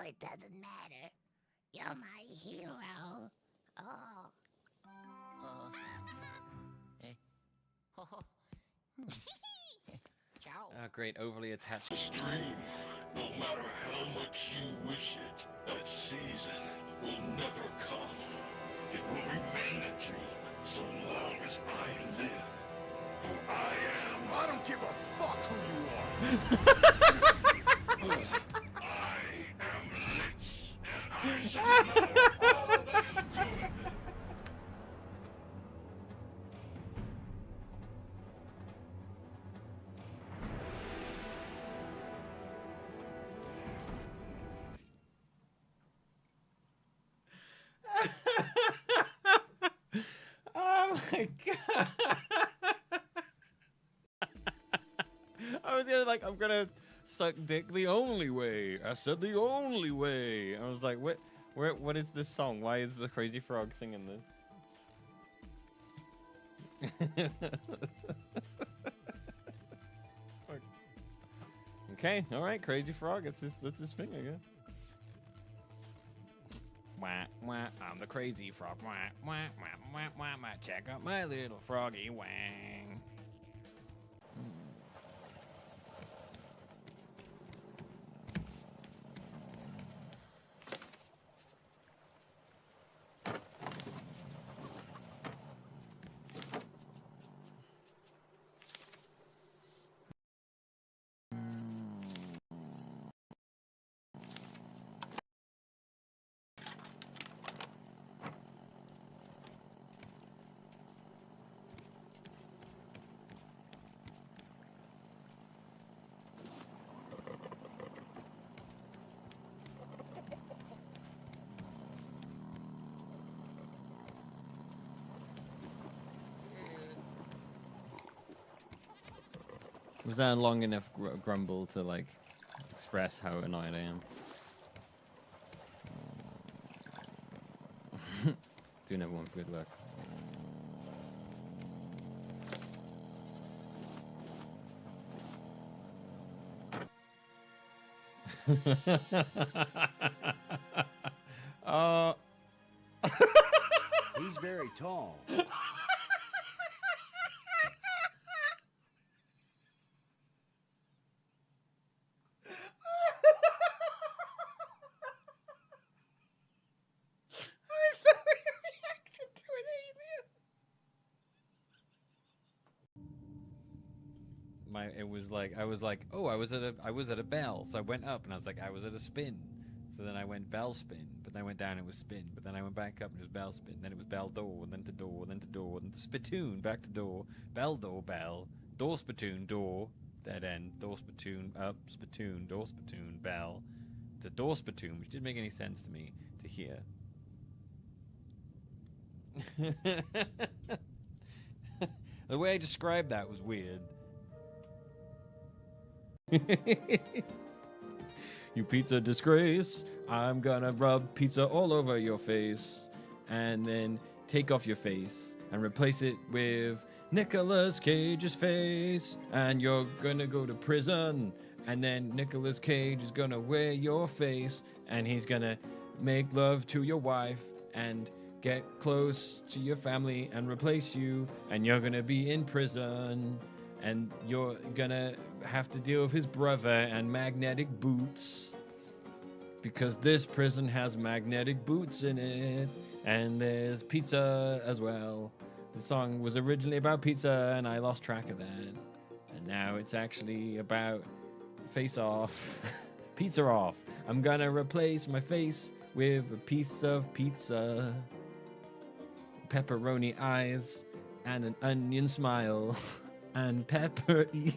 it doesn't matter. You're my hero. Oh. Ciao. Great, overly attached. Stream. No matter how much you wish it, that season will never come. It will remain a dream so long as I live. Who I am. I don't give a fuck who you are. I am Lich, and I shall know all that is good. Oh my god! I was I'm gonna suck dick the only way. I said the only way. I was like, what is this song? Why is the Crazy Frog singing this? Okay, all right, Crazy Frog. That's his thing, I guess. Wah, wah, I'm the Crazy Frog. Wah, wah, wah, wah, wah, wah. Check out my little froggy wang. Was that a long enough grumble to like express how annoyed I am? Doing everyone for good luck. He's very tall. I was like, oh, I was at a bell, so I went up and I was like, I was at a spin, so then I went bell spin, but then I went down and it was spin, but then I went back up and it was bell spin, then it was bell door, and then to door, then to door, then to spittoon, back to door, bell, door spittoon, door, dead end, door spittoon, up spittoon, door spittoon, bell, to door spittoon, which didn't make any sense to me to hear. The way I described that was weird. You pizza disgrace, I'm gonna rub pizza all over your face and then take off your face and replace it with Nicolas Cage's face, and you're gonna go to prison, and then Nicolas Cage is gonna wear your face and he's gonna make love to your wife and get close to your family and replace you, and you're gonna be in prison, and you're gonna have to deal with his brother and magnetic boots, because this prison has magnetic boots in it, and there's pizza as well. The song was originally about pizza and I lost track of that, and now it's actually about face off. Pizza off. I'm gonna replace my face with a piece of pizza, pepperoni eyes and an onion smile. And pepper ears.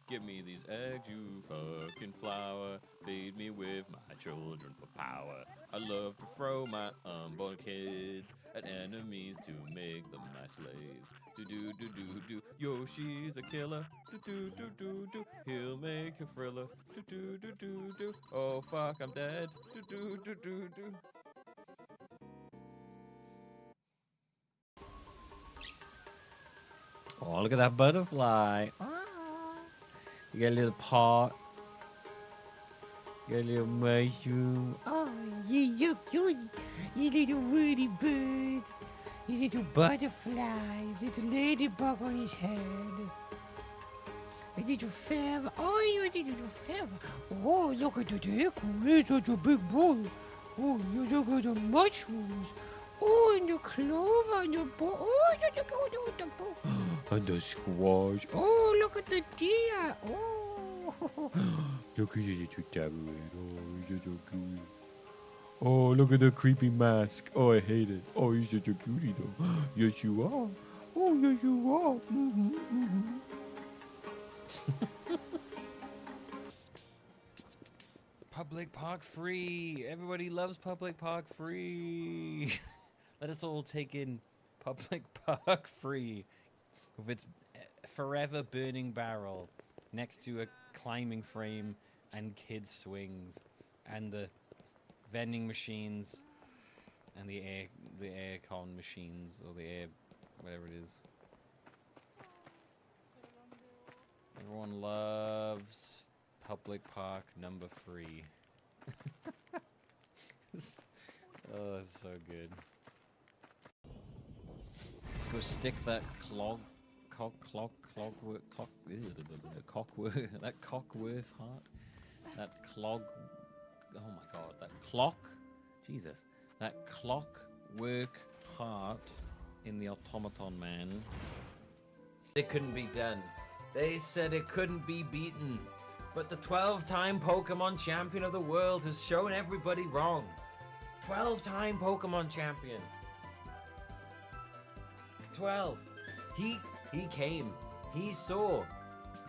Give me these eggs, you fucking flower. Feed me with my children for power. I love to throw my unborn kids at enemies to make them my slaves. Do do do do do. Yoshi's a killer. Do do do do do. He'll make a thriller. Do do do do do. Oh fuck, I'm dead. Do do do do do. Oh, look at that butterfly. You got a little pot. You got a little mushroom. Oh, you cute. You little woody bird. You little butterfly. Little ladybug on his head. A little feather. Oh, you a little feather. Oh, look at the decoration. It's such a big bowl. Oh, you look at the mushrooms. Oh, and the clover and the bowl. Oh, you look at the bowl. And the squash. Oh, look at the deer. Oh. Look at the little tamarind. Oh, you're so cute. Oh, look at the creepy mask. Oh, I hate it. Oh, you're such a cutie, though. Yes, you are. Oh, yes, you are. Public park free. Everybody loves public park free. Let us all take in public park free with its forever burning barrel next to a climbing frame and kids swings and the vending machines and the air con machines or the air whatever it is. Everyone loves public park number 3. Oh, that's so good. Let's go stick that cockworth heart. That clog. Oh my god, that clock. Jesus. That clockwork heart in the automaton man. It couldn't be done. They said it couldn't be beaten. But the 12-time Pokemon champion of the world has shown everybody wrong. 12-time Pokemon champion. 12. He came. He saw.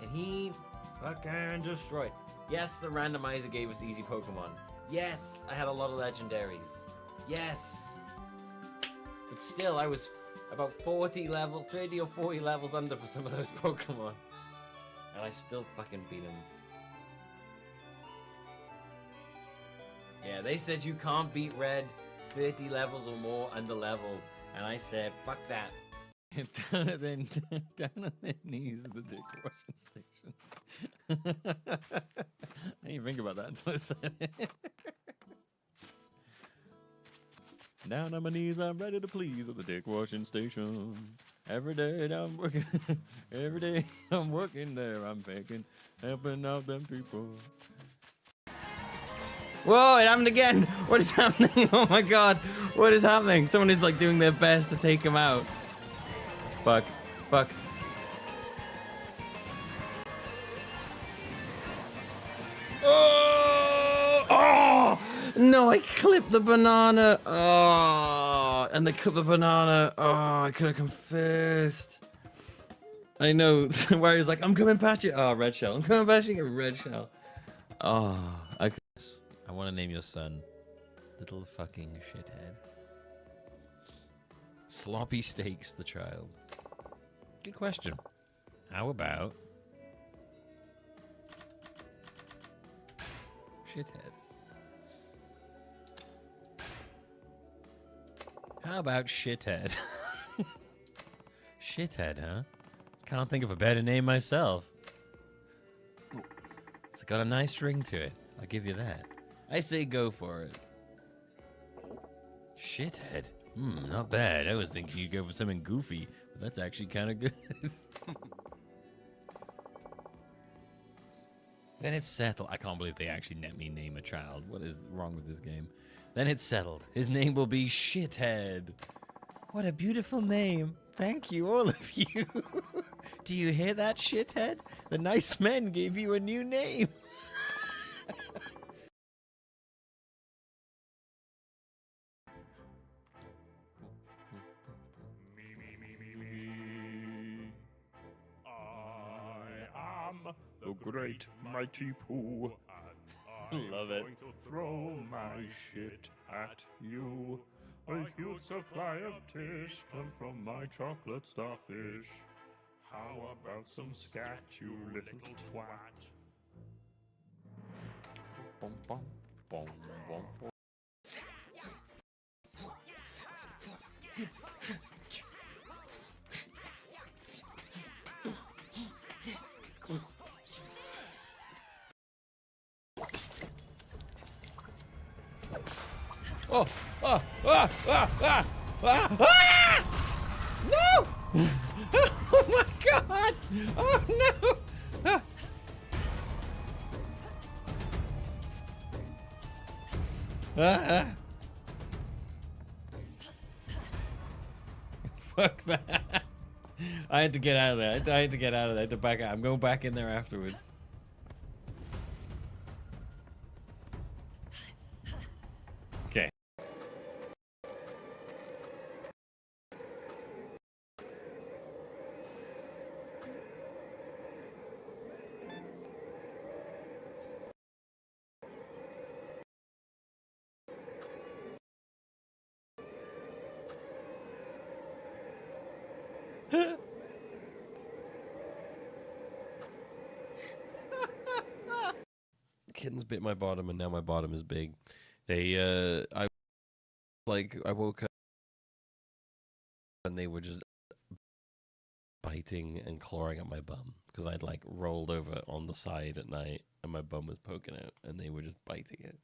And he fucking destroyed. Yes, the randomizer gave us easy Pokemon. Yes, I had a lot of legendaries. Yes. But still, I was about 30 or 40 levels under for some of those Pokemon. And I still fucking beat him. Yeah, they said you can't beat Red 30 levels or more under-leveled. And I said, fuck that. down at their knees at the dick washing station. I didn't think about that until I said it. Down on my knees, I'm ready to please at the dick washing station. Every day I'm working. Every day I'm working there. I'm picking, helping out them people. Whoa, it happened again! What is happening? Oh my god, what is happening? Someone is like doing their best to take him out. Fuck. Fuck. Oh! Oh! No, I clipped the banana. Oh! And they clipped the banana. Oh, I could have come first. I know. Wario's like, I'm coming past you. Oh, red shell. I'm coming past you. Red shell. Oh, I want to name your son Little Fucking Shithead. Sloppy Steaks the child. Good question. How about Shithead? How about Shithead? Shithead, huh? Can't think of a better name myself. It's got a nice ring to it. I'll give you that. I say go for it. Shithead. Not bad. I was thinking you'd go for something goofy, but that's actually kind of good. Then it's settled. I can't believe they actually let me name a child. What is wrong with this game? Then it's settled. His name will be Shithead. What a beautiful name. Thank you, all of you. Do you hear that, Shithead? The nice men gave you a new name. The great mighty Pooh. Love it. Going to throw my shit at you. A huge supply of tish come from my chocolate starfish. How about some scat, you little twat? Bum, bum, bum, bum, bum. Oh! Ah! Ah! Ah! Ah! Ah! Ah! No! Oh my God! Oh no! Ah! Ah! Fuck that! I had to get out of there. I had to get out of there. I had to back out. I'm going back in there afterwards. Okay. Kittens bit my bottom, and now my bottom is big. I woke up and they were just biting and clawing at my bum because I'd like rolled over on the side at night and my bum was poking out, and they were just biting it.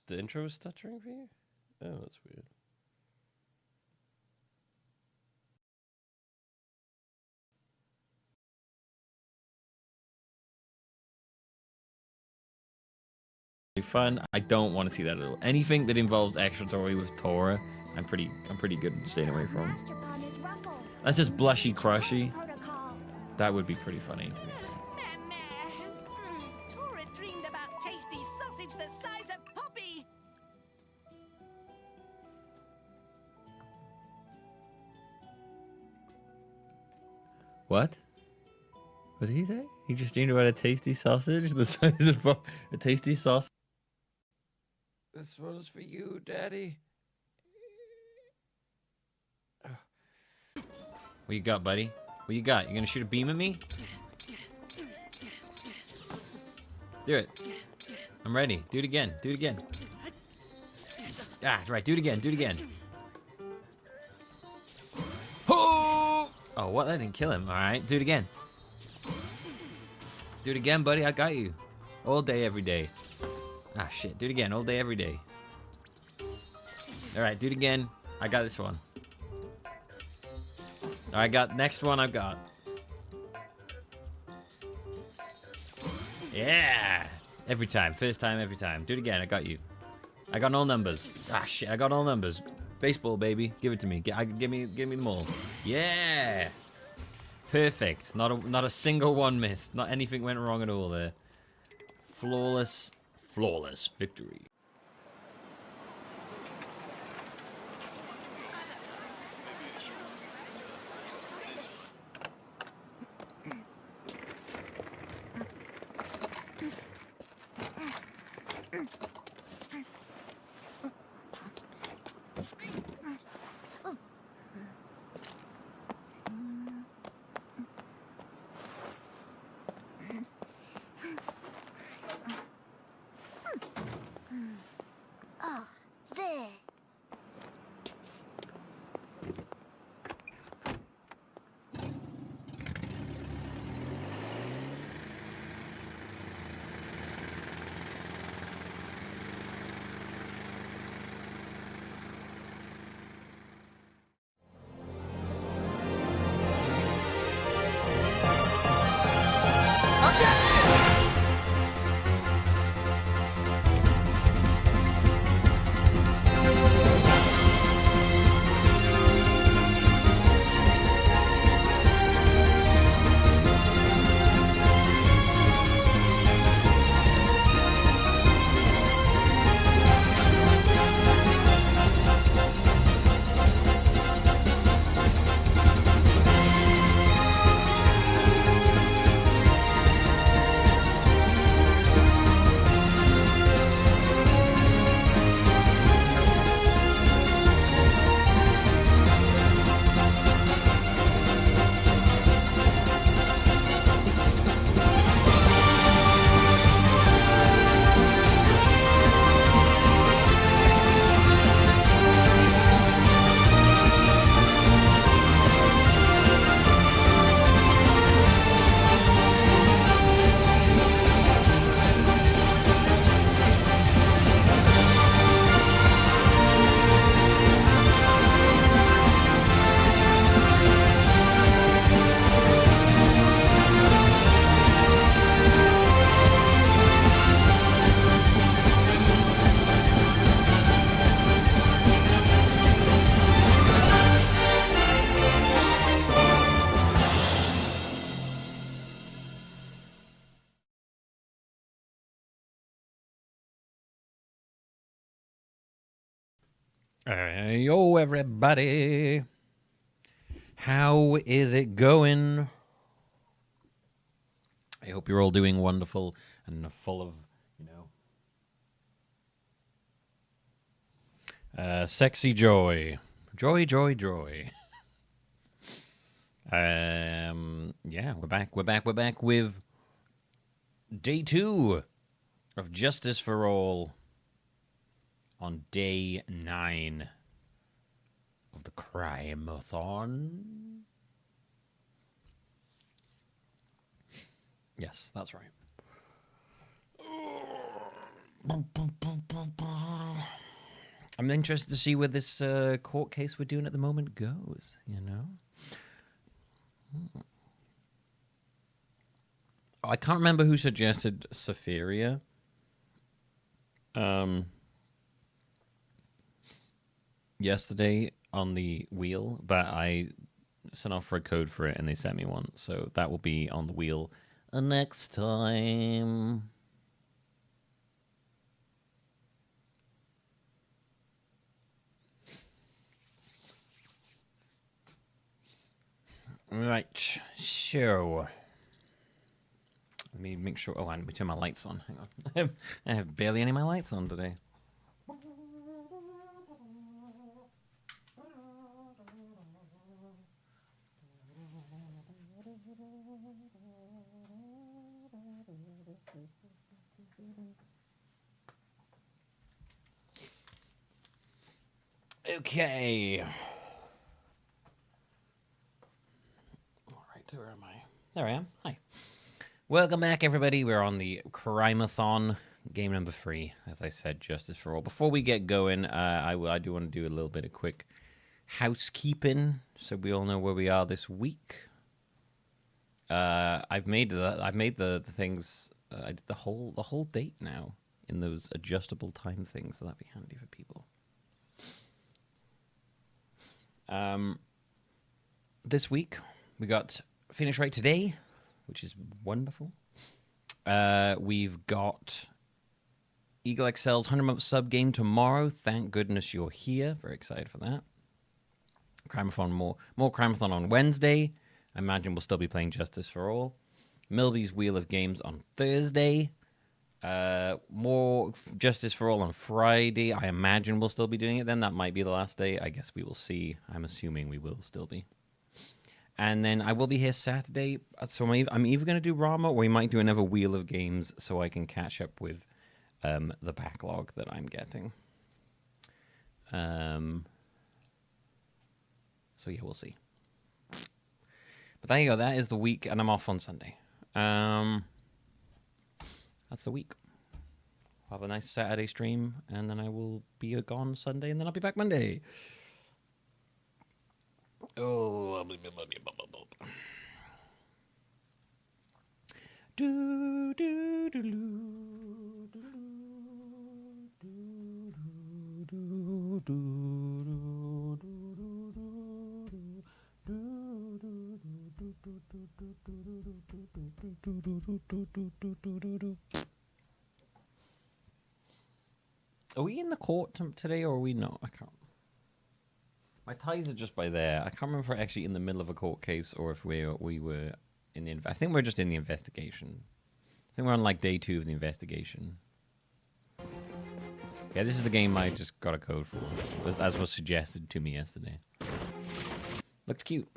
The intro was stuttering for you? Oh, that's weird. Fun. I don't want to see that at all. Anything that involves extra story with Tora, I'm pretty good at staying away from. That's just blushy crushy. That would be pretty funny to me. Tora dreamed about tasty sausage the size of Poppy. What? What did he say? He just dreamed about a tasty sausage the size of a tasty sausage. This one's for you, Daddy. What you got, buddy? What you got? You gonna shoot a beam at me? Do it. I'm ready. Do it again. Do it again. Ah, right. Do it again. Do it again. Oh! Oh, what? That didn't kill him. All right. Do it again. Do it again, buddy. I got you. All day, every day. Ah, shit. Do it again. All day, every day. All right. Do it again. I got this one. I got next one I've got. Yeah. Every time. First time, every time. Do it again. I got you. I got all numbers. Ah, shit. I got all numbers. Baseball, baby. Give it to me. Give me them all. Yeah. Perfect. Not a single one missed. Not anything went wrong at all there. Flawless victory. Yo, everybody. How is it going? I hope you're all doing wonderful and full of, sexy joy. Joy, joy, joy. Yeah, we're back with day 2 of Justice for All on day 9 of the Crimeathon. Yes, that's right. I'm interested to see where this court case we're doing at the moment goes, I can't remember who suggested Safaria. Yesterday on the wheel, but I sent off for a code for it and they sent me one, so that will be on the wheel next time. Right, so let me make sure. Oh, let me turn my lights on. Hang on. I have barely any of my lights on today. Okay. All right, where am I? There I am. Hi. Welcome back, everybody. We're on the Crimeathon, game number 3. As I said, Justice for All. Before we get going, I do want to do a little bit of quick housekeeping, so we all know where we are this week. I've made the things. I did the whole date now in those adjustable time things, so that'd be handy for people. This week we got Finish Right today, which is wonderful. We've got Eagle XL's 100-month sub game tomorrow. Thank goodness you're here. Very excited for that. Crimeathon, more Crimeathon on Wednesday. I imagine we'll still be playing Justice for All. Milby's Wheel of Games on Thursday. More Justice for All on Friday. I imagine we'll still be doing it then. That might be the last day. I guess we will see. I'm assuming we will still be. And then I will be here Saturday. So I'm either going to do Rama or we might do another Wheel of Games so I can catch up with the backlog that I'm getting. So yeah, we'll see. But there you go. That is the week, and I'm off on Sunday. That's the week. I'll have a nice Saturday stream, and then I will be gone Sunday, and then I'll be back Monday. Oh, do do do Are we in the court today, or are we not? I can't. My ties are just by there. I can't remember if we're actually in the middle of a court case or if we were in the. I think we're just in the investigation. I think we're on like day 2 of the investigation. Yeah, this is the game I just got a code for, as was suggested to me yesterday. Looks cute.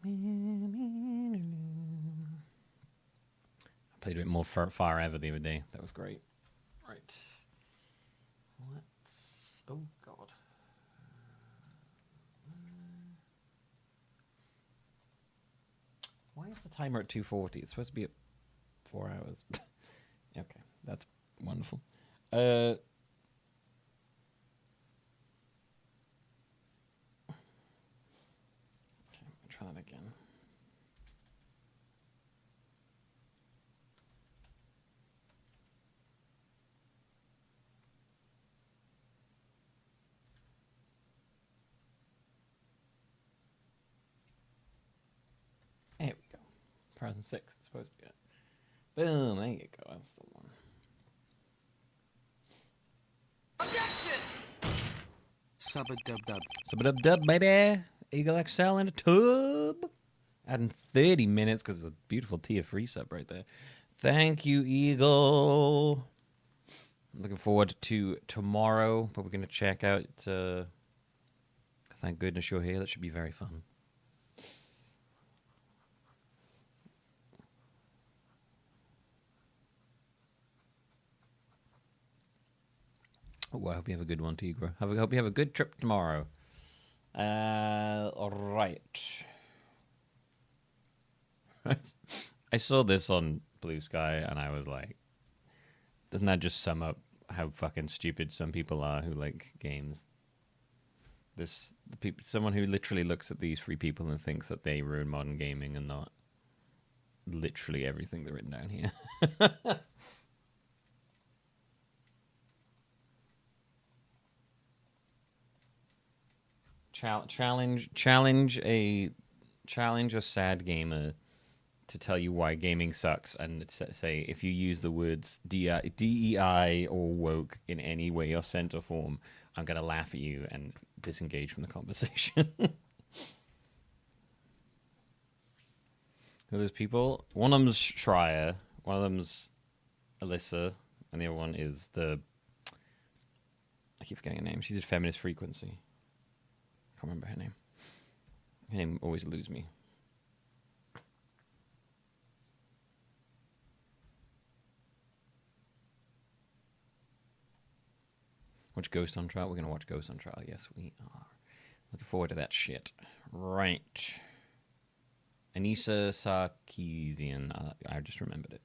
I played a bit more Fire Ever the other day. That was great. Right. Oh, God. Why is the timer at 2:40? It's supposed to be at 4 hours. Okay, that's wonderful. Okay, try that again. There we go. 2006, it's supposed to be it. Boom, there you go. That's the one. Sub-a-dub-dub. Sub-a-dub-dub, baby. Eagle XL in a tub. Adding 30 minutes because it's a beautiful tier free sub right there. Thank you, Eagle. I'm looking forward to tomorrow, but we're going to check out Thank Goodness You're Here. That should be very fun. Oh, I hope you have a good one, Tigra. I hope you have a good trip tomorrow. All right. I saw this on Blue Sky, and I was like, doesn't that just sum up how fucking stupid some people are who like games? Someone who literally looks at these three people and thinks that they ruin modern gaming and not literally everything that's written down here. Challenge a sad gamer to tell you why gaming sucks, and say if you use the words DEI or woke in any way or sense or form, I'm gonna laugh at you and disengage from the conversation. Those people, one of them's Schreier, one of them's Alyssa, and the other one is I keep forgetting her name. She did Feminist Frequency. I can't remember her name. Her name always eludes me. Watch Ghost on Trial. We're going to watch Ghost on Trial. Yes, we are. Looking forward to that shit. Right. Anissa Sarkeesian. I just remembered it.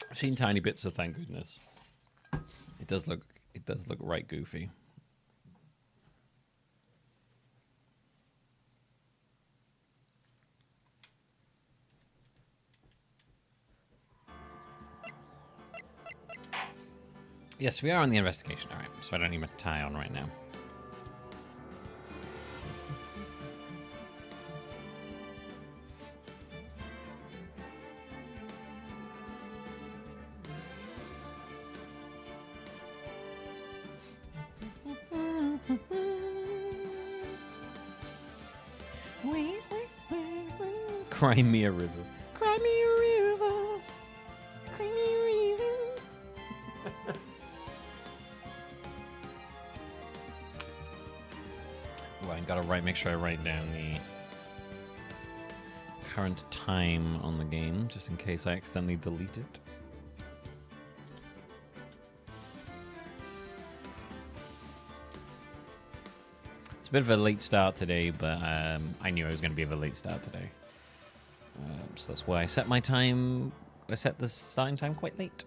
I've seen tiny bits of Thank Goodness. It does look right goofy. Yes, we are on the investigation. All right, so I don't need my tie on right now. Crimea River. Crimea River. Crimea River. Oh, I gotta make sure I write down the current time on the game, just in case I accidentally delete it. It's a bit of a late start today, but I knew I was going to be of a late start today. So that's why I set my time. I set the starting time quite late,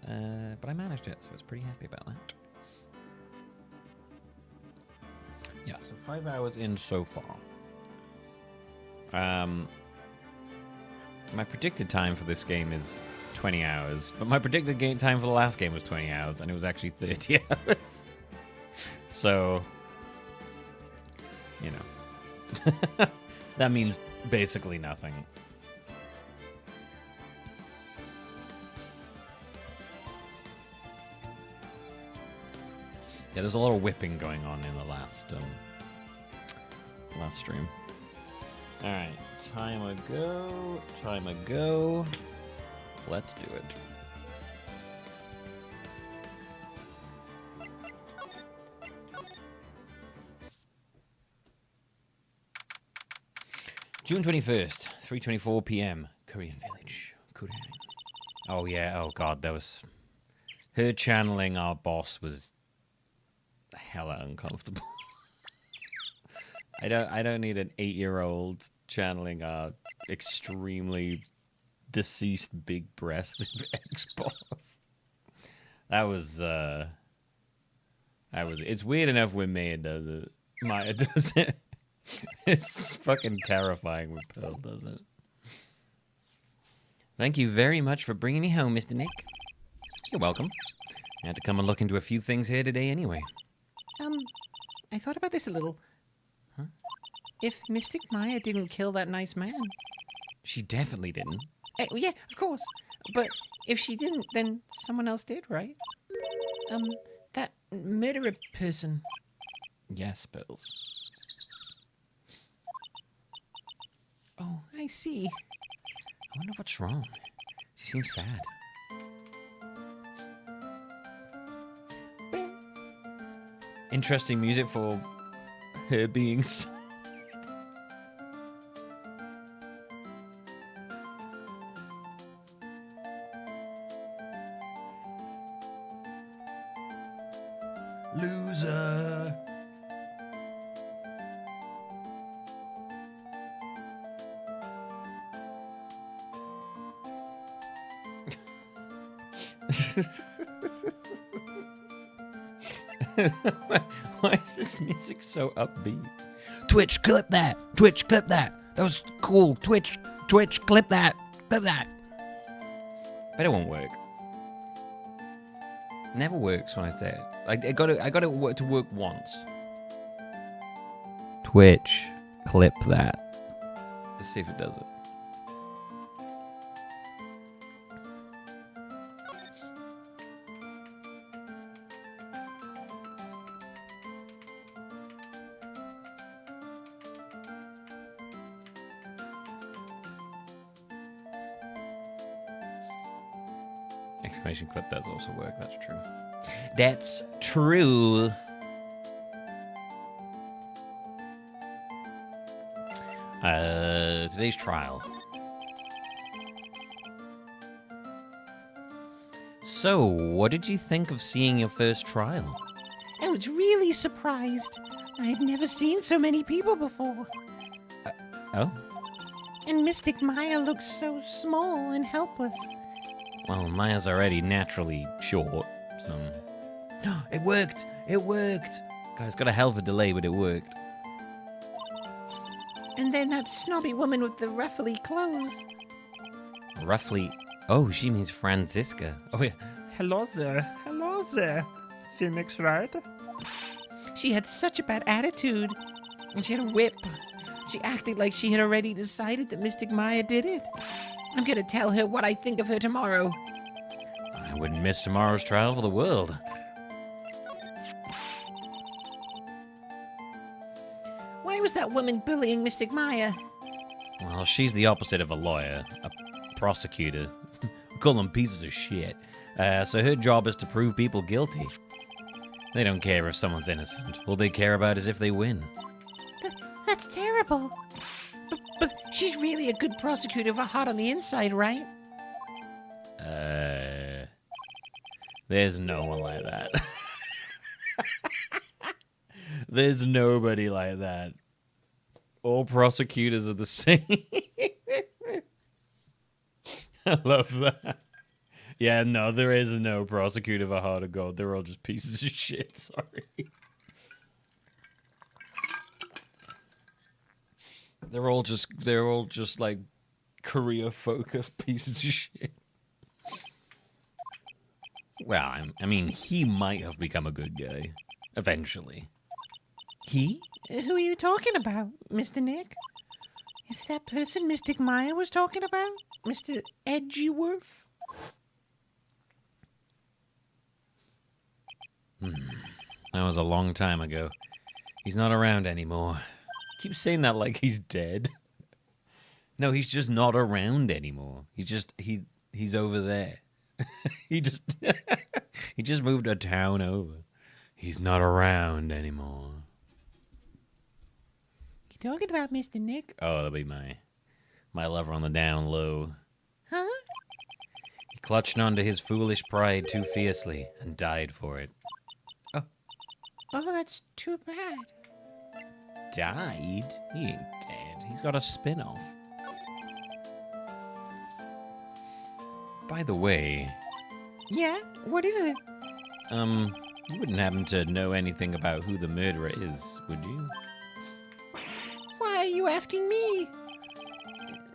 but I managed it, so I was pretty happy about that. Yeah, so 5 hours in so far. My predicted time for this game is 20 hours, but my predicted game time for the last game was 20 hours, and it was actually 30 hours. So, you know, that means basically nothing. Yeah, there's a lot of whipping going on in the last stream. All right, time ago. Let's do it. June 21st, 3:24 p.m. Korean Village. Korean. Oh yeah. Oh god, that was her channeling our boss was hella uncomfortable. I don't need an 8-year-old channeling our extremely deceased big-breasted ex-boss. That was it's weird enough when Maya does it. Maya does it. It's fucking terrifying when Pearl does it. Thank you very much for bringing me home, Mr. Nick. You're welcome. I had to come and look into a few things here today anyway. I thought about this a little. if Mystic Maya didn't kill that nice man. She definitely didn't. Yeah, of course. But if she didn't, then someone else did, right? That murderer person. Yes, Bills. Oh, I see. I wonder what's wrong. She seems sad. Interesting music for her being sad. Loser. Why is this music so upbeat? Twitch, clip that. Twitch, clip that. That was cool. Twitch, clip that. Clip that. But it won't work. Never works when I say it. I got it to work once. Twitch, clip that. Let's see if it does it. Exclamation clip does also work, that's true. That's true. Today's trial. So, what did you think of seeing your first trial? I was really surprised. I had never seen so many people before. Oh? And Mystic Maya looks so small and helpless. Well, Maya's already naturally short, so... It worked! It worked! Guys, got a hell of a delay, but it worked. And then that snobby woman with the ruffly clothes. Roughly... Oh, she means Franziska. Oh, yeah. Hello there, Phoenix Wright. She had such a bad attitude. And she had a whip. She acted like she had already decided that Mystic Maya did it. I'm gonna tell her what I think of her tomorrow. I wouldn't miss tomorrow's trial for the world. Why was that woman bullying Mystic Maya? Well, she's the opposite of a lawyer, a prosecutor. We call them pieces of shit. So her job is to prove people guilty. They don't care if someone's innocent. All they care about is if they win. That's terrible. But she's really a good prosecutor for hot on the inside, right? There's no one like that. There's nobody like that. All prosecutors are the same. I love that. Yeah, no, there is no prosecutor for heart of gold. They're all just pieces of shit. Sorry. They're all just like career-focused pieces of shit. Well, I mean, he might have become a good guy eventually. He? Who are you talking about, Mr. Nick? Is that person Mystic Maya was talking about? Mr. Edgeworth? That was a long time ago. He's not around anymore. Keep saying that like he's dead. No, he's just not around anymore. He's over there. he just moved a town over. He's not around anymore. You talking about Mr. Nick? Oh, that'll be my lover on the down low. Huh? He clutched onto his foolish pride too fiercely and died for it. Oh, that's too bad. Died? He ain't dead. He's got a spin-off. By the way... Yeah? What is it? You wouldn't happen to know anything about who the murderer is, would you? Why are you asking me?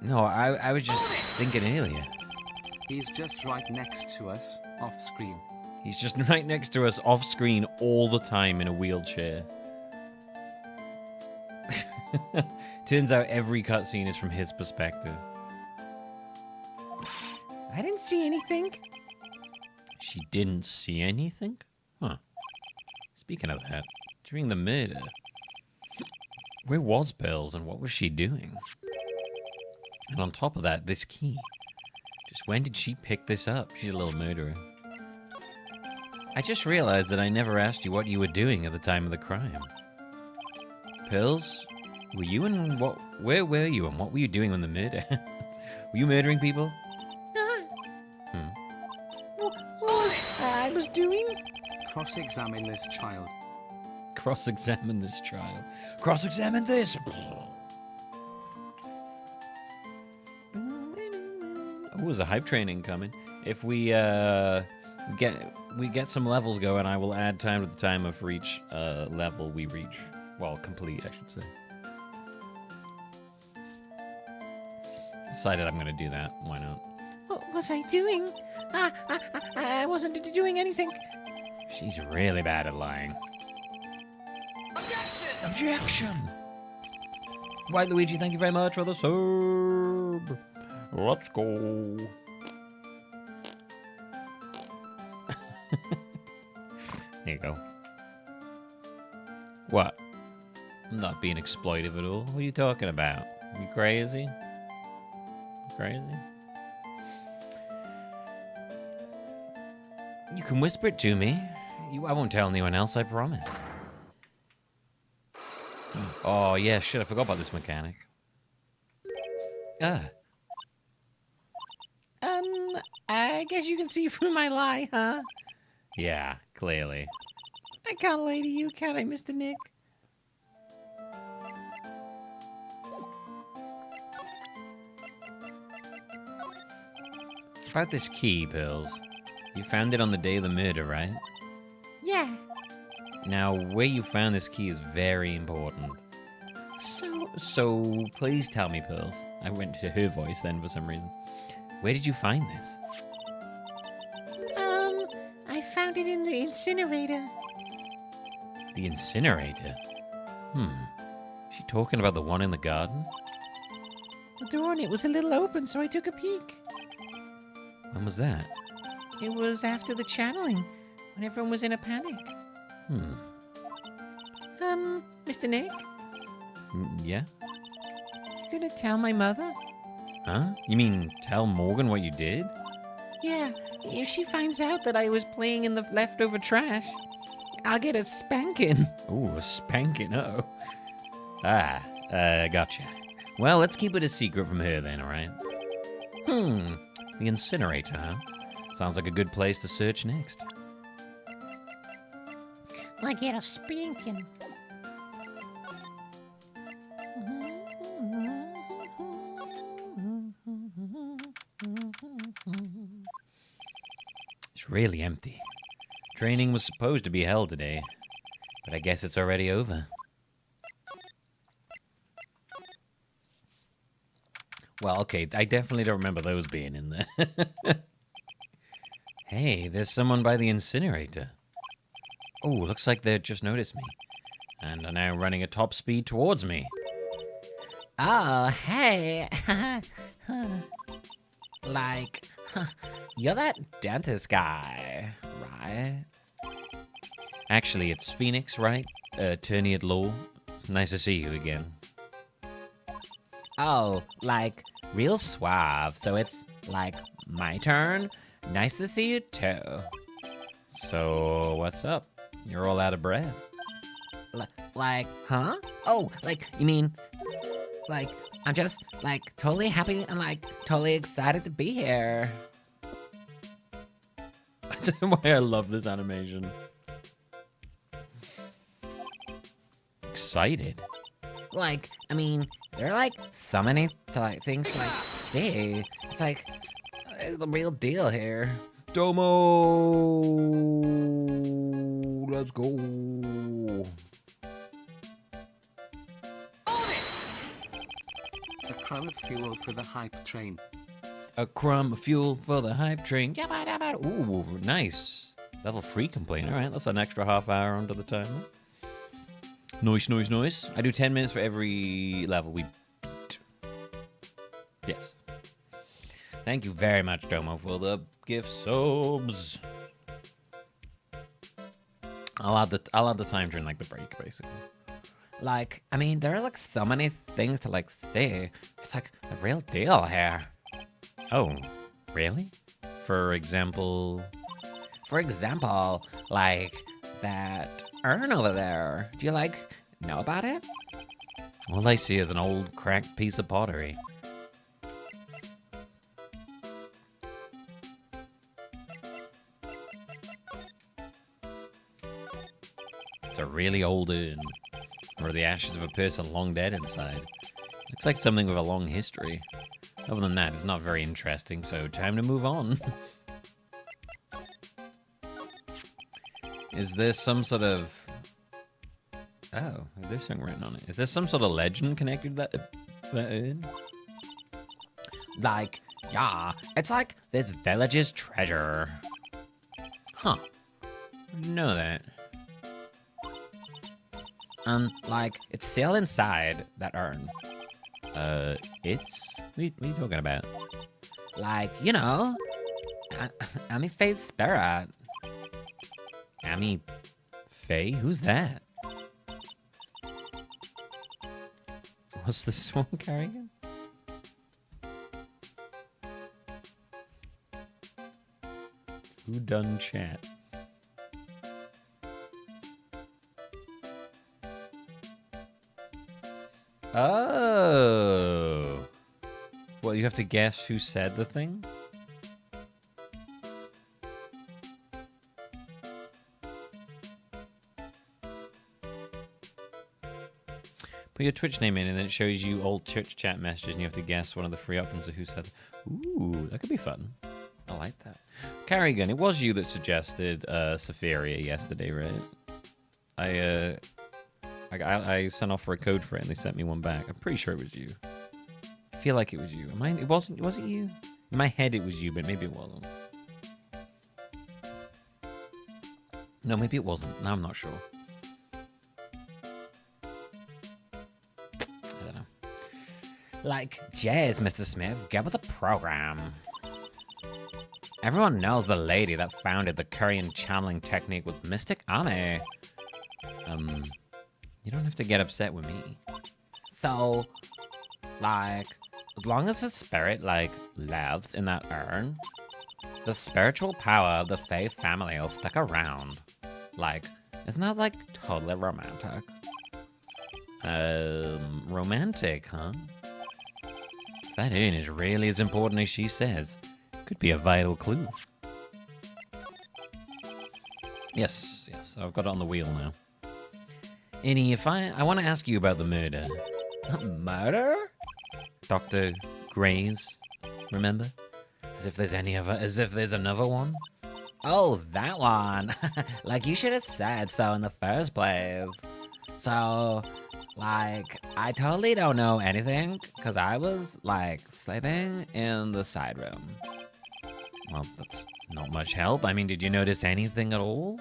No, I was just thinking earlier. He's just right next to us, off screen. He's just right next to us off screen all the time in a wheelchair. Turns out every cutscene is from his perspective. I didn't see anything. She didn't see anything? Huh. Speaking of that, during the murder, where was Pearls and what was she doing? And on top of that, this key. Just when did she pick this up? She's a little murderer. I just realized that I never asked you what you were doing at the time of the crime. Pearls, were you in what? Where were you and what were you doing when the murder? Were you murdering people? What I was doing? Cross-examine this child. Cross-examine this child. Cross-examine this. Oh, there's a hype training coming. If we get some levels going, I will add time to the timer for each level we reach. Well, complete, I should say. Decided I'm gonna do that. Why not? What was I doing? I wasn't doing anything. She's really bad at lying. Objection! White Luigi, thank you very much for the sub. Let's go. There you go. What? I'm not being exploitive at all. What are you talking about? You crazy? You crazy? You can whisper it to me. I won't tell anyone else, I promise. Oh, yeah, shit, I forgot about this mechanic. I guess you can see through my lie, huh? Yeah, clearly. I can't lie to you, can I, Mr. Nick? About this key, Pills. You found it on the day of the murder, right? Yeah. Now, where you found this key is very important. So please tell me, Pearls. I went to her voice then for some reason. Where did you find this? I found it in the incinerator. The incinerator? She talking about the one in the garden? The door on it was a little open, so I took a peek. When was that? It was after the channeling, when everyone was in a panic. Mr. Nick? Yeah? You gonna tell my mother? Huh? You mean tell Morgan what you did? Yeah, if she finds out that I was playing in the leftover trash, I'll get a spanking. Ooh, a spanking, uh-oh. Gotcha. Well, let's keep it a secret from her then, alright? The incinerator, huh? Sounds like a good place to search next. I get a spanking. It's really empty. Training was supposed to be held today, but I guess it's already over. Well, okay, I definitely don't remember those being in there. Hey, there's someone by the incinerator. Oh, looks like they just noticed me, and are now running at top speed towards me. Oh, hey. You're that dentist guy, right? Actually, it's Phoenix, right? Attorney at law. It's nice to see you again. Oh, real suave. So it's, my turn? Nice to see you, too. So, what's up? You're all out of breath. Huh? Oh, you mean, I'm just, totally happy and, totally excited to be here. I don't know why I love this animation. Excited? There are, so many, things to, see. It's it's the real deal here. Domo! Let's go. A crumb of fuel for the hype train. A crumb of fuel for the hype train. Ooh, nice. Level 3 complaint. All right, that's an extra half hour under the timer. Nice. I do 10 minutes for every level we beat. Yes. Thank you very much, Domo, for the gift subs. I'll add the time during like the break, basically. Like, I mean, there are like so many things to like say. It's like a real deal here. Oh, really? For example, like that urn over there. Do you like know about it? All I see is an old cracked piece of pottery. It's a really old urn, or the ashes of a person long dead inside. Looks like something with a long history. Other than that, it's not very interesting, so time to move on. Is there some sort of... Oh, there's something written on it. Is there some sort of legend connected to that urn? Like, yeah, it's like this village's treasure. Huh. Know that. Like, it's still inside that urn. It's... What are you talking about? Like, you know, Amy Faye's spirit. Amy Faye? Who's that? What's this one, Carrigan? Who done chat? Oh. Well, you have to guess who said the thing? Put your Twitch name in and then it shows you old church chat messages and you have to guess one of the three options of who said it. Ooh, that could be fun. I like that. Carrigan, it was you that suggested Sephiria yesterday, right? I sent off for a code for it and they sent me one back. I'm pretty sure it was you. I feel like it was you. Was it you? In my head it was you, but maybe it wasn't. No, maybe it wasn't. Now I'm not sure. I don't know. Like, jeez, Mr. Smith, get with the program. Everyone knows the lady that founded the Korean channeling technique was Mystic Ame. You don't have to get upset with me. So, like, as long as the spirit, like, lives in that urn, the spiritual power of the Faye family will stick around. Like, isn't that, like, totally romantic? Romantic, huh? That urn is really as important as she says. Could be a vital clue. Yes, I've got it on the wheel now. Innie, if I want to ask you about the murder. Murder? Dr. Gray's, remember? As if there's another one? Oh, that one. Like, you should have said so in the first place. So, like, I totally don't know anything, because I was, like, sleeping in the side room. Well, that's not much help. I mean, did you notice anything at all?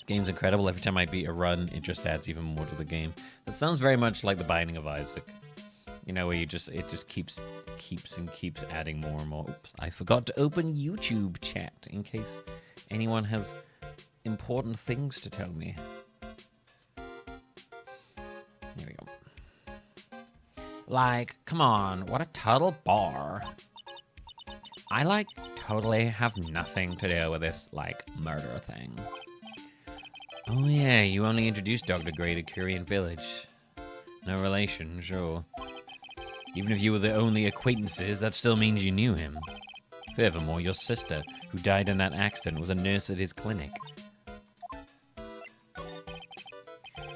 Game's incredible. Every time I beat a run, it just adds even more to the game. That sounds very much like The Binding of Isaac. You know, where it just keeps adding more and more. Oops, I forgot to open YouTube chat in case anyone has important things to tell me. There we go. Like, come on, what a total bar. I, like, totally have nothing to do with this, like, murder thing. Oh yeah, you only introduced Dr. Gray to Korean Village. No relation, sure. Even if you were the only acquaintances, that still means you knew him. Furthermore, your sister, who died in that accident, was a nurse at his clinic.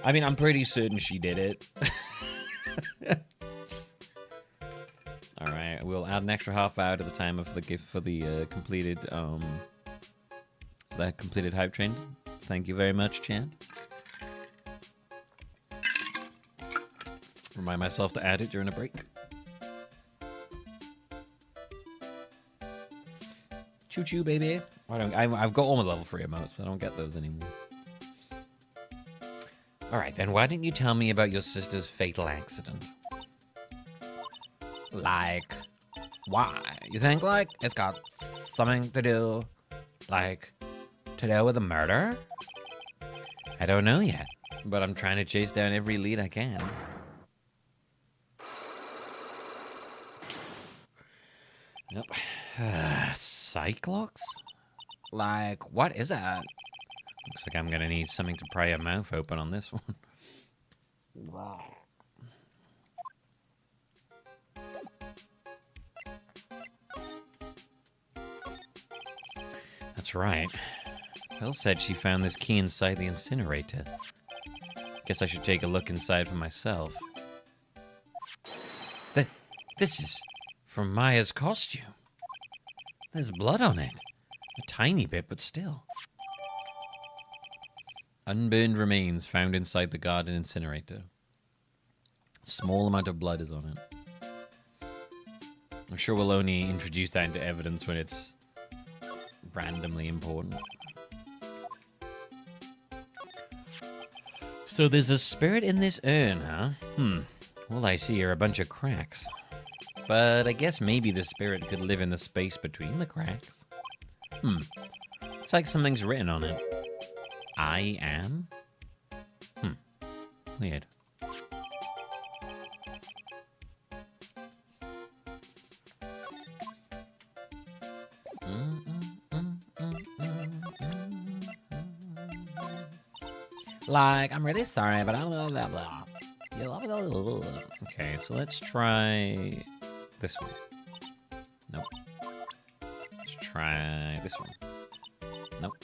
I mean, I'm pretty certain she did it. Alright, we'll add an extra half hour to the time of the gift for the completed hype train. Thank you very much, Chan. Remind myself to add it during a break. Choo-choo, baby. I've got all my level 3 emotes. I don't get those anymore. All right, then why didn't you tell me about your sister's fatal accident? Like, why? You think, like, it's got something to do, like, to do with a murder? I don't know yet, but I'm trying to chase down every lead I can. Nope. Cyclops? Like, what is that? Looks like I'm gonna need something to pry your mouth open on this one. Wow. That's right. Bill said she found this key inside the incinerator. Guess I should take a look inside for myself. This is from Maya's costume. There's blood on it. A tiny bit, but still. Unburned remains found inside the garden incinerator. Small amount of blood is on it. I'm sure we'll only introduce that into evidence when it's randomly important. So there's a spirit in this urn, huh? All I see are a bunch of cracks. But I guess maybe the spirit could live in the space between the cracks. Looks like something's written on it. I am? Weird. Like, I'm really sorry, but I'm blah blah blah. Okay, so let's try this one. Nope. Let's try this one. Nope.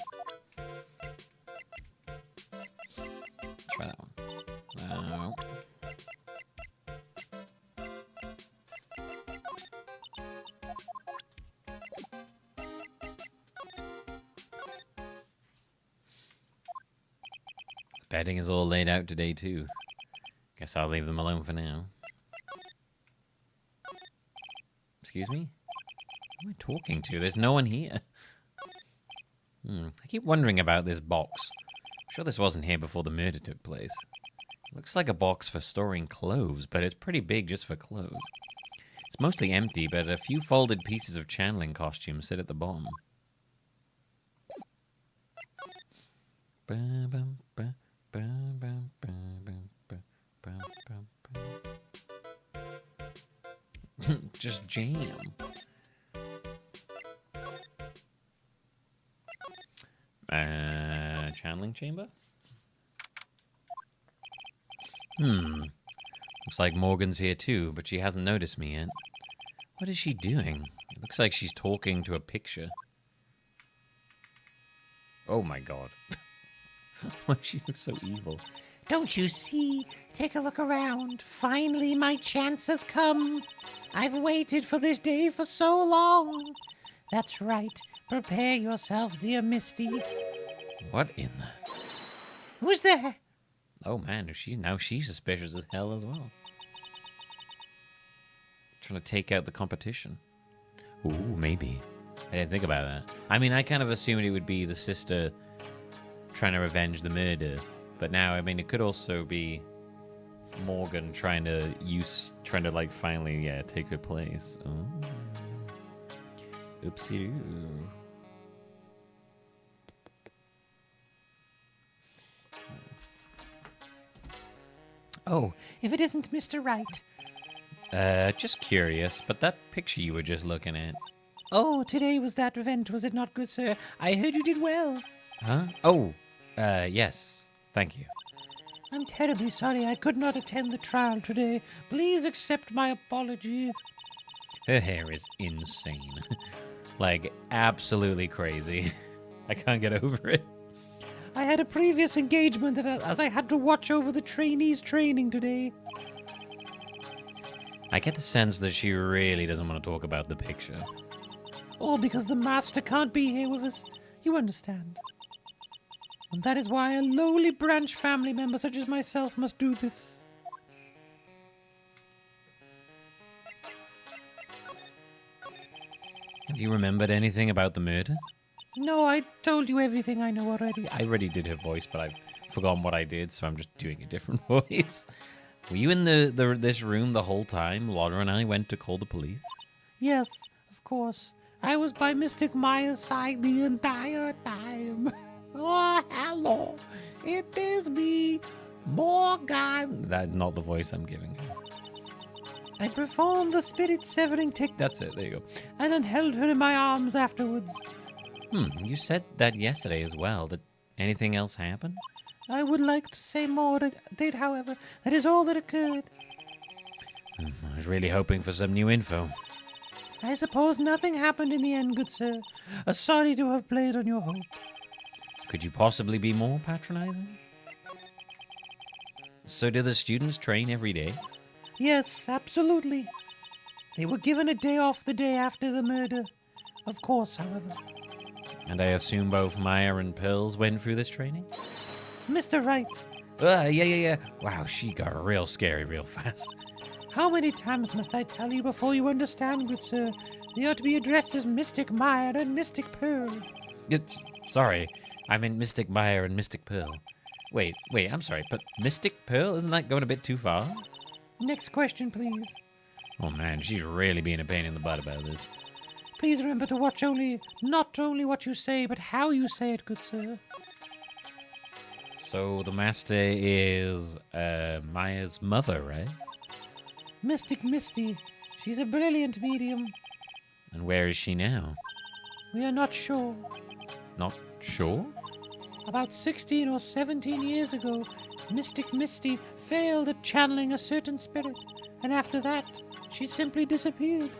Try that one. No. Bedding is all laid out today, too. Guess I'll leave them alone for now. Excuse me? Who am I talking to? There's no one here. I keep wondering about this box. I'm sure this wasn't here before the murder took place. It looks like a box for storing clothes, but it's pretty big just for clothes. It's mostly empty, but a few folded pieces of channeling costumes sit at the bottom. Just jam. Channeling chamber? Looks like Morgan's here too, but she hasn't noticed me yet. What is she doing? It looks like she's talking to a picture. Oh my god. Why she looks so evil? Don't you see? Take a look around. Finally, my chance has come. I've waited for this day for so long. That's right. Prepare yourself, dear Misty. What in the... Who's there? Oh man, now she's suspicious as hell as well. Trying to take out the competition. Ooh, maybe. I didn't think about that. I mean, I kind of assumed it would be the sister trying to revenge the murder. But now, I mean, it could also be Morgan trying to like finally, take her place. Oh. Oopsie-doo. Oh, if it isn't Mr. Wright. Just curious, but that picture you were just looking at. Oh, today was that event, was it not, good sir? I heard you did well. Huh? Oh, yes. Thank you. I'm terribly sorry I could not attend the trial today. Please accept my apology. Her hair is insane. Like, absolutely crazy. I can't get over it. I had a previous engagement as I had to watch over the trainees' training today. I get the sense that she really doesn't want to talk about the picture. All because the master can't be here with us. You understand. And that is why a lowly branch family member such as myself must do this. Have you remembered anything about the murder? No, I told you everything I know already. I already did her voice, but I've forgotten what I did, so I'm just doing a different voice. Were you in this room the whole time Laura and I went to call the police? Yes, of course. I was by Mystic Maya's side the entire time. Oh, hello. It is me, Morgan. That's not the voice I'm giving her. I performed the spirit-severing technique. That's it, there you go. And then held her in my arms afterwards. You said that yesterday as well. Did anything else happen? I would like to say more. It did, however. That is all that occurred. I was really hoping for some new info. I suppose nothing happened in the end, good sir. Sorry to have played on your hope. Could you possibly be more patronizing? So do the students train every day? Yes, absolutely. They were given a day off the day after the murder. Of course, however. And I assume both Maya and Pearls went through this training? Mr. Wright. Yeah. Wow, she got real scary real fast. How many times must I tell you before you understand, good sir? They ought to be addressed as Mystic Maya and Mystic Pearl. Sorry, I meant Mystic Maya and Mystic Pearl. Wait, I'm sorry, but Mystic Pearl? Isn't that going a bit too far? Next question, please. Oh man, she's really being a pain in the butt about this. Please remember to watch not only what you say, but how you say it, good sir. So the master is Maya's mother, right? Mystic Misty. She's a brilliant medium. And where is she now? We are not sure. Not sure? About 16 or 17 years ago, Mystic Misty failed at channeling a certain spirit, and after that, she simply disappeared.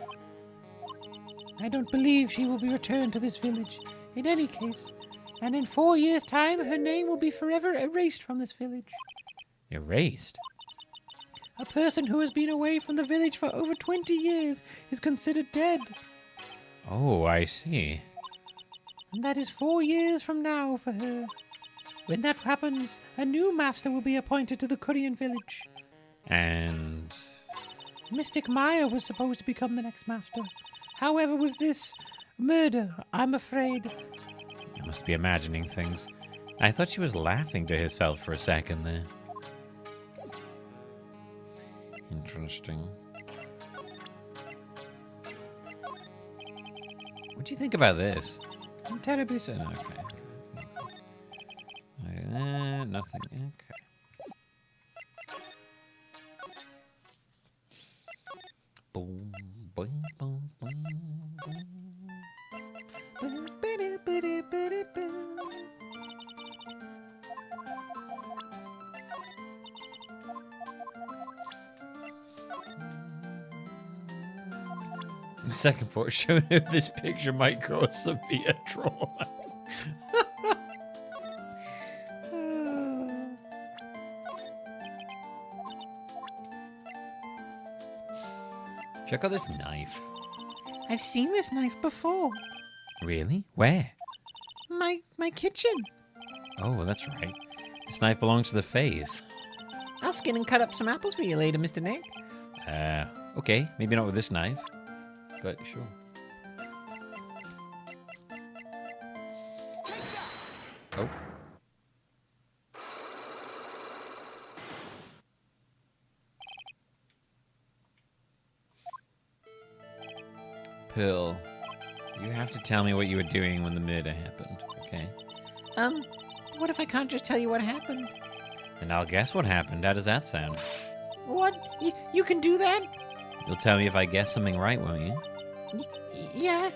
I don't believe she will be returned to this village, in any case, and in 4 years' time, her name will be forever erased from this village. Erased? A person who has been away from the village for over 20 years is considered dead. Oh, I see. And that is 4 years from now for her. When that happens, a new master will be appointed to the Korean village. And Mystic Maya was supposed to become the next master. However, with this murder, I'm afraid... I must be imagining things. I thought she was laughing to herself for a second there. Interesting. What do you think about this? I'm terribly sorry. Okay. Nothing. Okay. Boom, boing, boom, boing, boing. Second thought showing if this picture might cause severe trauma. Check out this knife. I've seen this knife before. Really? Where? My kitchen. Oh, that's right. This knife belongs to the Fays. I'll skin and cut up some apples for you later, Mr. Nick. Okay. Maybe not with this knife, but sure. Oh. Pearl, you have to tell me what you were doing when the murder happened, okay? What if I can't just tell you what happened? And I'll guess what happened. How does that sound? What? You can do that? You'll tell me if I guess something right, won't you? Yeah.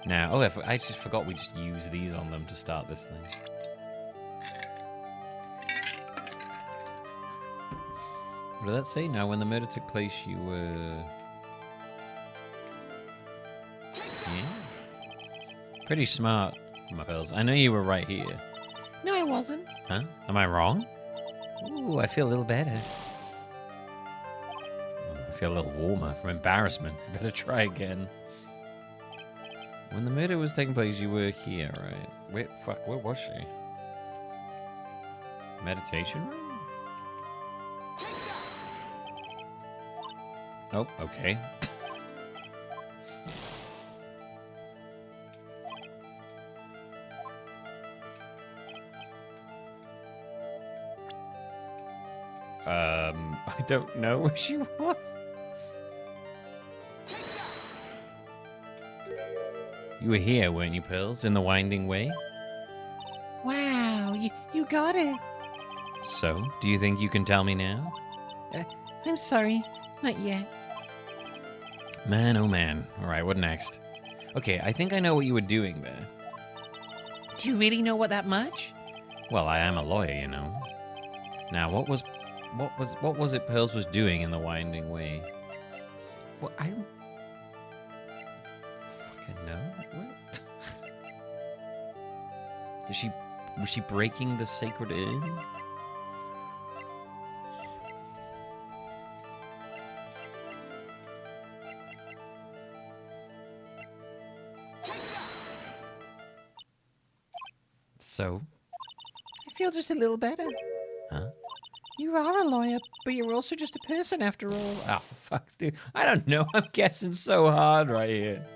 Now, I just forgot we just use these on them to start this thing. What did that say? Now, when the murder took place, you were... Yeah. Pretty smart, my pearls. I know you were right here. No, I wasn't. Huh? Am I wrong? Ooh, I feel a little better. I feel a little warmer from embarrassment. Better try again. When the murder was taking place, you were here, right? Where was she? Meditation room? Oh, okay. I don't know where she was. You were here, weren't you, Pearls, in the winding way? Wow, you got it. So, do you think you can tell me now? I'm sorry, not yet. Man, oh man. Alright, what next? Okay, I think I know what you were doing there. Do you really know what that much? Well, I am a lawyer, you know. Now, what was it Pearls was doing in the winding way? Well, I don't Fucking know. What? Was she breaking the sacred inn? So? I feel just a little better. Huh? You are a lawyer, but you're also just a person after all. Oh, for fuck's dude. I don't know. I'm guessing so hard right here.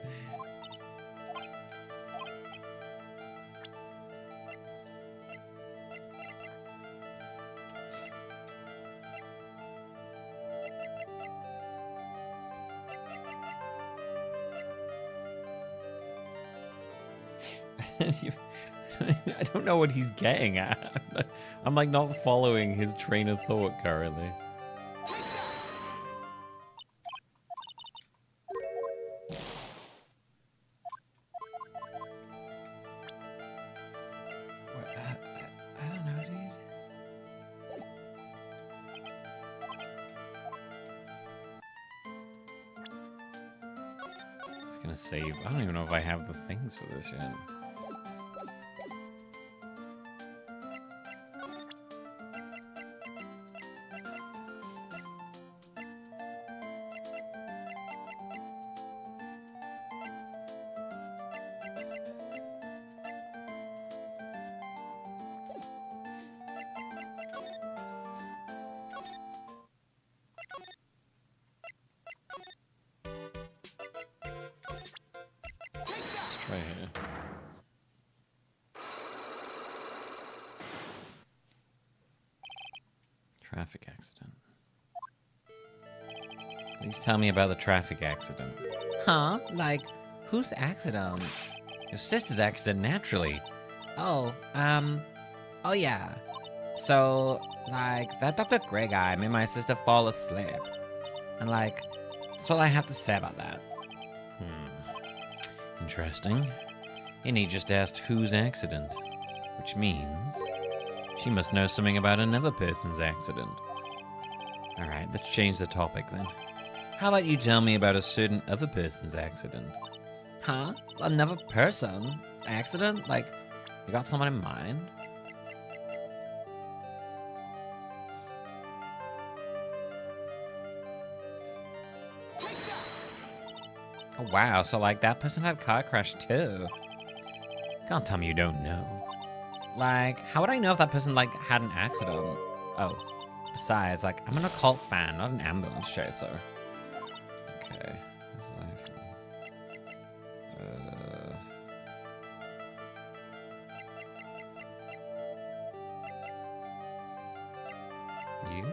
I don't know what he's getting at. I'm like not following his train of thought currently. I don't know, dude. It's gonna save. I don't even know if I have the things for this yet. Let's try here. Traffic accident. Please tell me about the traffic accident. Huh? Like, whose accident? Your sister's accident, naturally. Oh, oh yeah. So, like, that Dr. Grey guy made my sister fall asleep. And, like, that's all I have to say about that. Interesting. And he just asked whose accident, which means she must know something about another person's accident. Alright, let's change the topic then. How about you tell me about a certain other person's accident? Huh? Another person? Accident? Like, you got someone in mind? Oh wow, so like that person had a car crash too. Can't tell me you don't know. Like, how would I know if that person, like, had an accident? Oh, besides, like, I'm an occult fan, not an ambulance chaser. Okay. You?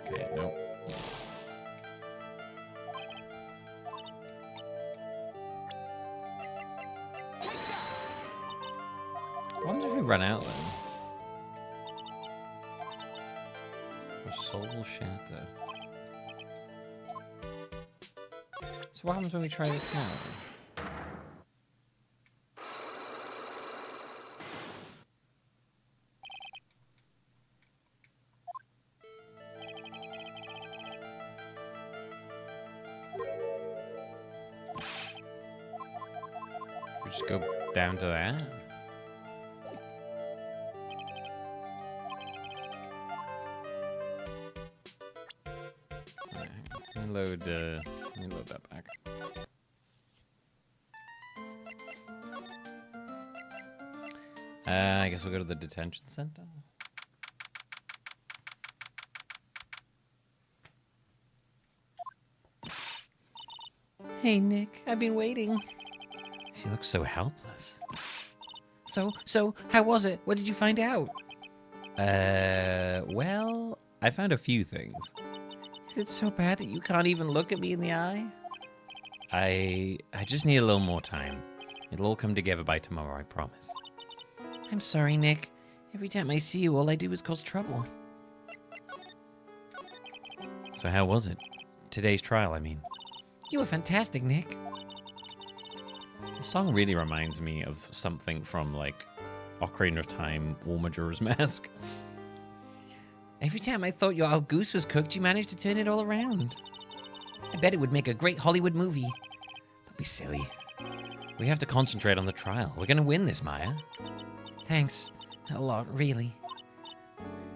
Okay, nope. What happens if we run out then? Our soul will shatter. So what happens when we try this now? We just go down to that? Let me load that back. I guess we'll go to the detention center. Hey, Nick, I've been waiting. She looks so helpless. So, how was it? What did you find out? Well, I found a few things. Is it so bad that you can't even look at me in the eye? I just need a little more time. It'll all come together by tomorrow, I promise. I'm sorry, Nick. Every time I see you, all I do is cause trouble. So how was it? Today's trial, I mean. You were fantastic, Nick. The song really reminds me of something from, like, Ocarina of Time, War Majora's Mask. Every time I thought your goose was cooked, you managed to turn it all around. I bet it would make a great Hollywood movie. Don't be silly. We have to concentrate on the trial. We're gonna win this, Maya. Thanks. A lot, really.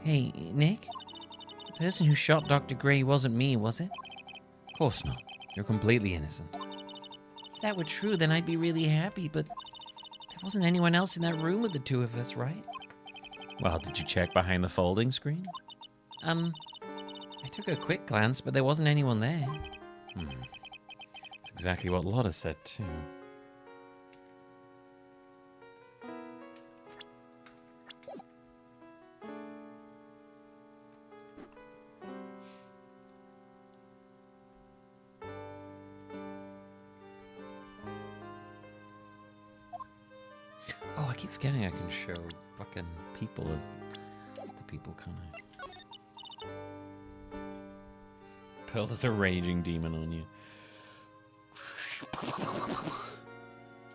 Hey, Nick? The person who shot Dr. Gray wasn't me, was it? Of course not. You're completely innocent. If that were true, then I'd be really happy, but there wasn't anyone else in that room with the two of us, right? Well, did you check behind the folding screen? I took a quick glance, but there wasn't anyone there. That's exactly what Lotta said, too. Oh, I keep forgetting I can show fucking people as the people kind of. Pearl, there's a raging demon on you.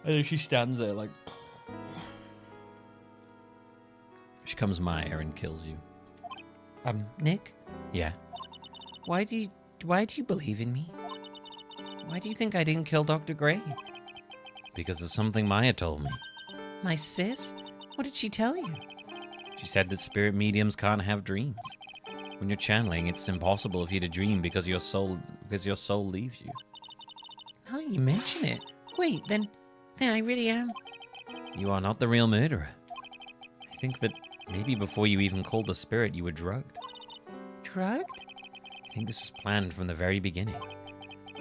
And then she stands there like. She comes Maya and kills you. Nick? Yeah. Why do you believe in me? Why do you think I didn't kill Dr. Gray? Because of something Maya told me. My sis? What did she tell you? She said that spirit mediums can't have dreams. When you're channeling, it's impossible for you to dream because your soul leaves you. Now you mention it. Wait, then I really am. You are not the real murderer. I think that maybe before you even called the spirit, you were drugged. Drugged? I think this was planned from the very beginning.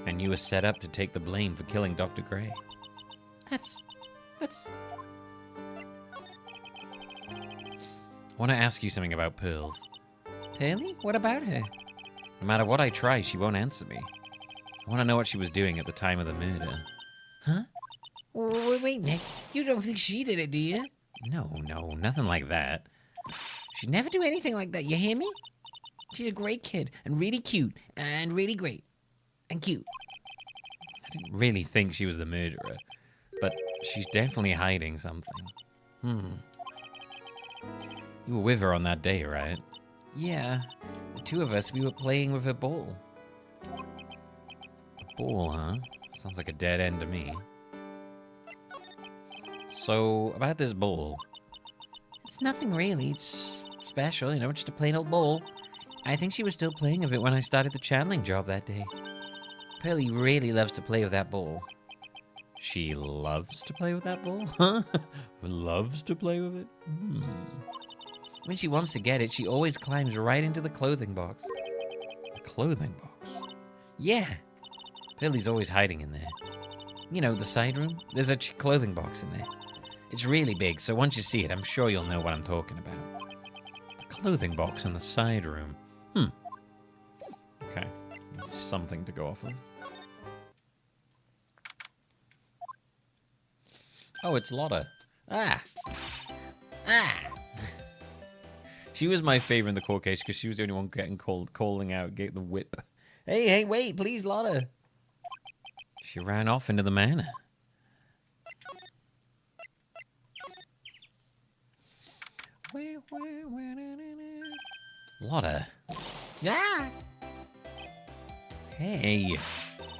And you were set up to take the blame for killing Dr. Gray. That's... I want to ask you something about Pearls. Pearly? What about her? No matter what I try, she won't answer me. I want to know what she was doing at the time of the murder. Huh? Wait, Nick. You don't think she did it, do you? No, nothing like that. She'd never do anything like that, you hear me? She's a great kid, and really cute, and really great. And cute. I didn't really think she was the murderer, but she's definitely hiding something. You were with her on that day, right? Yeah. The two of us, we were playing with her ball. A ball, huh? Sounds like a dead end to me. So, about this ball. It's nothing really. It's special, just a plain old ball. I think she was still playing with it when I started the channeling job that day. Pearly really loves to play with that ball. She loves to play with that ball? Huh? Loves to play with it? When she wants to get it, she always climbs right into the clothing box. The clothing box? Yeah. Pearly's always hiding in there. You know, the side room? There's a clothing box in there. It's really big, so once you see it, I'm sure you'll know what I'm talking about. The clothing box in the side room. Okay. That's something to go off of. Oh, it's Lotta. Ah! She was my favorite in the court case because she was the only one getting calling out, get the whip. Hey, wait, please, Lotta. She ran off into the manor. Lotta. Yeah. Hey.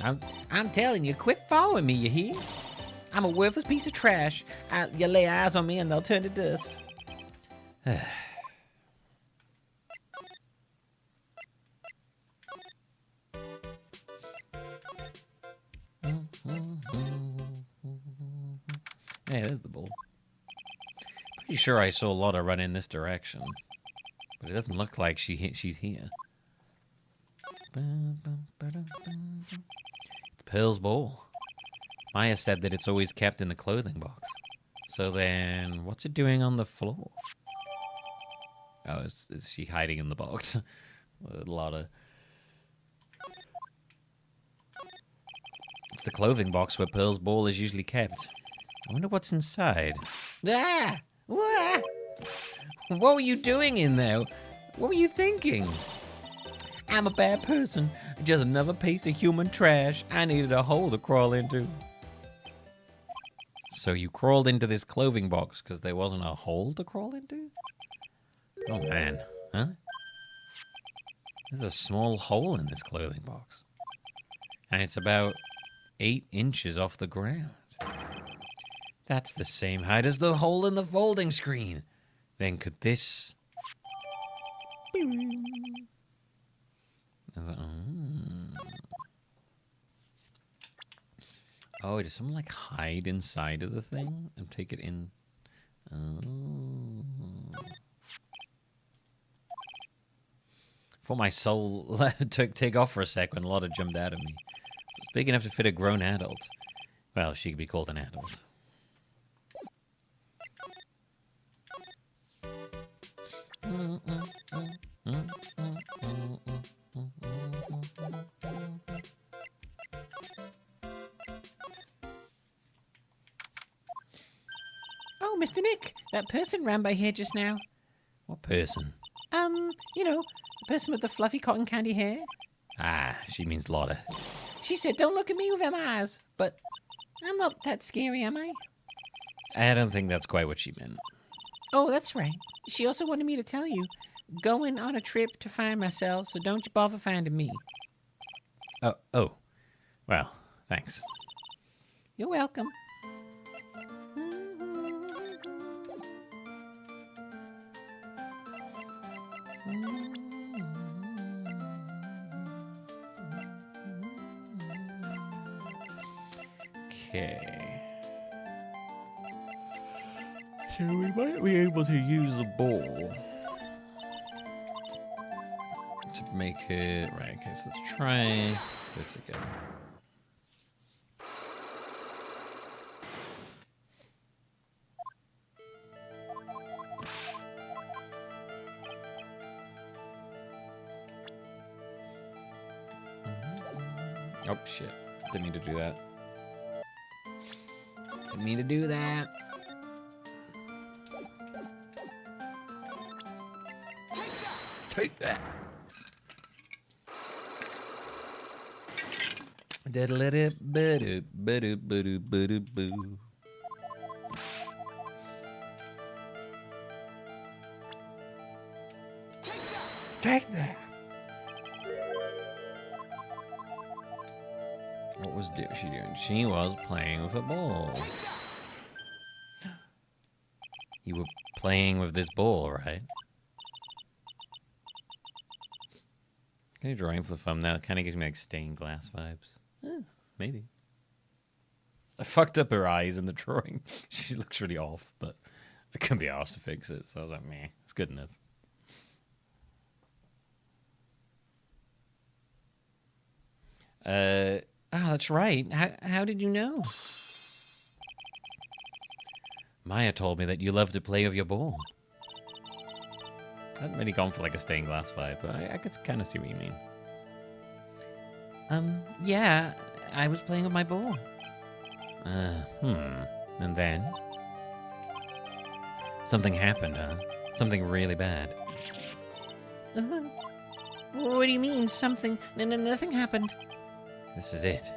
I'm telling you, quit following me, you hear? I'm a worthless piece of trash. You lay eyes on me and they'll turn to dust. Hey, there's the bull. Pretty sure I saw Lotta run in this direction. But it doesn't look like she's here. It's Pearl's ball. Maya said that it's always kept in the clothing box. So then, what's it doing on the floor? Oh, is she hiding in the box? A lot of... It's the clothing box where Pearl's ball is usually kept. I wonder what's inside. Ah! What? What were you doing in there? What were you thinking? I'm a bad person. Just another piece of human trash I needed a hole to crawl into. So you crawled into this clothing box because there wasn't a hole to crawl into? Oh, man. Huh? There's a small hole in this clothing box. And it's about 8 inches off the ground. That's the same height as the hole in the folding screen. Then could this... Oh, does someone like hide inside of the thing and take it in? Oh. For my soul take off for a sec when Lotta jumped out of me. It's big enough to fit a grown adult. Well, she could be called an adult. Oh, Mr. Nick, that person ran by here just now. What person? You know, the person with the fluffy cotton candy hair. Ah, she means Lotta. She said, don't look at me with them eyes. But I'm not that scary, am I? I don't think that's quite what she meant. Oh, that's right. She also wanted me to tell you, going on a trip to find myself, so don't you bother finding me. Oh. Well, thanks. You're welcome. Okay. So we might be able to use the ball to make it... Right, okay, so let's try this again. Oh, shit. Didn't mean to do that. Didn't mean to do that. Take that. Diddle-a-dip-ba-doo-ba-doo-ba-doo-ba-doo-boo. Take that. What was she doing? She was playing with a ball. You were playing with this ball, right? Can you drawing for the thumbnail? It kind of gives me like stained glass vibes. Maybe. I fucked up her eyes in the drawing. She looks really off, but I couldn't be asked to fix it, so I was like, meh, it's good enough. Oh, that's right. How did you know? Maya told me that you love to play with your ball. I hadn't really gone for like a stained glass vibe, but I could kind of see what you mean. Yeah, I was playing with my ball. And then? Something happened, huh? Something really bad. What do you mean, something? No, nothing happened. This is it.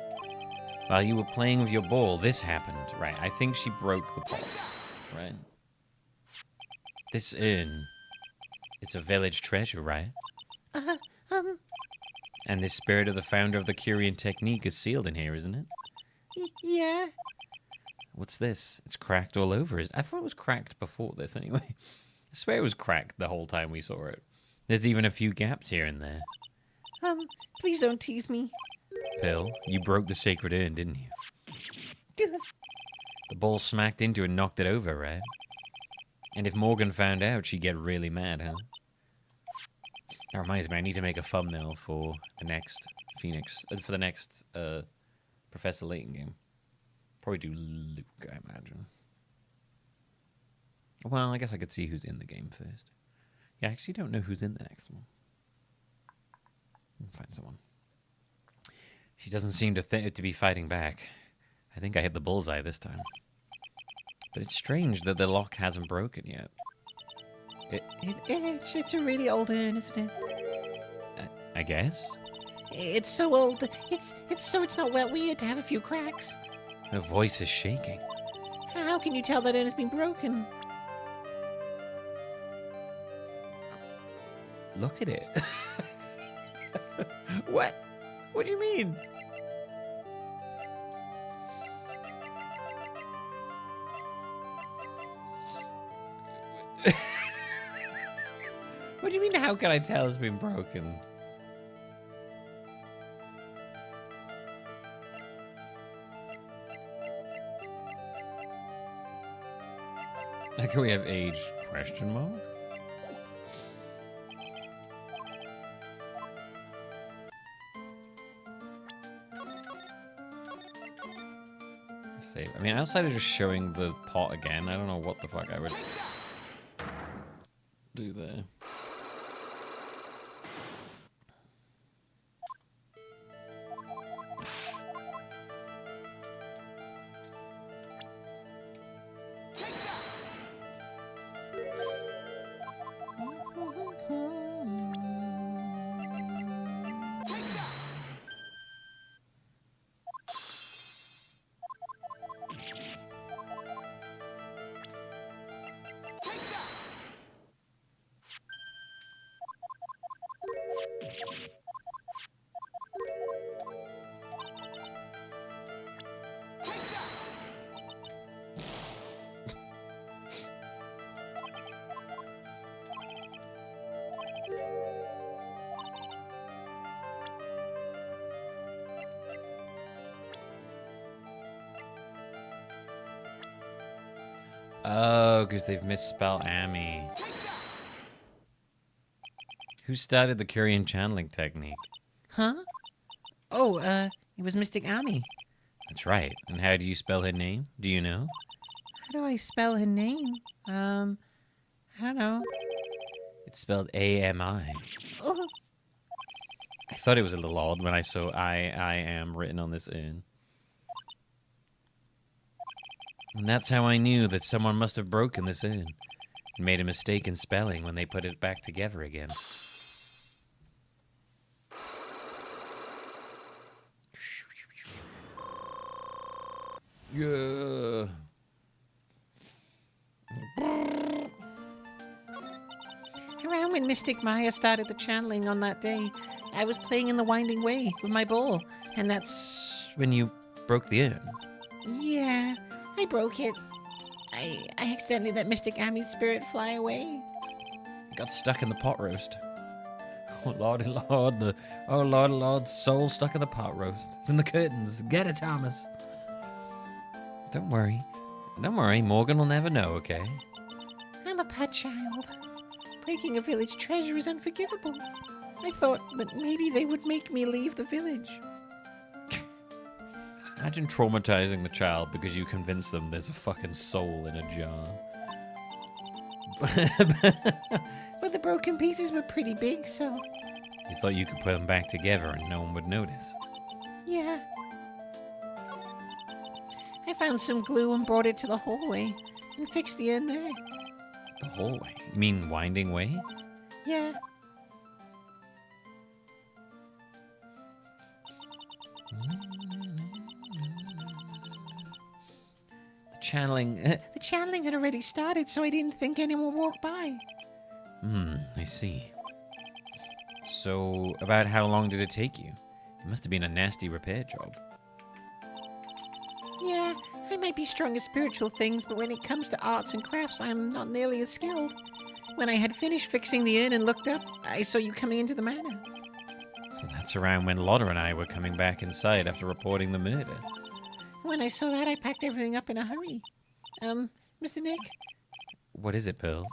While you were playing with your ball, this happened. Right, I think she broke the ball. Right? This urn. It's a village treasure, right? And the spirit of the founder of the Curian technique is sealed in here, isn't it? Yeah. What's this? It's cracked all over. I thought it was cracked before this, anyway. I swear it was cracked the whole time we saw it. There's even a few gaps here and there. Please don't tease me. Pill, you broke the sacred urn, didn't you? The ball smacked into it and knocked it over, right? And if Morgan found out, she'd get really mad, huh? That reminds me, I need to make a thumbnail for the next Professor Layton game. Probably do Luke, I imagine. Well, I guess I could see who's in the game first. Yeah, I actually don't know who's in the next one. Find someone. She doesn't seem to be fighting back. I think I hit the bullseye this time. But it's strange that the lock hasn't broken yet. It's a really old urn, isn't it? I guess. It's so old. It's not that weird to have a few cracks. Her voice is shaking. How can you tell that urn has been broken? Look at it. What? What do you mean? What do you mean, how can I tell it's been broken? How can we have age question mark? Save. I mean, outside of just showing the pot again, I don't know what the fuck I would do there. Oh, because they've misspelled Amy. Who started the Curian channeling technique? Huh? Oh, it was Mystic Amy. That's right. And how do you spell her name? Do you know? How do I spell her name? I don't know. It's spelled A-M-I. Oh, I thought it was a little odd when I saw I am written on this urn. And that's how I knew that someone must have broken this urn and made a mistake in spelling when they put it back together again. Yeah. around when Mystic Maya started the channeling on that day, I was playing in the Winding Way with my ball, and that's... When you broke the urn. Yeah, I broke it. I accidentally let Mystic Amy's spirit fly away. It got stuck in the pot roast. Oh lordy lord, lordy lord, soul stuck in the pot roast. It's in the curtains. Get it, Thomas. Don't worry. Don't worry, Morgan will never know, okay? I'm a bad child. Breaking a village treasure is unforgivable. I thought that maybe they would make me leave the village. Imagine traumatizing the child because you convinced them there's a fucking soul in a jar. But the broken pieces were pretty big, so... You thought you could put them back together and no one would notice. Yeah. I found some glue and brought it to the hallway and fixed the urn there. The hallway? You mean Winding Way? Yeah. The channeling had already started, so I didn't think anyone would walk by. I see. So, about how long did it take you? It must have been a nasty repair job. Yeah, I might be strong at spiritual things, but when it comes to arts and crafts, I'm not nearly as skilled. When I had finished fixing the urn and looked up, I saw you coming into the manor. So that's around when Lotta and I were coming back inside after reporting the murder. When I saw that, I packed everything up in a hurry. Mr. Nick, What is it, Pearls?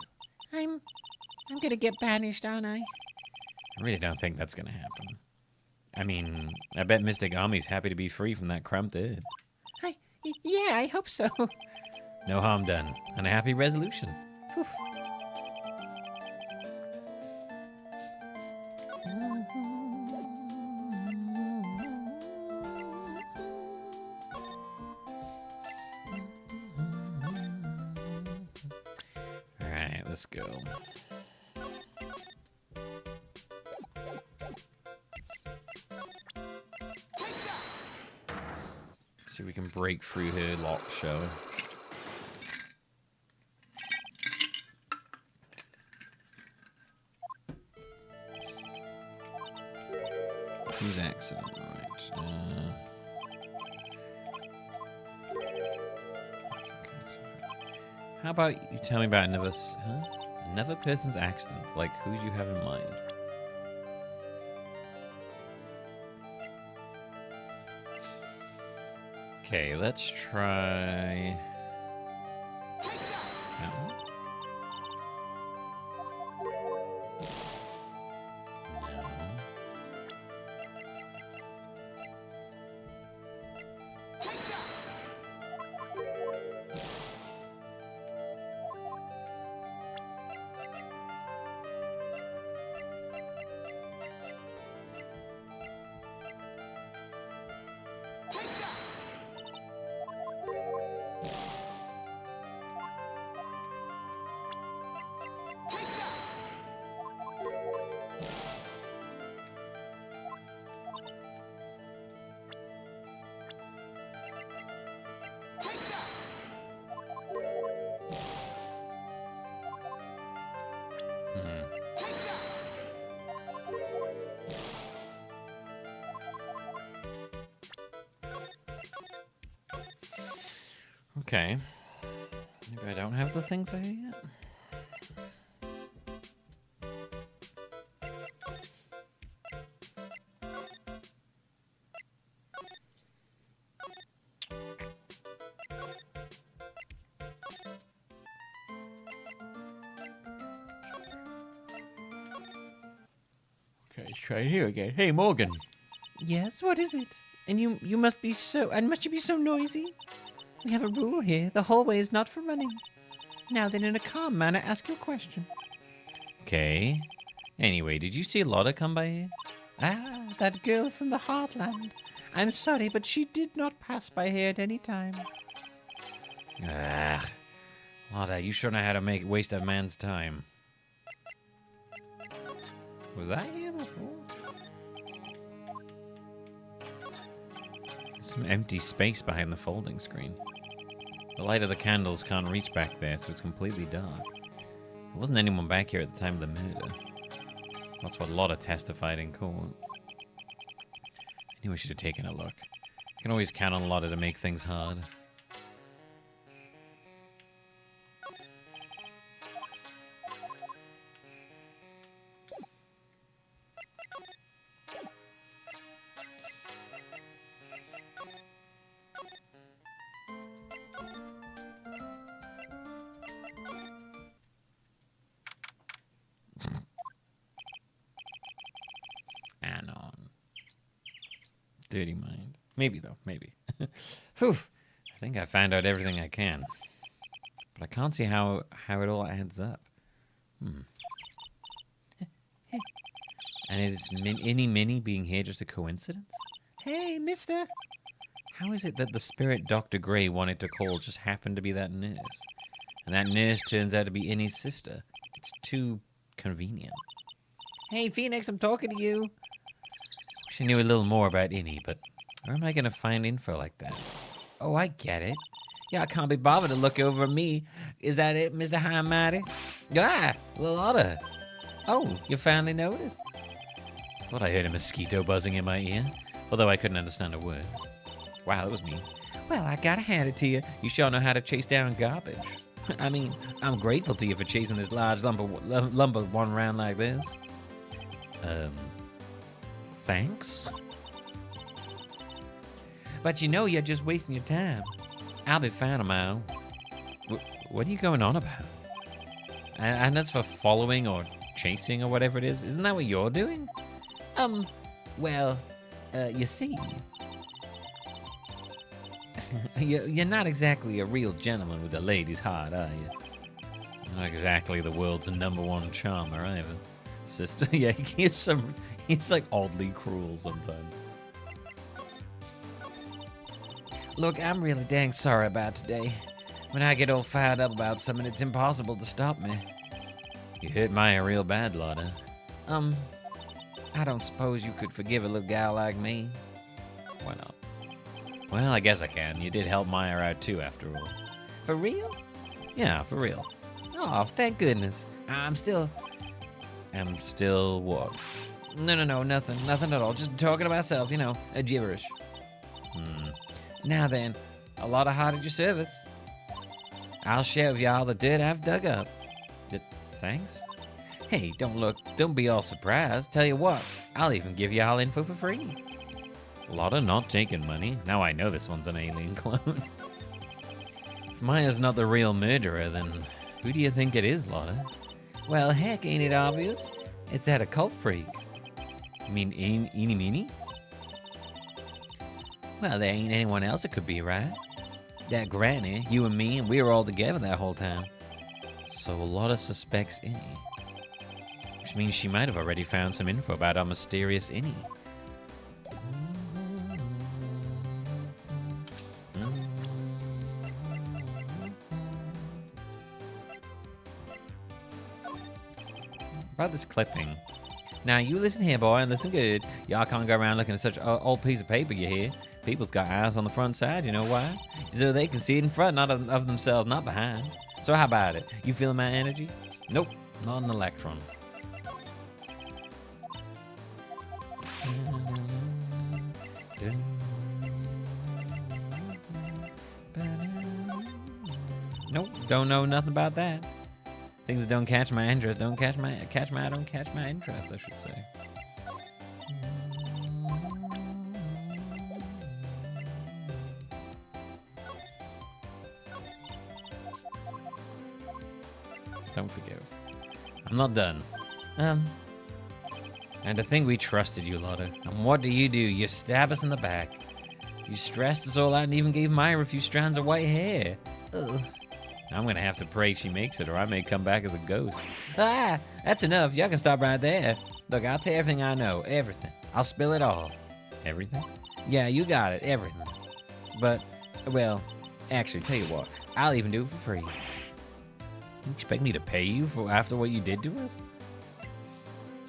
I'm gonna get banished, aren't I? I really don't think that's gonna happen. I mean, I bet Mystic Army's happy to be free from that cramped urn. Yeah, I hope so. No harm done, and a happy resolution. Oof. this girl. See if we can break through her lock, shall we? Who's accident? Right. How about you tell me about another person's accident? Like, who do you have in mind? Okay, let's try that one. Okay. Maybe I don't have the thing for her yet. Okay, let's try it here again. Hey, Morgan. Yes, what is it? And you must be so, and must you be so noisy? We have a rule here. The hallway is not for running. Now then, in a calm manner, ask your question. Okay. Anyway, did you see Lotta come by here? Ah, that girl from the Heartland. I'm sorry, but she did not pass by here at any time. Ah, Lotta, you sure know how to waste a man's time. Was that here before? Some empty space behind the folding screen. The light of the candles can't reach back there, so it's completely dark. There wasn't anyone back here at the time of the murder. That's what Lotta testified in court. I knew I should have taken a look. I can always count on Lotta to make things hard. Anon. Dirty mind. Maybe, though. Maybe. Phew. I think I found out everything I can. But I can't see how it all adds up. And is Minnie being here just a coincidence? Hey, mister. How is it that the spirit Dr. Gray wanted to call just happened to be that nurse? And that nurse turns out to be Innie's sister. It's too convenient. Hey, Phoenix, I'm talking to you. Wish I knew a little more about Innie, but where am I going to find info like that? Oh, I get it. Yeah, I can't be bothered to look over me. Is that it, Mr. High and Mighty? Ah, Lotta. Oh, you finally noticed? Thought I heard a mosquito buzzing in my ear, although I couldn't understand a word. Wow, that was mean. Well, I gotta hand it to you. You sure know how to chase down garbage. I mean, I'm grateful to you for chasing this large lumber one round like this. Thanks? But you know you're just wasting your time. I'll be fine tomorrow. What are you going on about? And that's for following or chasing or whatever it is? Isn't that what you're doing? Well, you see, you're not exactly a real gentleman with a lady's heart, are you? Not exactly the world's #1 charmer either. Sister, yeah, he's like oddly cruel sometimes. Look, I'm really dang sorry about today. When I get all fired up about something, it's impossible to stop me. You hurt Maya real bad, Lotta. I don't suppose you could forgive a little gal like me? Why not? Well, I guess I can. You did help Maya out too, after all. For real? Yeah, for real. Oh, thank goodness. I'm still what? No, nothing at all. Just talking to myself, a gibberish. Now then, a lot of heart at your service. I'll share with y'all the dirt I've dug up. Thanks? Hey, don't be all surprised. Tell you what, I'll even give y'all info for free. Lotta not taking money. Now I know this one's an alien clone. If Maya's not the real murderer, then who do you think it is, Lotta? Well, heck, ain't it obvious? It's that occult freak. You mean Eeny Meeny? Well, there ain't anyone else it could be, right? That granny, you and me, and we were all together that whole time. So Lotta suspects Innie. Which means she might have already found some info about our mysterious Innie. About this clipping. Now, you listen here, boy, and listen good. Y'all can't go around looking at such an old piece of paper, you hear? People's got eyes on the front side, you know why? So they can see it in front, not of themselves, not behind. So how about it? You feeling my energy? Nope, not an electron. Nope, don't know nothing about that. Things that don't catch my interest don't catch my interest, I should say. Don't forgive. I'm not done. And to think we trusted you, Lotta. And what do? You stab us in the back. You stressed us all out and even gave Myra a few strands of white hair. Ugh. I'm gonna have to pray she makes it, or I may come back as a ghost. Ah, that's enough. Y'all can stop right there. Look, I'll tell you everything I know. Everything. I'll spill it all. Everything? Yeah, you got it. Everything. But, well, actually, tell you what. I'll even do it for free. You expect me to pay you for after what you did to us?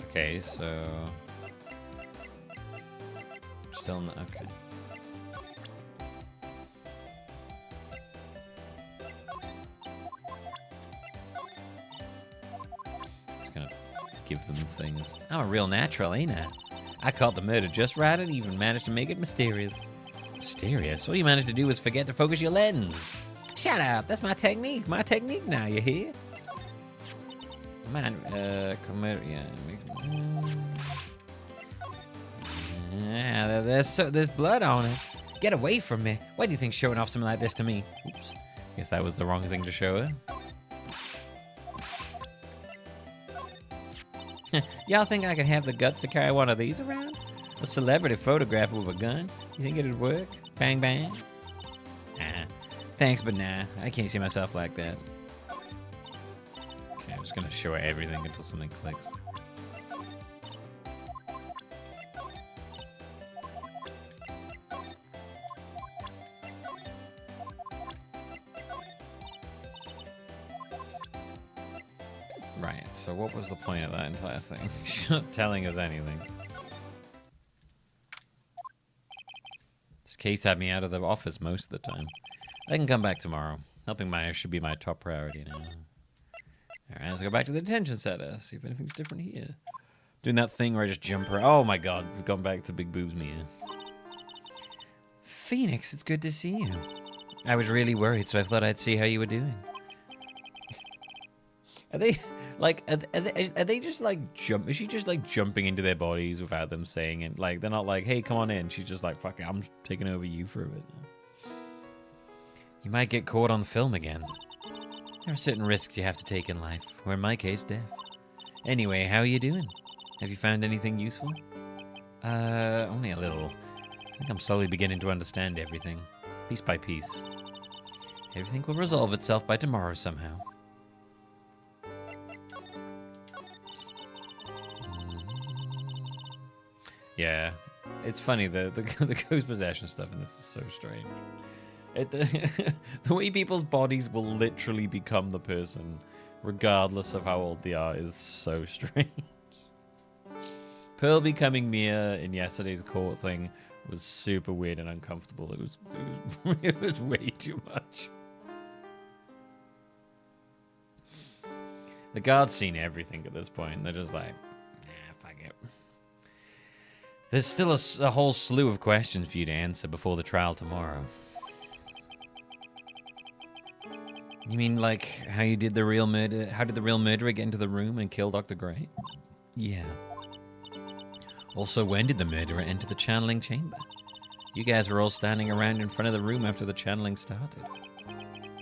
Okay, so... Still not... Okay. Just gonna give them things. I'm a real natural, ain't I? I caught the murder just right and even managed to make it mysterious. Mysterious? All you managed to do was forget to focus your lens. Shut up! That's my technique. My technique now, you hear? Man, yeah. Yeah, there's blood on it. Get away from me. Why do you think showing off something like this to me? Oops. Guess that was the wrong thing to show her. Y'all think I can have the guts to carry one of these around? A celebrity photographer with a gun? You think it'd work? Bang, bang? Thanks, but nah. I can't see myself like that. Okay, I'm just gonna show her everything until something clicks. Right, so what was the point of that entire thing? She's not telling us anything. This case had me out of the office most of the time. I can come back tomorrow. Helping Maya should be my top priority now. Alright, let's go back to the detention center. See if anything's different here. Doing that thing where I just jump around. Oh my god, we've gone back to Big Boobs Mia. Phoenix, it's good to see you. I was really worried, so I thought I'd see how you were doing. Are they like? Are they just like jump? Is she just like jumping into their bodies without them saying it? Like they're not like, "Hey, come on in." She's just like, "Fuck it, I'm taking over you for a bit." You might get caught on film again. There are certain risks you have to take in life, or in my case, death. Anyway, how are you doing? Have you found anything useful? Only a little. I think I'm slowly beginning to understand everything, piece by piece. Everything will resolve itself by tomorrow somehow. Yeah, it's funny, the ghost possession stuff in this is so strange. The way people's bodies will literally become the person regardless of how old they are, is so strange. Pearl becoming Mia in yesterday's court thing was super weird and uncomfortable. It was way too much. The guard's seen everything at this point. They're just like, nah, fuck it. There's still a whole slew of questions for you to answer before the trial tomorrow. You mean like how you did the real murder? How did the real murderer get into the room and kill Dr. Gray? Yeah. Also, when did the murderer enter the channeling chamber? You guys were all standing around in front of the room after the channeling started.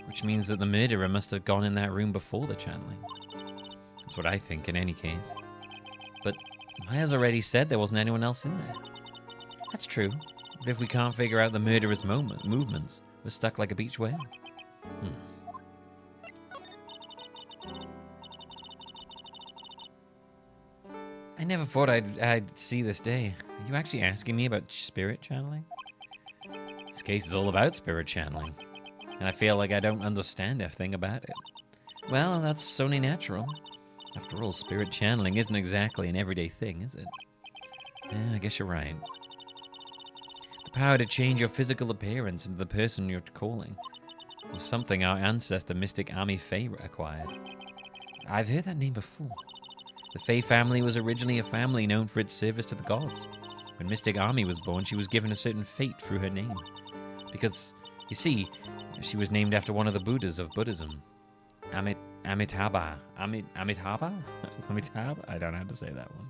Which means that the murderer must have gone in that room before the channeling. That's what I think in any case. But Maya's already said there wasn't anyone else in there. That's true. But if we can't figure out the murderer's movements, we're stuck like a beach whale. I never thought I'd see this day. Are you actually asking me about spirit channeling? This case is all about spirit channeling. And I feel like I don't understand a thing about it. Well, that's only natural. After all, spirit channeling isn't exactly an everyday thing, is it? Yeah, I guess you're right. The power to change your physical appearance into the person you're calling was something our ancestor Mystic Ami Faye acquired. I've heard that name before. The Faye family was originally a family known for its service to the gods. When Mystic Ami was born, she was given a certain fate through her name. Because, you see, she was named after one of the Buddhas of Buddhism. Amitabha? Amitabha? I don't know how to say that one.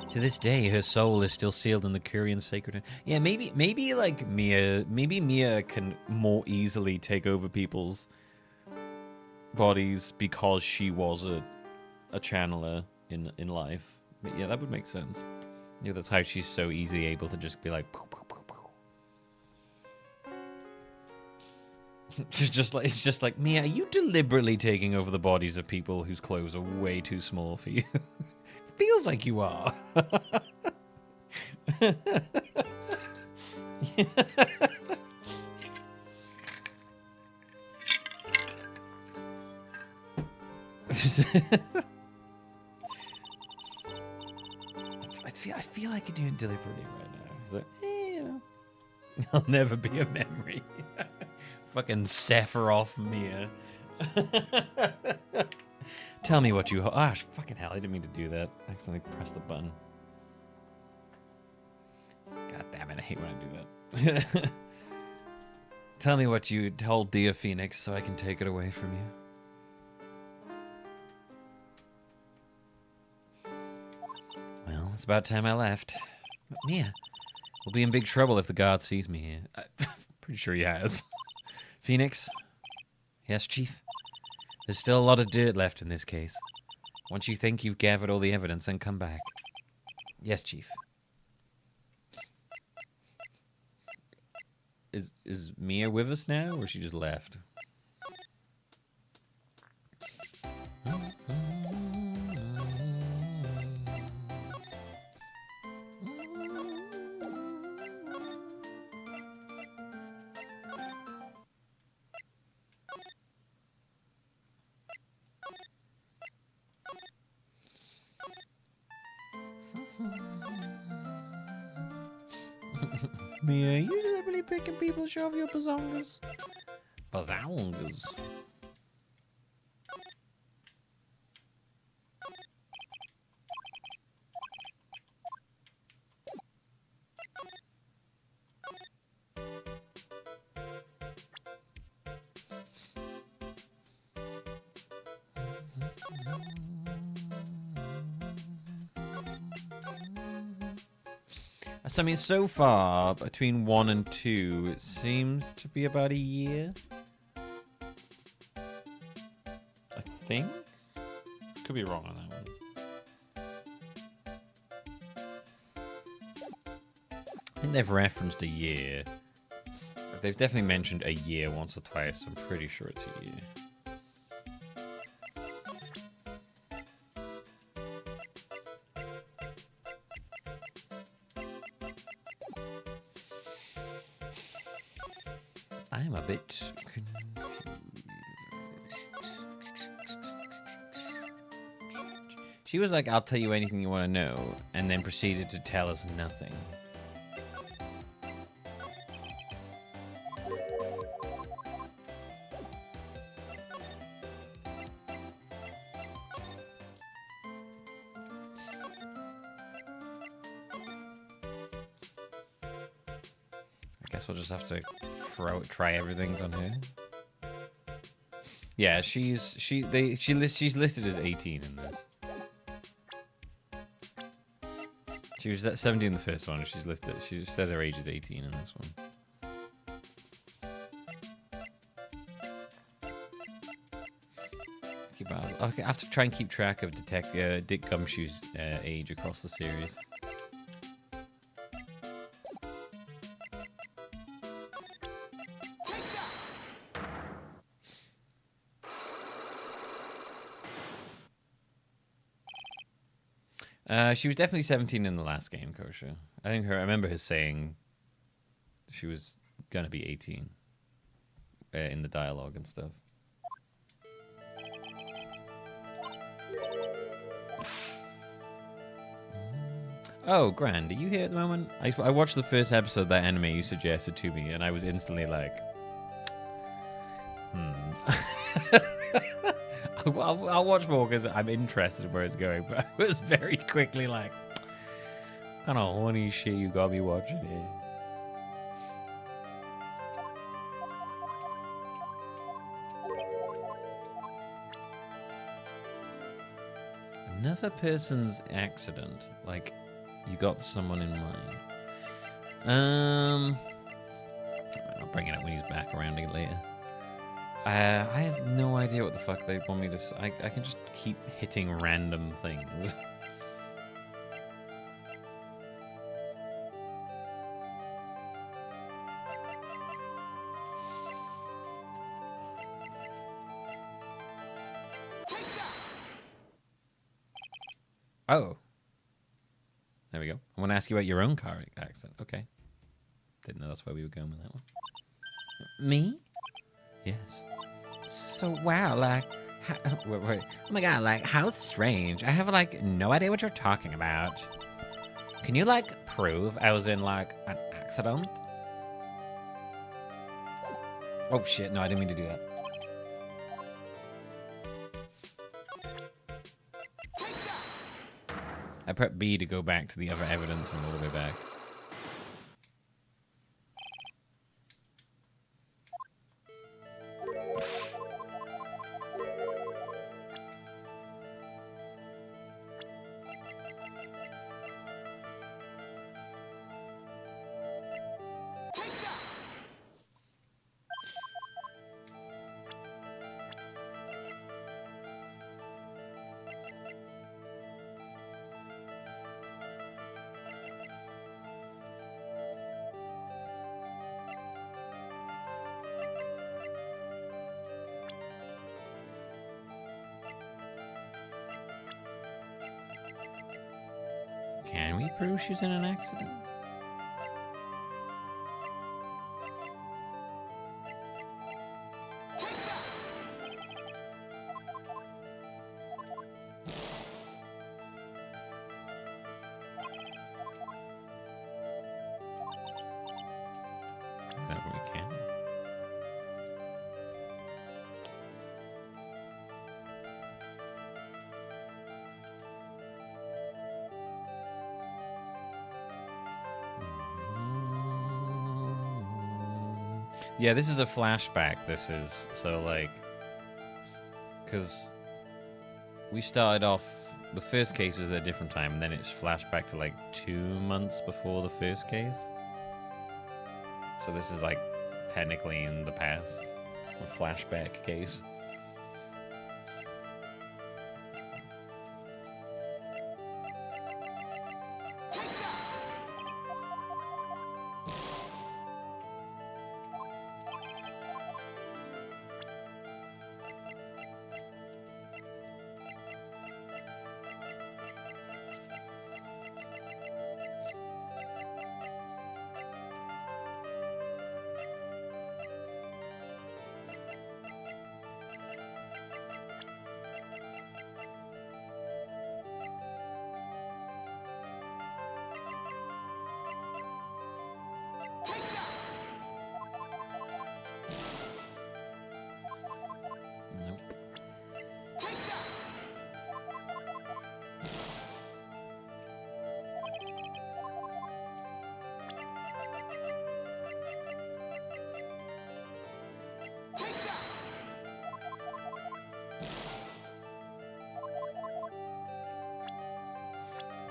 To this day, her soul is still sealed in the Kurian sacred. Yeah, maybe like Mia can more easily take over people's bodies because she was a channeler in life. But yeah, that would make sense. Yeah, that's how she's so easily able to just be like. Poof, poof, poof, poof. It's just like Mia. Are you deliberately taking over the bodies of people whose clothes are way too small for you? Feels like you are. I feel like you're doing deliberately right now. It's like, you know, I'll never be a memory. Fucking Sephiroth Mia. Tell me what you... Ah, fucking hell, I didn't mean to do that. I accidentally pressed the button. God damn it, I hate when I do that. Tell me what you told dear Phoenix so I can take it away from you. Well, it's about time I left. But Mia, we'll be in big trouble if the guard sees me here. I'm pretty sure he has. Phoenix? Yes, Chief? There's still a lot of dirt left in this case. Once you think you've gathered all the evidence, then come back. Yes, Chief. Is Mia with us now, or she just left? Mia, you deliberately picking people to show off your bazongas? Bazongas. So, I mean, so far, between 1 and 2, it seems to be about a year. I think? Could be wrong on that one. I think they've referenced a year. They've definitely mentioned a year once or twice. I'm pretty sure it's a year. I'm a bit confused. She was like, I'll tell you anything you want to know, and then proceeded to tell us nothing. I guess we'll just have to try everything on her. Yeah, she's listed as 18 in this. She was at 17 in the first one. She says her age is 18 in this one. I have to try and keep track of Dick Gumshoe's age across the series. She was definitely 17 in the last game, Kosha. I remember her saying she was gonna be 18 in the dialogue and stuff. Oh, Grand, are you here at the moment? I watched the first episode of that anime you suggested to me, and I was instantly like, I'll watch more because I'm interested in where it's going, but I was very quickly like, what kind of horny shit you got me watching here? Another person's accident. Like, you got someone in mind. I'll bring it up when he's back around later. I have no idea what the fuck they want me to... I can just keep hitting random things. Oh. There we go. I want to ask you about your own car accident. Okay. Didn't know that's where we were going with that one. Me? Yes. So, wow, like... wait. Oh my god, like, how strange. I have, like, no idea what you're talking about. Can you, like, prove I was in, like, an accident? Oh, shit. No, I didn't mean to do that. I pressed B to go back to the other evidence and all the way back. Can we prove she's in an accident? Whatever we can. Yeah, this is a flashback. This is so like, because we started off, the first case was at a different time, and then it's flashback to like 2 months before the first case. So this is like technically in the past, a flashback case.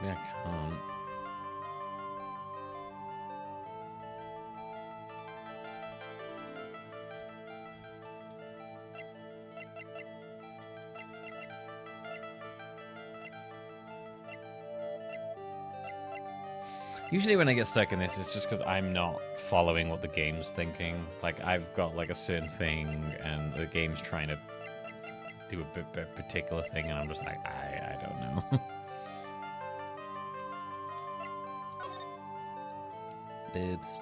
Yeah, I can't. Usually when I get stuck in this, it's just because I'm not following what the game's thinking. Like, I've got, like, a certain thing, and the game's trying to do a particular thing, and I'm just like, I don't know. Boobs.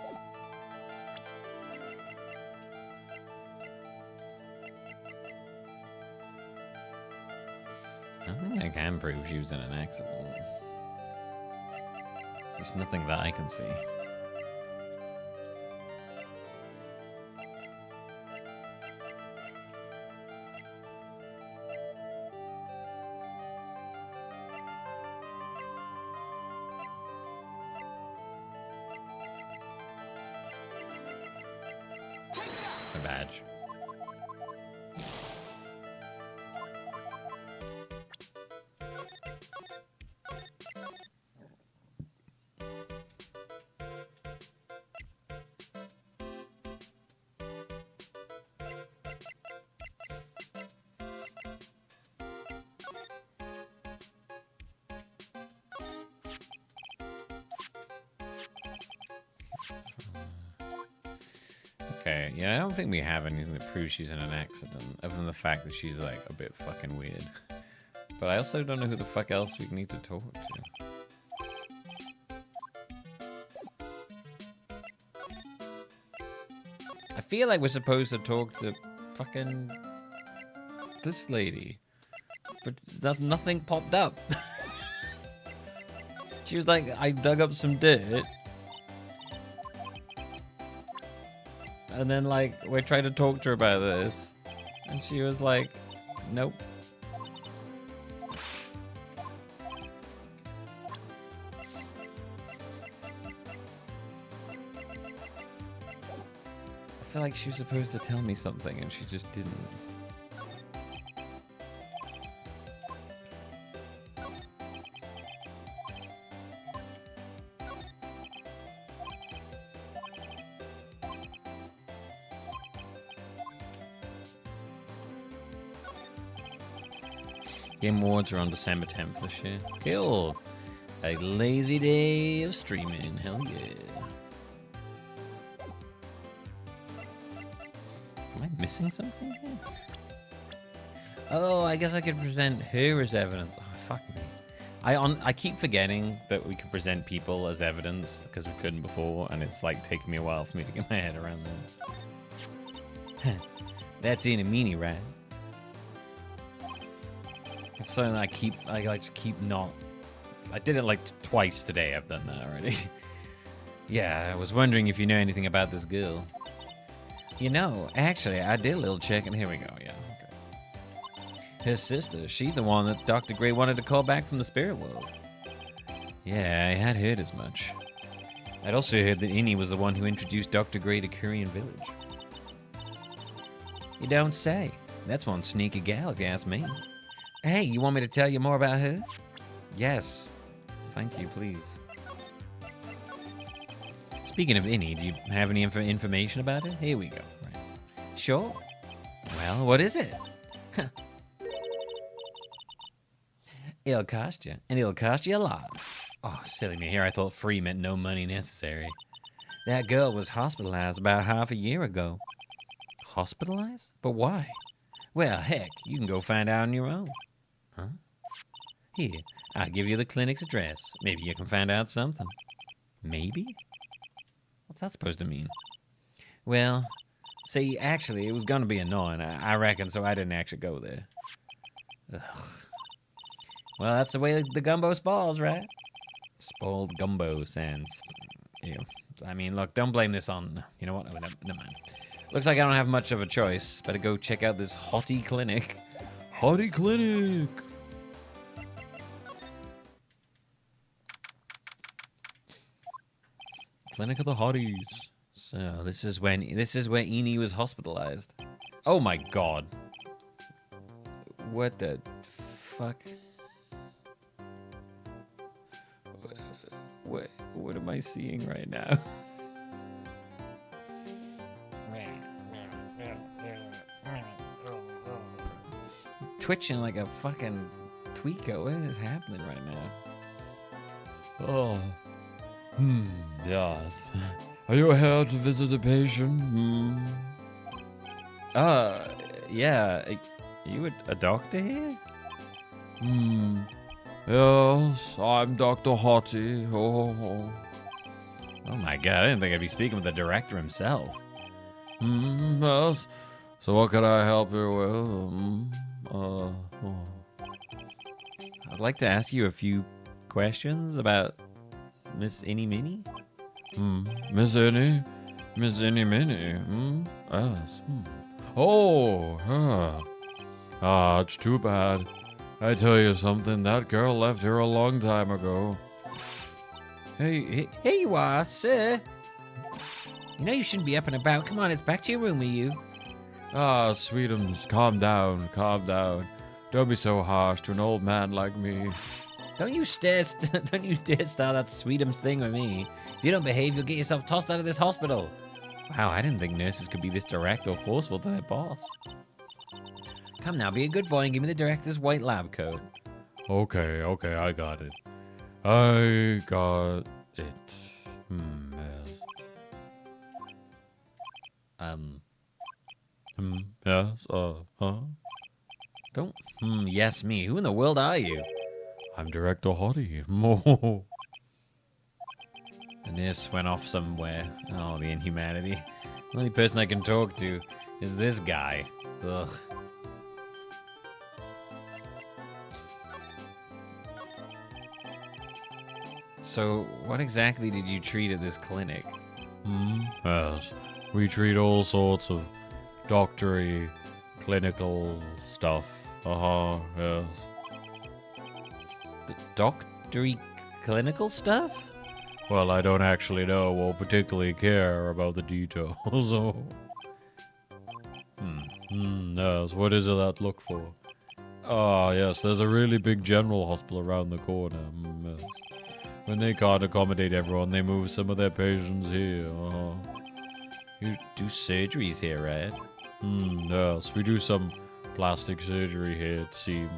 I don't think I can prove she was in an accident. There's nothing that I can see. A badge. Okay, yeah, I don't think we have anything that proves she's in an accident, other than the fact that she's, like, a bit fucking weird. But I also don't know who the fuck else we need to talk to. I feel like we're supposed to talk to fucking this lady, but nothing popped up. She was like, I dug up some dirt. And then, like, we tried to talk to her about this. And she was like, nope. I feel like she was supposed to tell me something and she just didn't. Game Awards are on December 10th this year. Cool. A lazy day of streaming. Hell yeah. Am I missing something here? Oh, I guess I could present her as evidence. Oh, fuck me. I keep forgetting that we could present people as evidence because we couldn't before, and it's like taking me a while for me to get my head around that. That's in a meanie, right? It's something I just keep not. I did it like twice today. I've done that already. Yeah, I was wondering if you know anything about this girl. You know, actually, I did a little check, and here we go. Yeah, okay. Her sister, she's the one that Dr. Gray wanted to call back from the spirit world. Yeah, I had heard as much. I'd also heard that Innie was the one who introduced Dr. Gray to Korean Village. You don't say. That's one sneaky gal, if you ask me. Hey, you want me to tell you more about her? Yes. Thank you, please. Speaking of Innie, do you have any information about her? Here we go. Right. Sure. Well, what is it? It'll cost you, and it'll cost you a lot. Oh, silly me. Here I thought free meant no money necessary. That girl was hospitalized about half a year ago. Hospitalized? But why? Well, heck, you can go find out on your own. Huh? Here, I'll give you the clinic's address. Maybe you can find out something. Maybe? What's that supposed to mean? Well, see, actually, it was going to be annoying, I reckon, so I didn't actually go there. Ugh. Well, that's the way the gumbo spoils, right? Spoiled gumbo sans. Ew. I mean, look, don't blame this on... You know what? Never mind. Looks like I don't have much of a choice. Better go check out this hottie clinic. Hottie clinic! Clinic of the Hotties. So this is where Innie was hospitalized. Oh my god. What the fuck? What am I seeing right now? Twitching like a fucking tweaker. What is happening right now? Oh. Yes. Are you here to visit a patient? Yeah. Are you a doctor here? Yes, I'm Dr. Hottie. Oh. Oh my god, I didn't think I'd be speaking with the director himself. Yes. So what can I help you with? I'd like to ask you a few questions about Miss Innie Minnie. Miss Innie? Miss Innie Minnie? Yes. Oh, it's too bad. I tell you something, that girl left here a long time ago. Here you are, sir. You know you shouldn't be up and about. Come on, it's back to your room with you. Sweetums, calm down, calm down. Don't be so harsh to an old man like me. Don't you dare start that Sweetums thing with me. If you don't behave, you'll get yourself tossed out of this hospital. Wow, I didn't think nurses could be this direct or forceful to their boss. Come now, be a good boy and give me the director's white lab coat. Okay, I got it. I got it. Yes. Yes, Don't, yes me. Who in the world are you? I'm Director Hottie. The nurse went off somewhere. Oh, the inhumanity. The only person I can talk to is this guy. Ugh. So, what exactly did you treat at this clinic? Yes. We treat all sorts of doctory, clinical stuff. Yes. Doctory clinical stuff? Well, I don't actually know or particularly care about the details. So. Yes, what is it that look for? Yes, there's a really big general hospital around the corner. Yes. When they can't accommodate everyone, they move some of their patients here. You do surgeries here, right? Yes, we do some plastic surgery here, it seems.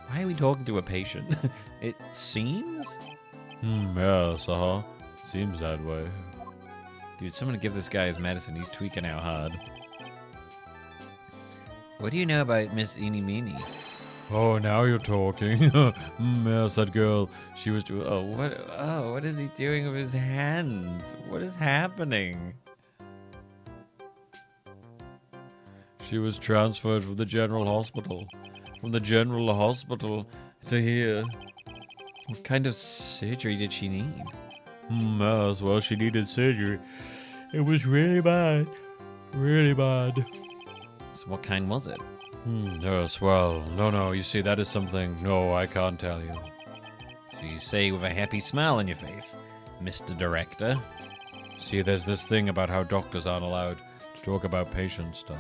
Why are we talking to a patient? It seems? Yes, seems that way. Dude, someone give this guy his medicine. He's tweaking out hard. What do you know about Miss Eenie Meenie? Oh, now you're talking. Yes, that girl, she was... what is he doing with his hands? What is happening? She was transferred from the general hospital. From the general hospital to here. What kind of surgery did she need? Yes, well, she needed surgery. It was really bad. Really bad. So what kind was it? Yes, well, no, you see, that is something... No, I can't tell you. So you say with a happy smile on your face, Mr. Director. See, there's this thing about how doctors aren't allowed to talk about patient stuff.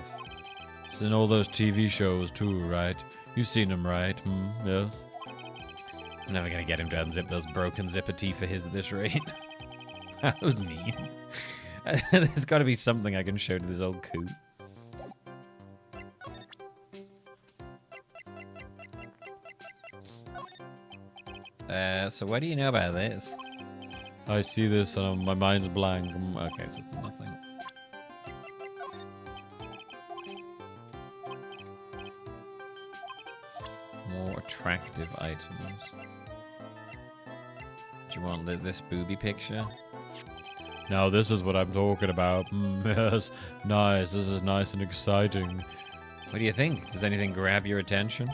It's in all those TV shows, too, right? You've seen them, right? Yes? I'm never gonna get him to unzip those broken zipper teeth of his at this rate. That was mean. There's gotta be something I can show to this old coot. So what do you know about this? I see this and my mind's blank. Okay, so it's nothing. More attractive items. Do you want this booby picture? Now this is what I'm talking about. Yes, nice. This is nice and exciting. What do you think? Does anything grab your attention?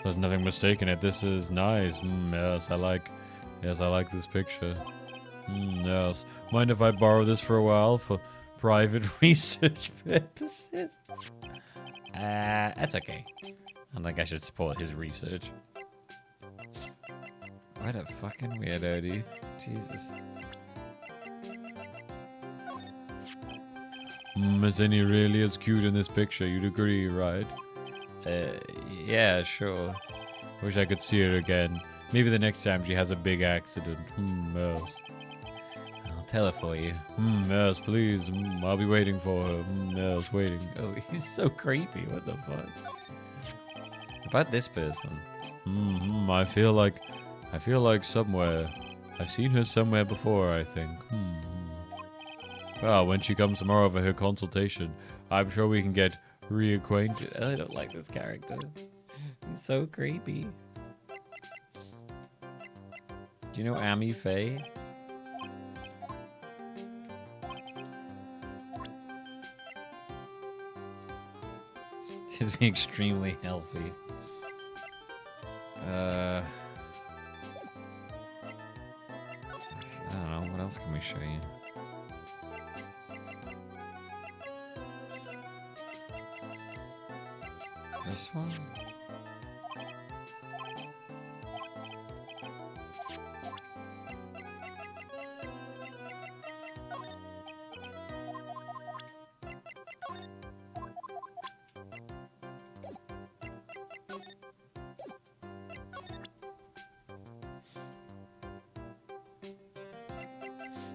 There's nothing mistaken it. This is nice. Yes, I like this picture. Yes. Mind if I borrow this for a while for private research purposes? That's okay. I don't think I should support his research. What a fucking weirdo, dude. Jesus. Isn't he really as cute in this picture? You'd agree, right? Yeah, sure. Wish I could see her again. Maybe the next time she has a big accident. Yes. I'll tell her for you. Yes, please. I'll be waiting for her. Yes, waiting. Oh, he's so creepy. What the fuck? About this person. I feel like somewhere. I've seen her somewhere before, I think. Well, when she comes tomorrow for her consultation, I'm sure we can get reacquainted. I don't like this character. He's so creepy. Do you know Amy Faye? She's being extremely healthy. I don't know. What else can we show you? This one?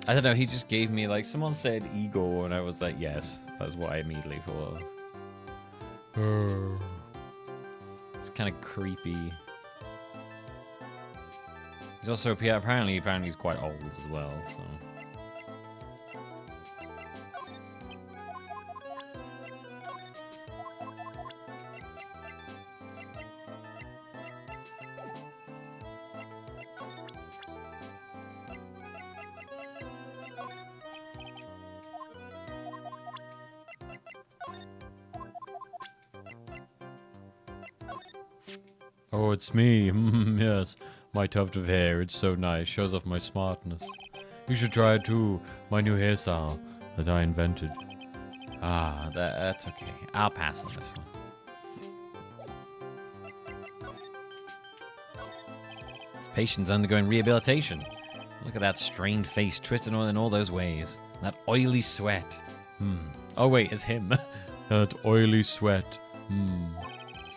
I don't know, he just gave me, like, someone said Igor, and I was like, yes, that's what I immediately thought of. It's kind of creepy. He's also, apparently he's quite old as well, so... Oh, it's me. Yes. My tuft of hair. It's so nice. Shows off my smartness. You should try it too. My new hairstyle that I invented. Ah, that's okay. I'll pass on this one. This patient's undergoing rehabilitation. Look at that strained face twisted in all those ways. That oily sweat. Oh wait, it's him. That oily sweat.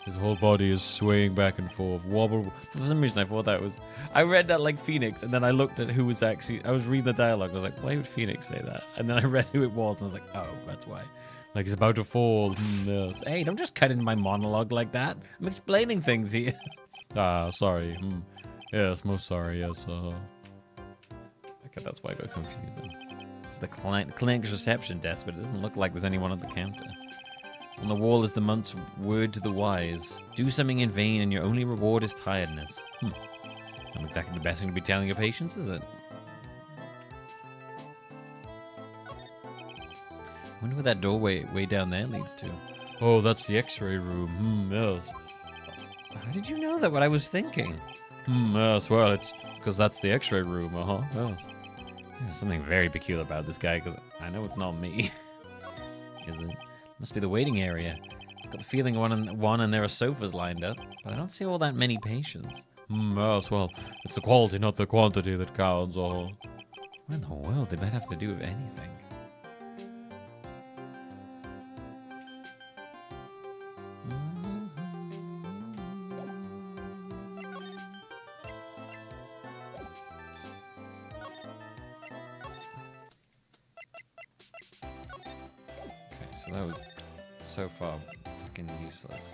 His whole body is swaying back and forth. Wobble. For some reason, I thought that was... I read that like Phoenix, and then I looked at who was actually... I was reading the dialogue. I was like, why would Phoenix say that? And then I read who it was, and I was like, oh, that's why. Like he's about to fall. Yes. Hey, don't just cut in my monologue like that. I'm explaining things here. Ah, sorry. Yes, most sorry. Yes. Okay, that's why I got confused then. It's the clinic's reception desk, but it doesn't look like there's anyone at the counter. On the wall is the monk's word to the wise. Do something in vain and your only reward is tiredness. Not exactly the best thing to be telling your patients, is it? I wonder where that doorway way down there leads to. Oh, that's the X-ray room. Yes. How did you know that? What I was thinking? Yes. Well, it's because that's the X-ray room. Yes. There's something very peculiar about this guy, because I know it's not me. Is it? Must be the waiting area. I've got the feeling one and there are sofas lined up, but I don't see all that many patients. Yes, well, it's the quality, not the quantity that counts. What in the world did that have to do with anything? Okay, so that was so far fucking useless.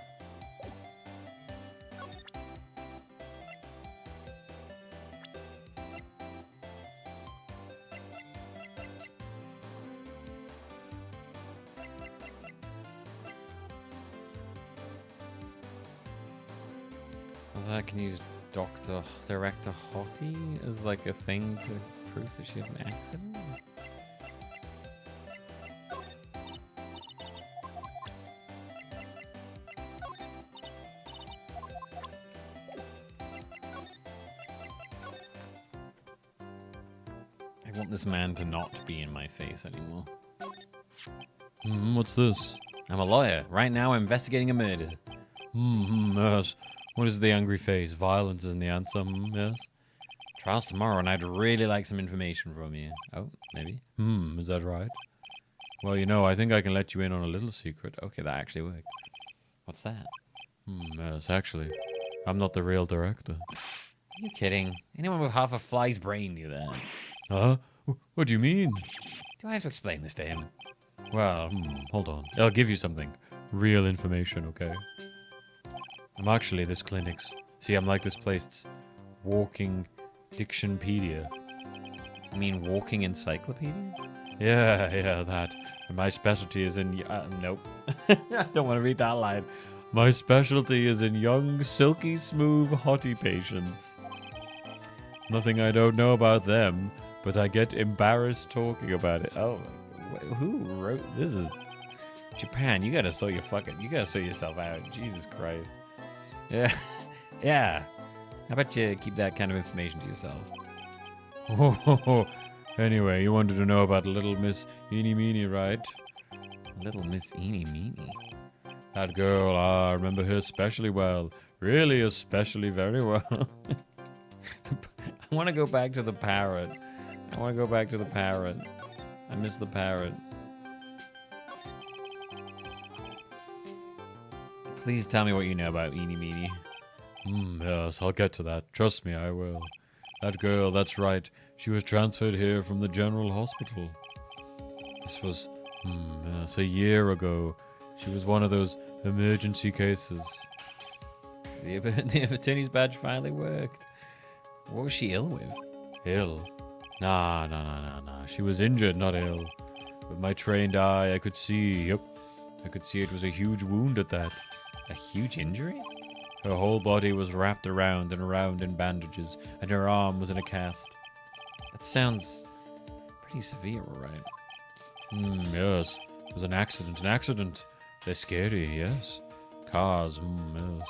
Also, I can use Director Hottie as like a thing to prove that she had an accident. I want this man to not be in my face anymore. What's this? I'm a lawyer. Right now, I'm investigating a murder. Yes. What is the angry face? Violence is the answer. Yes. Trial's tomorrow, and I'd really like some information from you. Oh, maybe. Is that right? Well, you know, I think I can let you in on a little secret. Okay, that actually worked. What's that? Yes, actually, I'm not the real director. you kidding? Anyone with half a fly's brain knew that. Huh? What do you mean? Do I have to explain this to him? Well, hold on. I'll give you something. Real information, okay? I'm actually this clinic's. See, I'm like this place's walking dictionpedia. You mean walking encyclopedia? Yeah, that. And my specialty is in... nope. I don't want to read that line. My specialty is in young, silky smooth, hottie patients. Nothing I don't know about them, but I get embarrassed talking about it. Oh, who wrote... This is... Japan, you gotta sort yourself out. Jesus Christ. Yeah. Yeah. How about you keep that kind of information to yourself? Oh, anyway, you wanted to know about little Miss Eeny Meeny, right? Little Miss Eeny Meeny. That girl, I remember her especially well. Really, especially very well. I want to go back to the parrot. I miss the parrot. Please tell me what you know about Eeny Meeny. Yes, I'll get to that. Trust me, I will. That girl, that's right. She was transferred here from the general hospital. This was, yes, a year ago. She was one of those emergency cases. The attorney's badge finally worked. What was she ill with? Ill? Nah. She was injured, not ill. With my trained eye, I could see, I could see it was a huge wound at that. A huge injury? Her whole body was wrapped around and around in bandages, and her arm was in a cast. That sounds pretty severe, all right? Yes. It was an accident. They're scary, yes. Cars, yes.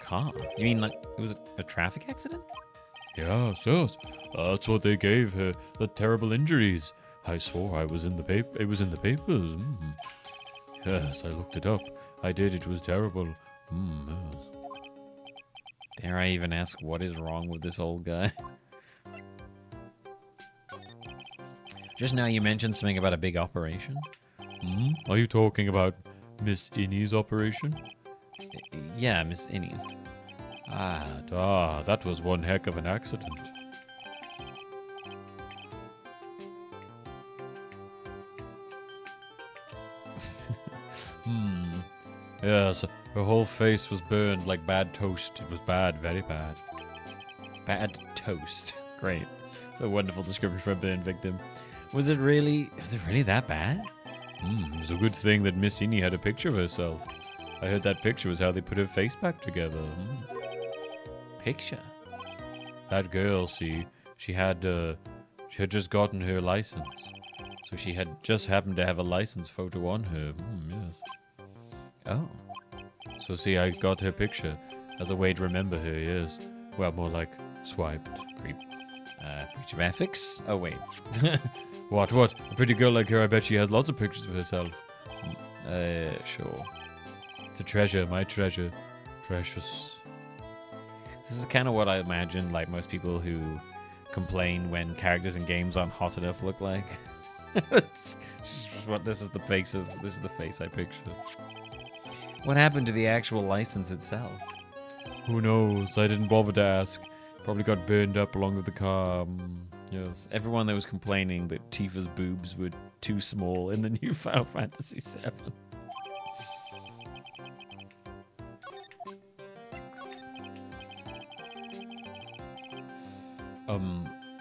Car? You mean like it was a traffic accident? Yes. That's what they gave her, the terrible injuries. I swore I was in the paper. It was in the papers. Yes, I looked it up. I did. It was terrible. Yes. Dare I even ask what is wrong with this old guy? Just now you mentioned something about a big operation. Are you talking about Miss Innie's operation? Yeah, Miss Innie's. That was one heck of an accident. Yes, her whole face was burned like bad toast. It was bad, very bad. Bad toast. Great. It's a wonderful description for a burn victim. Was it really that bad? It was a good thing that Miss Innie had a picture of herself. I heard that picture was how they put her face back together. Picture? That girl, see, she had just gotten her license. So she had just happened to have a license photo on her. Yes. Oh. So see, I got her picture as a way to remember her, yes. Well, more like swiped. Creep. Breach of ethics? Oh, wait. What? A pretty girl like her, I bet she has lots of pictures of herself. Sure. It's a treasure, my treasure. Precious. This is kind of what I imagine, like, most people who complain when characters in games aren't hot enough look like. This is the face I picture. What happened to the actual license itself? Who knows? I didn't bother to ask. Probably got burned up along with the car. Yes. Everyone that was complaining that Tifa's boobs were too small in the new Final Fantasy VII.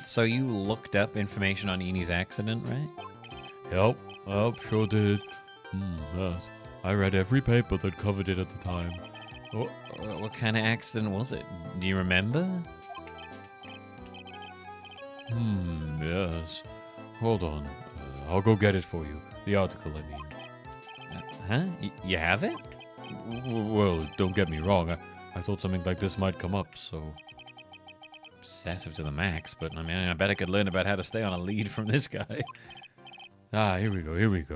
So you looked up information on Enie's accident, right? Yep, sure did. Yes. I read every paper that covered it at the time. What kind of accident was it? Do you remember? Yes. Hold on. I'll go get it for you. The article, I mean. Huh? You have it? Well, don't get me wrong. I thought something like this might come up, so... Obsessive to the max, but I mean, I bet I could learn about how to stay on a lead from this guy. Here we go. Yes.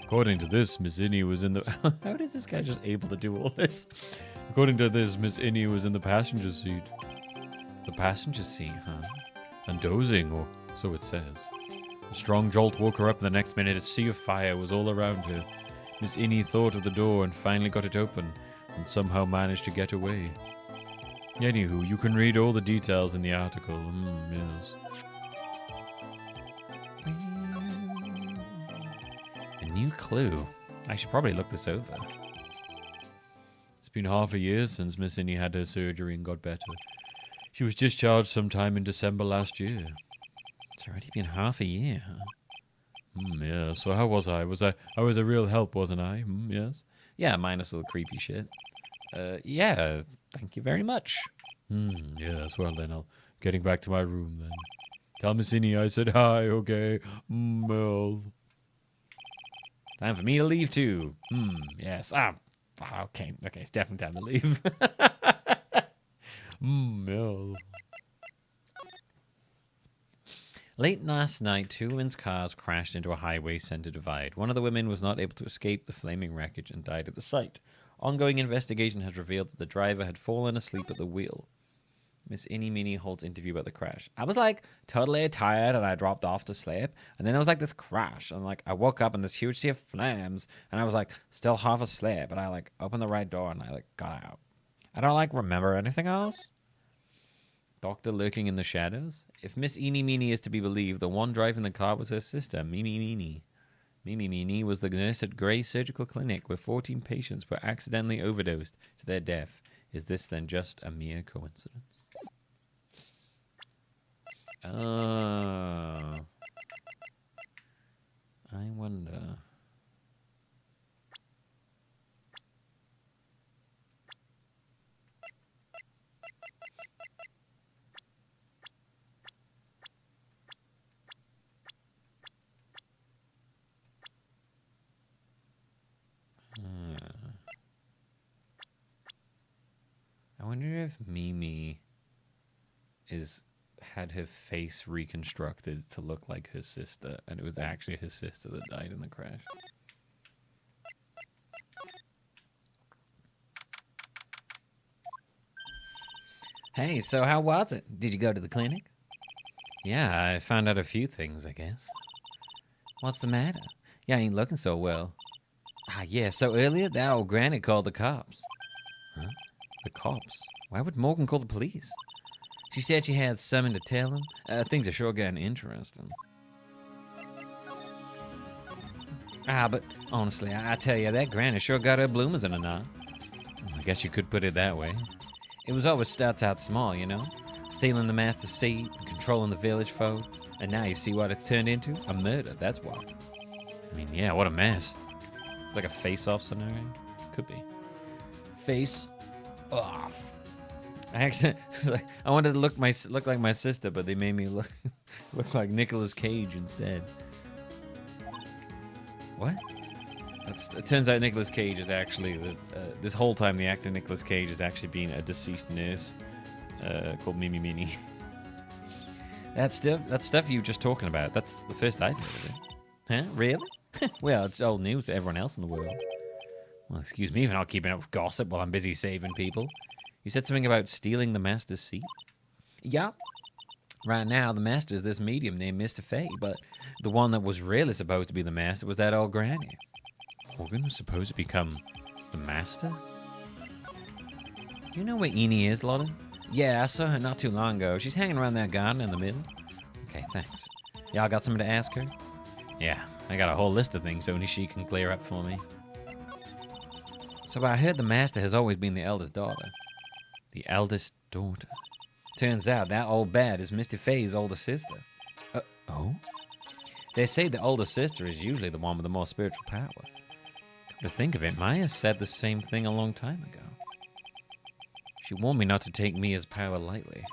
According to this, Miss Innie was in the... How is this guy just able to do all this? According to this, Miss Innie was in the passenger seat. The passenger seat, huh? And dozing, or so it says. A strong jolt woke her up, and the next minute a sea of fire was all around her. Miss Innie thought of the door and finally got it open, and somehow managed to get away. Anywho, you can read all the details in the article. Yes. A new clue. I should probably look this over. It's been half a year since Miss Innie had her surgery and got better. She was discharged sometime in December last year. It's already been half a year, huh? Yeah, so how was I? I was a real help, wasn't I? Yes? Yeah, minus all the creepy shit. Yeah, thank you very much. Yes, well then, getting back to my room then. Tell Miss Innie I said hi, okay? Well. It's time for me to leave too. Yes. Okay, it's definitely time to leave. Well. Late last night, 2 women's cars crashed into a highway center divide. One of the women was not able to escape the flaming wreckage and died at the site. Ongoing investigation has revealed that the driver had fallen asleep at the wheel. Miss Innie Meanie holds interview about the crash. I was like totally tired and I dropped off to sleep. And then there was like this crash. And like I woke up in this huge sea of flames. And I was like still half asleep. But I like opened the right door and I like got out. I don't like remember anything else. Doctor lurking in the shadows? If Miss Innie Meanie is to be believed, the one driving the car was her sister, Mimi Meanie. Mimi Meanie was the nurse at Grey Surgical Clinic where 14 patients were accidentally overdosed to their death. Is this then just a mere coincidence? I wonder. I wonder if Mimi had her face reconstructed to look like her sister, and it was actually her sister that died in the crash. Hey, so how was it? Did you go to the clinic? Yeah, I found out a few things, I guess. What's the matter? You ain't looking so well. Yeah, so earlier that old granny called the cops. Huh? The cops? Why would Morgan call the police? She said she had something to tell him. Things are sure getting interesting. But honestly, I tell you, that granny sure got her bloomers in a knot. I guess you could put it that way. It was always starts out small, you know? Stealing the master's seat, and controlling the village folk. And now you see what it's turned into? A murder, that's what. I mean, yeah, what a mess. Like a face-off scenario? Could be. Face off. I wanted to look like my sister, but they made me look like Nicolas Cage instead. What? It turns out Nicolas Cage is actually this whole time the actor Nicolas Cage has actually been a deceased nurse called Mimi Meanie. That stuff you were just talking about. That's the first I've heard of it. Huh? Really? Well, it's old news to everyone else in the world. Well, excuse me for not keeping up with gossip while I'm busy saving people. You said something about stealing the master's seat? Yeah. Right now, the master is this medium named Mr. Fay, but the one that was really supposed to be the master was that old granny. Morgan was supposed to become the master? Do you know where Innie is, Lotta? Yeah, I saw her not too long ago. She's hanging around that garden in the middle. Okay, thanks. Y'all got something to ask her? Yeah, I got a whole list of things only she can clear up for me. So I heard the master has always been the eldest daughter. The eldest daughter. Turns out that old bat is Mr. Fay's older sister. Oh? They say the older sister is usually the one with the more spiritual power. Come to think of it, Maya said the same thing a long time ago. She warned me not to take Mia's power lightly.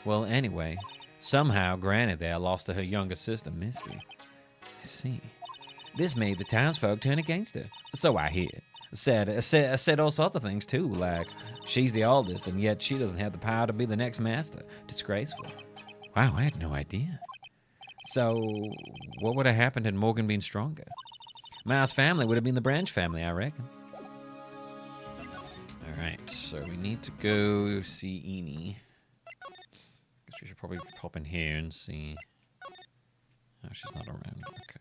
Well, anyway, somehow Granny there lost to her younger sister, Misty. I see. This made the townsfolk turn against her. So I hear. Said all sorts of things too, like she's the oldest and yet she doesn't have the power to be the next master. Disgraceful. Wow, I had no idea. So, what would have happened had Morgan been stronger? Ma's family would have been the Branch family, I reckon. Alright, so we need to go see Innie. Guess we should probably pop in here and see. Oh, she's not around. Okay.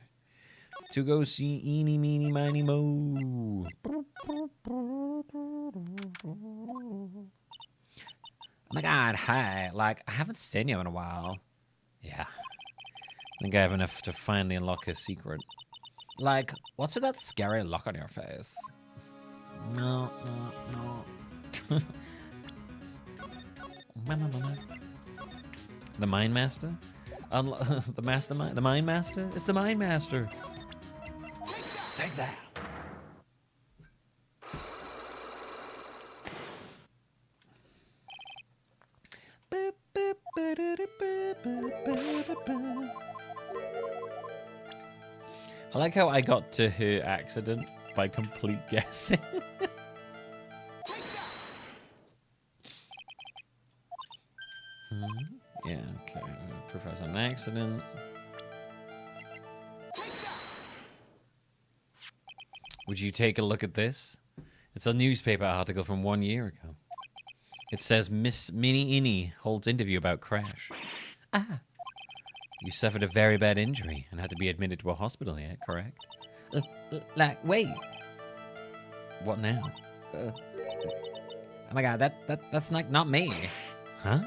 To go see Eeny, Meeny, Miny, Mo. Oh my god, hi. Like, I haven't seen you in a while. Yeah. I think I have enough to finally unlock his secret. Like, what's with that scary look on your face? No. The Mind Master? The Mastermind? The Mind Master? It's the Mind Master. Take that. I like how I got to her accident by complete guessing. Yeah, okay. Professor, an accident. Would you take a look at this? It's a newspaper article from 1 year ago. It says Miss Minnie Innie holds interview about crash. Ah. You suffered a very bad injury and had to be admitted to a hospital yet, correct? Like, wait. What now? Oh my god, that's like not me. Huh?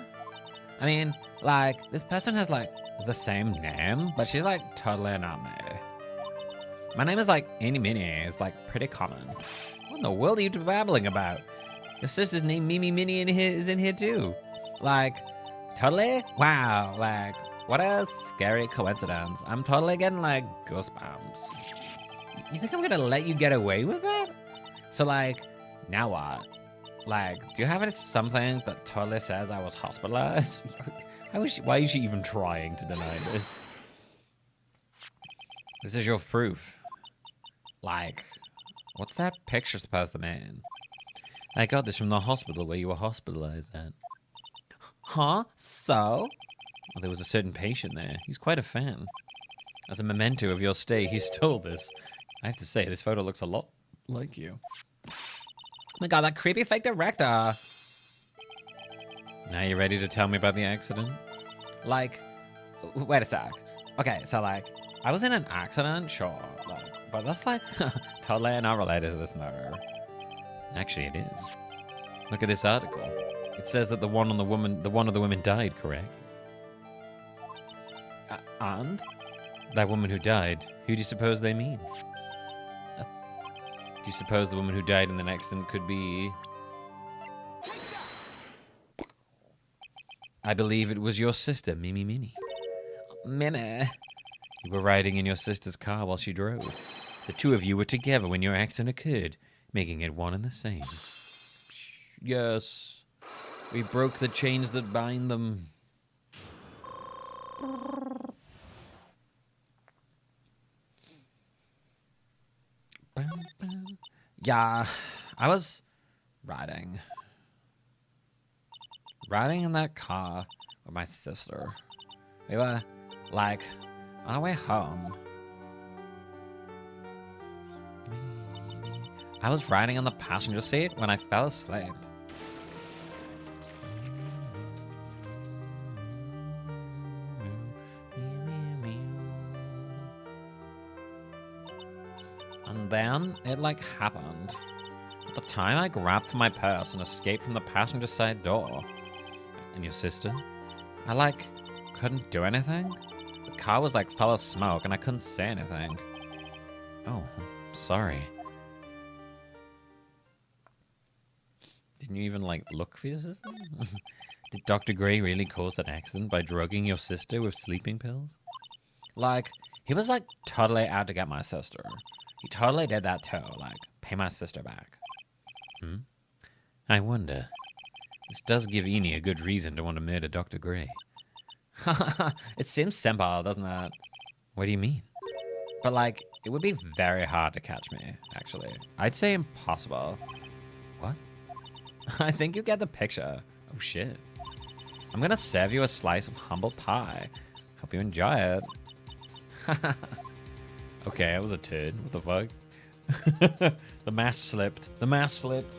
I mean, like, this person has like the same name, but she's like totally not me. My name is like Innie Minnie. It's like pretty common. What in the world are you babbling about? Your sister's name Mimi Minnie is in here too. Like, totally? Wow, like, what a scary coincidence. I'm totally getting like goosebumps. You think I'm gonna let you get away with that? So like, now what? Like, do you have something that totally says I was hospitalized? Why is she even trying to deny this? This is your proof. Like, what's that picture supposed to mean? I got this from the hospital where you were hospitalized at. Huh? So? Well, there was a certain patient there. He's quite a fan. As a memento of your stay, he stole this. I have to say, this photo looks a lot like you. Oh my god, that creepy fake director! Now you ready to tell me about the accident? Like, wait a sec. Okay, so like, I was in an accident, sure. Like, but that's like, totally not related to this murder. Actually, it is. Look at this article. It says that one of the women died, correct? And? That woman who died, who do you suppose they mean? Do you suppose the woman who died in the accident could be... I believe it was your sister, Mimi Minnie. Mimi. You were riding in your sister's car while she drove. The two of you were together when your accident occurred, making it one and the same. Yes. We broke the chains that bind them. Yeah, I was riding in that car with my sister. We were, like, on our way home. I was riding on the passenger seat when I fell asleep. And then it like happened. At the time I grabbed for my purse and escaped from the passenger side door. And your sister? I like couldn't do anything. The car was like full of smoke and I couldn't say anything. Oh, sorry. Didn't you even like look for your sister? Did Dr. Gray really cause that accident by drugging your sister with sleeping pills? Like, he was like totally out to get my sister. He totally did that too, like, pay my sister back. I wonder. This does give Eni a good reason to want to murder Dr. Gray. It seems simple, doesn't it? What do you mean? But like, it would be very hard to catch me, actually. I'd say impossible. What? I think you get the picture. Oh shit. I'm gonna serve you a slice of humble pie. Hope you enjoy it. Okay, I was a turd. What the fuck? The mask slipped. The mask slipped.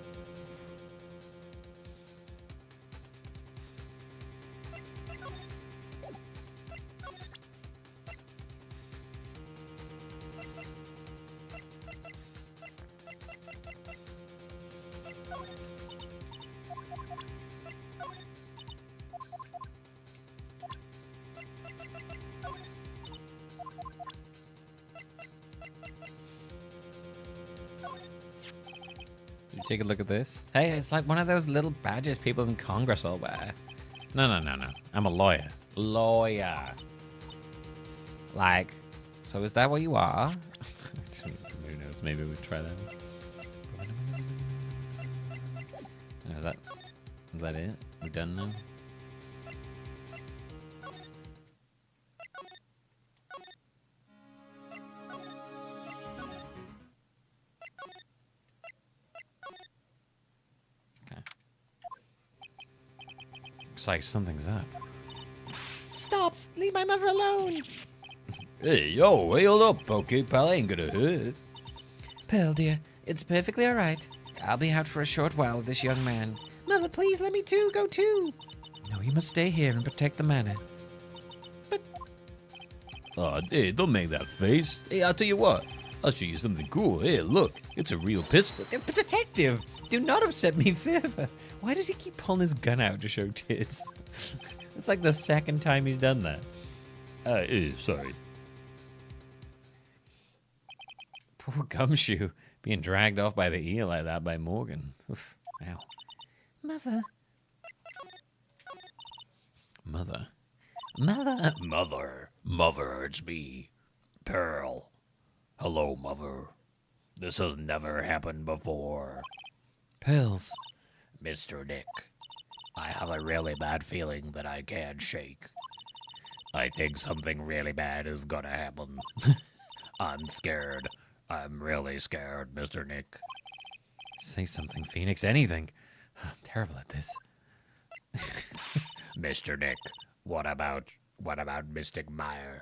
Take a look at this. Hey, it's like one of those little badges people in Congress all wear. No. I'm a lawyer. Lawyer. Like, so is that what you are? Who knows? Maybe we'll try that. Oh, is that it? We done now? Okay. Looks like something's up. Stop! Leave my mother alone! Hey, yo, hold up. Okay, pal, ain't gonna hurt. Pearl, dear, it's perfectly alright. I'll be out for a short while with this young man. Mother, please let me too. Go too. No, you must stay here and protect the manor. Oh, hey, don't make that face. Hey, I'll tell you what. I'll show you something cool. Hey, look, it's a real pistol. But detective, do not upset me further. Why does he keep pulling his gun out to show tits? It's like the second time he's done that. Sorry. Poor Gumshoe being dragged off by the ear like that by Morgan. Oof. Ow. Mother. Mother. Mother, it's me, Pearl. Hello, Mother. This has never happened before. Pearls. Mr. Nick, I have a really bad feeling that I can't shake. I think something really bad is gonna happen. I'm scared. I'm really scared, Mr. Nick. Say something, Phoenix. Anything. I'm terrible at this. Mr. Nick, what about Mystic Meyer?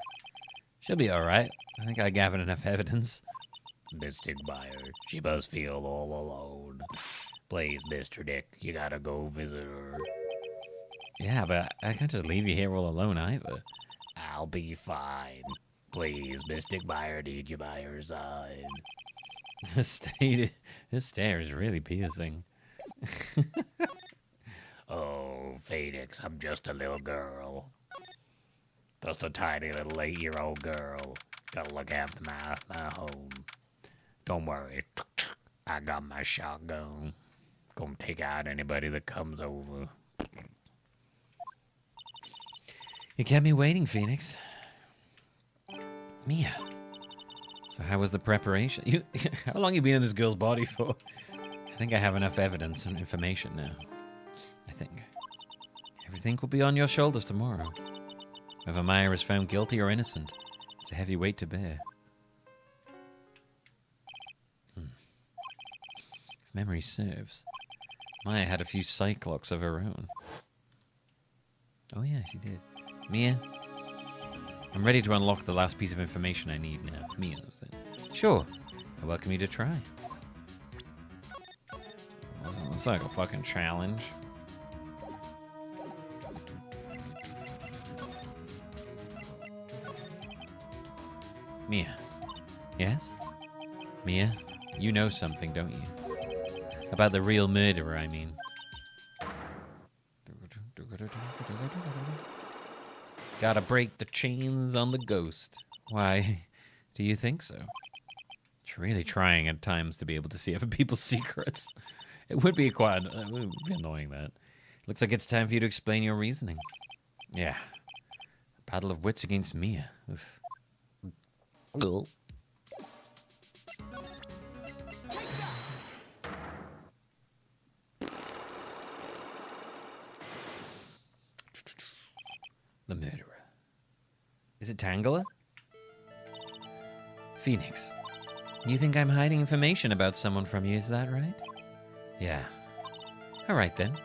She'll be all right. I think I gathered enough evidence. Mystic Meyer, she must feel all alone. Please, Mr. Nick, you gotta go visit her. Yeah, but I can't just leave you here all alone either. I'll be fine. Please, Mystic Meyer, need you by her side. This stare is really piercing. Oh, Phoenix, I'm just a little girl. Just a tiny little 8-year-old girl. Gotta look after my home. Don't worry. I got my shotgun. Gonna take out anybody that comes over. You kept me waiting, Phoenix. Mia. So how was the preparation? How long you been in this girl's body for? I think I have enough evidence and information now. I think. Everything will be on your shoulders tomorrow. Whether Maya is found guilty or innocent, it's a heavy weight to bear. If memory serves, Maya had a few cyclops of her own. Oh yeah, she did. Mia, I'm ready to unlock the last piece of information I need now. Mia knows it. Sure, I welcome you to try. Well, it's like a fucking challenge. Mia. Yes? Mia, you know something, don't you? About the real murderer, I mean. Gotta break the chains on the ghost. Why, do you think so? It's really trying at times to be able to see other people's secrets. It would be quite it would be annoying, that. Looks like it's time for you to explain your reasoning. Yeah. A battle of wits against Mia. Oof. Cool. The murderer. Is it Tangela? Phoenix, you think I'm hiding information about someone from you, is that right? Yeah. Alright then.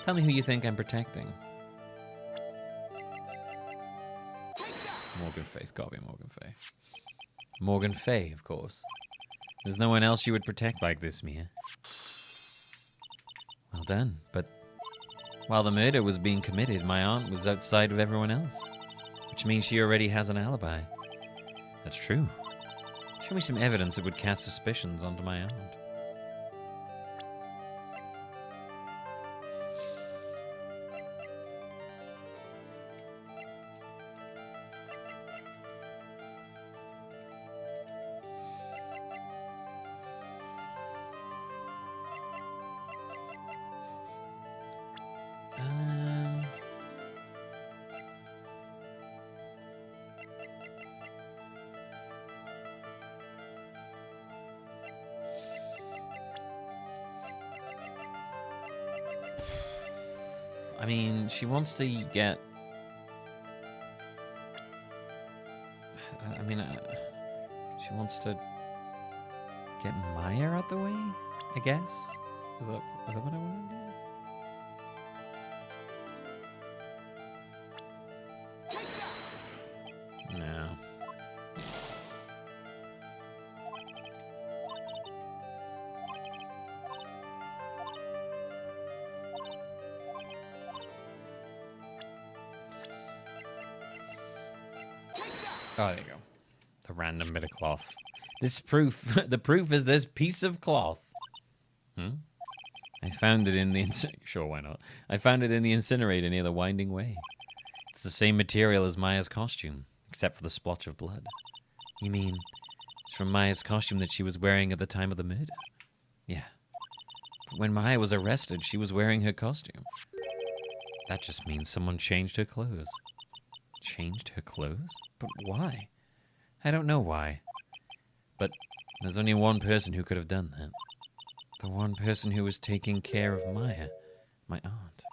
Tell me who you think I'm protecting. Morgan Fay's gotta be Morgan Fay. Morgan Fay, of course. There's no one else you would protect like this, Mia. Well done, but while the murder was being committed, my aunt was outside of everyone else. Which means she already has an alibi. That's true. Show me some evidence that would cast suspicions onto my aunt. I mean, she wants to get... she wants to get Maya out the way, I guess? Is that what I want to do? No. Oh, there you go. The random bit of cloth. This proof, the proof is this piece of cloth. I found it in the sure, why not? I found it in the incinerator near the winding way. It's the same material as Maya's costume, except for the splotch of blood. You mean it's from Maya's costume that she was wearing at the time of the murder? Yeah. But when Maya was arrested, she was wearing her costume. That just means someone changed her clothes. Changed her clothes? But why? I don't know why. But there's only one person who could have done that. The one person who was taking care of Maya, my aunt.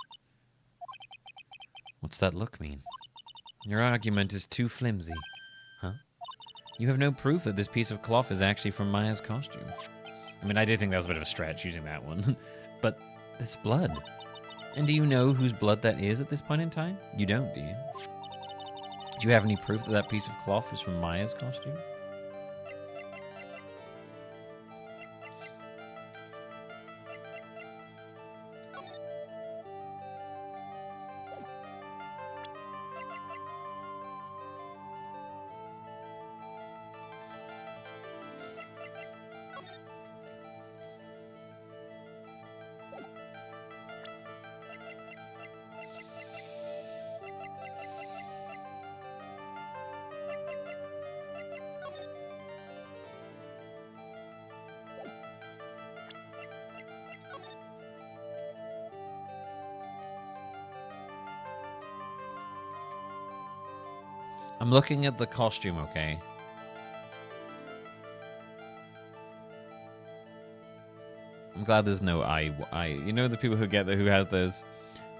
What's that look mean? Your argument is too flimsy. Huh? You have no proof that this piece of cloth is actually from Maya's costume. I mean, I did think that was a bit of a stretch using that one. But this blood. And do you know whose blood that is at this point in time? You don't, do you? Do you have any proof that that piece of cloth is from Maya's costume? I'm looking at the costume, okay? I'm glad there's no eye. You know the people who get there who have those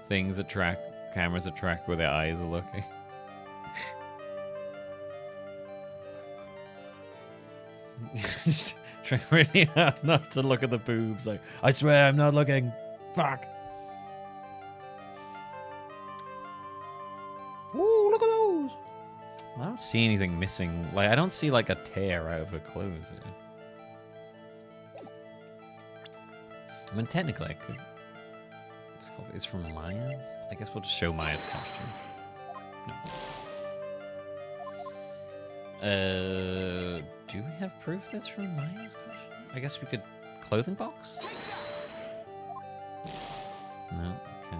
things that track, cameras that track where their eyes are looking? Just trying really hard not to look at the boobs. Like, I swear I'm not looking. Fuck. Ooh, look at those. I don't see anything missing. Like, I don't see like a tear out of her clothes here. I mean, technically, I could. It's from Maya's? I guess we'll just show Maya's costume. No. Do we have proof that's from Maya's costume? I guess we could. Clothing box? No, okay.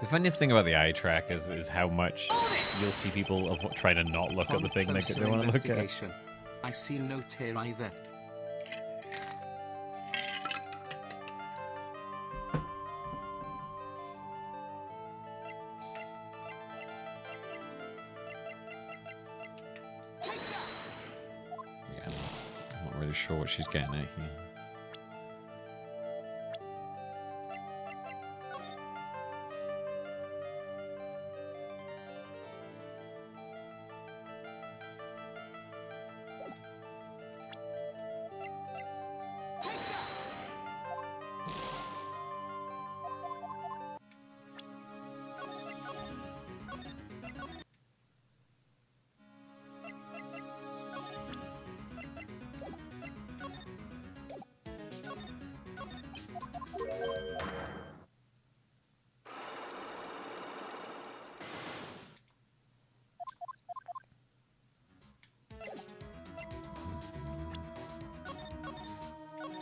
The funniest thing about the eye track is how much you'll see people try to not look at the thing they want to look at. I see no tear either. Yeah, I'm not really sure what she's getting at here.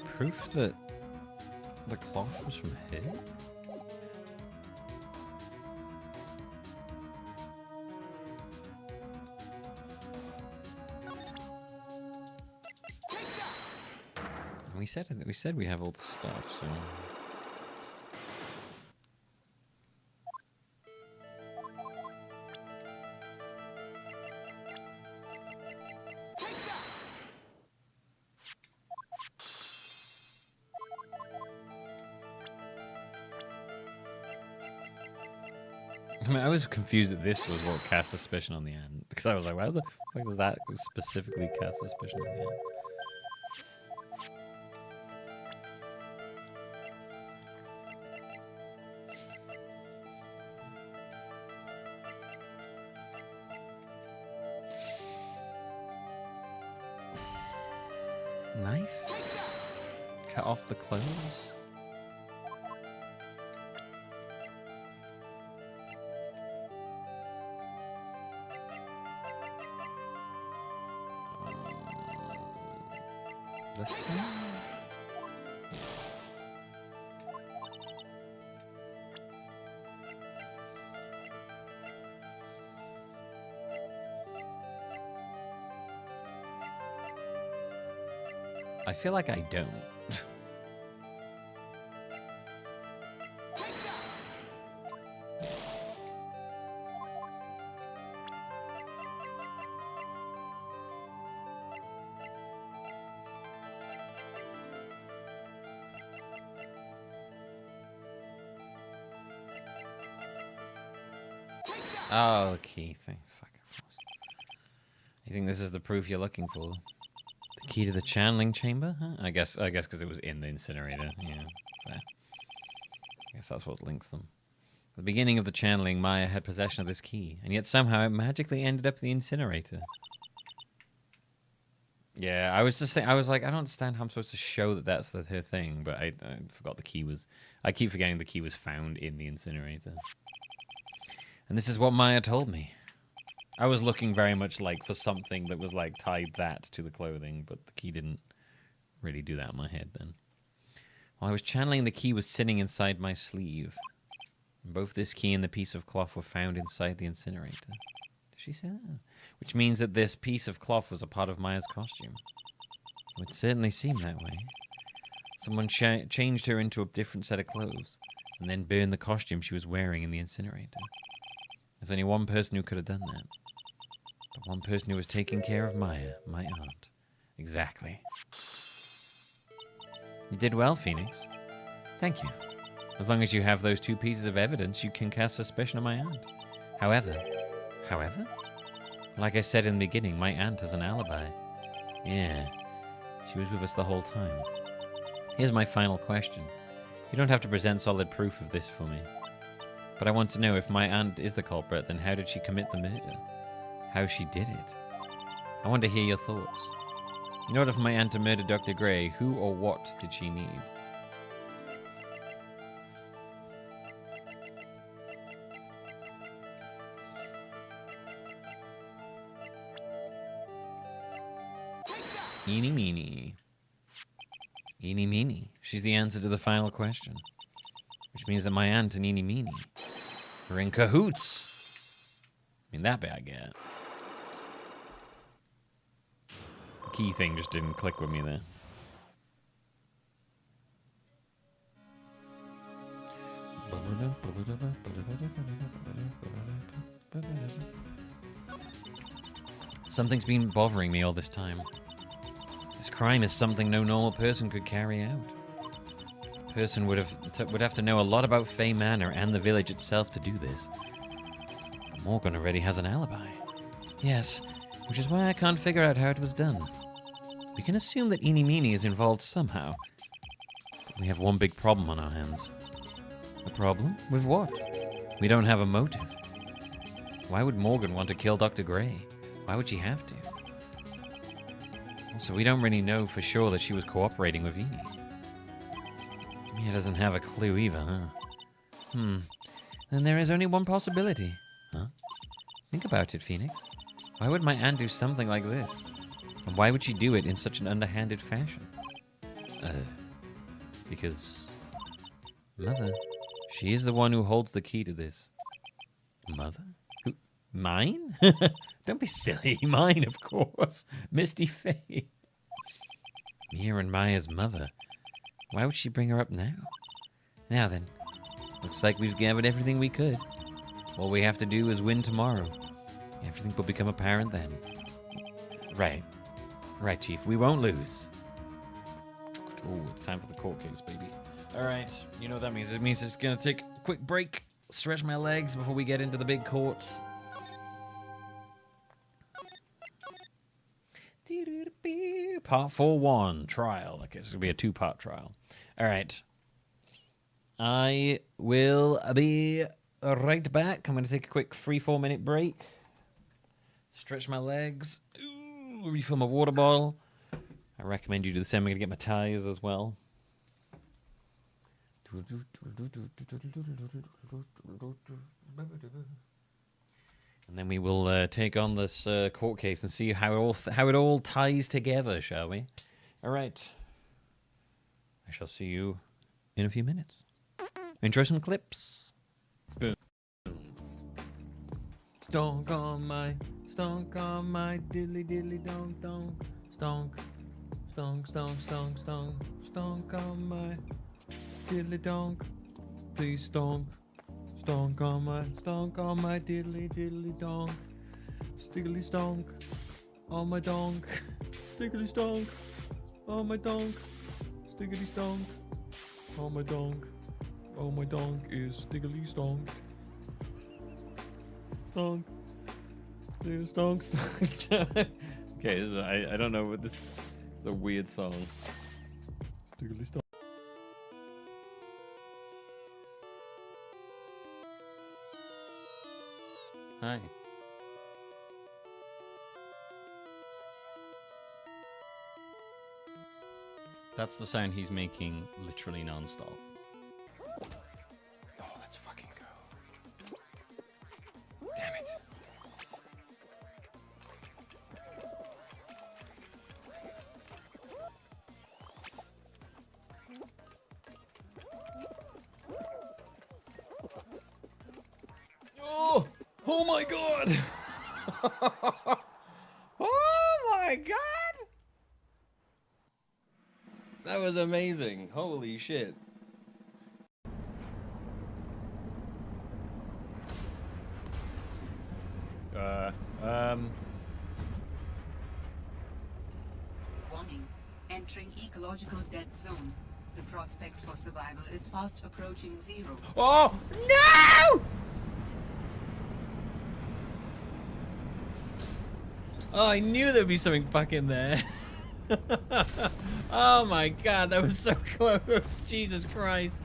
Proof that the cloth was from her? We said we have all the stuff, so I mean, I was confused that this was what cast suspicion on the end. Because I was like, why the fuck does that specifically cast suspicion on the end? Knife? Cut off the clothes? This one? I feel like I don't. Oh, key thing. Fuck. You think this is the proof you're looking for? The key to the channeling chamber? Huh? I guess because it was in the incinerator. Yeah, fair. I guess that's what links them. At the beginning of the channeling, Maya had possession of this key, and yet somehow it magically ended up in the incinerator. Yeah, I was just saying, I was like, I don't understand how I'm supposed to show that that's her thing, but I forgot the key was... I keep forgetting the key was found in the incinerator. And this is what Maya told me. I was looking very much like for something that was like tied that to the clothing, but the key didn't really do that in my head then. While I was channeling, the key was sitting inside my sleeve. Both this key and the piece of cloth were found inside the incinerator. Did she say that? Which means that this piece of cloth was a part of Maya's costume. It would certainly seem that way. Someone changed her into a different set of clothes, and then burned the costume she was wearing in the incinerator. There's only one person who could have done that. The one person who was taking care of Maya, my aunt. Exactly. You did well, Phoenix. Thank you. As long as you have those two pieces of evidence, you can cast suspicion on my aunt. However? Like I said in the beginning, my aunt has an alibi. Yeah, she was with us the whole time. Here's my final question. You don't have to present solid proof of this for me. But I want to know if my aunt is the culprit, then how did she commit the murder? How she did it? I want to hear your thoughts. In order for my aunt to murder Dr. Gray, who or what did she need? Eeny meeny. Eeny meeny. She's the answer to the final question. Which means that my aunt and Eeny meeny are in cahoots. I mean, that bit I get. The key thing just didn't click with me there. Something's been bothering me all this time. This crime is something no normal person could carry out. A person would have to know a lot about Fey Manor and the village itself to do this. But Morgan already has an alibi. Yes, which is why I can't figure out how it was done. We can assume that Eeny Meeny is involved somehow. But we have one big problem on our hands. A problem? With what? We don't have a motive. Why would Morgan want to kill Dr. Gray? Why would she have to? Also, we don't really know for sure that she was cooperating with Eeny. Mia doesn't have a clue either, huh? Then there is only one possibility. Huh? Think about it, Phoenix. Why would my aunt do something like this? And why would she do it in such an underhanded fashion? Because... Mother, she is the one who holds the key to this. Mother? Who? Mine? Don't be silly. Mine, of course. Misty Faye. Mia and Maya's mother. Why would she bring her up now? Now then, looks like we've gathered everything we could. All we have to do is win tomorrow. Everything will become apparent then. Right. Right, Chief. We won't lose. Oh, it's time for the court case, baby. All right. You know what that means. It means it's going to take a quick break. stretch my legs before we get into the big courts. Part 4-1, trial. Okay, it's going to be a 2-part trial. All right. I will be right back. I'm going to take a quick 3-4 minute break. Stretch my legs. Ooh, refill my water bottle. I recommend you do the same. I'm going to get my tires as well. And then we will take on this court case and see how it all ties together, shall we? All right. I shall see you in a few minutes. Enjoy some clips. Boom. Stonk on my diddly diddly donk donk. Stonk. Stonk, stonk, stonk, stonk. Stonk on my diddly donk. Please stonk. Stonk on my diddly diddly donk. Stiggly stonk on my donk. Stiggly stonk on my donk. Stiggly stonk on my donk. Oh, my donk is stiggly stonked. Stonk. There's stonk, stonk, stonk. Okay, this is, I don't know what this is. A weird song. Stiggly stonk. Hi. That's the sound he's making literally non-stop. Oh, let's fucking go. Damn it. Oh! Oh my god! Oh my god! That was amazing. Holy shit. Warning. Entering ecological dead zone. The prospect for survival is fast approaching 0. Oh! No! Oh, I knew there'd be something back in there. Oh my god, that was so close. Jesus Christ.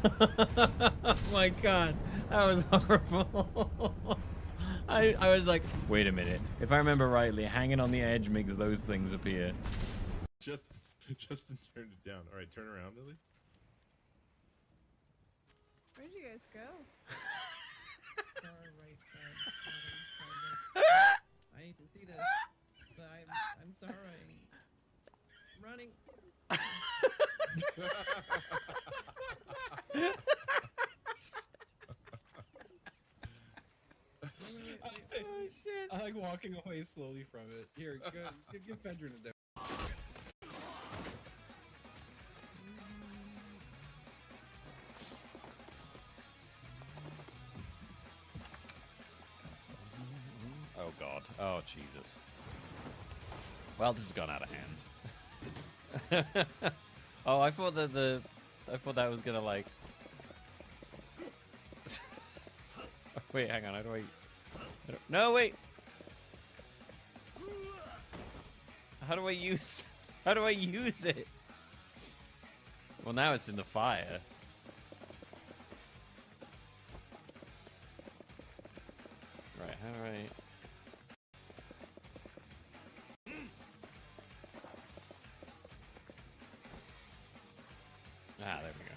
Oh my god, that was horrible. I was like, wait a minute. If I remember rightly, hanging on the edge makes those things appear. Justin turned it down. Alright, turn around, Lily. Where'd you guys go? Far right side, I need to see this, but I'm sorry. I'm running. Wait. Oh shit! I like walking away slowly from it. Here, go, give Fendrin a demo. Oh god. Oh Jesus. Well, this has gone out of hand. Oh, I thought that that was gonna like. Wait, hang on. How do I? No, wait. How do I use? How do I use it? Well, now it's in the fire. Right. How do I? Ah, there we go.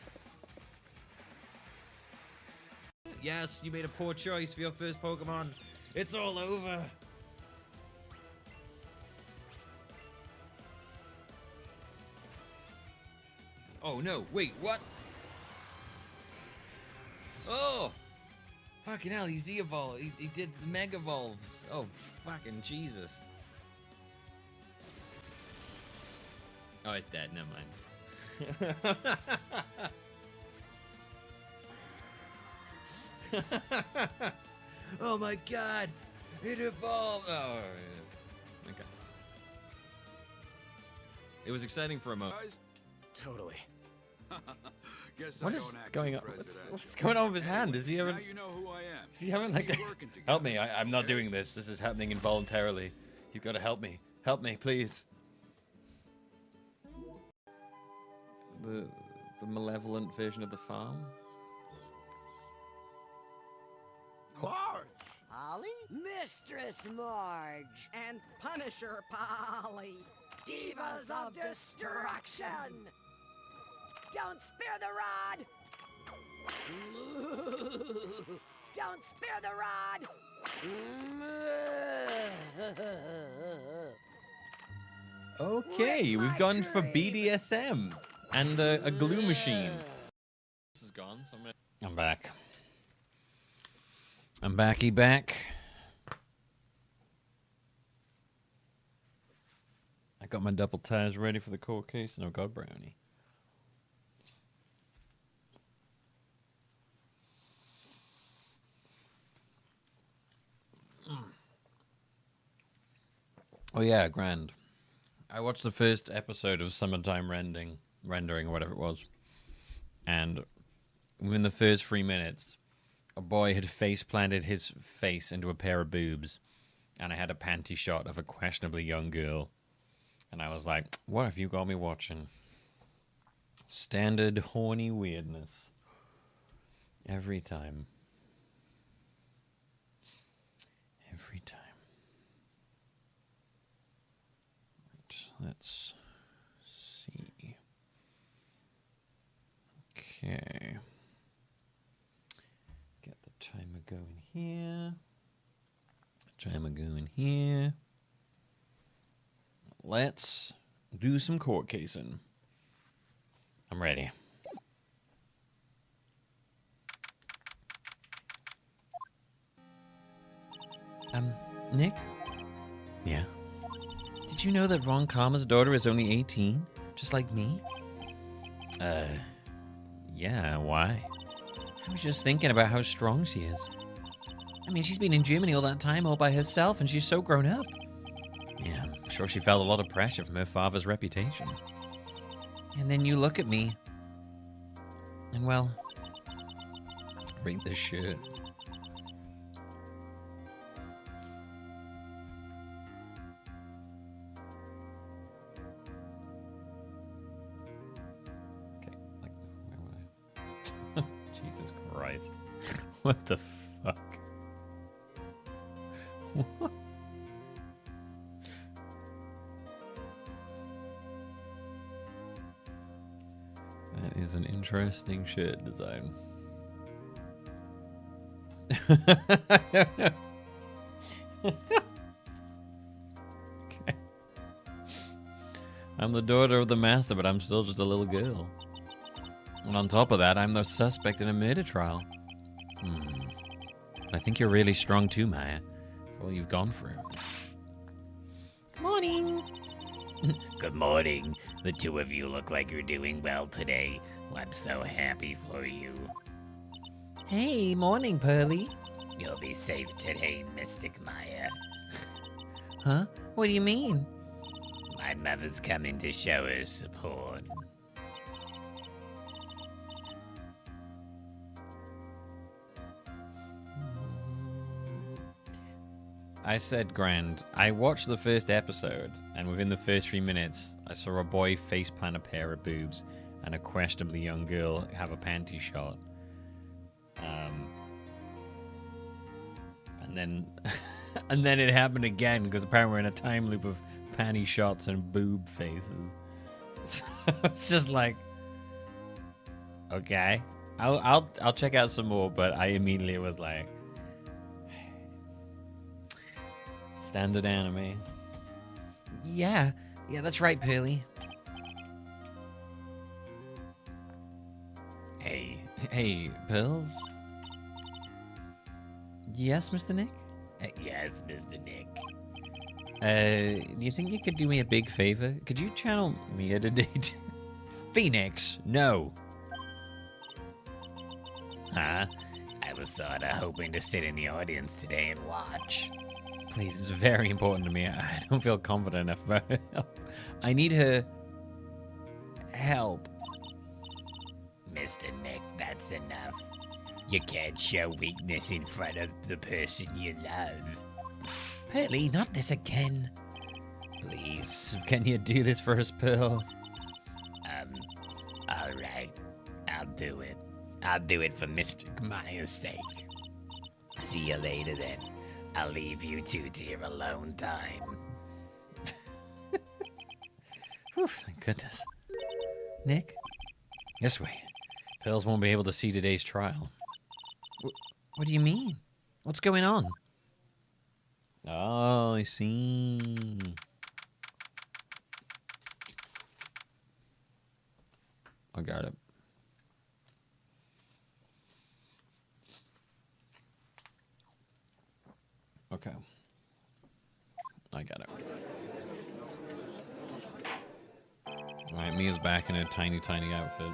Yes, you made a poor choice for your first Pokemon. It's all over. Oh no, wait, what? Oh! Fucking hell, he's de-evolved. He did Mega Evolves. Oh, fucking Jesus. Oh, it's dead, never mind. Oh my god! It evolved! Oh, yeah. Okay. It was exciting for a moment. Totally. Guess What I is don't act going too on? presidential. What's going on with his hand? Is he having? Now you know who I am. Is he having Let's like? keep working together, Help me! I'm not okay? doing this. This is happening involuntarily. You've got to help me. Help me, please. The malevolent version of the farm. Marge! Polly? Mistress Marge! And Punisher Polly! Divas of Destruction! Don't spare the rod! Don't spare the rod! Okay, we've gone for BDSM and a glue machine. This is gone, so I'm back. I'm back. I got my double tires ready for the court case, and I've got brownie. Oh yeah, grand. I watched the first episode of Summertime Rendering, or whatever it was, and within the first 3 minutes, a boy had face-planted his face into a pair of boobs, and I had a panty shot of a questionably young girl. And I was like, what have you got me watching? Standard horny weirdness. Every time. Every time. Right, let's see. Okay. Get the timer going here. Timer going here. Let's do some court casing. I'm ready. Nick? Yeah? Did you know that Ron Karma's daughter is only 18? Just like me? Yeah, why? I was just thinking about how strong she is. I mean, she's been in Germany all that time all by herself, and she's so grown up. Yeah, I'm sure she felt a lot of pressure from her father's reputation. And then you look at me, and well, read this shirt. Okay, like, where would I? Jesus Christ. What the fuck? What? That is an interesting shirt design. Okay. I'm the daughter of the master, but I'm still just a little girl. And on top of that, I'm the suspect in a murder trial. I think you're really strong too, Maya, for all you've gone through. Morning. Good morning. The two of you look like you're doing well today. I'm so happy for you. Hey, morning, Pearly. You'll be safe today, Mystic Maya. Huh? What do you mean? My mother's coming to show her support. I said grand. I watched the first episode, and within the first 3 minutes, I saw a boy faceplant a pair of boobs and a questionably young girl have a panty shot. And then, and then it happened again because apparently we're in a time loop of panty shots and boob faces. So it's just like, okay, I'll check out some more, but I immediately was like, standard anime. Yeah, that's right, Pearly. Hey, Pearls? Yes, Mr. Nick? Yes, Mr. Nick. Do you think you could do me a big favor? Could you channel Mia today? Phoenix, no. Huh? I was sorta hoping to sit in the audience today and watch. Please, it's very important to me. I don't feel confident enough about her help. I need her help. Mr. Nick, that's enough. You can't show weakness in front of the person you love. Pearly, not this again. Please, can you do this for us, Pearl? Alright. I'll do it. I'll do it for Mr. Maya's sake. See you later then. I'll leave you two to your alone time. Whew, thank goodness. Nick? This way. Pearls won't be able to see today's trial. What do you mean? What's going on? Oh, I see. I got it. Okay. I got it. Alright, Mia's back in a tiny, tiny outfit.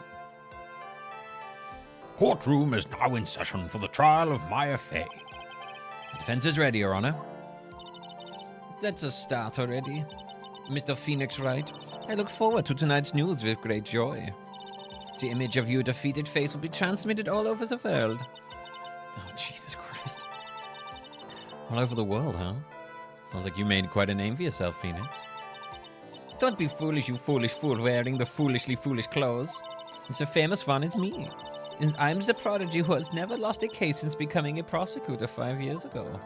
Courtroom is now in session for the trial of Maya Fey. The defense is ready, Your Honor. That's a start already. Mr. Phoenix Wright, I look forward to tonight's news with great joy. The image of your defeated face will be transmitted all over the world. Oh, Jesus Christ. All over the world, huh? Sounds like you made quite a name for yourself, Phoenix. Don't be foolish, you foolish fool wearing the foolishly foolish clothes. The famous one is me. And I'm the prodigy who has never lost a case since becoming a prosecutor 5 years ago.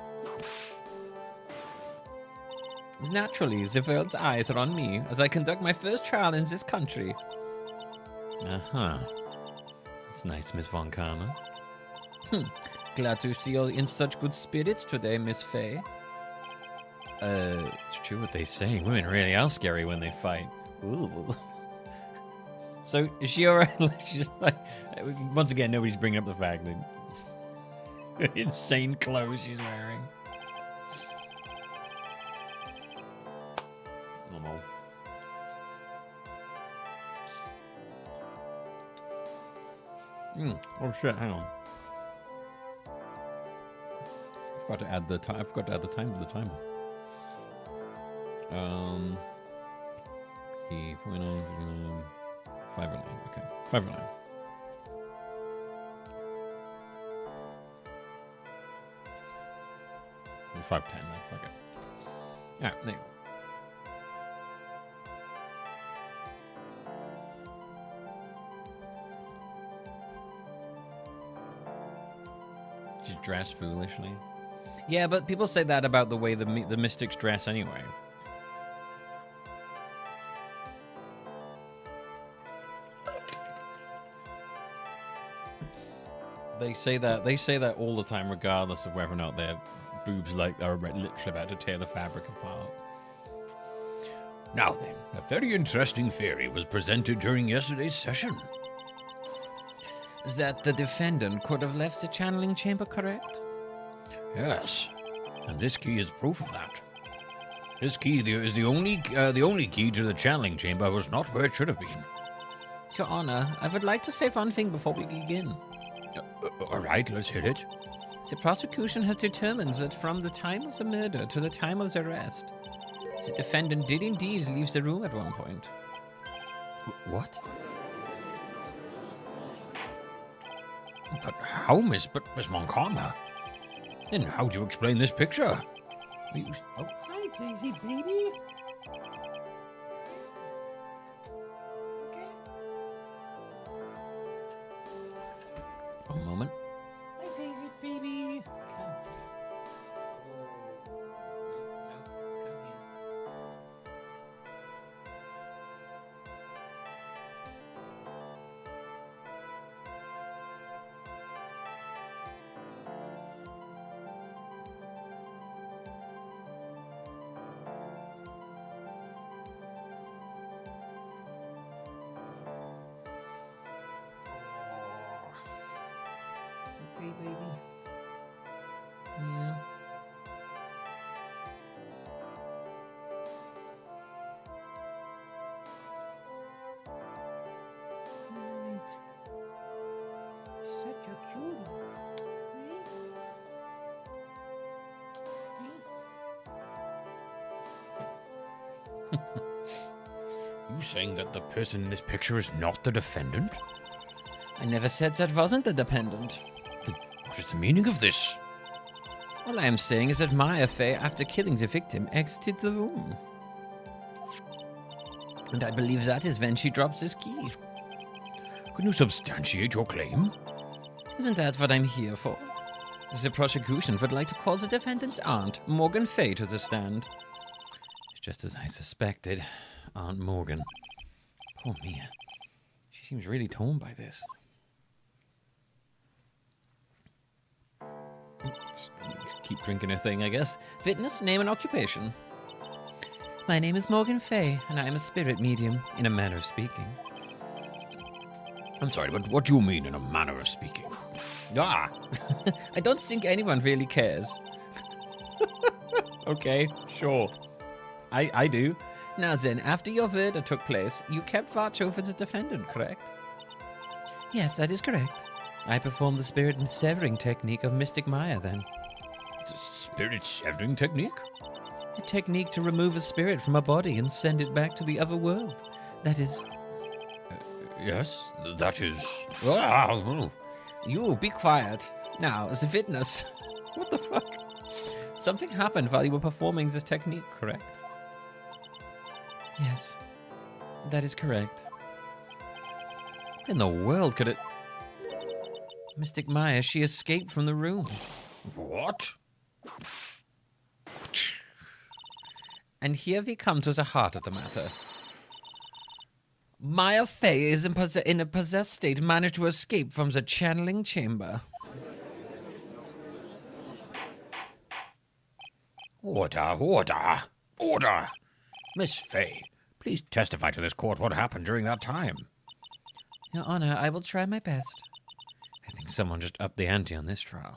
Naturally, the world's eyes are on me as I conduct my first trial in this country. Uh-huh. That's nice, Miss Von Karma. Glad to see you in such good spirits today, Miss Fey. It's true what they say. Women really are scary when they fight. Ooh. So, is she alright? She's like, once again, nobody's bringing up the fact that insane clothes she's wearing. Normal. Oh shit, hang on. I forgot to add the time. I forgot to add the time to the timer. He 509. Okay, 509. Maybe 510. Then fuck it. All right, there you go. She's dressed foolishly. Yeah, but people say that about the way the mystics dress anyway. They say that all the time, regardless of whether or not their boobs are literally about to tear the fabric apart. Now then, a very interesting theory was presented during yesterday's session. That the defendant could have left the channeling chamber, correct? Yes, and this key is proof of that. This key is the only key to the channeling chamber was not where it should have been. Your Honor, I would like to say one thing before we begin. All right, let's hear it. The prosecution has determined that from the time of the murder to the time of the arrest, the defendant did indeed leave the room at one point. What? But how, Miss Moncalma? Then how do you explain this picture? Hi, Daisy, baby. One moment. Hi, Daisy, baby. Okay, baby. Yeah. Right. Such a cutie. You saying that the person in this picture is not the defendant? I never said that wasn't the dependent. What is the meaning of this? All I am saying is that Maya Fey, after killing the victim, exited the room. And I believe that is when she drops this key. Can you substantiate your claim? Isn't that what I'm here for? The prosecution would like to call the defendant's aunt, Morgan Fey, to the stand. Just as I suspected, Aunt Morgan. Poor Mia. She seems really torn by this. Just keep drinking her thing, I guess. Fitness, name, and occupation. My name is Morgan Fey, and I am a spirit medium, in a manner of speaking. I'm sorry, but what do you mean in a manner of speaking? Ah! I don't think anyone really cares. Okay, sure. I do. Now then, after your murder took place, you kept watch over the defendant, correct? Yes, that is correct. I performed the spirit severing technique of Mystic Maya then. It's a spirit severing technique? A technique to remove a spirit from a body and send it back to the other world. That is... Yes, that is... You, be quiet. Now, as a witness. What the fuck? Something happened while you were performing this technique, correct? Yes, that is correct. In the world could it... Mystic Maya, she escaped from the room. What? And here we come to the heart of the matter. Maya Fey is in a possessed state managed to escape from the channeling chamber. Order, order, order! Miss Fey, please testify to this court what happened during that time. Your Honor, I will try my best. I think someone just upped the ante on this trial.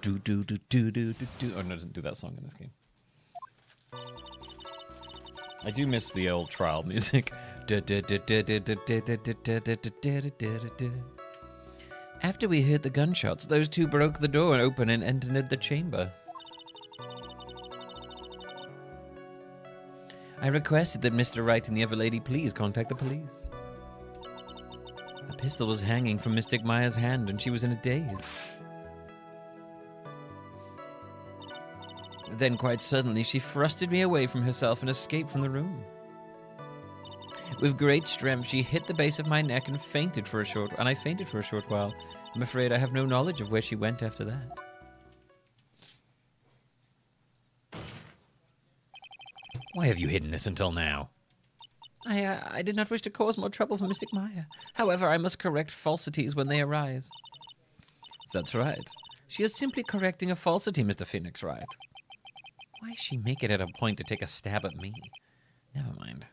Do. Oh, no, it doesn't do that song in this game. I do miss the old trial music. After we heard the gunshots, those two broke the door and opened and entered the chamber. I requested that Mr. Wright and the other lady please contact the police. A pistol was hanging from Mystic Maya's hand and she was in a daze. Then quite suddenly she thrusted me away from herself and escaped from the room. With great strength she hit the base of my neck and I fainted for a short while. I'm afraid I have no knowledge of where she went after that. Why have you hidden this until now? I did not wish to cause more trouble for Mystic Maya. However, I must correct falsities when they arise. That's right. She is simply correcting a falsity, Mr. Phoenix Wright. Why is she making it a point to take a stab at me? Never mind.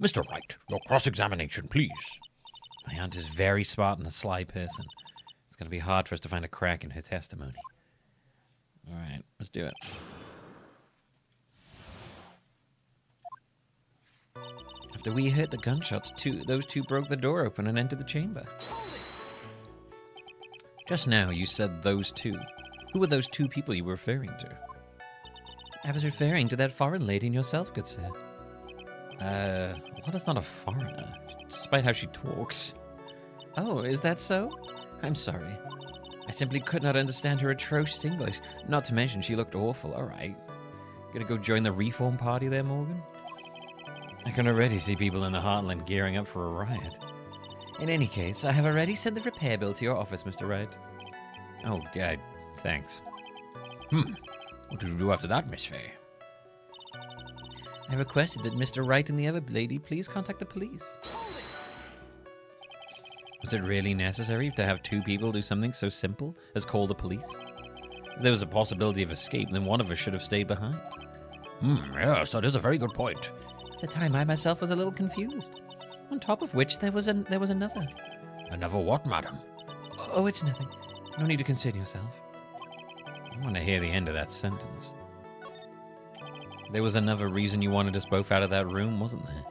Mr. Wright, your cross-examination, please. My aunt is very smart and a sly person. It's going to be hard for us to find a crack in her testimony. All right, let's do it. After we heard the gunshots, those two broke the door open and entered the chamber. Just now, you said those two. Who were those two people you were referring to? I was referring to that foreign lady and yourself, good sir. Lotta's not a foreigner, despite how she talks. Oh, is that so? I'm sorry. I simply could not understand her atrocious English. Not to mention she looked awful. All right. Gonna go join the reform party there, Morgan? I can already see people in the Heartland gearing up for a riot. In any case, I have already sent the repair bill to your office, Mr. Wright. Oh, God. Thanks. What did you do after that, Miss Fey? I requested that Mr. Wright and the other lady please contact the police. Was it really necessary to have two people do something so simple as call the police? If there was a possibility of escape, then one of us should have stayed behind. Yes, that is a very good point. At the time, I myself was a little confused. On top of which, there was another. Another what, madam? Oh, it's nothing. No need to concern yourself. I want to hear the end of that sentence. There was another reason you wanted us both out of that room, wasn't there?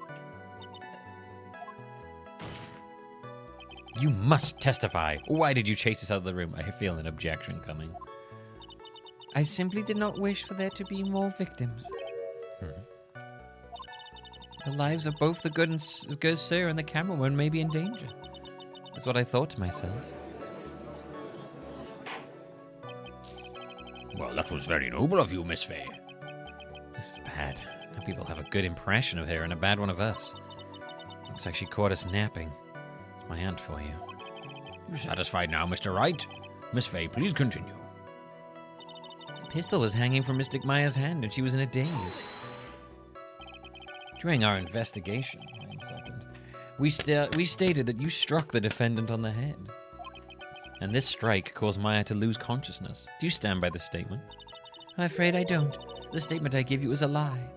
You must testify. Why did you chase us out of the room? I feel an objection coming. I simply did not wish for there to be more victims. The lives of both the good sir and the cameraman may be in danger. That's what I thought to myself. Well, that was very noble of you, Miss Fay. This is bad. Now people have a good impression of her and a bad one of us. Looks like she caught us napping. It's my aunt for you. You satisfied now, Mr. Wright? Miss Fay, please continue. The pistol was hanging from Mystic Maya's hand and she was in a daze. During our investigation, we stated that you struck the defendant on the head. And this strike caused Maya to lose consciousness. Do you stand by this statement? I'm afraid I don't. The statement I give you is a lie.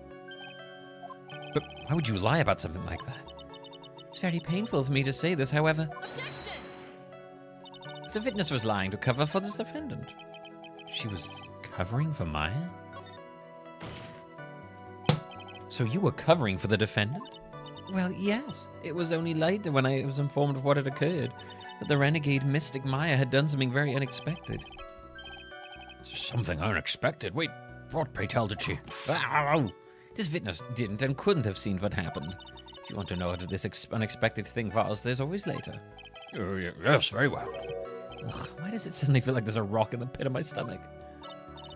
But why would you lie about something like that? It's very painful for me to say this, however. The witness was lying to cover for this defendant. She was covering for Maya? So you were covering for the defendant? Well, yes. It was only later when I was informed of what had occurred that the renegade mystic Maya had done something very unexpected. Something unexpected? Wait, what, pray tell, did she? Ow. This witness didn't and couldn't have seen what happened. If you want to know what this unexpected thing was, there's always later. Yes, very well. Ugh, why does it suddenly feel like there's a rock in the pit of my stomach?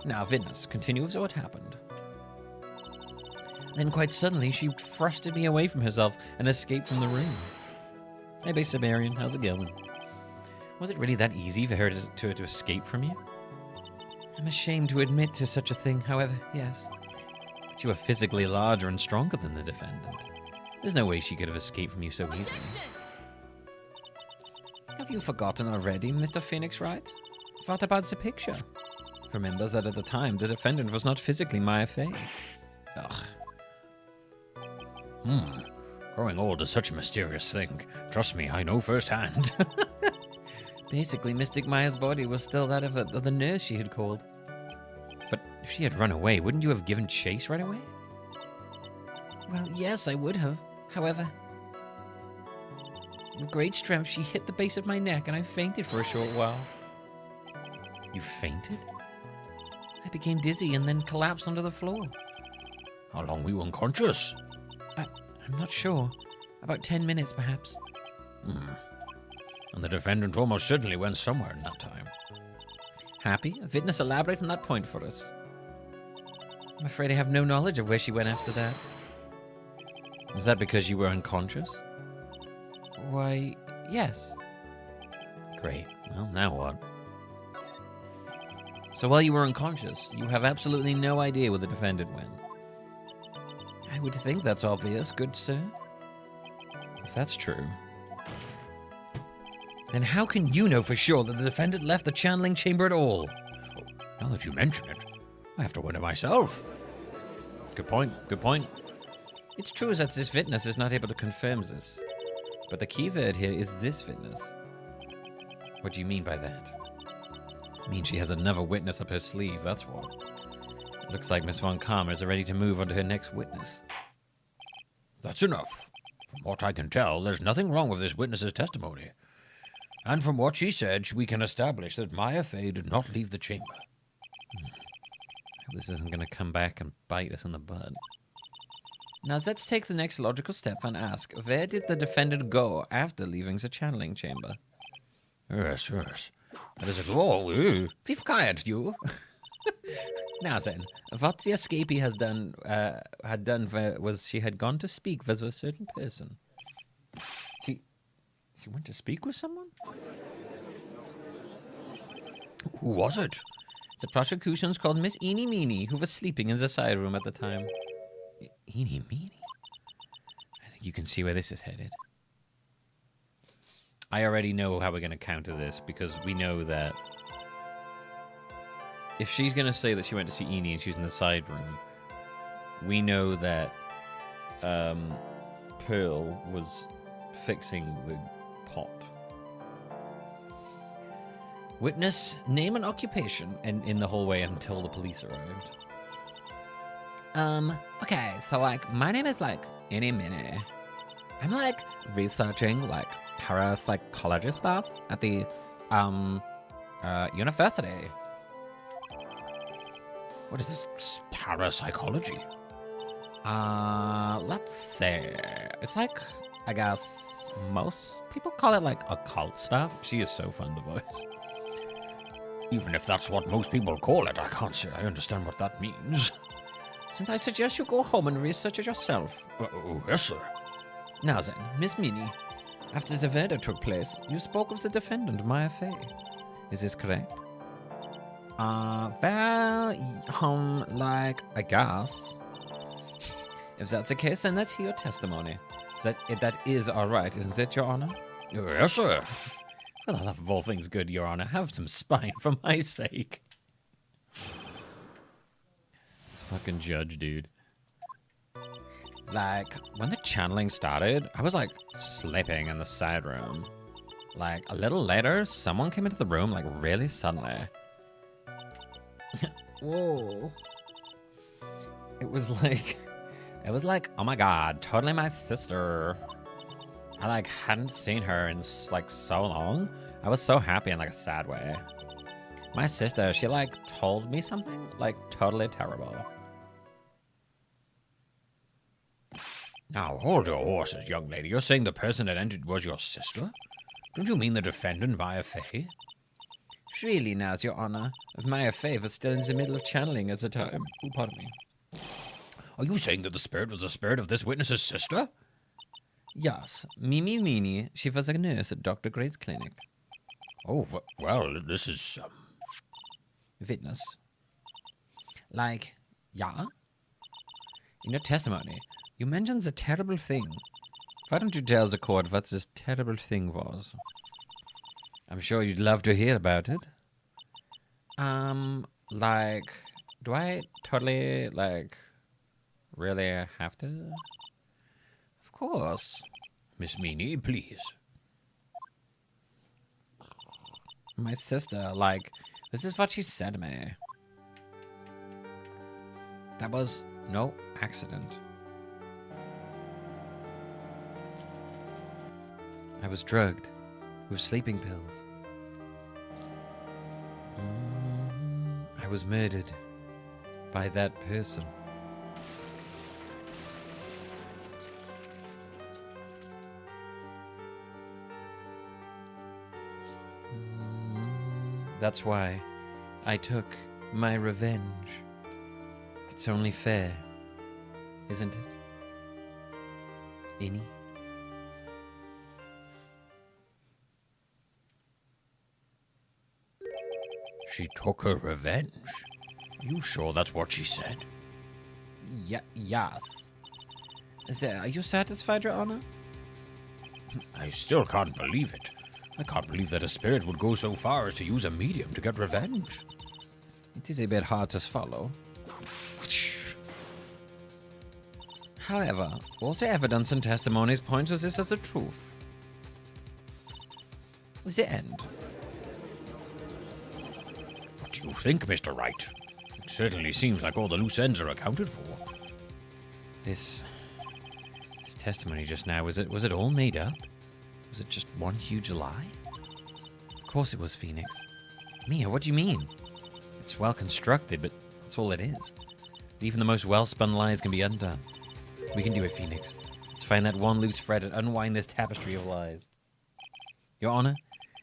Now, witness, continue with what happened. Then quite suddenly, she thrusted me away from herself and escaped from the room. Hey, Base Siberian, how's it going? Was it really that easy for her to escape from you? I'm ashamed to admit to such a thing, however, yes. But you are physically larger and stronger than the defendant. There's no way she could have escaped from you so easily. Have you forgotten already, Mr. Phoenix Wright? What about the picture? Remember that at the time, the defendant was not physically Maya Fey. Ugh. Growing old is such a mysterious thing. Trust me, I know firsthand. Basically, Mystic Maya's body was still that of the nurse she had called. But if she had run away, wouldn't you have given chase right away? Well, yes, I would have. However, with great strength, she hit the base of my neck and I fainted for a short while. You fainted? I became dizzy and then collapsed onto the floor. How long were you unconscious? I'm not sure. About 10 minutes, perhaps. And the defendant almost certainly went somewhere in that time. Happy? A witness elaborate on that point for us. I'm afraid I have no knowledge of where she went after that. Is that because you were unconscious? Why, yes. Great. Well, now what? So while you were unconscious, you have absolutely no idea where the defendant went. I would think that's obvious, good sir. If that's true, then how can you know for sure that the defendant left the channeling chamber at all? Now that you mention it, I have to wonder myself. Good point, good point. It's true that this witness is not able to confirm this, but the key word here is this witness. What do you mean by that? I mean she has another witness up her sleeve, that's what. It looks like Miss Von Karmers are ready to move on to her next witness. That's enough. From what I can tell, there's nothing wrong with this witness's testimony. And from what she said, we can establish that Maya Fey did not leave the chamber. I hope this isn't going to come back and bite us in the butt. Now let's take the next logical step and ask, where did the defendant go after leaving the channeling chamber? Yes. That is a law. Be quiet, you. Now then, what the escapee had done was she had gone to speak with a certain person. She went to speak with someone? Who was it? The prosecution's called Miss Eenie Meenie, who was sleeping in the side room at the time. Eenie Meenie? I think you can see where this is headed. I already know how we're going to counter this, because we know that if she's going to say that she went to see Eenie and she was in the side room, we know that Pearl was fixing the pot. Witness, name and occupation, and in the hallway until the police arrived. Okay, so, my name is, Eenie Meenie. I'm, researching, parapsychology stuff at the, university. What is this parapsychology? Let's see. It's like, I guess, most people call it like occult stuff. She is so fun to voice. Even if that's what most people call it, I can't say I understand what that means. Since I suggest you go home and research it yourself. Oh, yes, sir. Now then, Miss Minnie, after the murder took place, you spoke of the defendant, Maya Fey. Is this correct? Like, I guess. If that's the case, then let's hear your testimony. That is all right, isn't it, Your Honor? Yes, sir. Well, of all things good, Your Honor, have some spine for my sake. This fucking judge, dude. Like, when the channeling started, I was, like, sleeping in the side room. Like, a little later, someone came into the room, like, really suddenly. Whoa. It was like, oh my god, totally my sister. I, like, hadn't seen her in, like, so long. I was so happy in, like, a sad way. My sister, she, like, told me something, like, totally terrible. Now, hold your horses, young lady. You're saying the person that entered was your sister? Don't you mean the defendant, Maya Fey? Really now, Your Honor, Maya Fey was still in the middle of channeling at the time. Oh, pardon me. Are you saying that the spirit was the spirit of this witness's sister? Yes, Mimi Meanie. She was a nurse at Dr. Gray's clinic. Oh, well, this is, Witness. Like, yeah? In your testimony, you mentioned the terrible thing. Why don't you tell the court what this terrible thing was? I'm sure you'd love to hear about it. Like, do I totally, like, really have to? Of course. Miss Meanie, please. My sister, like, this is what she said to me. That was no accident. I was drugged with sleeping pills. I was murdered by that person. That's why I took my revenge. It's only fair, isn't it? Any? She took her revenge? You sure that's what she said? Yes. Are you satisfied, Your Honor? I still can't believe it. I can't believe that a spirit would go so far as to use a medium to get revenge. It is a bit hard to swallow. However, all the evidence and testimonies point to this as the truth. The end. What do you think, Mr. Wright? It certainly seems like all the loose ends are accounted for. This testimony just now, was it all made up? Was it just one huge lie? Of course it was, Phoenix. Mia, what do you mean? It's well constructed, but that's all it is. Even the most well-spun lies can be undone. We can do it, Phoenix. Let's find that one loose thread and unwind this tapestry of lies. Your Honor,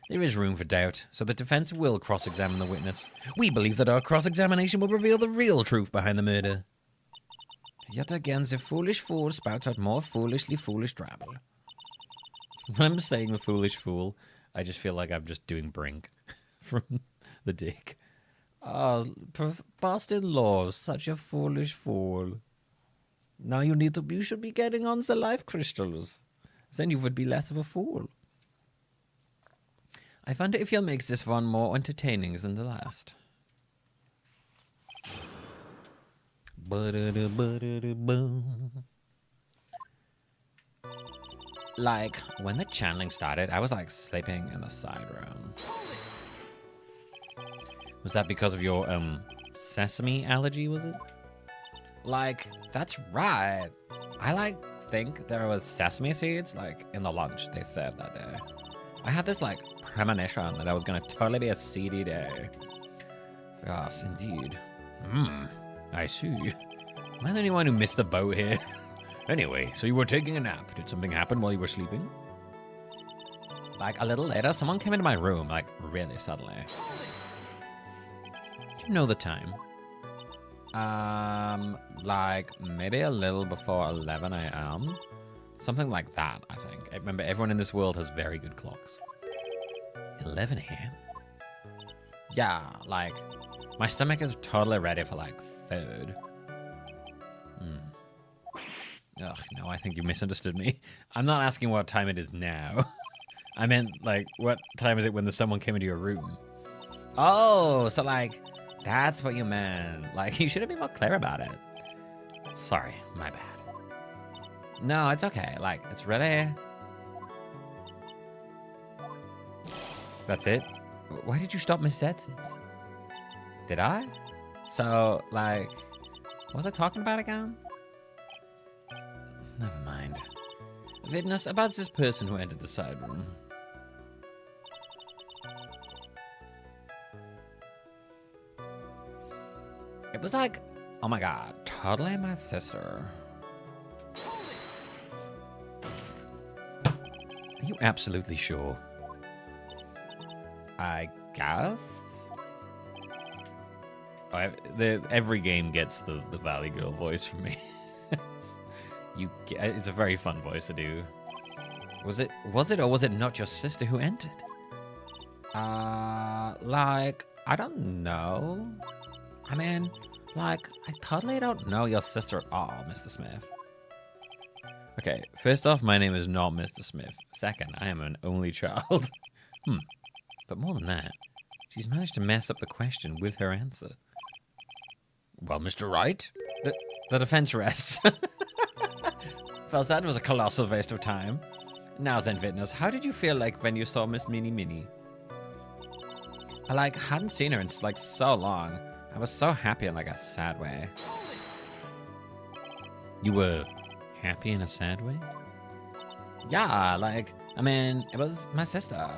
there is room for doubt, so the defense will cross-examine the witness. We believe that our cross-examination will reveal the real truth behind the murder. Yet again, the foolish fool spouts out more foolishly foolish drabble. When I'm saying the foolish fool, I just feel like I'm just doing Brink from The Dick. Boston Law, such a foolish fool. Now you should be getting on the life crystals. Then you would be less of a fool. I wonder if you'll make this one more entertaining than the last. Like, when the channeling started, I was like sleeping in the side room. Was that because of your sesame allergy, was it? Like, that's right. I think there was sesame seeds in the lunch they said that day. I had this premonition that I was gonna totally be a seedy day. Yes, indeed. I see. Am I the only one who missed the boat here? Anyway, so you were taking a nap. Did something happen while you were sleeping? Like, a little later, someone came into my room, like, really suddenly. Do you know the time? Like, maybe a little before 11 a.m.? Something like that, I think. I remember everyone in this world has very good clocks. 11 a.m.? Yeah, like, my stomach is totally ready for, like, food. Ugh, no, I think you misunderstood me. I'm not asking what time it is now. I meant, like, what time is it when someone came into your room? Oh, so, like, that's what you meant. Like, you should have been more clear about it. Sorry, my bad. No, it's okay. Like, it's really... That's it? Why did you stop mid-sentence? Did I? So, like... What was I talking about again? Never mind. Witness, about this person who entered the side room. It was like, oh my god, totally my sister. Are you absolutely sure? I guess? Oh, every game gets the Valley Girl voice from me. It's a very fun voice to do. Was it or was it not your sister who entered? Like, I don't know. I mean, like, I totally don't know your sister at all, Mr. Smith. Okay, first off, my name is not Mr. Smith. Second, I am an only child. But more than that, she's managed to mess up the question with her answer. Well, Mr. Wright, the defense rests. Felt that was a colossal waste of time. Now then, witness, how did you feel like when you saw Miss Minnie? I, like, hadn't seen her in, like, so long. I was so happy in, like, a sad way. You were happy in a sad way? Yeah, like, I mean, it was my sister.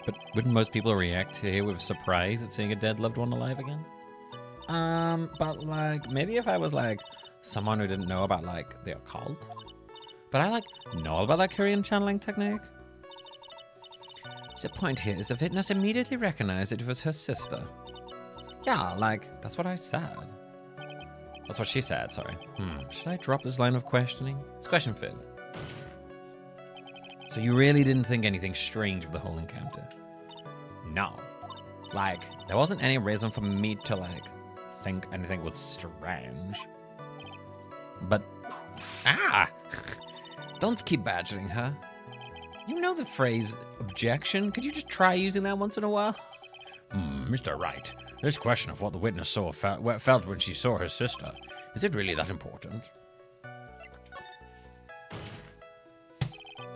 But wouldn't most people react here with surprise at seeing a dead loved one alive again? But, like, maybe if I was, like, someone who didn't know about, like, the occult. But I, like, know about that Korean channeling technique. The point here is the witness immediately recognized it was her sister. Yeah, like, that's what I said. That's what she said, sorry. Should I drop this line of questioning? It's question fit. So you really didn't think anything strange of the whole encounter? No. Like, there wasn't any reason for me to, like, think anything was strange. But, don't keep badgering her. You know the phrase, objection? Could you just try using that once in a while? Mr. Wright, this question of what the witness felt when she saw her sister, is it really that important?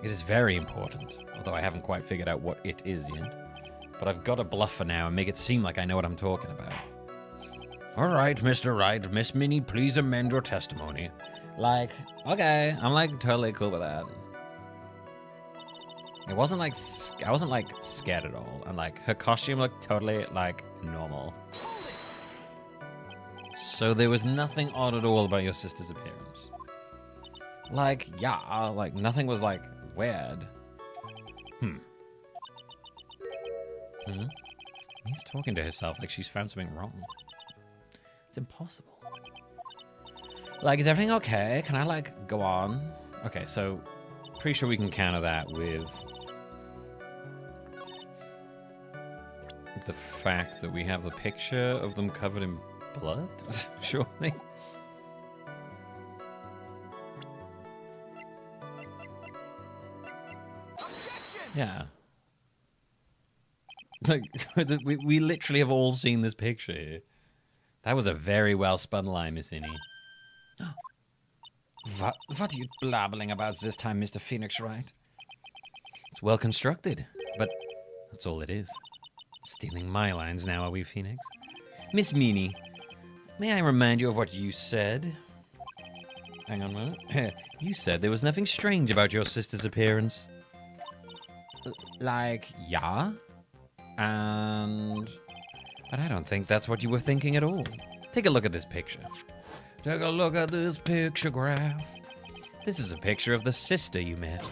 It is very important, although I haven't quite figured out what it is yet. But I've got to bluff for now and make it seem like I know what I'm talking about. All right, Mr. Wright, Miss Minnie, please amend your testimony. Like, okay, I'm, like, totally cool with that. It wasn't like, I wasn't, like, scared at all. And, like, her costume looked totally, like, normal. So there was nothing odd at all about your sister's appearance. Like, yeah, like, nothing was, like, weird. He's talking to herself like she's found something wrong. It's impossible. Like, is everything okay? Can I, like, go on? Okay, so, pretty sure we can counter that with the fact that we have the picture of them covered in blood, surely. Yeah. Like, we literally have all seen this picture here. That was a very well spun line, Miss Innie. What are you blabbling about this time, Mr. Phoenix Wright? It's well constructed, but that's all it is. Stealing my lines now, are we, Phoenix? Miss Meanie, may I remind you of what you said? Hang on a minute. You said there was nothing strange about your sister's appearance. Like, yeah? But I don't think that's what you were thinking at all. Take a look at this picture. Take a look at this picture graph. This is a picture of the sister you met.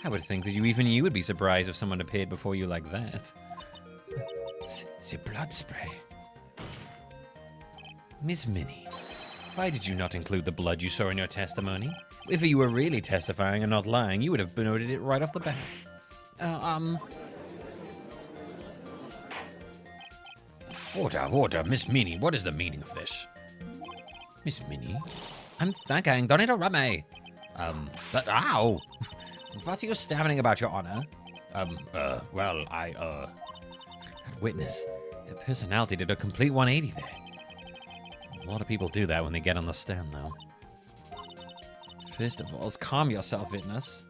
I would think that you would be surprised if someone appeared before you like that. The blood spray. Miss Minnie, why did you not include the blood you saw in your testimony? If you were really testifying and not lying, you would have noted it right off the bat. Order, Miss Minnie. What is the meaning of this? Miss Minnie? I'm thinking, don't interrupt me. Ow! What are you stammering about, Your Honor? That witness, her personality did a complete 180 there. A lot of people do that when they get on the stand, though. First of all, calm yourself, witness.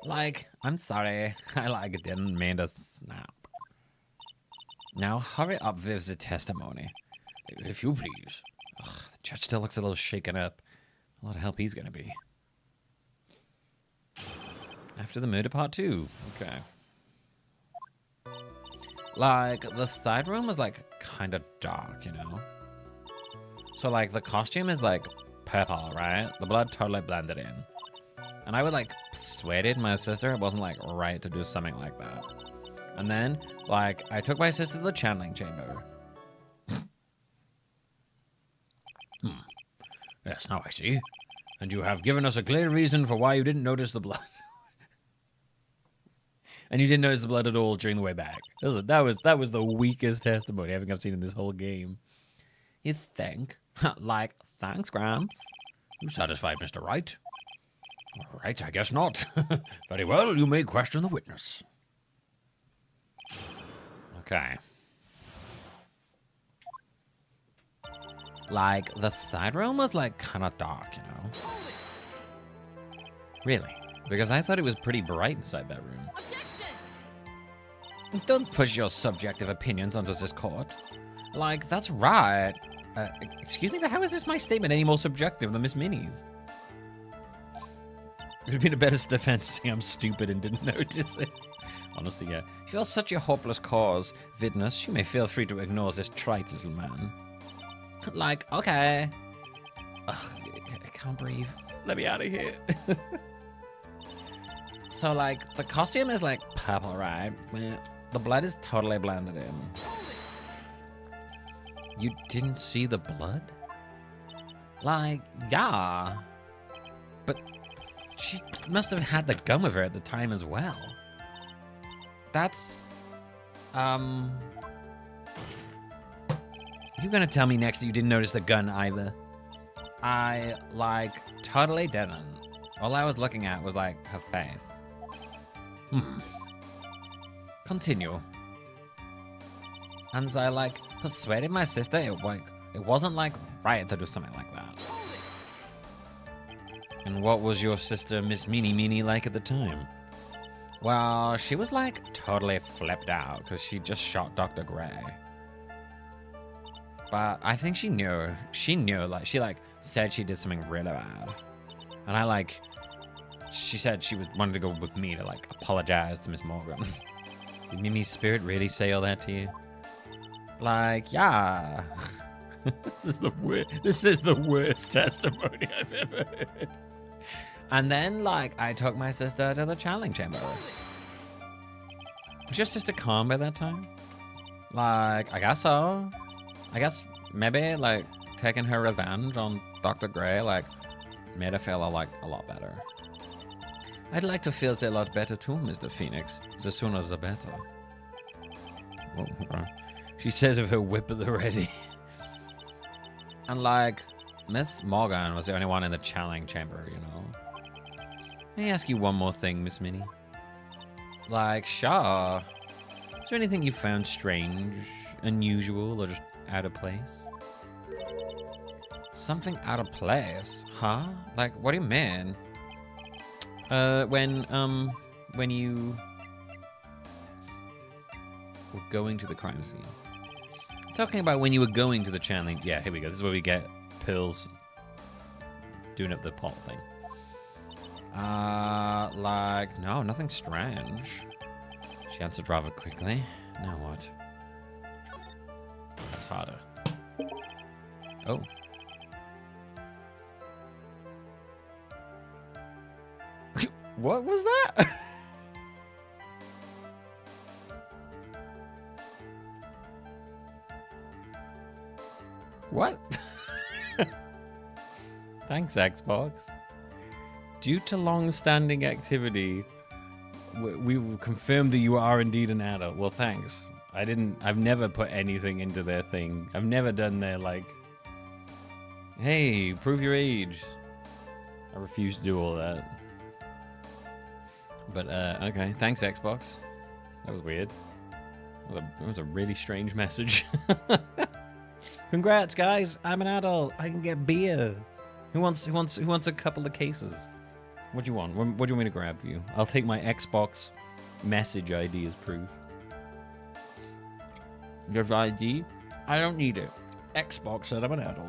I'm sorry. I didn't mean to snap. Now hurry up with the testimony. If you please. Ugh, the judge still looks a little shaken up. A lot of help he's gonna be. After the murder part 2. Okay. The side room was, kind of dark, you know? So, the costume is, purple, right? The blood totally blended in. And I would, persuaded my sister it wasn't, right to do something like that. And then, I took my sister to the channeling chamber. Yes, now I see. And you have given us a clear reason for why you didn't notice the blood. And you didn't notice the blood at all during the way back. That was the weakest testimony I think I've seen in this whole game. You think? Thanks, Gramps. You satisfied, Mr. Wright? All right, I guess not. Very well, you may question the witness. Okay. The side room was, kind of dark, you know? Really? Because I thought it was pretty bright inside that room. Objection! Don't push your subjective opinions onto this court. That's right. Excuse me, but how is this my statement any more subjective than Miss Minnie's? It would have been a better defense saying I'm stupid and didn't notice it. Honestly, yeah. If you're such a hopeless cause, witness, you may feel free to ignore this trite little man. Okay. Ugh, I can't breathe. Let me out of here. So, the costume is, purple, right? The blood is totally blended in. You didn't see the blood? Yeah. But she must have had the gun with her at the time as well. That's... You gonna tell me next that you didn't notice the gun either? I, totally didn't. All I was looking at was, her face. Continue. And so I, persuaded my sister it wasn't, right to do something like that. And what was your sister, Miss Meanie, like at the time? Well, she was, totally flipped out because she just shot Dr. Gray. But I think she knew. She knew, she, said she did something really bad. And I, she said she wanted to go with me to, apologize to Miss Morgan. Did Mimi's spirit really say all that to you? Yeah. This is the worst testimony I've ever heard. And then, I took my sister to the channeling chamber. Was your sister calm by that time? I guess so. I guess maybe, taking her revenge on Dr. Gray, made her feel, a lot better. I'd like to feel a lot better too, Mr. Phoenix. The sooner the better. Oh, she says with her whip at the ready. And Miss Morgan was the only one in the channeling chamber, you know. May I ask you one more thing, Miss Minnie? Sure. Is there anything you found strange, unusual, or just out of place? Something out of place? Huh? What do you mean? When you were going to the crime scene. Talking about when you were going to the channeling. Yeah, here we go. This is where we get pills doing up the pot thing. No, nothing strange. She answered rather quickly. Now what? That's harder. Oh. What was that? What? Thanks, Xbox. Due to long-standing activity, we've confirmed that you are indeed an adult. Well, thanks. I've never put anything into their thing. I've never done their, like, hey, prove your age. I refuse to do all that. But, okay. Thanks, Xbox. That was weird. That was a really strange message. Congrats, guys! I'm an adult. I can get beer. Who wants a couple of cases? What do you want? What do you want me to grab for you? I'll take my Xbox message ID as proof. Your ID? I don't need it. Xbox said I'm an adult.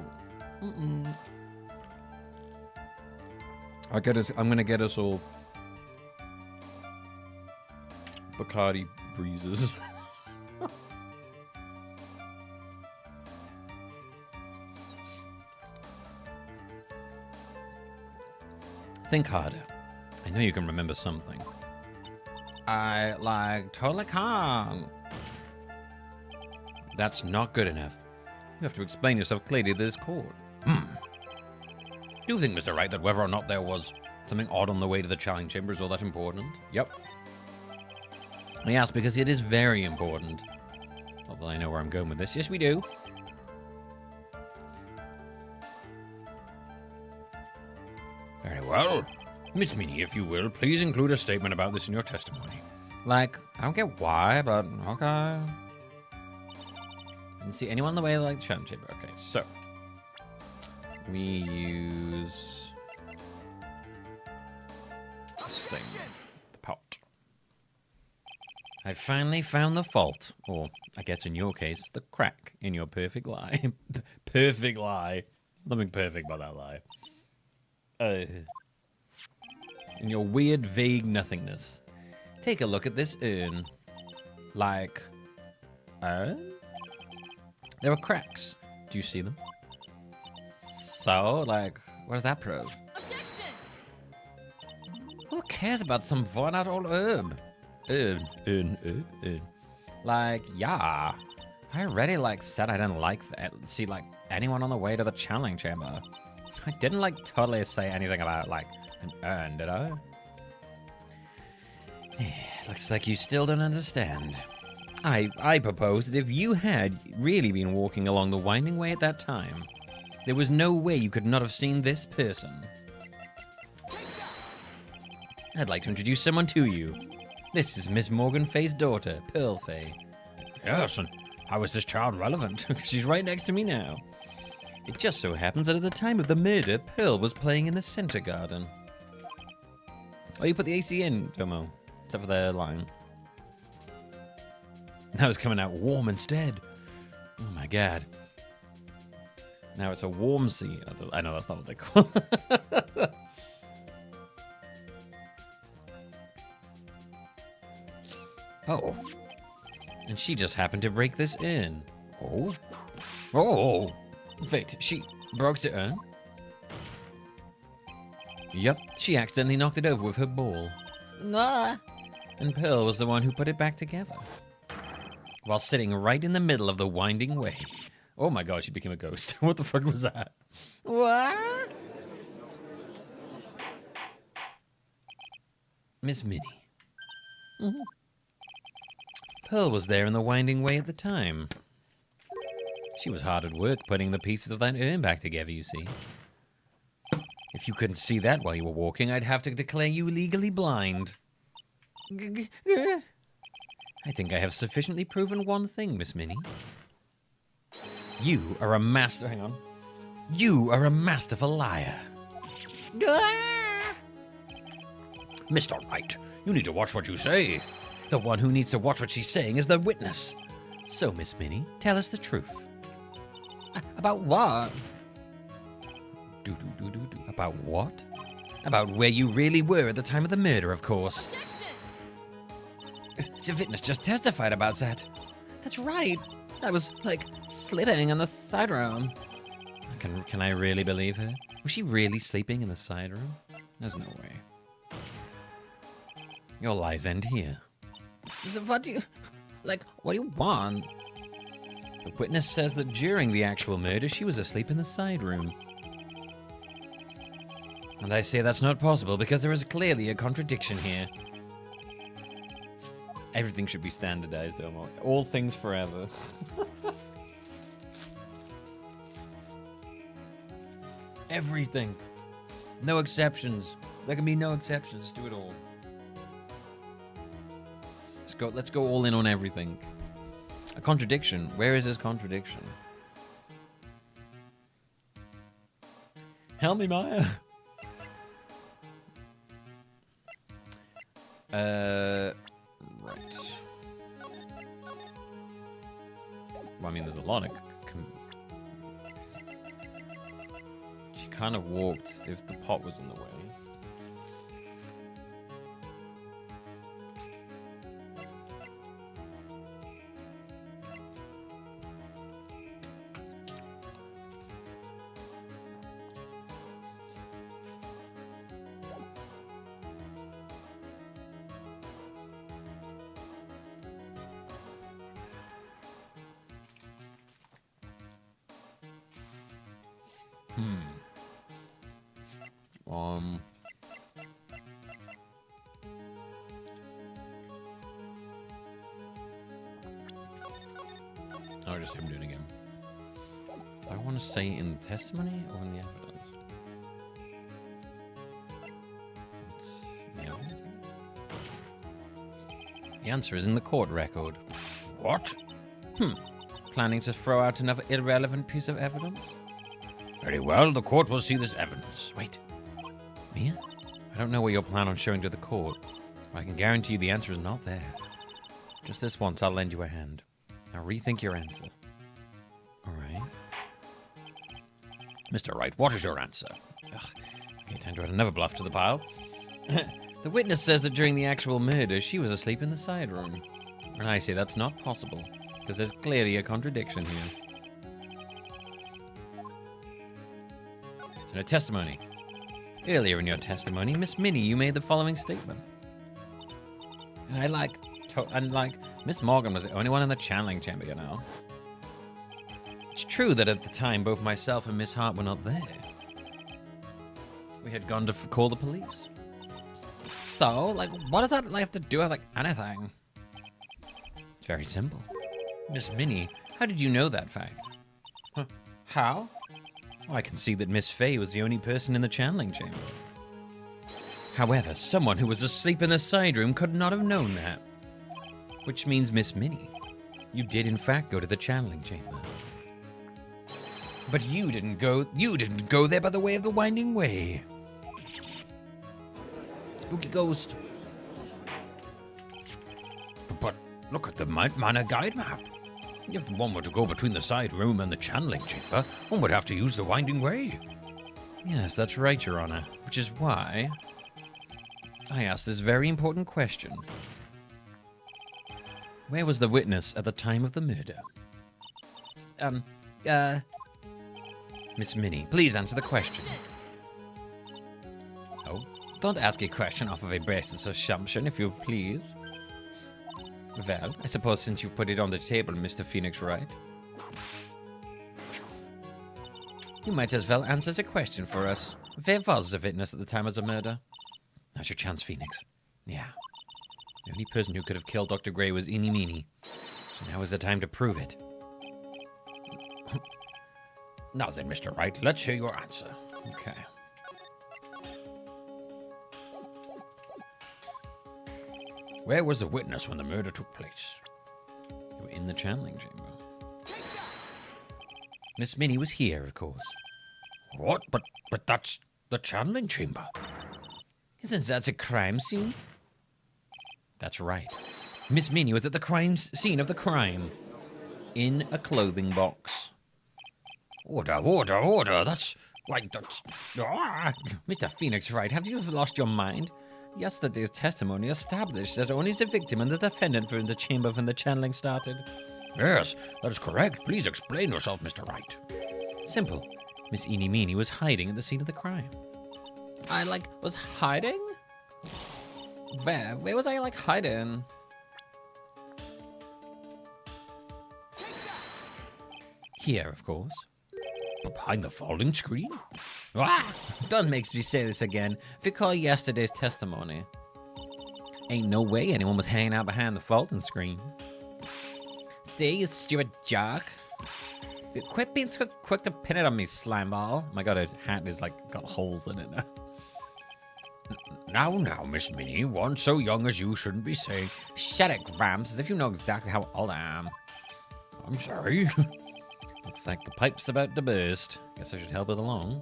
I'm gonna get us all Bacardi breezes. Think harder. I know you can remember something. I totally can't. That's not good enough. You have to explain yourself clearly to this court. Do you think, Mr. Wright, that whether or not there was something odd on the way to the challenge chamber is all that important? Yep. I ask because it is very important. Although I know where I'm going with this. Yes, we do. Very well. Miss Minnie, if you will, please include a statement about this in your testimony. Like, I don't get why, but okay. Didn't see anyone on the way to, like, the challenge chamber. Okay, so we use this thing, the pot. I finally found the fault, or I guess in your case, the crack in your perfect lie. Perfect lie. Nothing perfect about that lie. In your weird, vague nothingness. Take a look at this urn. Like, there are cracks. Do you see them? So, like, what does that prove? Objection! Who cares about some worn-out old herb? Like, yeah. I already, like, said I didn't like that. See, like, anyone on the way to the challenge chamber. I didn't, like, totally say anything about, like, an urn, did I? Looks like you still don't understand. I propose that if you had really been walking along the winding way at that time, there was no way you could not have seen this person. I'd like to introduce someone to you. This is Miss Morgan Fay's daughter, Pearl Fay. Yes, and how is this child relevant? She's right next to me now. It just so happens that at the time of the murder, Pearl was playing in the center garden. Oh, you put the AC in, Tomo. Except for the line. Now it's coming out warm instead. Oh my god. Now it's a warm sea. I know that's not what they call it. Oh. And she just happened to break this in. Oh. Oh. Wait, she broke the urn? Yep, she accidentally knocked it over with her ball. Ah. And Pearl was the one who put it back together. While sitting right in the middle of the winding way. Oh my god, she became a ghost. What the fuck was that? What? Miss Minnie. Mm-hmm. Pearl was there in the winding way at the time. She was hard at work putting the pieces of that urn back together, you see. If you couldn't see that while you were walking, I'd have to declare you legally blind. I think I have sufficiently proven one thing, Miss Minnie. You are a master... Hang on. You are a masterful liar. Mr. Wright, you need to watch what you say. The one who needs to watch what she's saying is the witness. So, Miss Minnie, tell us the truth. About what? About what? About where you really were at the time of the murder, of course. The witness just testified about that. That's right. I was, like, sleeping in the side room. Can I really believe her? Was she really sleeping in the side room? There's no way. Your lies end here. So what do you... Like, what do you want? The witness says that during the actual murder, she was asleep in the side room. And I say that's not possible because there is clearly a contradiction here. Everything should be standardized, Omar. All things forever. Everything. No exceptions. There can be no exceptions to it all. Let's go all in on everything. A contradiction. Where is this contradiction? Help me, Maya. Right. Well, I mean, there's a lot of... She kind of walked if the pot was in the way. I'll just have him do it again. Do I want to say in the testimony or in the evidence? The answer is in the court record. What? Planning to throw out another irrelevant piece of evidence? Very well, the court will see this evidence. Wait. Mia? I don't know what you're planning on showing to the court. I can guarantee you the answer is not there. Just this once, I'll lend you a hand. Now rethink your answer. Alright. Mr. Wright, what is your answer? Ugh, okay, time to add another bluff to the pile. The witness says that during the actual murder, she was asleep in the side room. And I say that's not possible, because there's clearly a contradiction here. So no testimony. Earlier in your testimony, Miss Minnie, you made the following statement. And Miss Morgan was the only one in the channeling chamber, you know. It's true that at the time, both myself and Miss Hart were not there. We had gone to call the police. So, what does that have to do with, anything? It's very simple. Miss Minnie, how did you know that fact? Huh? How? Well, I can see that Miss Fay was the only person in the channeling chamber. However, someone who was asleep in the side room could not have known that. Which means, Miss Minnie, you did in fact go to the channeling chamber. But you didn't go there by the way of the winding way. Spooky ghost. But look at the minor guide map. If one were to go between the side room and the channeling chamber, one would have to use the winding way. Yes, that's right, Your Honor. Which is why I asked this very important question. Where was the witness at the time of the murder? Miss Minnie, please answer the question. Oh, don't ask a question off of a baseless assumption, if you please. Well, I suppose since you've put it on the table, Mr. Phoenix Wright, you might as well answer the question for us. Where was the witness at the time of the murder? Now's your chance, Phoenix. Yeah. The only person who could have killed Dr. Gray was Eeny Meeny. So now is the time to prove it. Now then, Mr. Wright, let's hear your answer. Okay. Where was the witness when the murder took place? You were in the channeling chamber. Miss Minnie was here, of course. What? But that's the channeling chamber. Isn't that a crime scene? That's right. Miss Minnie was at the scene of the crime. In a clothing box. Order, order, order. That's... Mr. Phoenix Wright, have you lost your mind? Yesterday's testimony established that only the victim and the defendant were in the chamber when the channeling started. Yes, that is correct. Please explain yourself, Mr. Wright. Simple. Miss Eeny Meeny was hiding at the scene of the crime. Was hiding? Where was I, like, hiding? Here, of course. Behind the folding screen? Ah! Don't make me say this again. Recall yesterday's testimony. Ain't no way anyone was hanging out behind the folding screen. See, you stupid jerk. Quit being so quick to pin it on me, slime ball. Oh my god, his hat is, like, got holes in it now. Now, Miss Minnie, one so young as you shouldn't be saying... Shut it, Gramps, as if you know exactly how old I am. I'm sorry. Looks like the pipe's about to burst. Guess I should help it along.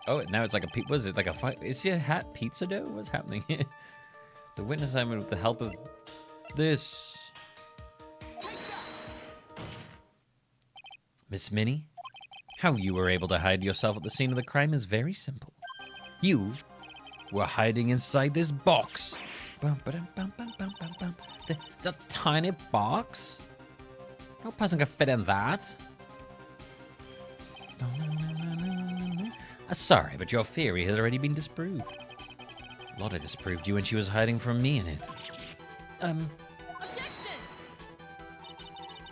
Oh, now it's like a was it like a fight? Is your hat pizza dough? What's happening here? The witness assignment with the help of this. Miss Minnie, how you were able to hide yourself at the scene of the crime is very simple. You were hiding inside this box. The tiny box? No person can fit in that. Sorry, but your theory has already been disproved. Lotta disproved you when she was hiding from me in it. Objection!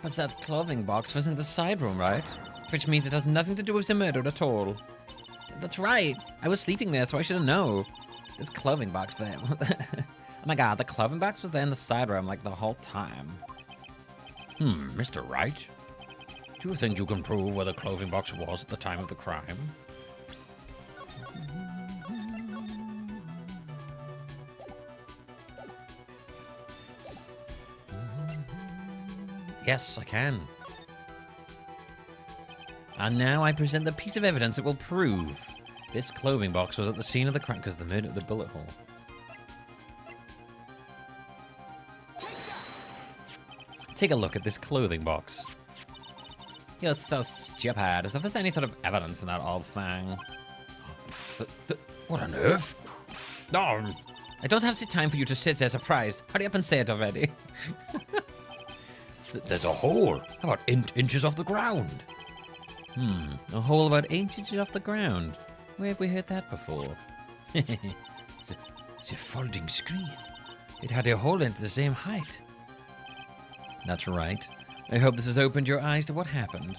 But that clothing box was in the side room, right? Which means it has nothing to do with the murder at all. That's right. I was sleeping there, so I should have known. This clothing box there. Oh my god, the clothing box was there in the side room like the whole time. Mr. Wright? Do you think you can prove where the clothing box was at the time of the crime? Yes, I can. And now I present the piece of evidence that will prove this clothing box was at the scene of the crime because the murder of the bullet hole. Take a look at this clothing box. You're so stupid, as if there's any sort of evidence in that old thing. What on earth? No, I don't have the time for you to sit there surprised. Hurry up and say it already. There's a hole about 8 inches off the ground. A hole about 8 inches off the ground. Where have we heard that before? It's a folding screen. It had a hole in it the same height. That's right. I hope this has opened your eyes to what happened.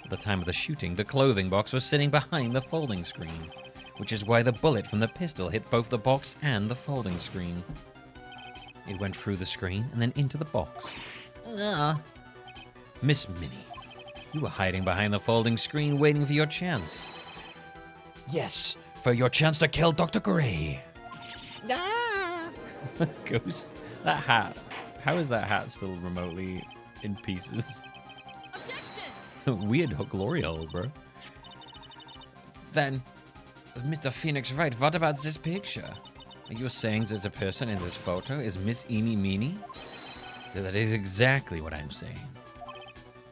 At the time of the shooting, the clothing box was sitting behind the folding screen, which is why the bullet from the pistol hit both the box and the folding screen. It went through the screen and then into the box. Miss Minnie, you were hiding behind the folding screen waiting for your chance. Yes, for your chance to kill Dr. Gray. Ghost. That hat. How is that hat still remotely in pieces? Objection! Weird glory hole, bro. Then, Mr. Phoenix Wright, what about this picture? Are you saying that the person in this photo is Miss Eenie Meenie? That is exactly what I'm saying.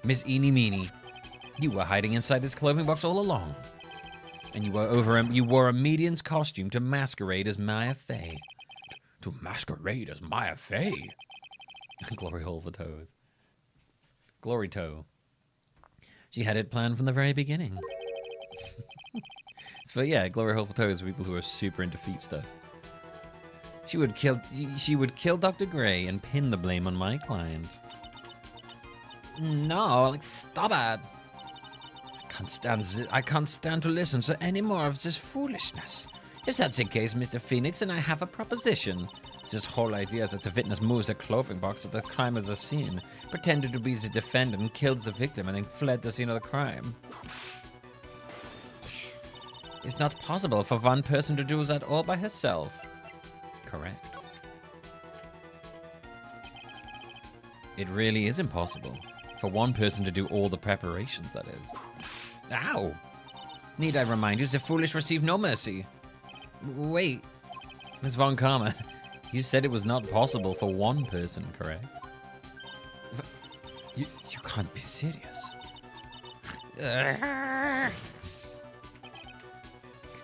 Miss Eenie Meenie, you were hiding inside this clothing box all along. And you wore a median's costume to masquerade as Maya Fey. To masquerade as Maya Fey? Glory hole for toes. Glory toe. She had it planned from the very beginning. So yeah, glory hole for toes are people who are super into feet stuff. She would kill Dr. Gray and pin the blame on my client. No, like, stop it. I can't stand to listen to any more of this foolishness. If that's the case, Mr. Phoenix, then I have a proposition. This whole idea that the witness moves the clothing box at the crime of the scene, pretended to be the defendant, killed the victim, and then fled the scene of the crime. It's not possible for one person to do that all by herself. Correct. It really is impossible for one person to do all the preparations, that is. Ow! Need I remind you, the foolish receive no mercy. Wait, Miss Von Karma, you said it was not possible for one person, correct? You can't be serious.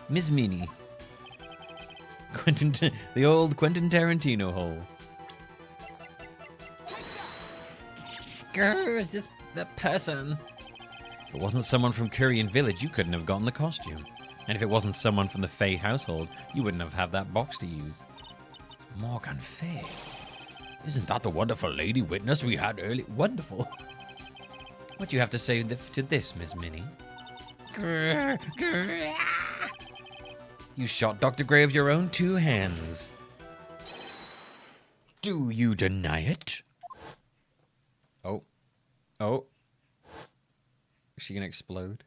Miss Minnie. The old Quentin Tarantino hole. Grr, is this the person? If it wasn't someone from Korean Village, you couldn't have gotten the costume. And if it wasn't someone from the Fey household, you wouldn't have had that box to use. Morgan Fay. Isn't that the wonderful lady witness we had earlier? Wonderful. What do you have to say to this, Miss Minnie? You shot Dr. Gray with your own 2 hands. Do you deny it? Oh. Oh. Is she gonna explode?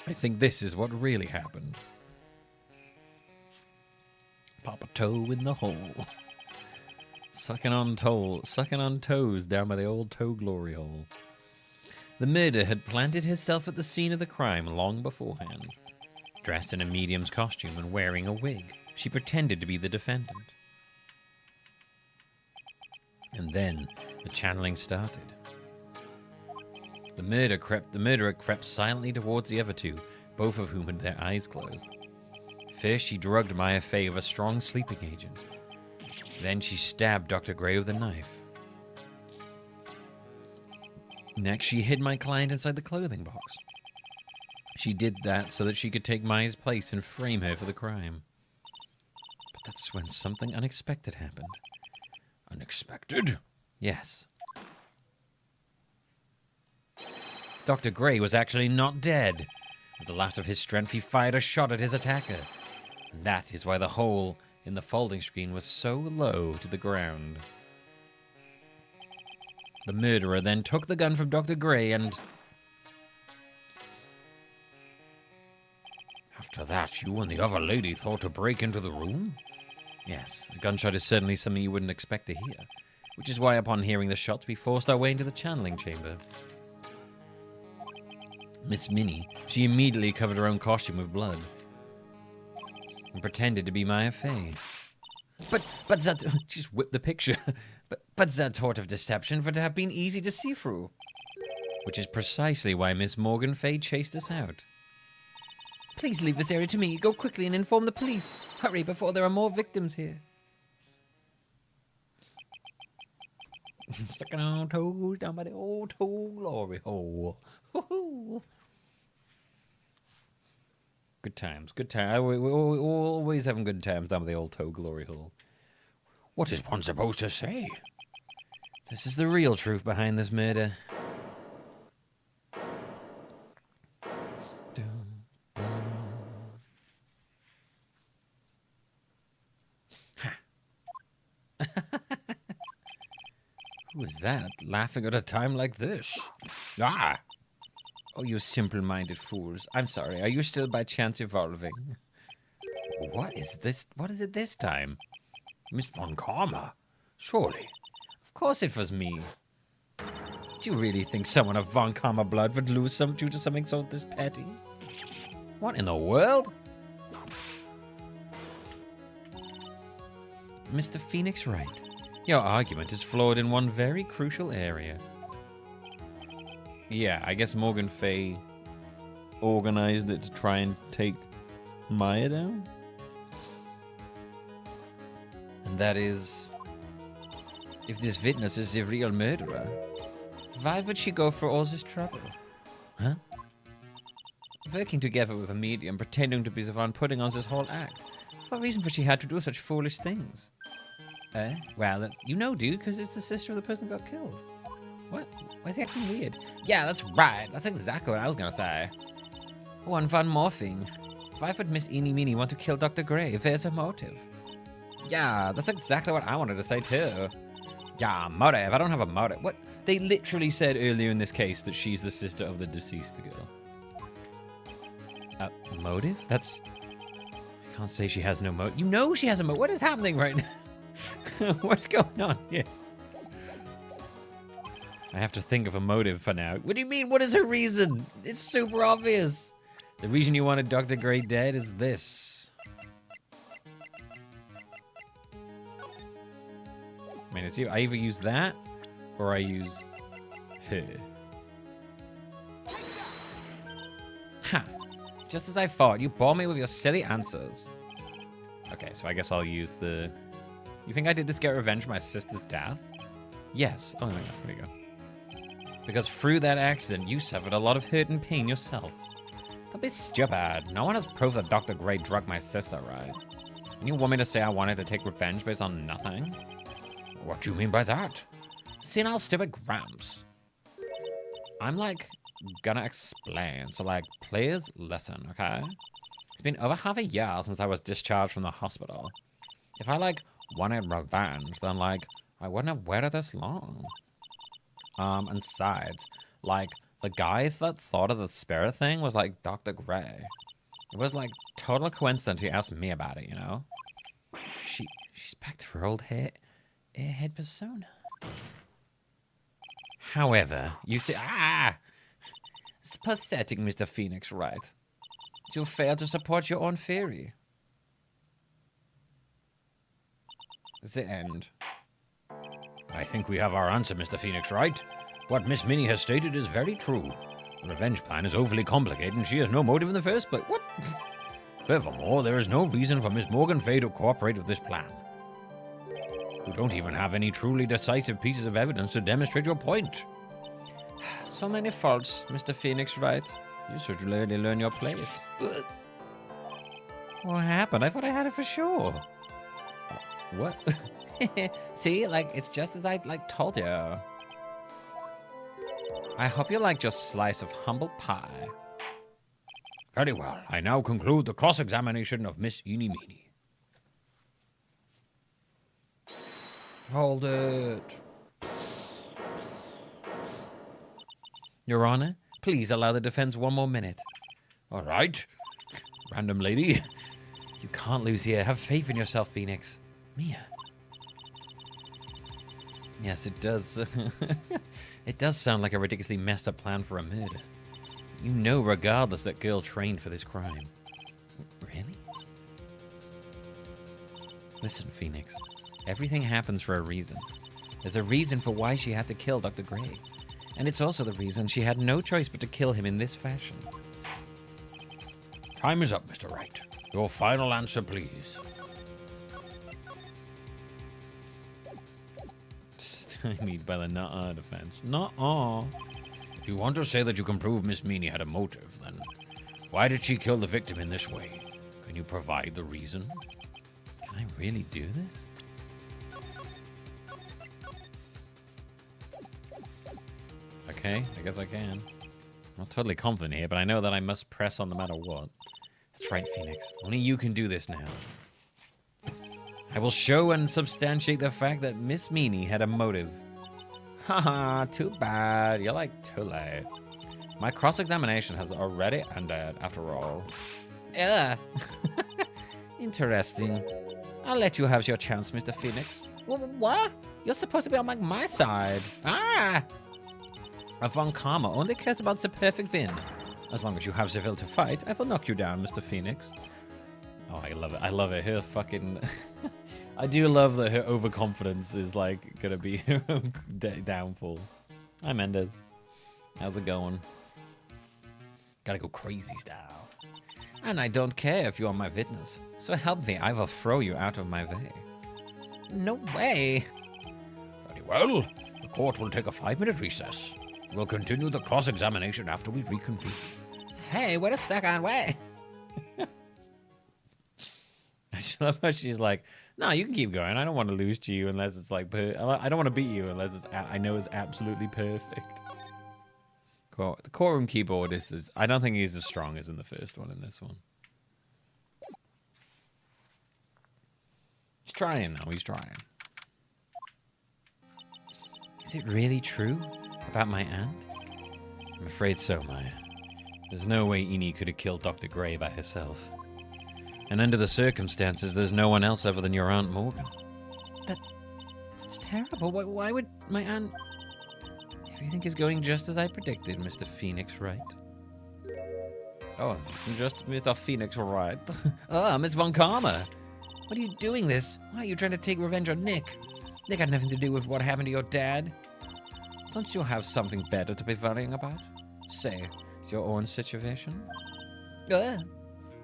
I think this is what really happened. Pop a toe in the hole. Sucking on toes down by the old toe glory hole. The murderer had planted herself at the scene of the crime long beforehand. Dressed in a medium's costume and wearing a wig, she pretended to be the defendant. And then the channeling started. The murderer crept silently towards the other 2, both of whom had their eyes closed. First, she drugged Maya Fey with a strong sleeping agent. Then she stabbed Dr. Gray with a knife. Next, she hid my client inside the clothing box. She did that so that she could take Maya's place and frame her for the crime. But that's when something unexpected happened. Unexpected? Yes. Dr. Gray was actually not dead. With the last of his strength, he fired a shot at his attacker. And that is why the hole in the folding screen was so low to the ground. The murderer then took the gun from Dr. Gray and... After that, you and the other lady thought to break into the room? Yes, a gunshot is certainly something you wouldn't expect to hear. Which is why upon hearing the shots, we forced our way into the channeling chamber. Miss Minnie, she immediately covered her own costume with blood. And pretended to be Maya Fey. But that... She just whipped the picture. But that sort of deception would have been easy to see through. Which is precisely why Miss Morgan Fay chased us out. Please leave this area to me. Go quickly and inform the police. Hurry before there are more victims here. Sticking on toes down by the old toe glory hole. Woohoo! Good times, good times. We're always having good times down by the old toe glory hole. What is one supposed to say? This is the real truth behind this murder. Who is that, laughing at a time like this? Ah! Oh, you simple-minded fools. I'm sorry, are you still by chance evolving? What is this? What is it this time? Miss Von Karma? Surely. Of course it was me. Do you really think someone of Von Karma blood would lose some due to something so this petty? What in the world? Mr. Phoenix Wright, your argument is flawed in one very crucial area. Yeah, I guess Morgan Fay organized it to try and take Maya down. And that is, if this witness is the real murderer, why would she go for all this trouble? Huh? Working together with a medium, pretending to be the one putting on this whole act. What reason would she have to do such foolish things? Well, that's, you know, dude, because it's the sister of the person who got killed. What? Why is he acting weird? Yeah, that's right. That's exactly what I was going to say. Oh, and one more thing. Why would Miss Eeny Meeny want to kill Dr. Gray if there's a motive? Yeah, that's exactly what I wanted to say, too. Yeah, motive. I don't have a motive. What? They literally said earlier in this case that she's the sister of the deceased girl. Motive? That's... I can't say she has no motive. You know she has a motive. What is happening right now? What's going on here? I have to think of a motive for now. What do you mean? What is her reason? It's super obvious. The reason you wanted Dr. Gray dead is this. I mean, I either use that or I use her. Ha! Just as I thought, you bore me with your silly answers. Okay, so I guess I'll use the... You think I did this to get revenge for my sister's death? Yes. Oh, my God. There we go. Because through that accident, you suffered a lot of hurt and pain yourself. Don't be stupid. No one has proof that Dr. Gray drugged my sister, right? And you want me to say I wanted to take revenge based on nothing? What do you mean by that? Senile stupid Gramps. I'm, like, gonna explain. So, like, please listen, okay? It's been over half a year since I was discharged from the hospital. If I, like, wanted revenge, then, like, I wouldn't have waited this long. And besides, like, the guys that thought of the spirit thing was, like, Dr. Gray. It was, like, total coincidence he asked me about it, you know? She's back to her old airhead persona. However, you see... It's pathetic, Mr. Phoenix, Wright. You fail to support your own theory. The end. I think we have our answer, Mr. Phoenix, Wright. What Miss Minnie has stated is very true. The revenge plan is overly complicated and she has no motive in the first place. What? Furthermore, there is no reason for Miss Morgan Fay to cooperate with this plan. You don't even have any truly decisive pieces of evidence to demonstrate your point. So many faults, Mr. Phoenix, Wright. You should really learn your place. What happened? I thought I had it for sure. What? See, like, it's just as I, like, told you. I hope you liked your slice of humble pie. Very well. I now conclude the cross-examination of Miss Eenie Meenie. Hold it. Your Honor, please allow the defense one more minute. All right. Random lady. You can't lose here. Have faith in yourself, Phoenix. Mia. Yes, it does. It does sound like a ridiculously messed up plan for a murder. You know regardless that girl trained for this crime. Really? Listen, Phoenix. Everything happens for a reason. There's a reason for why she had to kill Dr. Gray. And it's also the reason she had no choice but to kill him in this fashion. Time is up, Mr. Wright. Your final answer, please. Stymied by the nuh-uh defense. Nuh-uh. If you want to say that you can prove Miss Meanie had a motive, then why did she kill the victim in this way? Can you provide the reason? Can I really do this? Okay, I guess I can. I'm not totally confident here, but I know that I must press on no matter what. That's right, Phoenix. Only you can do this now. I will show and substantiate the fact that Miss Meanie had a motive. Haha, too bad. You're like too late. My cross-examination has already ended, after all. Yeah. Interesting. I'll let you have your chance, Mr. Phoenix. What? You're supposed to be on my side. A Von Karma only cares about the perfect win. As long as you have the will to fight, I will knock you down, Mr. Phoenix. Oh, I love it. I love it. Her fucking... I do love that her overconfidence is, like, gonna be her downfall. Hi, Mendez. How's it going? Gotta go crazy style. And I don't care if you are my witness. So help me, I will throw you out of my way. No way. Very well. The court will take a 5-minute recess. We'll continue the cross-examination after we reconvene. Hey, wait a second, wait. I just love how she's like, no, you can keep going. I don't want to lose to you unless it's like, I don't want to beat you unless it's, I know it's absolutely perfect. Cool. The courtroom keyboardist is, I don't think he's as strong as in the first one in this one. He's trying now, he's trying. Is it really true about my aunt? I'm afraid so, Maya. There's no way Eenie could have killed Dr. Gray by herself. And under the circumstances, there's no one else other than your Aunt Morgan. That's terrible. Why would my aunt... Everything is going just as I predicted, Mr. Phoenix, Wright. Oh, just Mr. Phoenix, Wright. Oh, Miss Von Karma. What are you doing this? Why are you trying to take revenge on Nick? Nick had nothing to do with what happened to your dad. Don't you have something better to be worrying about? Say, your own situation?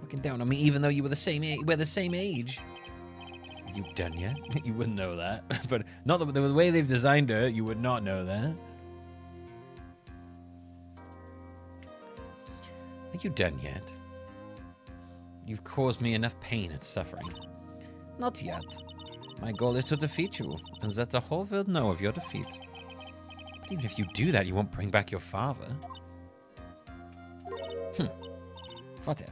Looking down on me even though you were the same age. We're the same age. Are you done yet? You wouldn't know that. But not the way they've designed her, you would not know that. you done yet? You've caused me enough pain and suffering. Not yet. My goal is to defeat you, and let the whole world know of your defeat. But even if you do that, you won't bring back your father. Whatever.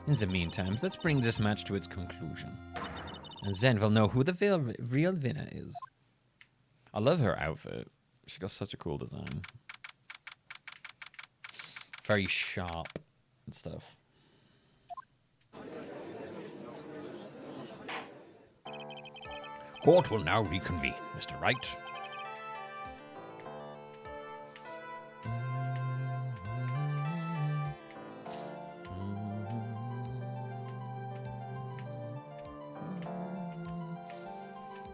In the meantime, let's bring this match to its conclusion. And then we'll know who the real winner is. I love her outfit. She got such a cool design. Very sharp and stuff. Court will now reconvene, Mr. Wright.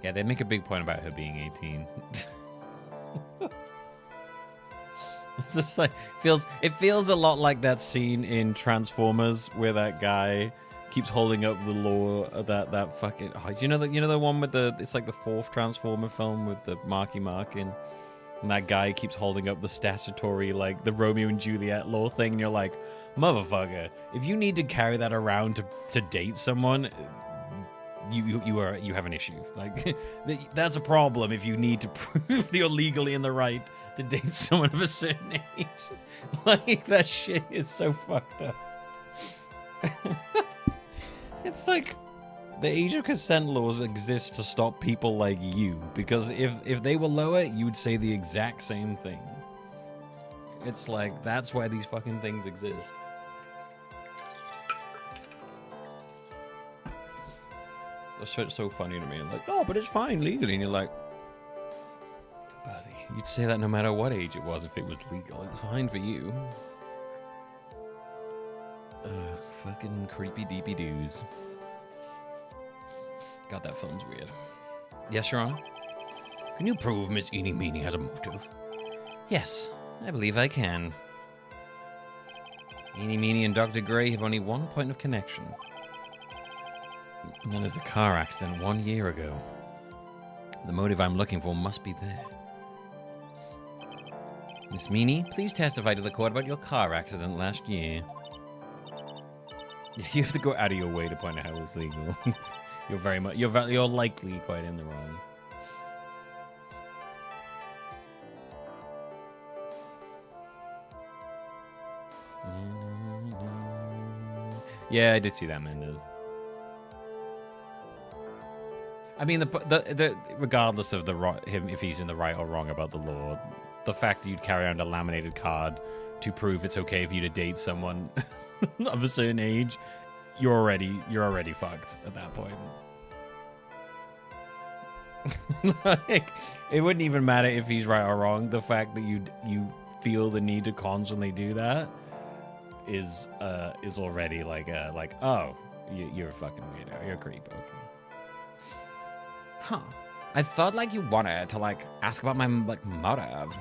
Yeah, they make a big point about her being 18. It's just like it feels a lot like that scene in Transformers where that guy keeps holding up the law that fucking you know the one with it's like the 4th Transformer film with the Marky Mark and that guy keeps holding up the statutory like the Romeo and Juliet law thing and you're like, motherfucker, if you need to carry that around to date someone, you have an issue. Like that's a problem if you need to prove that you're legally in the right to date someone of a certain age. Like that shit is so fucked up. It's like the age of consent laws exist to stop people like you, because if they were lower, you would say the exact same thing. It's like that's why these fucking things exist. It's so funny to me. I'm like, no, but it's fine legally. And you're like, buddy, you'd say that no matter what age it was if it was legal. It's fine for you. Fucking creepy deepy doos. God, that film's weird. Yes, Your Honor? Can you prove Miss Eenie Meenie has a motive? Yes, I believe I can. Eenie Meenie and Dr. Gray have only one point of connection. And that is the car accident 1 year ago. The motive I'm looking for must be there. Miss Meenie, please testify to the court about your car accident last year. Yeah, you have to go out of your way to point out how it's legal. You're likely quite in the wrong. Yeah, I did see that, Mendez. I mean, the regardless of him if he's in the right or wrong about the law, the fact that you'd carry around a laminated card to prove it's okay for you to date someone of a certain age, you're already fucked at that point. Like, it wouldn't even matter if he's right or wrong. The fact that you feel the need to constantly do that is already like oh, you're a fucking weirdo. You're a creep. Okay. Huh. I thought like you wanted to like ask about my like motive.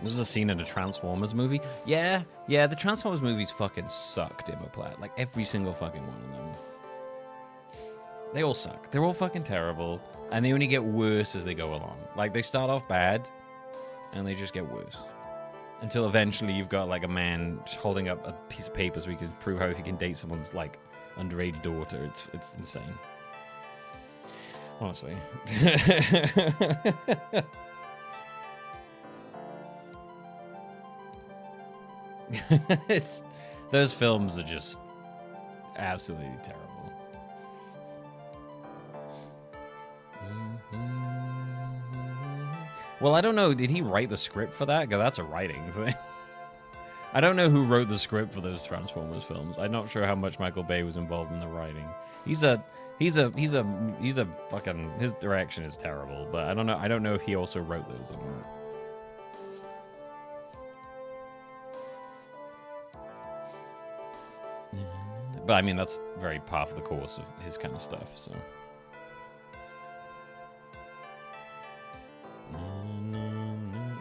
This is a scene in a Transformers movie. Yeah, the Transformers movies fucking suck, Dimmerplat. Like every single fucking one of them. They all suck. They're all fucking terrible, and they only get worse as they go along. Like they start off bad, and they just get worse. Until eventually you've got like a man holding up a piece of paper so he can prove how if he can date someone's like underage daughter. It's insane. Honestly. Those films are just absolutely terrible. Well, I don't know. Did he write the script for that? Because that's a writing thing. I don't know who wrote the script for those Transformers films. I'm not sure how much Michael Bay was involved in the writing. He's a fucking, his direction is terrible, but I don't know if he also wrote those or not. But I mean, that's very par for the course of his kind of stuff, so.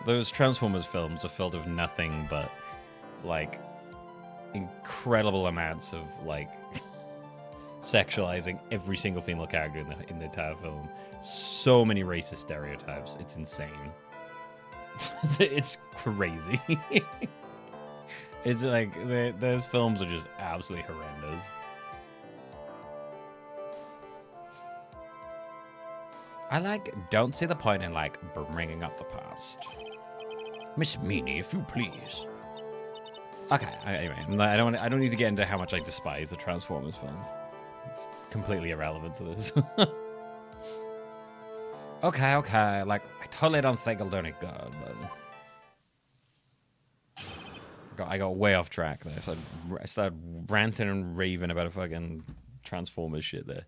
Those Transformers films are filled with nothing but, like, incredible amounts of, like, sexualizing every single female character in the entire film. So many racist stereotypes. It's insane. It's crazy. It's like those films are just absolutely horrendous. I don't see the point in bringing up the past. Miss Meanie, if you please. Okay, anyway, I don't need to get into how much I despise the Transformers films. It's completely irrelevant to this. Okay. I totally don't think I'll do any good, but I got way off track there. So I started ranting and raving about a fucking Transformers shit there.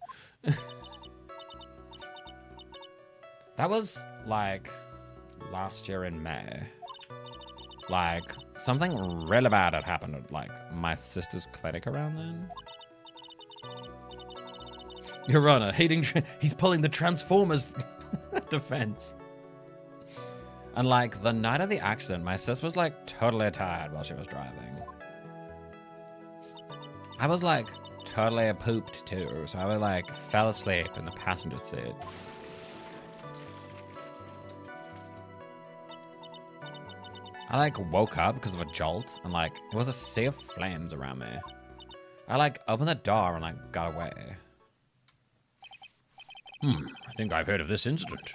That was last year in May. Something really bad had happened at my sister's clinic around then. Your Honor, he's pulling the Transformers defense. And the night of the accident, my sister was totally tired while she was driving. I was totally pooped too, so I fell asleep in the passenger seat. I woke up because of a jolt, and it was a sea of flames around me. I opened the door and got away. I think I've heard of this incident.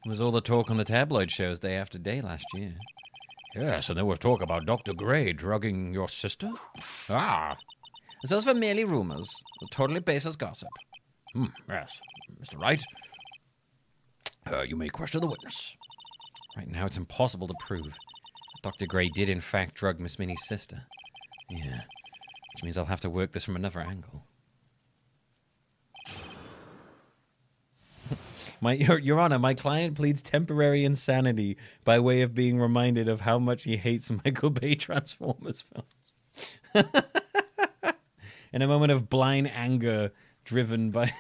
It was all the talk on the tabloid shows day after day last year. Yes, and there was talk about Dr. Gray drugging your sister? Ah. Those were merely rumors, totally baseless gossip. Yes, Mr. Wright. You may question the witness. Right now, it's impossible to prove. Dr. Gray did, in fact, drug Miss Minnie's sister. Yeah, which means I'll have to work this from another angle. Your Honor, my client pleads temporary insanity by way of being reminded of how much he hates Michael Bay Transformers films. In a moment of blind anger driven by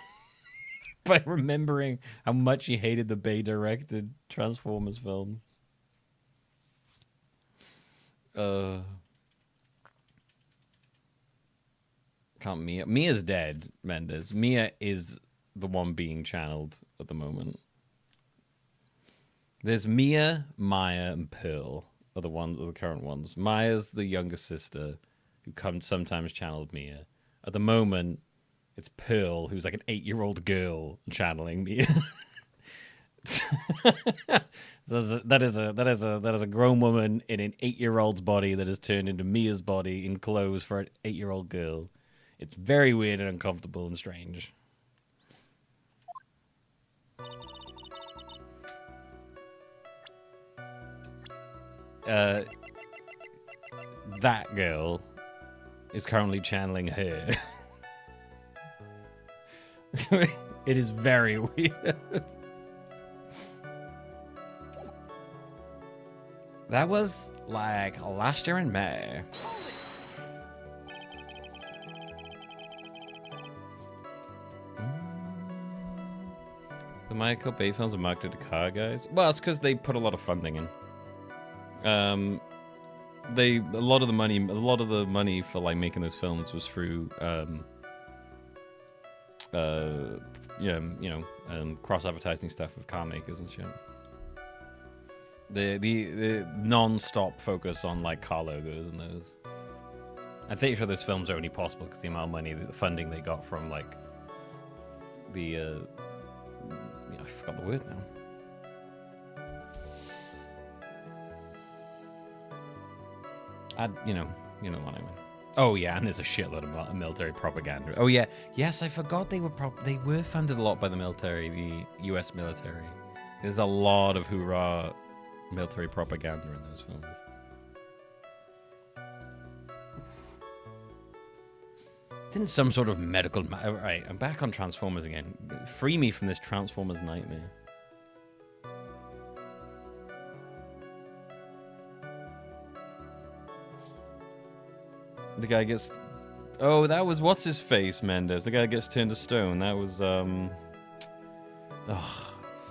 by remembering how much he hated the Bay-directed Transformers films. Can't Mia's dead, Mendes. Mia is the one being channeled at the moment. There's Mia, Maya, and Pearl are the current ones. Maya's the younger sister who sometimes channeled Mia. At the moment, it's Pearl, who's an 8-year-old girl channeling Mia. That is a grown woman in an 8-year-old's body that has turned into Mia's body in clothes for an 8-year-old girl. It's very weird and uncomfortable and strange. That girl is currently channeling her. It is very weird. That was last year in May. The Michael Bay films are marketed to car guys. Well, it's because they put a lot of funding in. A lot of the money for making those films was through cross advertising stuff with car makers and shit. The non-stop focus on car logos and those. I'm pretty sure those films are only possible because the amount of money, the funding they got from I forgot the word now. You know what I mean. Oh yeah, and there's a shitload of military propaganda. Oh yeah, yes, I forgot they were funded a lot by the military, the U.S. military. There's a lot of hoorah military propaganda in those films. Didn't some sort of medical... Right, I'm back on Transformers again. Free me from this Transformers nightmare. The guy gets... Oh, that was... What's his face, Mendes? The guy gets turned to stone. That was, Oh,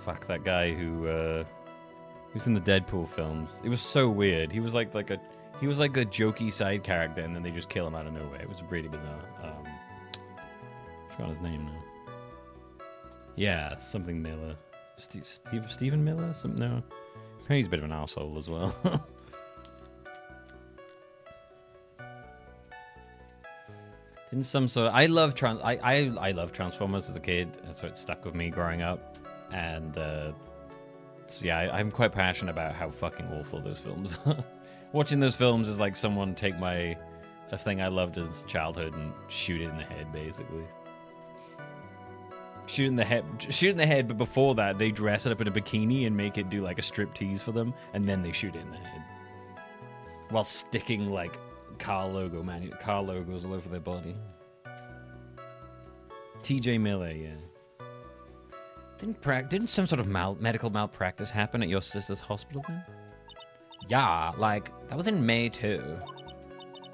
fuck, that guy who, he was in the Deadpool films. It was so weird. He was like a jokey side character, and then they just kill him out of nowhere. It was really bizarre. I forgot his name now. Yeah, something Miller. Stephen Miller? No. Apparently he's a bit of an asshole as well. In some sort of, I love Transformers as a kid, so it stuck with me growing up. And so yeah, I'm quite passionate about how fucking awful those films are. Watching those films is like someone take a thing I loved as childhood and shoot it in the head, basically. Shoot in the head, but before that, they dress it up in a bikini and make it do like a strip tease for them, and then they shoot it in the head. While sticking like car logos all over their body. TJ Miller, yeah. Didn't some sort of medical malpractice happen at your sister's hospital then? Yeah, like, that was in May too.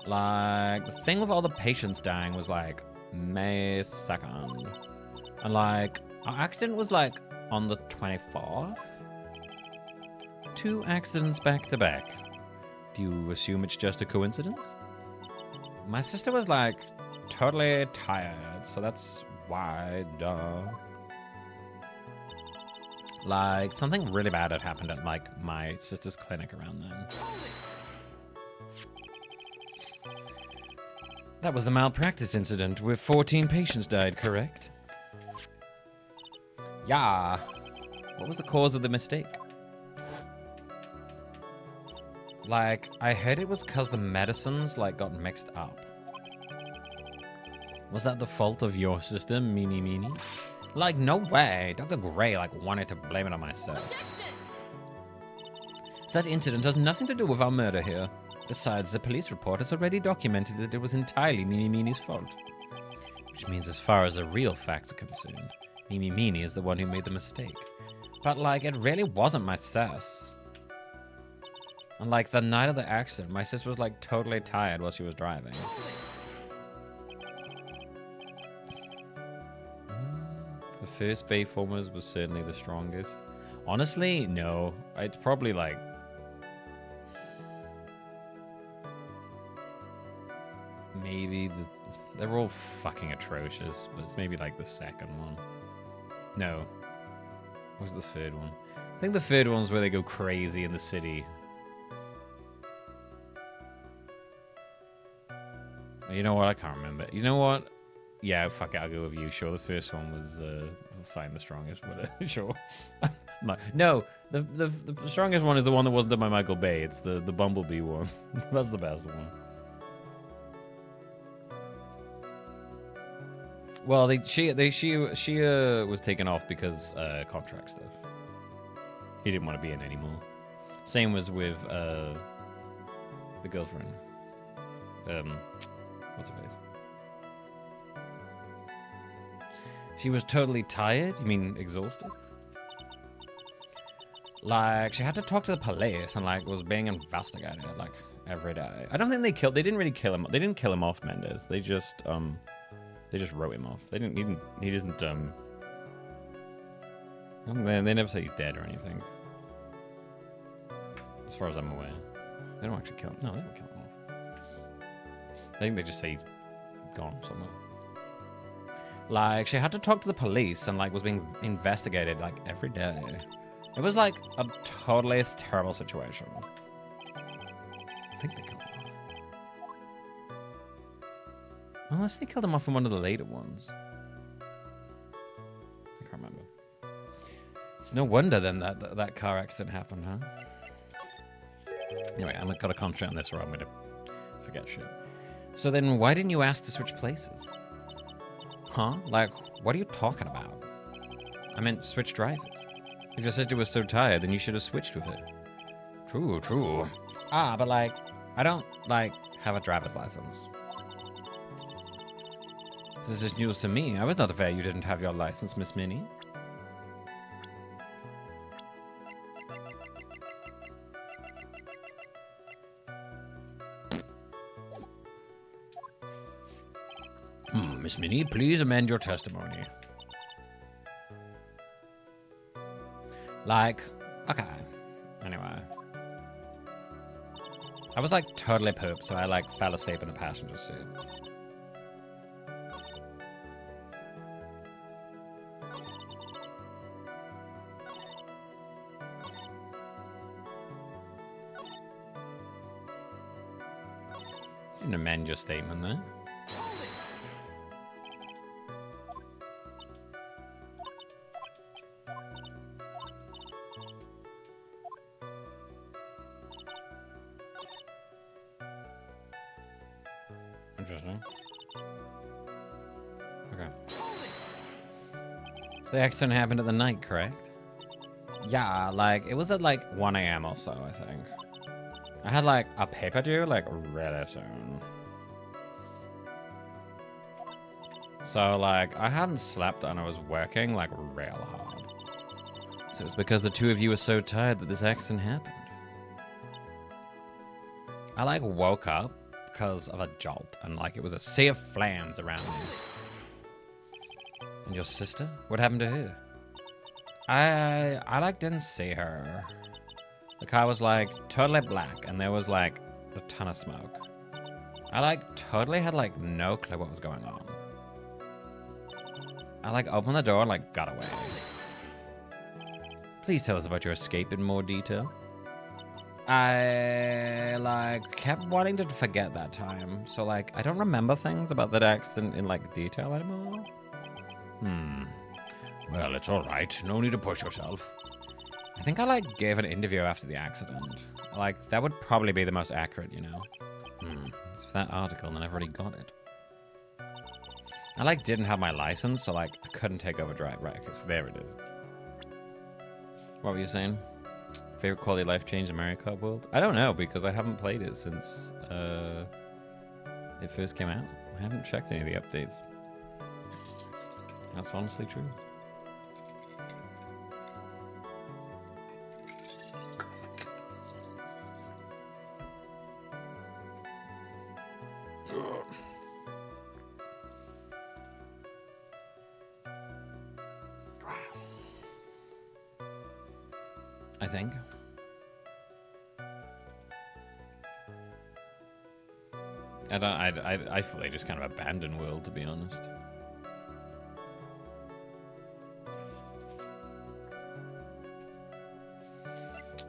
Like, the thing with all the patients dying was like May 2nd. And like, our accident was like on the 24th? 2 accidents back to back. Do you assume it's just a coincidence? My sister was like totally tired, so that's why, duh. Like, something really bad had happened at like my sister's clinic around then. That was the malpractice incident where 14 patients died, correct? Yeah. What was the cause of the mistake? Like, I heard it was because the medicines, like, got mixed up. Was that the fault of your sister, Meanie? Like, no way. Dr. Gray, like, wanted to blame it on myself. That incident has nothing to do with our murder here. Besides, the police report has already documented that it was entirely Meanie's fault. Which means as far as the real facts are concerned, Meanie is the one who made the mistake. But, like, it really wasn't my sis. And like the night of the accident, my sister was like totally tired while she was driving. The first Bayformers was certainly the strongest. Honestly, no. It's probably like... maybe they're all fucking atrocious, but it's maybe like the second one. No. What was the third one? I think the third one's where they go crazy in the city. You know what? I can't remember. You know what? Yeah, fuck it. I'll go with you. Sure, the first one was fine, the strongest, but sure. No, the strongest one is the one that wasn't done by Michael Bay. It's the Bumblebee one. That's the best one. Well, she was taken off because contract stuff. He didn't want to be in anymore. Same was with the girlfriend. What's her face? She was totally tired? You mean exhausted? Like, she had to talk to the police and, like, was being investigated, like, every day. I don't think they didn't really kill him. They didn't kill him off, Mendez. They just wrote him off. They never say he's dead or anything. As far as I'm aware. They don't actually kill him. No, they don't kill him off. I think they just say he's gone somewhere. Like, she had to talk to the police and, like, was being investigated, like, every day. It was, like, a totally terrible situation. I think they killed him off. Unless they killed him off in one of the later ones. I can't remember. It's no wonder, then, that car accident happened, huh? Anyway, I've got to concentrate on this or I'm going to forget shit. So then, why didn't you ask to switch places? Huh? Like, what are you talking about? I meant switch drivers. If your sister was so tired, then you should have switched with it. True. Ah, but like, I don't, like, have a driver's license. This is news to me. I was not aware you didn't have your license, Miss Minnie. Miss Minnie, please amend your testimony. Like, okay. Anyway. I was like totally pooped, so I like fell asleep in the passenger seat. You didn't amend your statement there. interesting. Okay. The accident happened at the night, correct? Yeah, like, it was at like 1 a.m. or so, I think. I had like a paper due like really soon. So like, I hadn't slept and I was working like real hard. So it's because the two of you were so tired that this accident happened. I like woke up because of a jolt and like it was a sea of flames around me. And your sister? What happened to her? I like didn't see her. The car was like totally black and there was like a ton of smoke. I like totally had like no clue what was going on. I like opened the door and like got away. Please tell us about your escape in more detail. I like kept wanting to forget that time, so like I don't remember things about that accident in like detail anymore. Well, it's all right. No need to push yourself. I think I like gave an interview after the accident. Like that would probably be the most accurate, you know. It's that article and I've already got it. I like didn't have my license, so like I couldn't take over drive. Right, okay, so there it is. What were you saying? Favorite quality of life change in Mario Kart World? I don't know because I haven't played it since it first came out. I haven't checked any of the updates. That's honestly true. I think. I fully just kind of abandoned World, to be honest.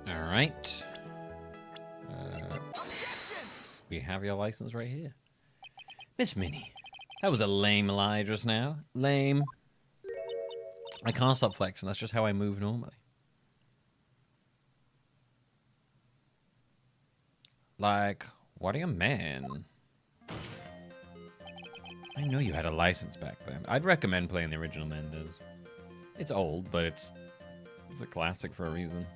All right. We have your license right here. Miss Minnie. That was a lame lie just now. Lame. I can't stop flexing. That's just how I move normally. Like, what are you, man? I know you had a license back then. I'd recommend playing the original Mendez. It's old, but it's a classic for a reason.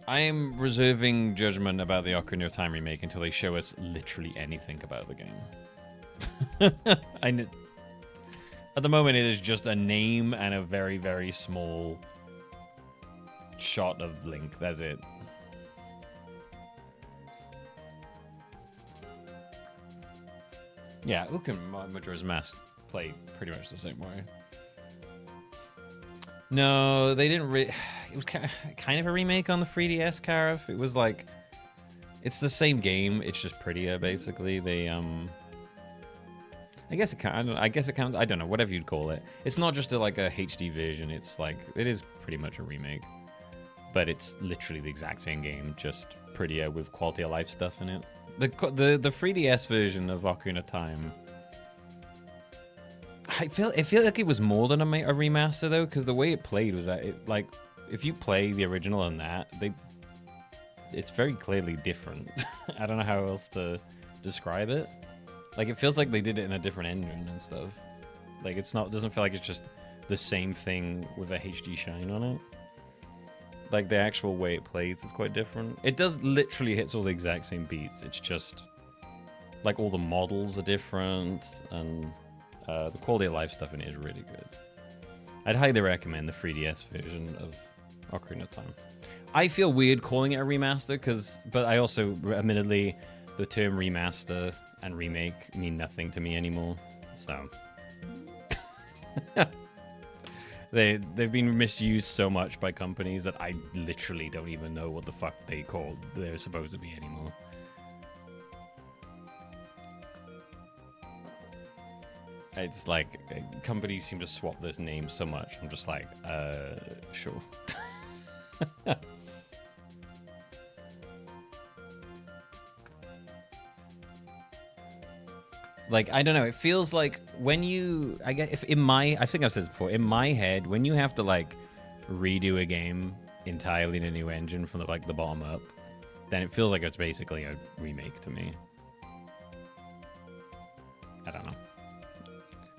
I am reserving judgment about the Ocarina of Time remake until they show us literally anything about the game. At the moment, it is just a name and a very, very small shot of Link. That's it. Yeah, Ook and Majora's Mask play pretty much the same way. No, they didn't it was kind of a remake on the 3DS, Karif. It was like, it's the same game, it's just prettier, basically. They, I guess it counts, I don't know, whatever you'd call it. It's not just like a HD version, it's like, it is pretty much a remake. But it's literally the exact same game, just prettier with quality of life stuff in it. The 3DS version of Ocarina of Time, I feel like it was more than a remaster though, because the way it played was that it, like, if you play the original and that, it's very clearly different. I don't know how else to describe it. Like, it feels like they did it in a different engine and stuff. Like, doesn't feel like it's just the same thing with a HD shine on it. Like, the actual way it plays is quite different. It does literally hits all the exact same beats. It's just, like, all the models are different, and the quality of life stuff in it is really good. I'd highly recommend the 3DS version of Ocarina of Time. I feel weird calling it a remaster, but I also, admittedly, the term remaster and remake mean nothing to me anymore, so... They've been misused so much by companies that I literally don't even know what the fuck they're supposed to be anymore. It's like companies seem to swap those names so much. I'm just like, sure. Like, I don't know, it feels like when you, I think I've said this before, in my head, when you have to, like, redo a game entirely in a new engine from, the bottom up, then it feels like it's basically a remake to me. I don't know.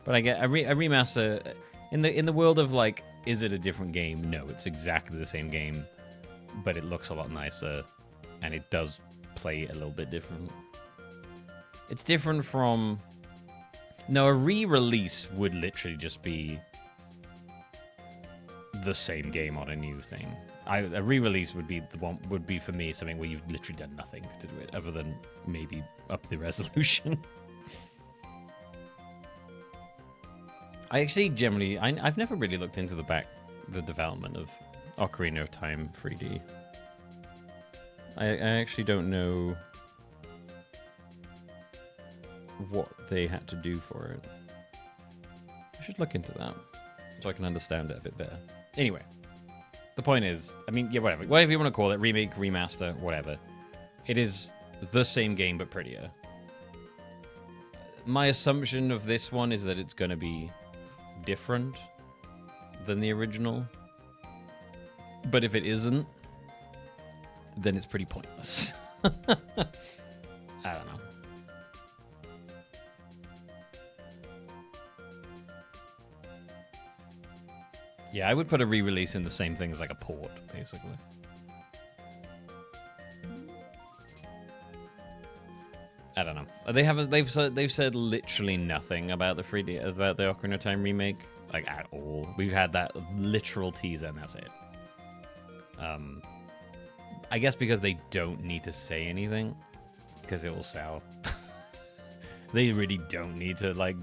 But I get a remaster in the world of like, is it a different game? No, it's exactly the same game, but it looks a lot nicer, and it does play a little bit different. It's different from... No, a re-release would literally just be the same game on a new thing. A re-release would be for me something where you've literally done nothing to do it, other than maybe up the resolution. I actually generally, I've never really looked into the development of Ocarina of Time 3D. I actually don't know what they had to do for it. I should look into that so I can understand it a bit better. Anyway, the point is, I mean, yeah, whatever you want to call it, remake, remaster, whatever. It is the same game but prettier. My assumption of this one is that it's going to be different than the original. But if it isn't, then it's pretty pointless. I don't know. Yeah, I would put a re-release in the same thing as like a port, basically. I don't know. They've said literally nothing about the Ocarina of Time remake, like at all. We've had that literal teaser, and that's it. I guess because they don't need to say anything, because it will sell. They really don't need to like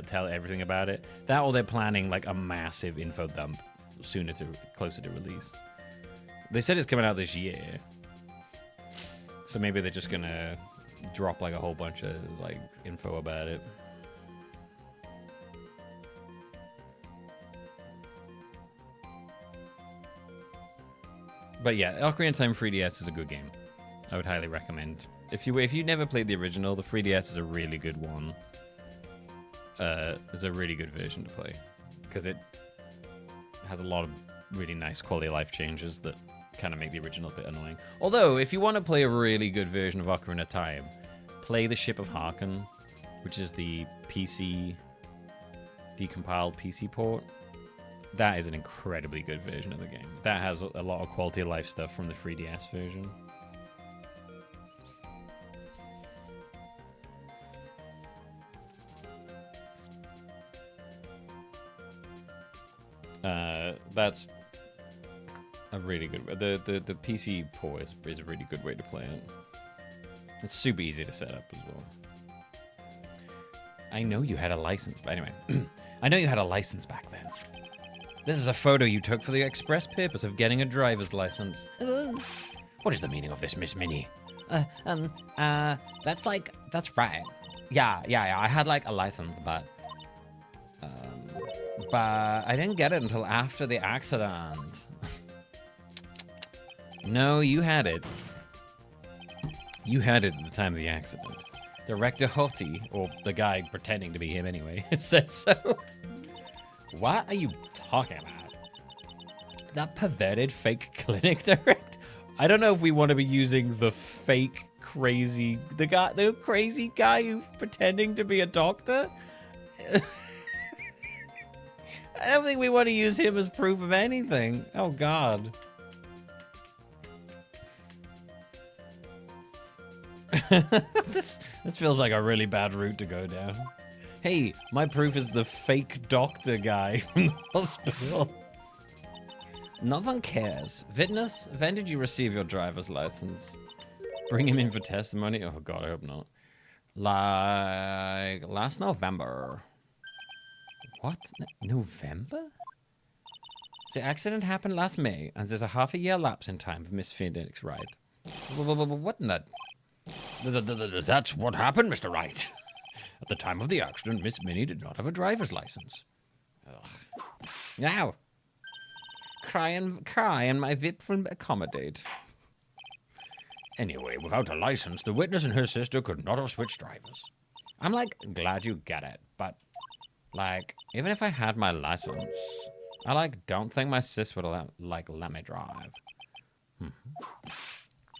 tell everything about it. That, or they're planning like a massive info dump closer to release. They said it's coming out this year, so maybe they're just gonna drop like a whole bunch of like info about it. But yeah, Ocarina of Time 3DS is a good game. I would highly recommend. If you never played the original, the 3DS is a really good one. It's a really good version to play because it has a lot of really nice quality of life changes that kind of make the original a bit annoying. Although, if you want to play a really good version of Ocarina of Time, play the Ship of Harken, which is the PC decompiled PC port. That is an incredibly good version of the game. That has a lot of quality of life stuff from the 3DS version. That's a really good... The PC port is a really good way to play it. It's super easy to set up as well. I know you had a license, but anyway. I know you had a license back then. This is a photo you took for the express purpose of getting a driver's license. What is the meaning of this, Miss Minnie? That's right. Yeah, I had like a license, but I didn't get it until after the accident. No, you had it. You had it at the time of the accident. Director Hottie, or the guy pretending to be him anyway, said so. What are you talking about? That perverted fake clinic director? I don't know if we want to be using the fake crazy... The crazy guy who's pretending to be a doctor? I don't think we want to use him as proof of anything. Oh, God. This feels like a really bad route to go down. Hey, my proof is the fake doctor guy from the hospital. No one cares. Witness, when did you receive your driver's license? Bring him in for testimony? Oh, God, I hope not. Like, last November. What? November? The accident happened last May, and there's a half-a-year lapse in time for Miss Phoenix Wright. What in that? That's what happened, Mr. Wright. At the time of the accident, Miss Minnie did not have a driver's license. Ugh. Now, cry and my VIP will accommodate. Anyway, without a license, the witness and her sister could not have switched drivers. I'm, like, glad you get it, but, like, even if I had my license, I, like, don't think my sis would, let me drive.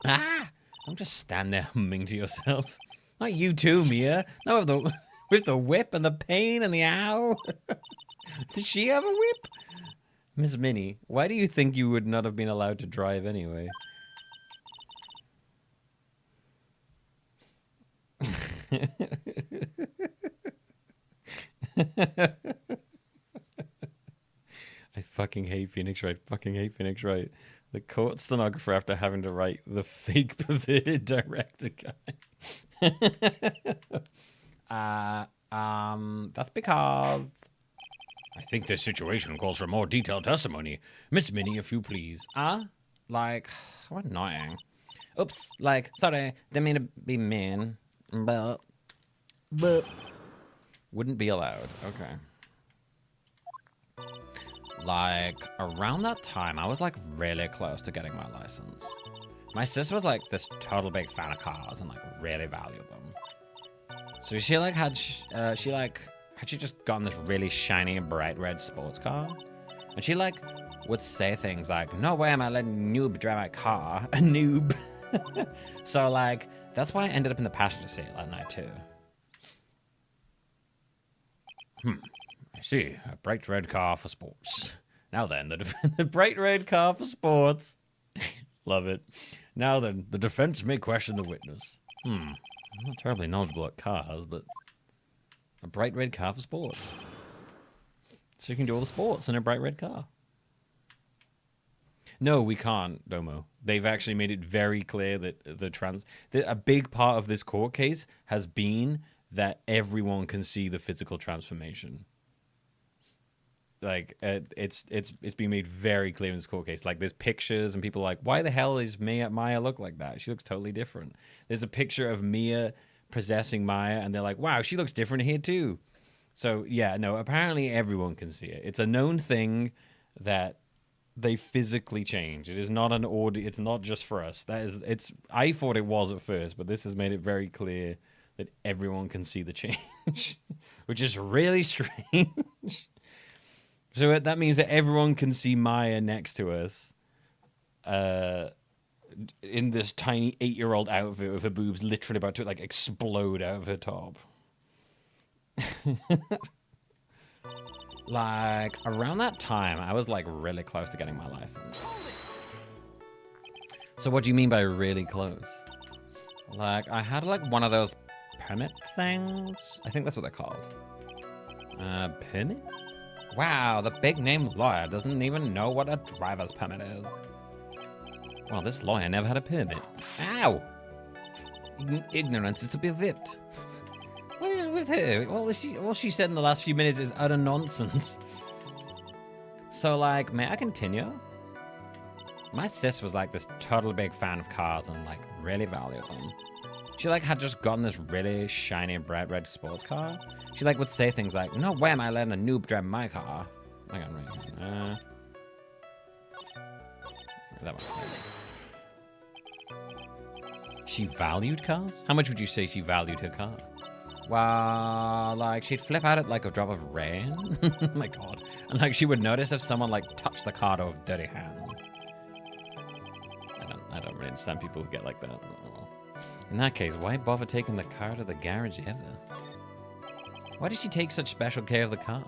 Ah! Don't just stand there humming to yourself. Not you too, Mia. No, with the whip and the pain and the ow. Did she have a whip? Miss Minnie, why do you think you would not have been allowed to drive anyway? I fucking hate Phoenix Wright. Fucking hate Phoenix Wright. The court stenographer after having to write the fake perverted director guy. That's because I think this situation calls for more detailed testimony. Miss Minnie, if you please. Like, what annoying. Oops, like, sorry, didn't mean to be mean, but wouldn't be allowed. Okay. Like, around that time, I was, like, really close to getting my license. My sister was, like, this total big fan of cars and, like, really valued them. So she, like, had she just gotten this really shiny, bright red sports car? And she, like, would say things like, no way am I letting a noob drive my car. A noob. So, like, that's why I ended up in the passenger seat that night, too. I see. A bright red car for sports. Now then, the bright red car for sports. Love it. Now then, the defense may question the witness. I'm not terribly knowledgeable at cars, but a bright red car for sports. So you can do all the sports in a bright red car. No, we can't, Domo. They've actually made it very clear that a big part of this court case has been that everyone can see the physical transformation. Like, it's been made very clear in this court case. Like, there's pictures and people are like, why the hell is Maya look like that? She looks totally different. There's a picture of Mia possessing Maya and they're like, wow, she looks different here too. So yeah, no, apparently everyone can see it. It's a known thing that they physically change. It is not an order. It's not just for us. I thought it was at first, but this has made it very clear that everyone can see the change, which is really strange. So that means that everyone can see Maya next to us in this tiny 8-year-old outfit with her boobs literally about to, like, explode out of her top. Like, around that time, I was, like, really close to getting my license. So what do you mean by really close? Like, I had, like, one of those permit things? I think that's what they're called. Permit? Wow, the big-name lawyer doesn't even know what a driver's permit is. Well, this lawyer never had a permit. Ow! Ignorance is to be whipped. What is with her? All she said in the last few minutes is utter nonsense. So, like, may I continue? My sis was, like, this total big fan of cars and, like, really valued them. She, like, had just gotten this really shiny bright red sports car. She, like, would say things like, no way am I letting a noob drive my car. Hang on, right. That one. She valued cars? How much would you say she valued her car? Well, like, she'd flip out at, like, a drop of rain. Oh my god. And, like, she would notice if someone, like, touched the car with dirty hands. I don't really understand people who get like that. In that case, why bother taking the car to the garage ever? Why did she take such special care of the car?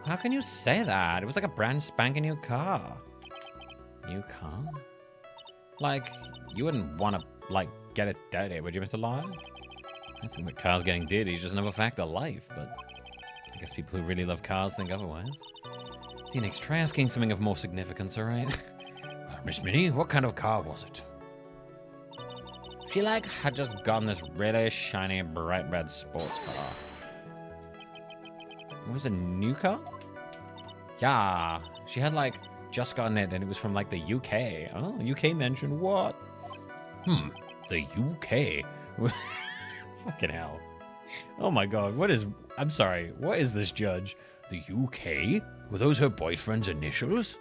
How can you say that? It was like a brand spanking new car. New car? Like, you wouldn't want to, like, get it dirty, would you, Mr. Lawyer? I think the car's getting dirty is just another fact of life, but I guess people who really love cars think otherwise. Phoenix, try asking something of more significance, alright? Miss Minnie, what kind of car was it? She, like, had just gotten this really shiny, bright red sports car. It was a new car? Yeah, she had, like, just gotten it, and it was from, like, the UK. Oh, UK mentioned what? The UK? Fucking hell. Oh my god, I'm sorry, what is this judge? The UK? Were those her boyfriend's initials?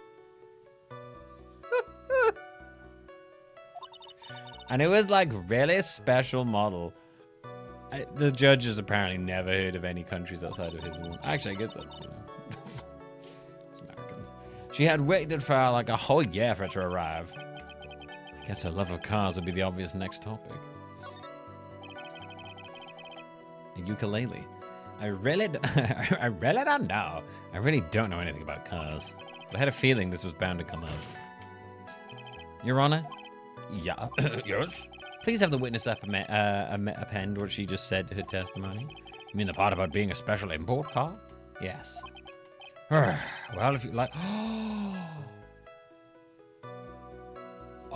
And it was, like, really a special model. The judge has apparently never heard of any countries outside of his own. Actually, I guess that's, you know, Americans. She had waited for, like, a whole year for it to arrive. Guess her love of cars would be the obvious next topic. A ukulele. I really don't know. I really don't know anything about cars. But I had a feeling this was bound to come up. Your Honor? Yeah. Yes? Please have the witness append what she just said to her testimony. You mean the part about being a special import car? Yes. Well, if you like...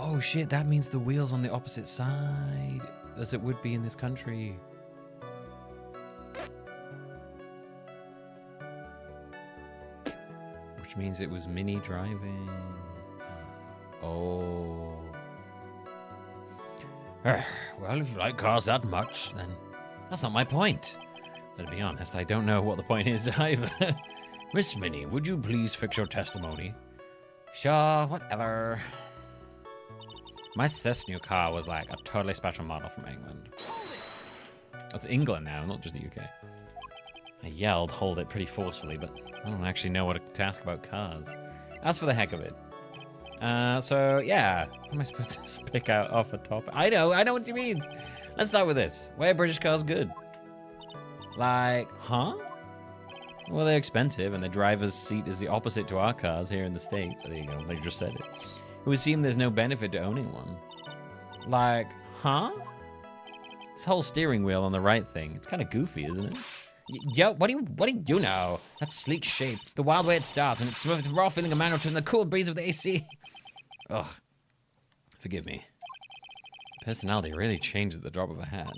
Oh shit, that means the wheel's on the opposite side, as it would be in this country. Which means it was Mini driving. Oh. Well, if you like cars that much, then that's not my point. But to be honest, I don't know what the point is either. Miss Minnie, would you please fix your testimony? Sure, whatever. My sis new car was like a totally special model from England. It's England now, not just the UK. I yelled, hold it pretty forcefully, but I don't actually know what to ask about cars. As for the heck of it. So, yeah. What am I supposed to just pick out off a top? I know what you mean. Let's start with this. Why are British cars good? Like, huh? Well, they're expensive, and the driver's seat is the opposite to our cars here in the States. So there you go, they just said it. It would seem there's no benefit to owning one. Like, huh? This whole steering wheel on the right thing, it's kind of goofy, isn't it? Yo, what do you know? That sleek shape, the wild way it starts, and it's smooth, it's raw feeling of manual to the cool breeze of the AC. Ugh. Forgive me. Personality really changes at the drop of a hat.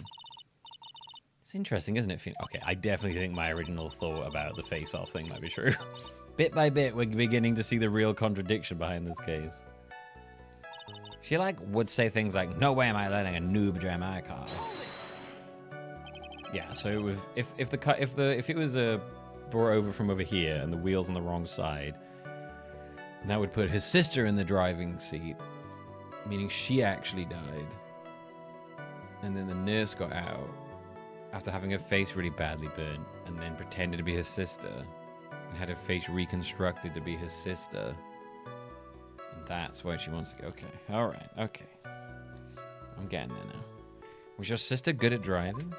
It's interesting, isn't it? Okay, I definitely think my original thought about the face-off thing might be true. Bit by bit, we're beginning to see the real contradiction behind this case. She, like, would say things like, no way am I letting a noob drive my car. Yeah, so if it was brought over from over here and the wheel's on the wrong side, that would put his sister in the driving seat, meaning she actually died. And then the nurse got out after having her face really badly burnt, and then pretended to be her sister, and had her face reconstructed to be his sister. And that's why she wants to go. Okay, alright, okay. I'm getting there now. Was your sister good at driving?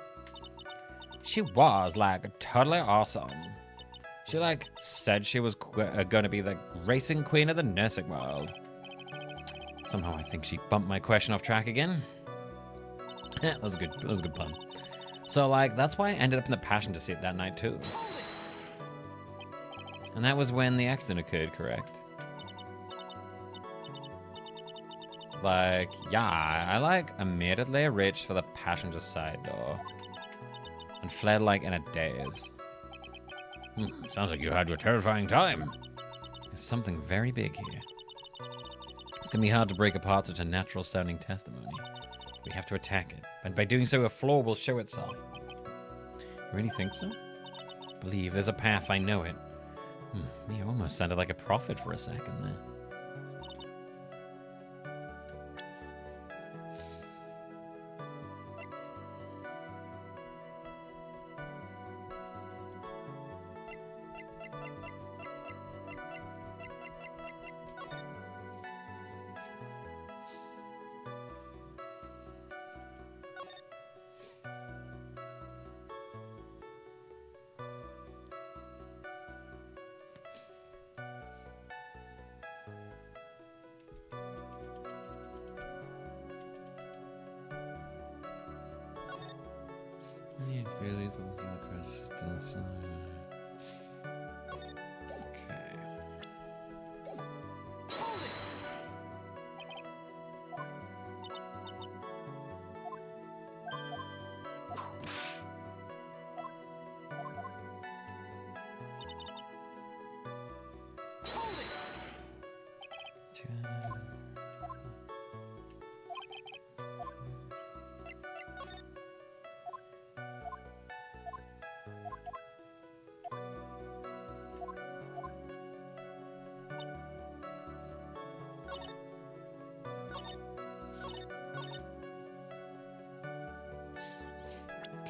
She was, like, totally awesome. She, like, said she was gonna be the racing queen of the nursing world. Somehow I think she bumped my question off track again. That was a good pun. So, like, that's why I ended up in the passenger seat that night, too. And that was when the accident occurred, correct? Like, yeah, I, like, immediately reached for the passenger side door. And fled, like, in a daze. Sounds like you had your terrifying time. There's something very big here. It's gonna be hard to break apart such a natural-sounding testimony. We have to attack it, and by doing so, a flaw will show itself. You really think so? Believe there's a path, I know it. Me almost sounded like a prophet for a second there.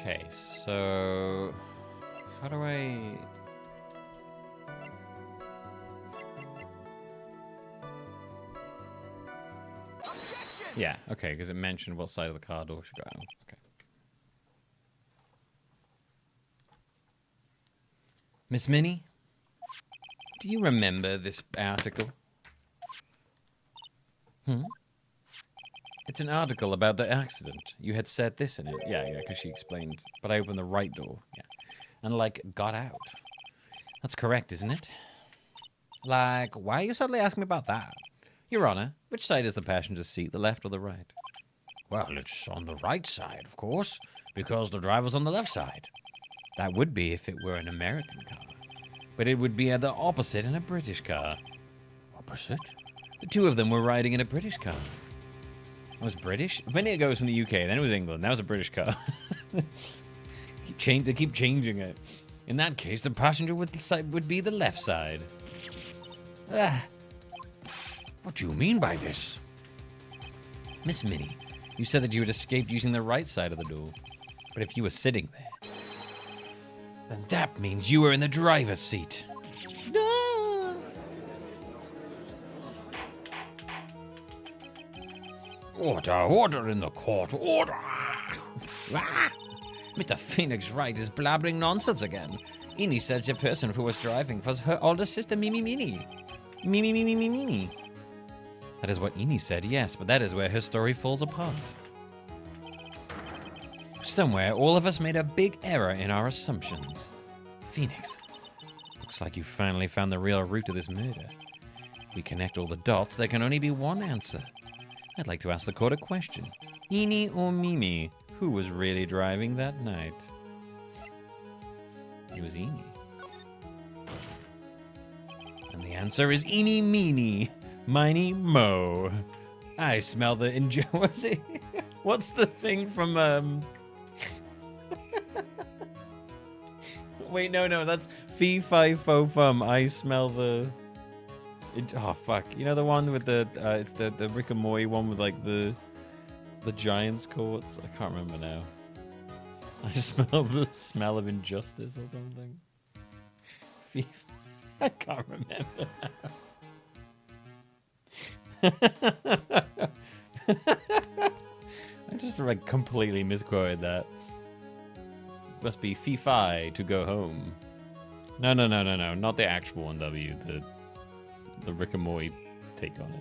Okay, so how do I... Objection! Yeah, okay, because it mentioned what side of the car door should go on. Okay. Miss Minnie, do you remember this article? It's an article about the accident. You had said this in it. Yeah, because she explained. But I opened the right door. Yeah. And, like, got out. That's correct, isn't it? Like, why are you suddenly asking me about that? Your Honor, which side is the passenger seat, the left or the right? Well, it's on the right side, of course, because the driver's on the left side. That would be if it were an American car. But it would be at the opposite in a British car. Opposite? The two of them were riding in a British car. It was British? A minute ago it was from the UK, then it was England. That was a British car. They keep changing it. In that case, the passenger would be the left side. What do you mean by this? Miss Minnie, you said that you had escaped using the right side of the door. But if you were sitting there, then that means you were in the driver's seat. Order in the court, order! Mr. Phoenix Wright is blabbering nonsense again. Innie says the person who was driving was her older sister, Mimi Minnie. Mimi. That is what Innie said, yes, but that is where her story falls apart. Somewhere, all of us made a big error in our assumptions. Phoenix, looks like you finally found the real root of this murder. We connect all the dots, there can only be one answer. I'd like to ask the court a question. Innie or Mimi, who was really driving that night? It was Innie. And the answer is Eenie Meenie, Miny Mo. I smell the ingenuity. What's the thing from, Wait, no, that's Fee Fi Fo Fum. I smell the... Oh, fuck. You know the one with the, it's the Rick and Morty one with, like, the Giants courts? I can't remember now. I smell the smell of injustice or something. I can't remember now. I just, like, completely misquoted that. Must be fee-fi to go home. No. Not the actual 1W. The Rick and Morty take on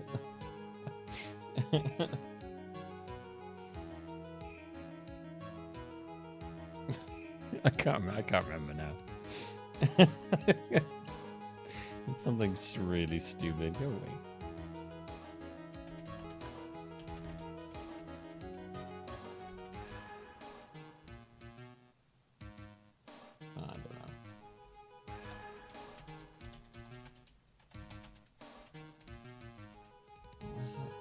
it. I can't remember now. It's something really stupid. Go away. I don't know. What was that?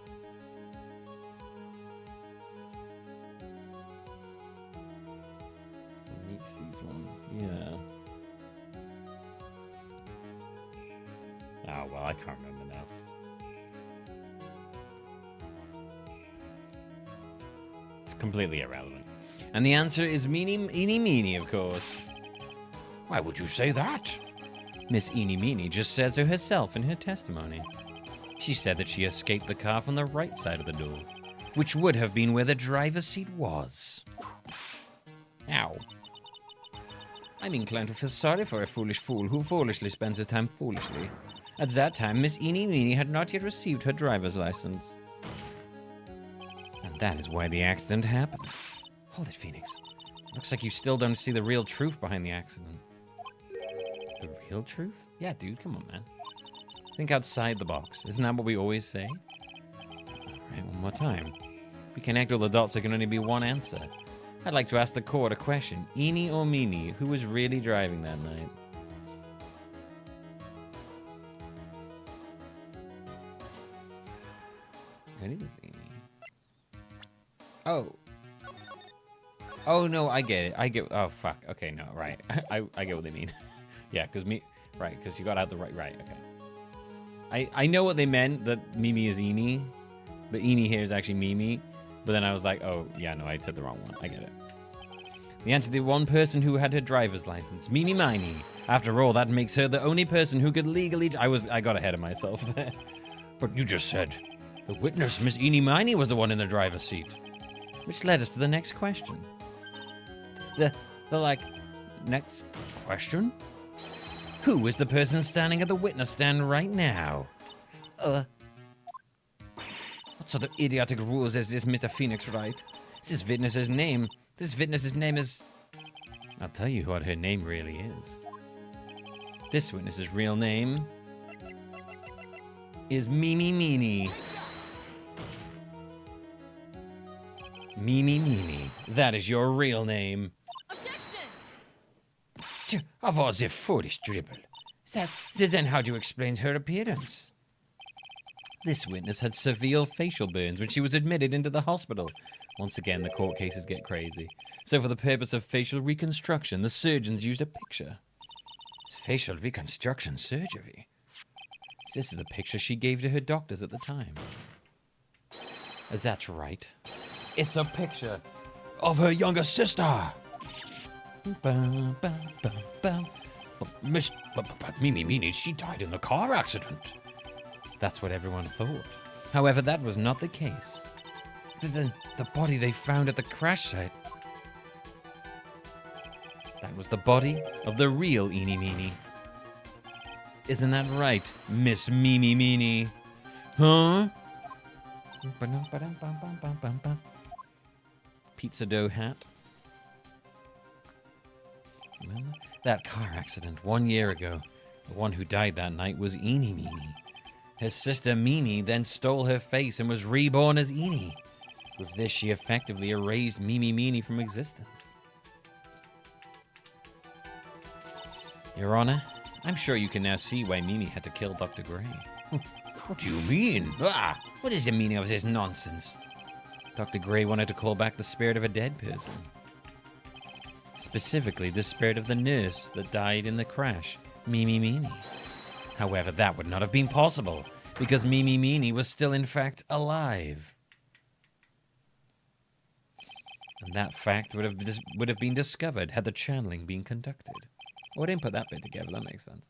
Nixie's one. Yeah. Oh, well, I can't remember now. It's completely irrelevant. And the answer is Eenie Meenie, of course. Why would you say that? Miss Eenie Meenie just said so herself in her testimony. She said that she escaped the car from the right side of the door, which would have been where the driver's seat was. Ow. I'm inclined to feel sorry for a foolish fool who foolishly spends his time foolishly. At that time, Miss Eenie Meenie had not yet received her driver's license. And that is why the accident happened. Hold it, Phoenix. Looks like you still don't see the real truth behind the accident. The real truth? Yeah, dude, come on, man. Think outside the box. Isn't that what we always say? Alright, one more time. If we connect all the dots, there can only be one answer. I'd like to ask the court a question. Eenie or Meenie, who was really driving that night? It is Eenie. Oh. Oh, no, I get it. Oh, fuck. Okay, no, right. I get what they mean. Yeah, because right, because you got out the right, okay. I know what they meant, that Mimi is Eenie. The Eenie here is actually Mimi. But then I was like, oh, yeah, no, I said the wrong one. I get it. The answer to the one person who had her driver's license. Mimi Miney. After all, that makes her the only person who could legally... I got ahead of myself there. But you just said The witness, Miss Eenie Miney, was the one in the driver's seat. Which led us to the next question. Next question? Who is the person standing at the witness stand right now? What sort of idiotic rules is this, Mr. Phoenix Wright? This witness's name is... I'll tell you what her name really is. This witness's real name is Mimi Meanie. Mimi Meanie. That is your real name. Objection! Of all the foolish dribble. Then how do you explain her appearance? This witness had severe facial burns when she was admitted into the hospital. Once again, the court cases get crazy. So for the purpose of facial reconstruction, the surgeons used a picture. Facial reconstruction surgery? This is the picture she gave to her doctors at the time. That's right. It's a picture of her younger sister. Miss Mimi Meanie, she died in the car accident. That's what everyone thought. However, that was not the case. The body they found at the crash site. That was the body of the real Eenie Meanie. Isn't that right, Miss Mimi Meanie? Huh? Pizza dough hat. Remember? That car accident 1 year ago. The one who died that night was Eenie Meanie. Her sister Mimi then stole her face and was reborn as Eenie. With this, she effectively erased Mimi Meanie from existence. Your Honor, I'm sure you can now see why Mimi had to kill Dr. Gray. What do you mean? What is the meaning of this nonsense? Dr. Gray wanted to call back the spirit of a dead person. Specifically, the spirit of the nurse that died in the crash, Mimi Meanie. However, that would not have been possible, because Mimi Meanie was still in fact alive. And that fact would have been discovered had the channeling been conducted. Oh, I didn't put that bit together, that makes sense.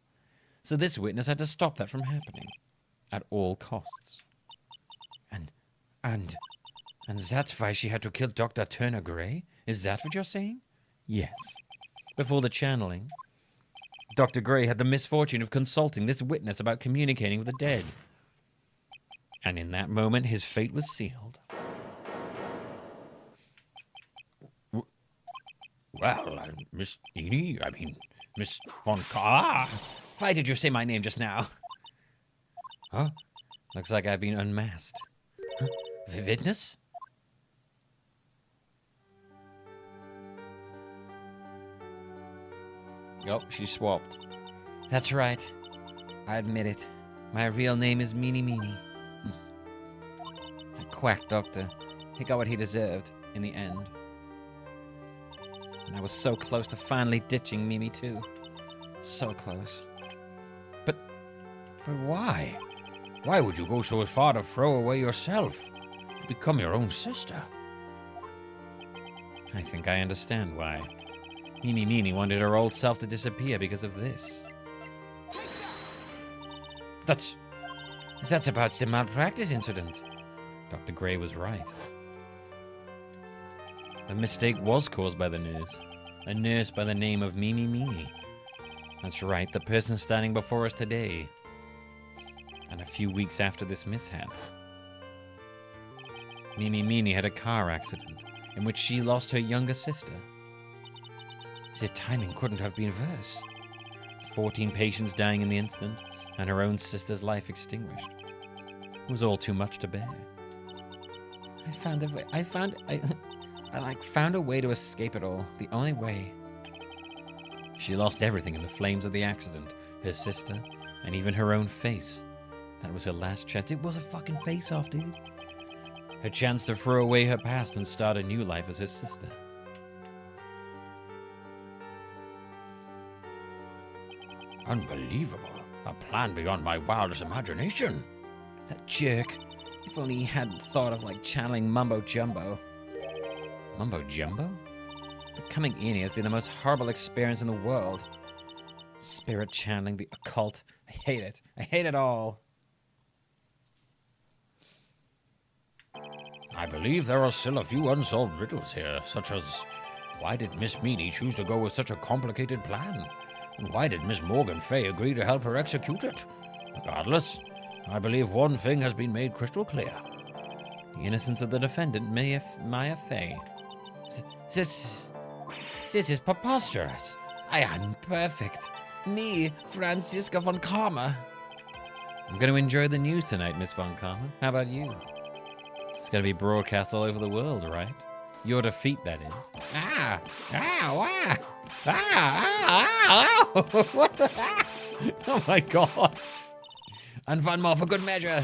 So this witness had to stop that from happening. At all costs. And that's why she had to kill Dr. Turner Gray? Is that what you're saying? Yes. Before the channeling, Dr. Gray had the misfortune of consulting this witness about communicating with the dead. And in that moment, his fate was sealed. Well, Miss Eenie, Miss Von Carr. Why did you say my name just now? Huh? Looks like I've been unmasked. Huh? The witness? Oh, she swapped. That's right. I admit it. My real name is Meanie Meanie. That quack doctor. He got what he deserved in the end. And I was so close to finally ditching Mimi too. So close. But why? Why would you go so far to throw away yourself? To become your own sister? I think I understand why. Mimi Meanie wanted her old self to disappear because of this. That's about the malpractice incident. Dr. Gray was right. The mistake was caused by the nurse. A nurse by the name of Mimi Meanie. That's right, the person standing before us today. And a few weeks after this mishap, Mimi Meanie had a car accident in which she lost her younger sister. The timing couldn't have been worse. 14 patients dying in the incident, and her own sister's life extinguished. It was all too much to bear. I found a way to escape it all. The only way. She lost everything in the flames of the accident. Her sister, and even her own face. That was her last chance. It was a fucking face-off, dude. Her chance to throw away her past and start a new life as her sister. Unbelievable. A plan beyond my wildest imagination. That jerk. If only he hadn't thought of, channeling Mumbo Jumbo. Mumbo Jumbo? Becoming Eenie has been the most horrible experience in the world. Spirit channeling, the occult. I hate it. I hate it all. I believe there are still a few unsolved riddles here, such as why did Miss Meanie choose to go with such a complicated plan? And why did Miss Morgan Fay agree to help her execute it? Regardless, I believe one thing has been made crystal clear. The innocence of the defendant, Maya Fay. This is preposterous. I am perfect. Me, Franziska von Karma. I'm going to enjoy the news tonight, Miss Von Karma. How about you? It's going to be broadcast all over the world, right? Your defeat, that is. Ah! Ow! Ah! Ah! Ow! What the? Ah! Oh my god! And one more for good measure.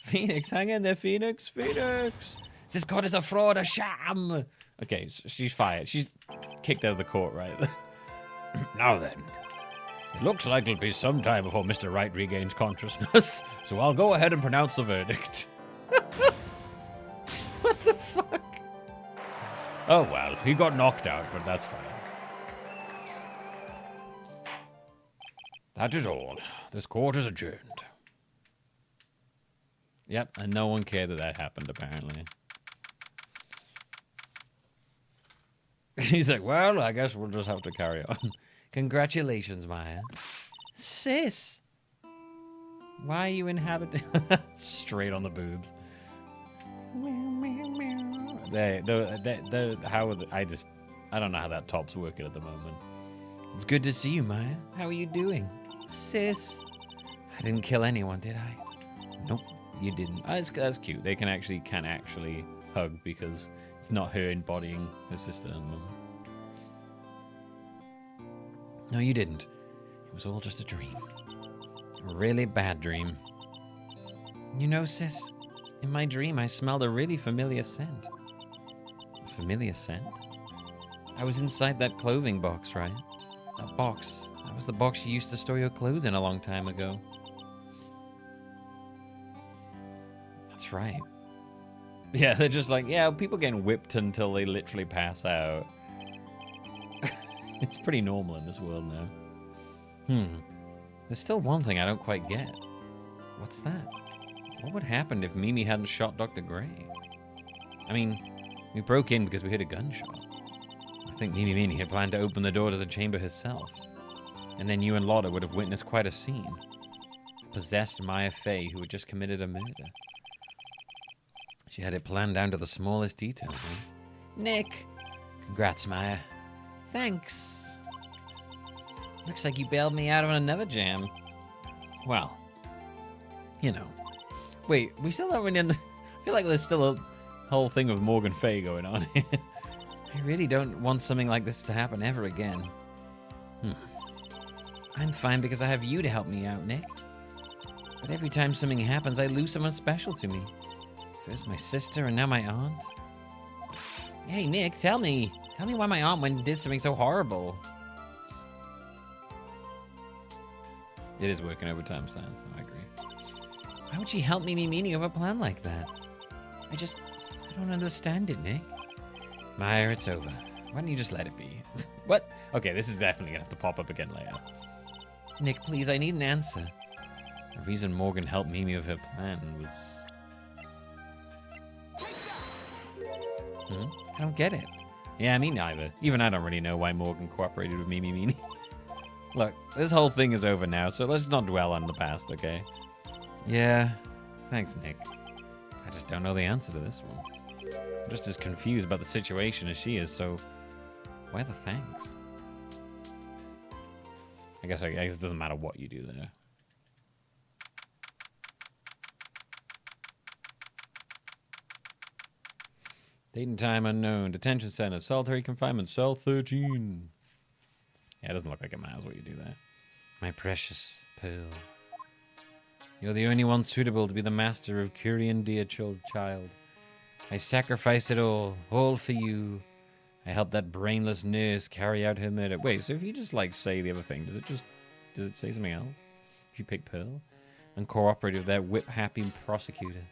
Phoenix, hang in there, Phoenix! Phoenix! This court is a fraud, a sham. Okay, so she's fired. She's kicked out of the court, right? Now then. It looks like it'll be some time before Mr. Wright regains consciousness, so I'll go ahead and pronounce the verdict. What the fuck? Oh well, he got knocked out, but that's fine. That is all. This court is adjourned. Yep, and no one cared that happened, apparently. He's like, well, I guess we'll just have to carry on. Congratulations, Maya. Sis! Why are you inhabiting... Straight on the boobs. I don't know how that top's working at the moment. It's good to see you, Maya. How are you doing? Sis! I didn't kill anyone, did I? Nope, you didn't. That's cute. They can actually hug because it's not her embodying her sister in them. No, you didn't. It was all just a dream. A really bad dream. You know, sis, in my dream I smelled a really familiar scent. A familiar scent? I was inside that clothing box, right? That box. That was the box you used to store your clothes in a long time ago. That's right. Yeah, they're just like, yeah, people getting whipped until they literally pass out. It's pretty normal in this world now. There's still one thing I don't quite get. What's that? What would happen if Mimi hadn't shot Dr. Gray? I mean, we broke in because we heard a gunshot. I think Mimi had planned to open the door to the chamber herself. And then you and Lotta would have witnessed quite a scene. Possessed Maya Fay, who had just committed a murder. She had it planned down to the smallest detail, huh? Nick! Congrats, Maya. Thanks. Looks like you bailed me out of another jam. Well, you know. Wait, we still haven't in the... I feel like there's still a whole thing with Morgan Fay going on here. I really don't want something like this to happen ever again. I'm fine because I have you to help me out, Nick. But every time something happens, I lose someone special to me. First my sister, and now my aunt. Hey, Nick, tell me. Tell me why my aunt went and did something so horrible. It is working overtime, Sans, so I agree. Why would she help Mimi Meanie of a plan like that? I don't understand it, Nick. Maya, it's over. Why don't you just let it be? What? Okay, this is definitely gonna have to pop up again later. Nick, please, I need an answer. The reason Morgan helped Mimi with her plan was... I don't get it. Yeah, me neither. Even I don't really know why Morgan cooperated with Mimi Meanie. Look, this whole thing is over now, so let's not dwell on the past, okay? Yeah. Thanks, Nick. I just don't know the answer to this one. I'm just as confused about the situation as she is, so why the thanks? I guess it doesn't matter what you do there. Date and time unknown. Detention center. Solitary confinement. Cell 13. Yeah, it doesn't look like it matters what you do there. My precious Pearl. You're the only one suitable to be the master of Curian, dear child. I sacrificed it all for you. I helped that brainless nurse carry out her murder. Wait, so if you just like say the other thing, does it say something else? If you pick Pearl and cooperate with that whip-happy prosecutor.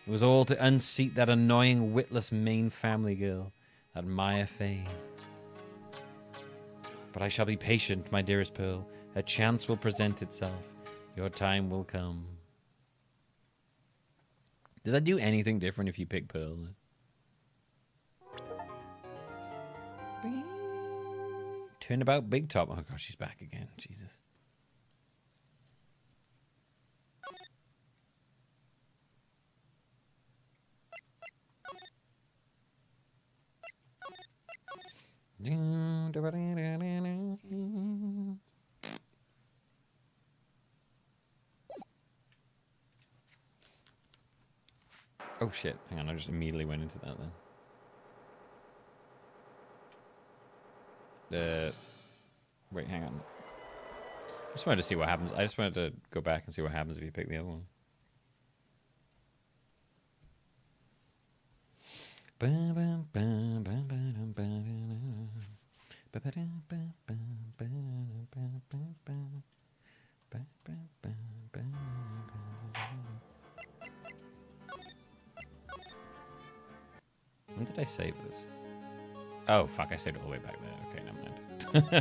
It was all to unseat that annoying, witless main family girl, that Maya Fay. But I shall be patient, my dearest Pearl. A chance will present itself. Your time will come. Does that do anything different if you pick Pearl? Turnabout Big Top. Oh gosh, she's back again. Jesus. Oh shit, hang on, I just immediately went into that then. Wait, hang on. I just wanted to see what happens. I just wanted to go back and see what happens if you pick the other one. When did I save this? Oh, fuck, I saved it all the way back there. Okay, never mind.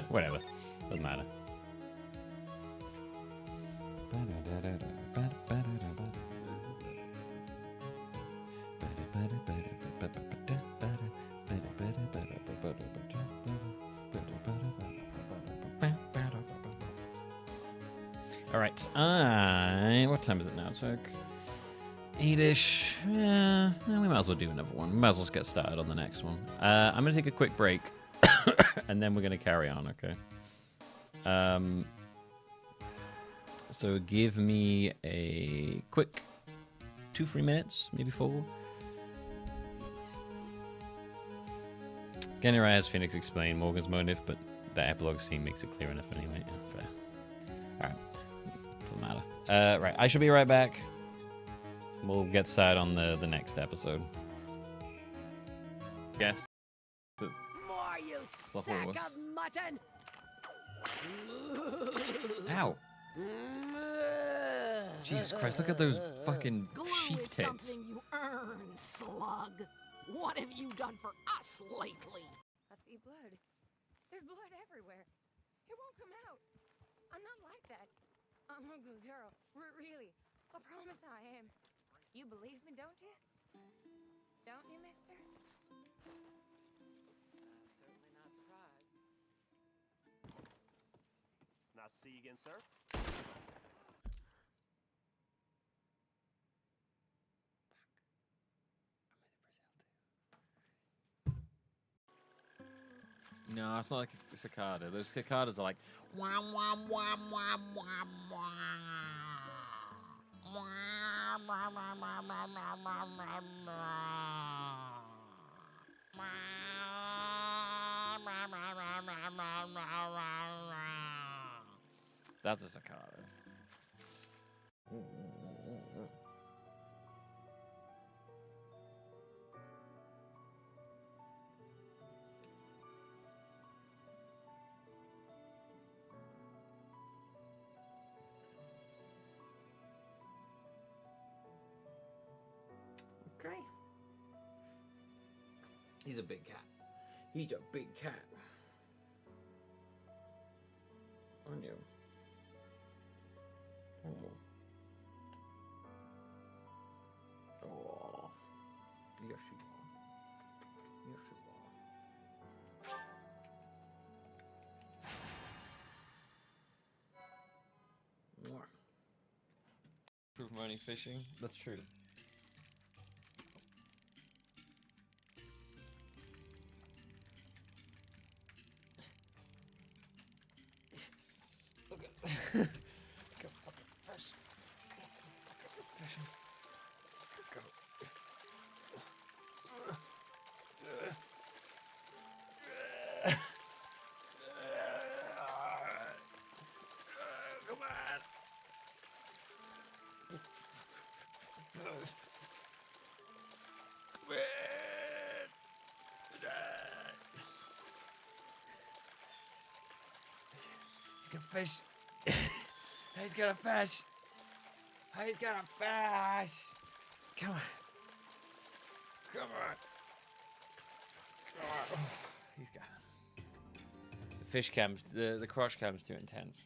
Whatever. Doesn't matter. All right. What time is it now? It's like 8-ish. Yeah, we might as well do another one. We might as well just get started on the next one. I'm going to take a quick break, and then we're going to carry on, okay? So give me a quick 2-3 minutes, maybe 4. Again, as Phoenix explained Morgan's motive, but the epilogue scene makes it clear enough anyway. Yeah, fair. Alright. Doesn't matter. Right, I shall be right back. We'll get started on the next episode. Yes. More, you sack of mutton! Ow. Jesus Christ, look at those fucking sheep tits. Something you earn, slug. What have you done for us lately? I see blood. There's blood everywhere. It won't come out. I'm not like that. I'm a good girl. Really. I promise I am. You believe me, don't you? Don't you, mister? Certainly not surprised. Nice to see you again, sir. No, it's not like a cicada. Those cicadas are like wham wham wham wham wham That's a cicada. Okay. He's a big cat. He's a big cat. Aren't you? Oh. Oh. Yes, you are. Yes, you are. What? Prove money fishing? That's true. Look at go fucking fish. Fishing. Go. Come on. Come He's got a fish. He's got a fish. He's got a fish. Come on. Come on. Come on. Oh, he's got him. The fish cam's, the crush cam's too intense.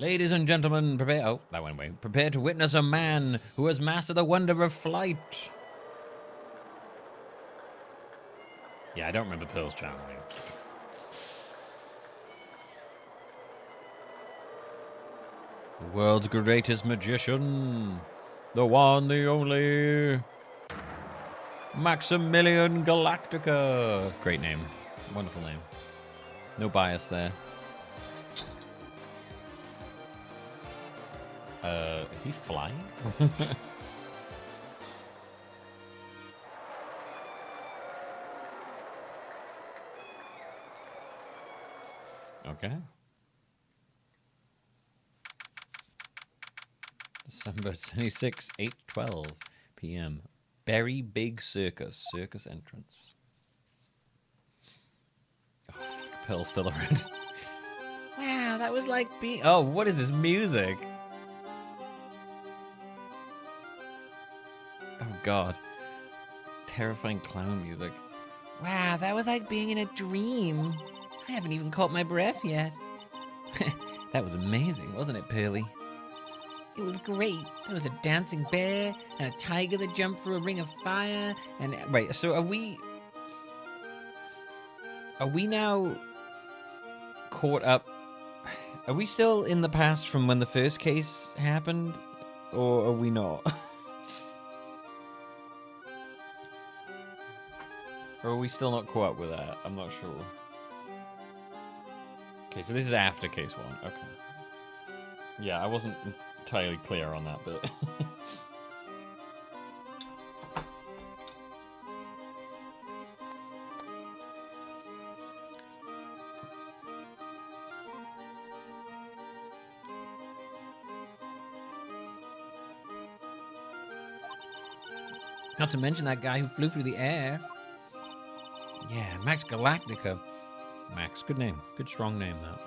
Ladies and gentlemen, prepare... Oh, that went away. Prepare to witness a man who has mastered the wonder of flight. Yeah, I don't remember Pearl's channeling. The world's greatest magician. The one, the only... Maximilian Galactica. Great name. Wonderful name. No bias there. Is he flying? Okay. December 26, 8:12 p.m. Berry Big Circus. Circus entrance. Oh, fuck, Pearl's still around. Wow, that was like being... Oh, what is this music? Oh, God. Terrifying clown music. Wow, that was like being in a dream. I haven't even caught my breath yet. That was amazing, wasn't it, Pearly? It was great. There was a dancing bear and a tiger that jumped through a ring of fire. And right, so are we now caught up? Are we still in the past from when the first case happened, or are we not? Or are we still not caught up with that? I'm not sure. Okay, so this is after case 1. Okay. Yeah, I wasn't entirely clear on that bit. Not to mention that guy who flew through the air. Yeah, Max Galactica. Max, good name. Good strong name, that.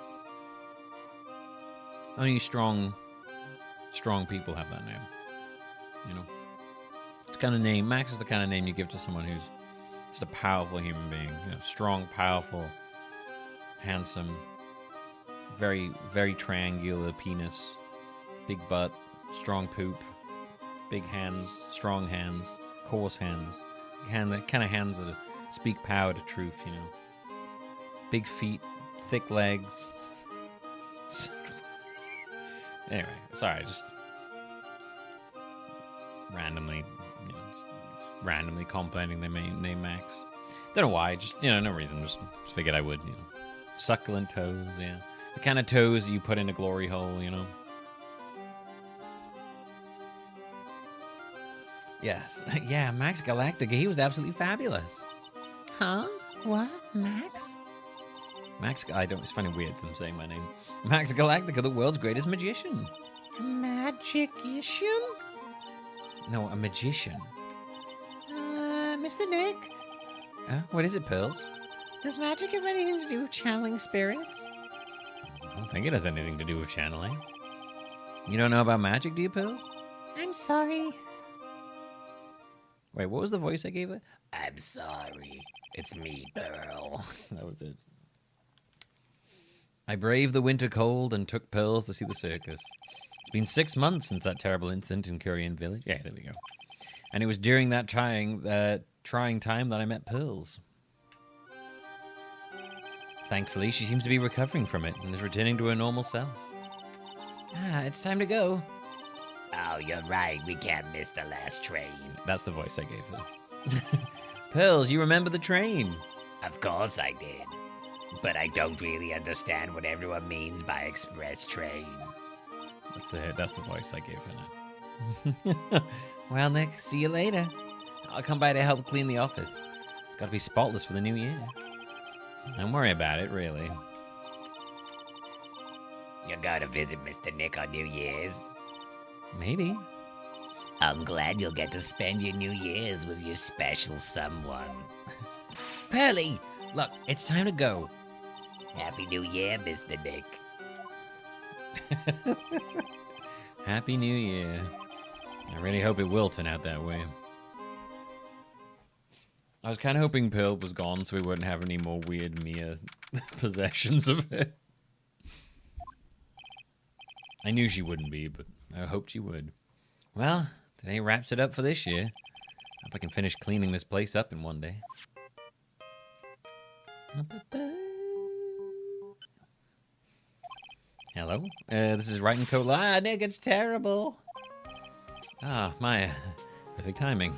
Only strong people have that name. You know? It's the kind of name, Max is the kind of name you give to someone who's just a powerful human being. You know, strong, powerful, handsome, very, very triangular penis, big butt, strong poop, big hands, strong hands, coarse hands. The kind of hands that speak power to truth, you know. Big feet, thick legs. Anyway, sorry, just randomly, just randomly complimenting their name Max. Don't know why, just, no reason, just figured I would, Succulent toes, yeah. The kind of toes that you put in a glory hole, Yes, yeah, Max Galactica, he was absolutely fabulous. Huh? What? Max? It's funny weird them saying my name. Max Galactica, the world's greatest magician. A magician? No, a magician. Mr. Nick? What is it, Pearls? Does magic have anything to do with channeling spirits? I don't think it has anything to do with channeling. You don't know about magic, do you, Pearls? I'm sorry. Wait, what was the voice I gave it? I'm sorry. It's me, Pearl. That was it. I braved the winter cold and took Pearls to see the circus. It's been 6 months since that terrible incident in Korean Village. Yeah, there we go. And it was during that trying time that I met Pearls. Thankfully, she seems to be recovering from it and is returning to her normal self. It's time to go. Oh, you're right. We can't miss the last train. That's the voice I gave her. Pearls, you remember the train? Of course I did. But I don't really understand what everyone means by express train. That's the voice I gave her now. Well, Nick, see you later. I'll come by to help clean the office. It's got to be spotless for the new year. Don't worry about it, really. You're going to visit Mr. Nick on New Year's? Maybe. I'm glad you'll get to spend your New Year's with your special someone. Pearly! Look, it's time to go. Happy New Year, Mr. Nick. Happy New Year. I really hope it will turn out that way. I was kind of hoping Pearl was gone so we wouldn't have any more weird Mia possessions of it. I knew she wouldn't be, but I hoped she would. Well, today wraps it up for this year. Hope I can finish cleaning this place up in one day. Hello? This is Wright & Co. Ah, Nick, it's terrible. Ah, my perfect timing.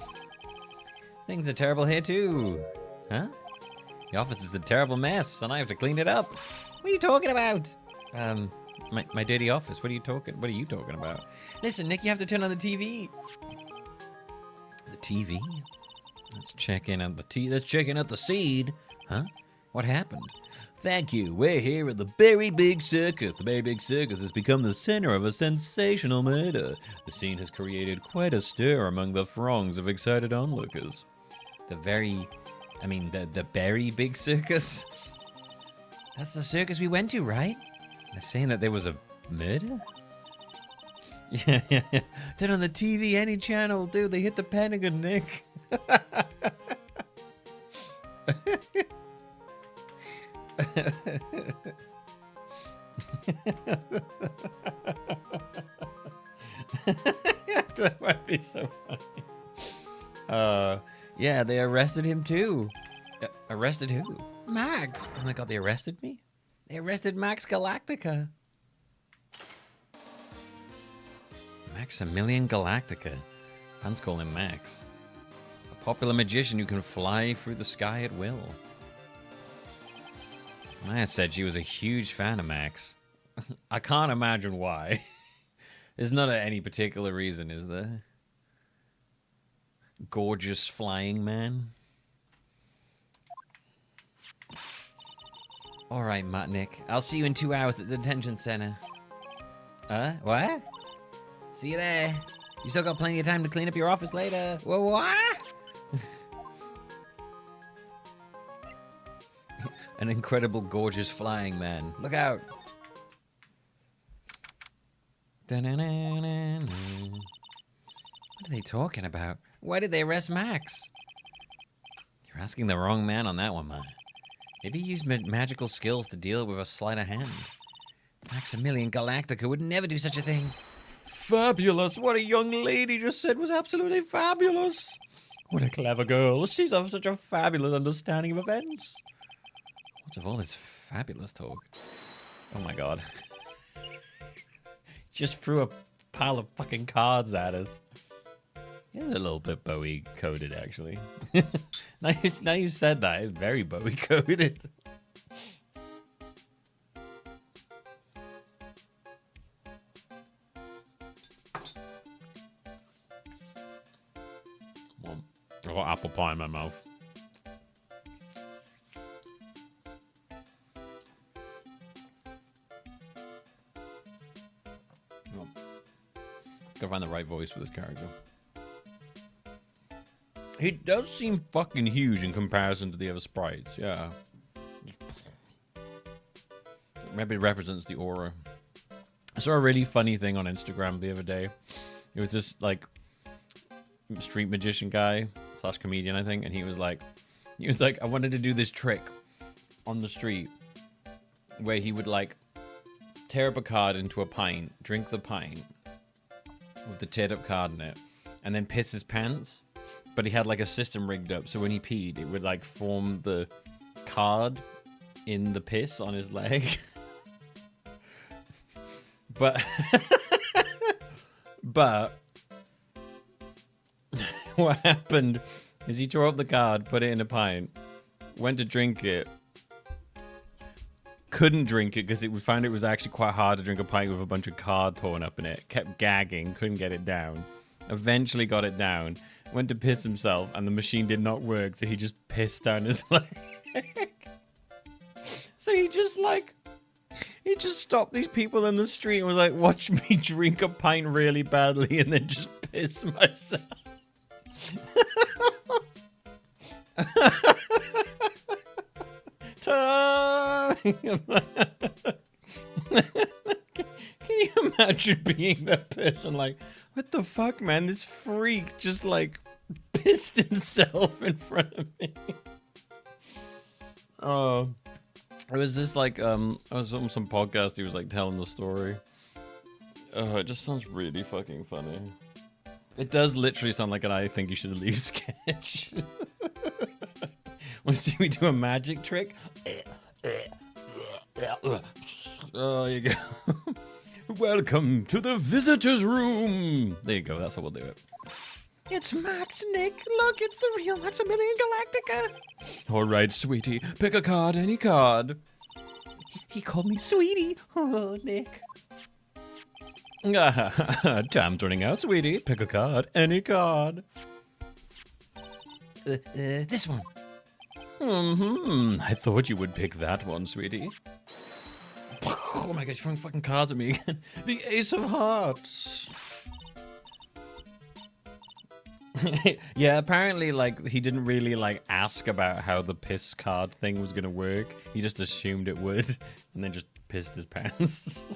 Things are terrible here, too. Huh? The office is a terrible mess, and I have to clean it up. What are you talking about? My dirty office. What are you talking about? Listen, Nick, you have to turn on the TV. The TV? Let's check in on let's check in at the seed. Huh? What happened? Thank you. We're here at the Very Big Circus. The Very Big Circus has become the center of a sensational murder. The scene has created quite a stir among the throngs of excited onlookers. The Very Big Circus? That's the circus we went to, right? They're saying that there was a murder? Yeah. Turn on the TV, any channel, dude. They hit the Pentagon, Nick. That might be so funny. Yeah, they arrested him too. Arrested who? Max. Oh my god, they arrested me? They arrested Max Galactica. Maximilian Galactica. Fans call him Max. A popular magician who can fly through the sky at will. Maya said she was a huge fan of Max. I can't imagine why. There's not any particular reason, is there? Gorgeous flying man. Alright, Nick. I'll see you in 2 hours at the detention center. What? See you there. You still got plenty of time to clean up your office later. Whoa, what? An incredible, gorgeous flying man. Look out. What are they talking about? Why did they arrest Max? You're asking the wrong man on that one, man. Maybe he used magical skills to deal with a sleight of hand. Maximilian Galactica would never do such a thing. Fabulous! What a young lady just said was absolutely fabulous! What a clever girl. She's of such a fabulous understanding of events. What's of all this fabulous talk? Oh my god. Just threw a pile of fucking cards at us. It's a little bit Bowie coded, actually. Now you said that, it's very Bowie coded. Well, I've got apple pie in my mouth. Gotta find the right voice for this character. He does seem fucking huge in comparison to the other sprites, yeah. Maybe it represents the aura. I saw a really funny thing on Instagram the other day. It was this, like, street magician guy / comedian, I think, and he was like, I wanted to do this trick on the street where he would, like, tear up a card into a pint, drink the pint with the teared up card in it, and then piss his pants. But he had like a system rigged up, so when he peed, it would like form the card in the piss on his leg. but what happened is he tore up the card, put it in a pint, went to drink it, couldn't drink it because we found it was actually quite hard to drink a pint with a bunch of card torn up in it. Kept gagging, couldn't get it down. Eventually got it down. Went to piss himself, and the machine did not work, so he just pissed down his leg. So he just stopped these people in the street and was like, watch me drink a pint really badly and then just piss myself. Can you imagine being that person? Like, what the fuck, man? This freak just like pissed himself in front of me. Oh, it was this like I was on some podcast. He was like telling the story. Oh, it just sounds really fucking funny. It does literally sound like an I think you should leave sketch. Want to see me do a magic trick? Oh, there you go. Welcome to the visitor's room. There you go. That's how we'll do it. It's Max, Nick. Look, it's the real Maximilian Galactica. All right, sweetie. Pick a card, any card. He called me sweetie. Oh, Nick. Time's running out, sweetie. Pick a card, any card. This one. I thought you would pick that one, sweetie. Oh my gosh, throwing fucking cards at me again. The Ace of Hearts. Yeah, apparently, like, he didn't really, like, ask about how the piss card thing was gonna work. He just assumed it would, and then just pissed his pants.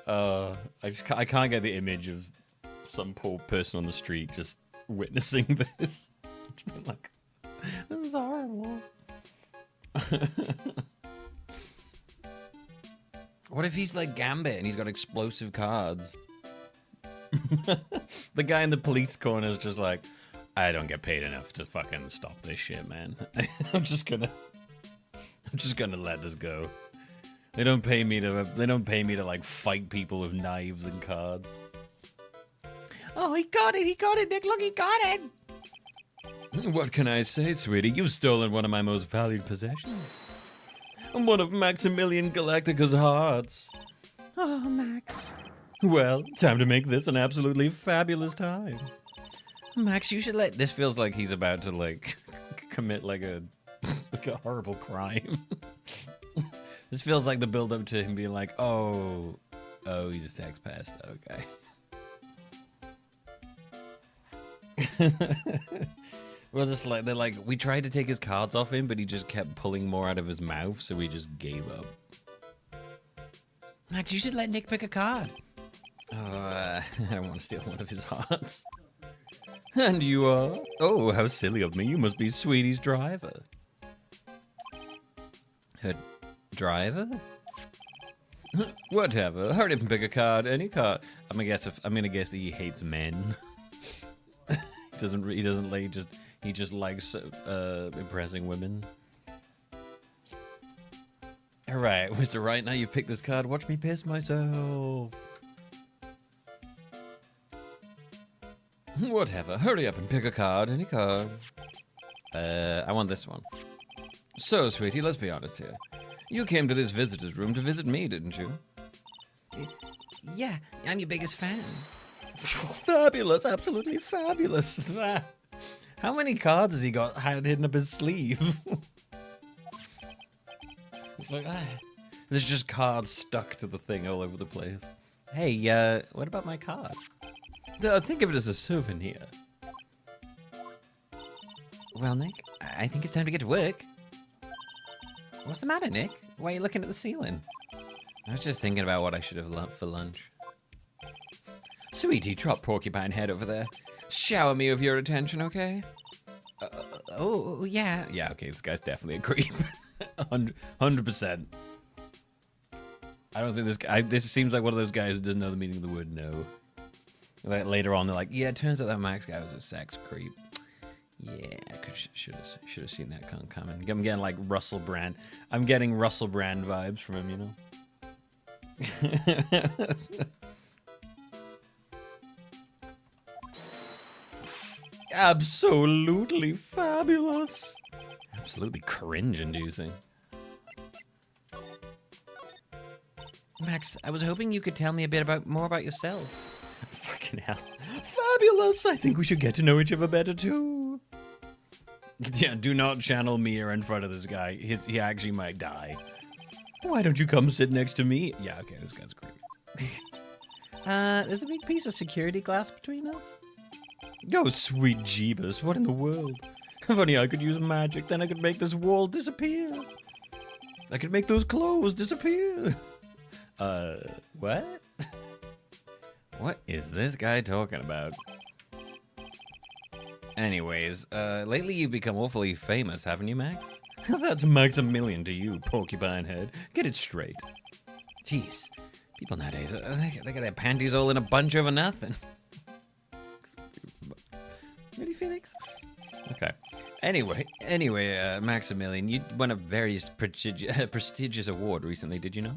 I can't get the image of some poor person on the street just witnessing this. Just being like, this is horrible. What if he's like Gambit and he's got explosive cards? The guy in the police corner is just like, I don't get paid enough to fucking stop this shit, man. I'm just gonna let this go. They don't pay me to like fight people with knives and cards. Oh, he got it, Nick. Look, he got it. What can I say, sweetie? You've stolen one of my most valued possessions. And one of Maximilian Galactica's hearts. Oh, Max. Well, time to make this an absolutely fabulous time. Max, you should let... This feels like he's about to, like, commit, like a horrible crime. This feels like the build-up to him being like, oh, he's a sex pest. Okay. Well, just like, they're like, we tried to take his cards off him, but he just kept pulling more out of his mouth, so we just gave up. Max, you should let Nick pick a card. I don't want to steal one of his hearts. And you are? Oh, how silly of me. You must be Sweetie's driver. Her driver? Whatever. Hurry up and pick a card. Any card. I'm gonna guess that he hates men. He just likes impressing women. All right, Mr. Wright. Now you've picked this card. Watch me piss myself. Whatever. Hurry up and pick a card. Any card. I want this one. So, sweetie, let's be honest here. You came to this visitor's room to visit me, didn't you? Yeah, I'm your biggest fan. Fabulous, absolutely fabulous. How many cards has he got hidden up his sleeve? It's like, there's just cards stuck to the thing all over the place. Hey, what about my card? Think of it as a souvenir. Well, Nick, I think it's time to get to work. What's the matter, Nick? Why are you looking at the ceiling? I was just thinking about what I should have learnt for lunch. Sweetie, drop porcupine head over there. Shower me with your attention, okay? Oh, yeah. Yeah, okay, this guy's definitely a creep. 100%. I don't think this guy... This seems like one of those guys who doesn't know the meaning of the word no. Like, later on, they're like, yeah, it turns out that Max guy was a sex creep. Yeah, I should have seen that coming. I'm getting like Russell Brand. I'm getting Russell Brand vibes from him, you know? Absolutely fabulous. Absolutely cringe-inducing. Max, I was hoping you could tell me a bit more about yourself. Fucking hell. Fabulous! I think we should get to know each other better, too. Yeah, do not channel Mia in front of this guy. He actually might die. Why don't you come sit next to me? Yeah, okay, this guy's great. There's a big piece of security glass between us. Oh, sweet Jeebus, what in the world? If only I could use magic, then I could make this wall disappear. I could make those clothes disappear. What? What is this guy talking about? Anyways, lately you've become awfully famous, haven't you, Max? That's Maximilian to you, porcupine head. Get it straight. Jeez. People nowadays, they got their panties all in a bunch over nothing. Really, Phoenix? Okay. Anyway, Maximilian, you won a very prestigious award recently, did you not?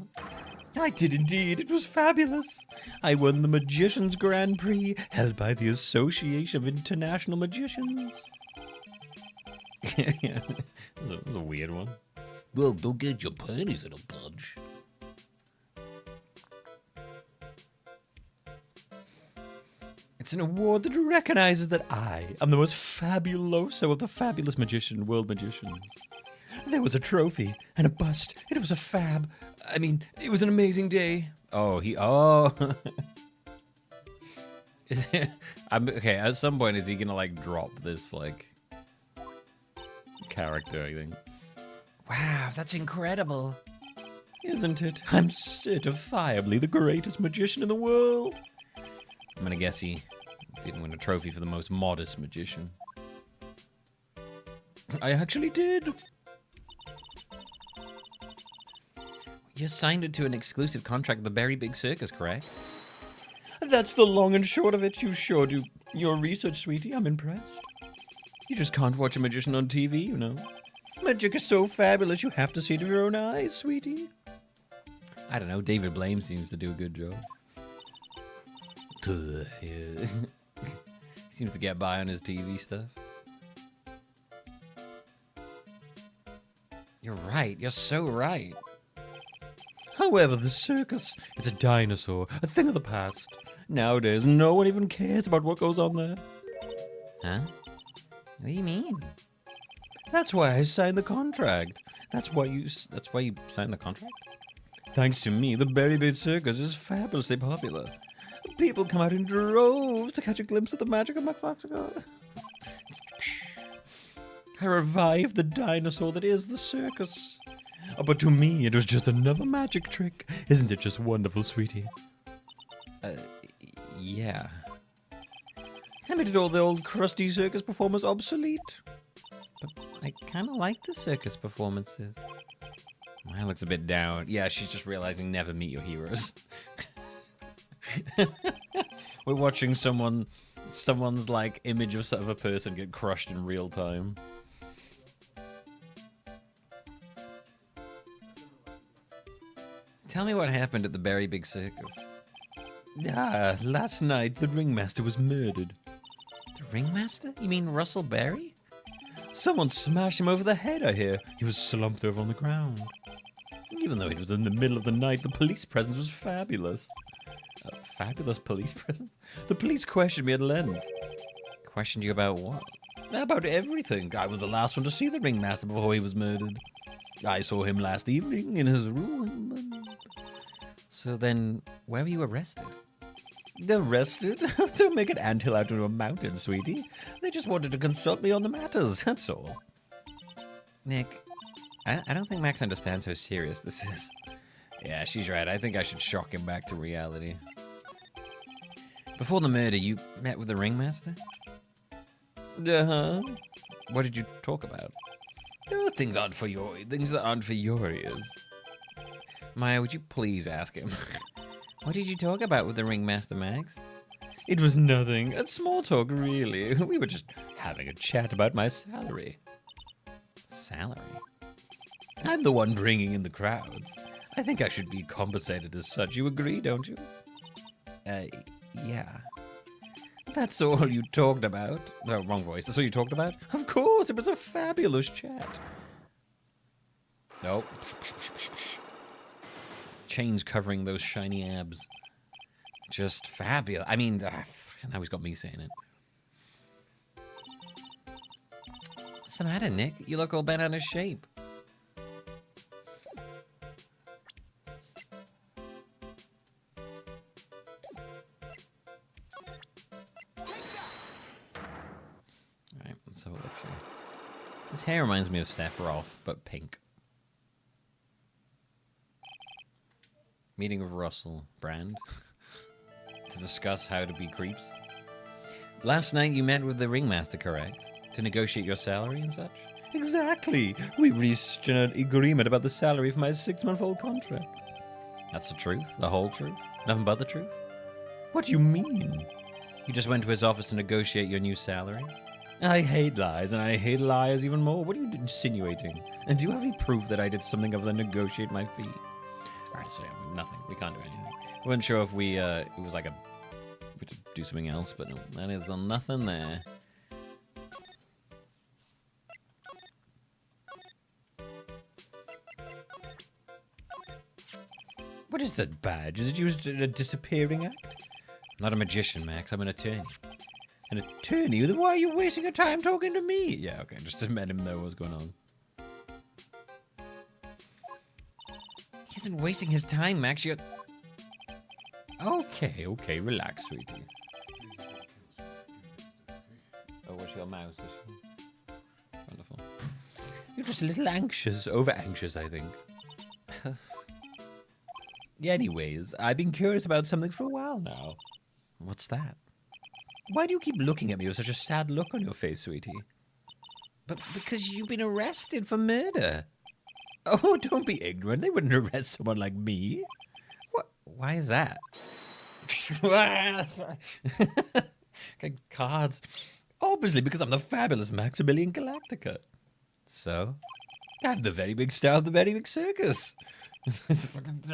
I did indeed. It was fabulous. I won the Magician's Grand Prix, held by the Association of International Magicians. Yeah, that was a weird one. Well, don't get your panties in a bunch. It's an award that recognizes that I am the most fabuloso of the fabulous world magicians. There was a trophy and a bust. It was a fab. I mean, it was an amazing day. Oh, Is it, okay, at some point, is he gonna, like, drop this, like, character, I think? Wow, that's incredible. Isn't it? I'm certifiably the greatest magician in the world. I'm gonna guess he didn't win a trophy for the most modest magician. I actually did. You signed it to an exclusive contract with the Very Big Circus, correct? That's the long and short of it. You sure do your research, sweetie. I'm impressed. You just can't watch a magician on TV, you know. Magic is so fabulous, you have to see it with your own eyes, sweetie. I don't know, David Blaine seems to do a good job. Seems to get by on his TV stuff. You're right, you're so right. However, the circus is a dinosaur, a thing of the past. Nowadays, no one even cares about what goes on there. Huh? What do you mean? That's why I signed the contract. That's why you signed the contract? Thanks to me, the Berry Bait Circus is fabulously popular. People come out in droves to catch a glimpse of the magic of Mexico. I revived the dinosaur that is the circus. But to me, it was just another magic trick. Isn't it just wonderful, sweetie? Yeah. I made all the old crusty circus performers obsolete. But I kind of like the circus performances. Mine looks a bit down. Yeah, she's just realizing never meet your heroes. We're watching someone's like image of a person get crushed in real time. Tell me what happened at the Berry Big Circus. Last night the ringmaster was murdered. The ringmaster? You mean Russell Berry? Someone smashed him over the head, I hear. He was slumped over on the ground. Even though it was in the middle of the night, the police presence was fabulous. Fabulous police presence? The police questioned me at length. Questioned you about what? About everything. I was the last one to see the ringmaster before he was murdered. I saw him last evening in his room. So then, where were you arrested? Arrested? Don't make an anthill out of a mountain, sweetie. They just wanted to consult me on the matters, that's all. Nick, I don't think Max understands how serious this is. Yeah, she's right. I think I should shock him back to reality. Before the murder, you met with the ringmaster? Uh-huh. What did you talk about? Oh, things that aren't for your ears. Maya, would you please ask him? What did you talk about with the ringmaster, Max? It was nothing. A small talk, really. We were just having a chat about my salary. Salary? I'm the one bringing in the crowds. I think I should be compensated as such. You agree, don't you? Yeah. That's all you talked about. No, wrong voice. That's all you talked about? Of course, it was a fabulous chat. Nope. Chains covering those shiny abs. Just fabulous. I mean, now he's got me saying it. What's the matter, Nick? You look all bent out of shape. Alright, let's have a look see. This hair reminds me of Sephiroth, but pink. Meeting with Russell Brand to discuss how to be creeps. Last night you met with the ringmaster, correct? To negotiate your salary and such? Exactly. We reached an agreement about the salary for my 6-month-old contract. That's the truth? The whole truth? Nothing but the truth? What do you mean? You just went to his office to negotiate your new salary? I hate lies, and I hate liars even more. What are you insinuating? And do you have any proof that I did something other than negotiate my fee? Alright, so yeah, nothing. We can't do anything. We weren't sure if we, it was like we had to do something else, but no, that is nothing there. What is that badge? Is it used in a disappearing act? I'm not a magician, Max. I'm an attorney. An attorney? Then why are you wasting your time talking to me? Yeah, okay. Just to let him know what's going on. He isn't wasting his time, Max. You're... Okay, okay. Relax, sweetie. Oh, what's your mouse? Wonderful. You're just a little anxious. Over-anxious, I think. Anyways, I've been curious about something for a while now. What's that? Why do you keep looking at me with such a sad look on your face, sweetie? But because you've been arrested for murder. Oh, don't be ignorant. They wouldn't arrest someone like me. What? Why is that? Okay, cards. Obviously, because I'm the fabulous Maximilian Galactica. So? I'm the very big star of the very big circus. It's fucking,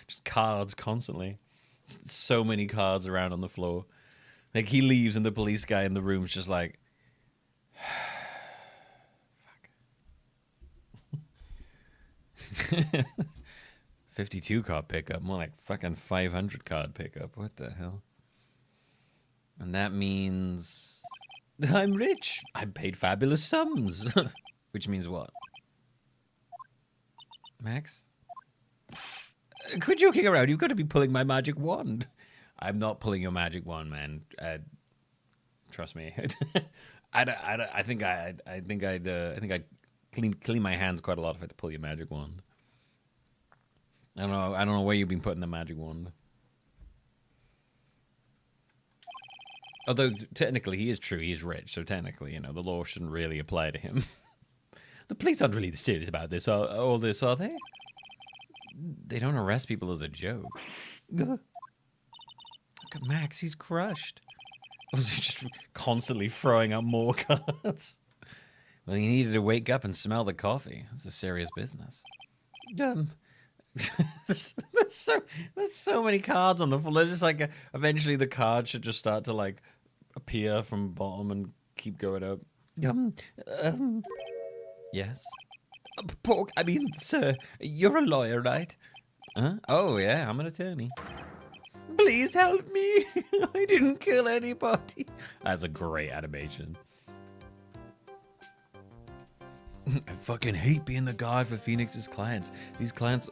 just cards constantly. Just so many cards around on the floor. Like, he leaves and the police guy in the room's just like... Fuck. 52 card pickup. More like fucking 500 card pickup. What the hell? And that means... I'm rich. I'm paid fabulous sums. Which means what? Max? Quit joking around. You've got to be pulling my magic wand. I'm not pulling your magic wand, man. Trust me. I think I'd clean my hands quite a lot if I had to pull your magic wand. I don't know where you've been putting the magic wand. Although technically he is true, he is rich, so technically, the law shouldn't really apply to him. The police aren't really serious about this, all this, are they? They don't arrest people as a joke. Look at Max, he's crushed. He's just constantly throwing out more cards. Well, he needed to wake up and smell the coffee. That's a serious business. There's so many cards on the floor. There's just like eventually the card should just start to like appear from bottom and keep going up. Yes. Sir, you're a lawyer, right? Huh? Oh, yeah, I'm an attorney. Please help me. I didn't kill anybody. That's a great animation. I fucking hate being the guard for Phoenix's clients. These clients...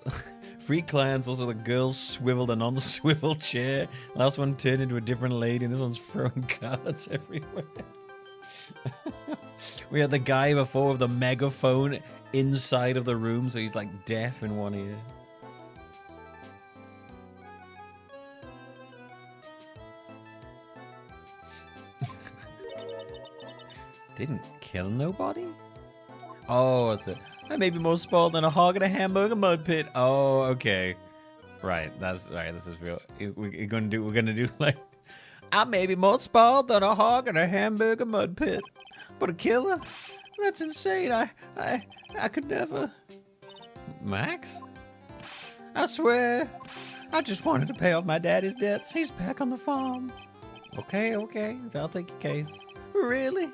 3 clients, also the girl swiveled an on-swivel chair. Last one turned into a different lady, and this one's throwing cards everywhere. We had the guy before with the megaphone inside of the room, so he's like deaf in one ear. Didn't kill nobody? Oh, it's I may be more spoiled than a hog in a hamburger mud pit. Oh, okay. Right, that's right. This is real. We're gonna do like I may be more spoiled than a hog in a hamburger mud pit, but a killer? That's insane. I could never. Max? I swear, I just wanted to pay off my daddy's debts. He's back on the farm. Okay, I'll take your case. Really?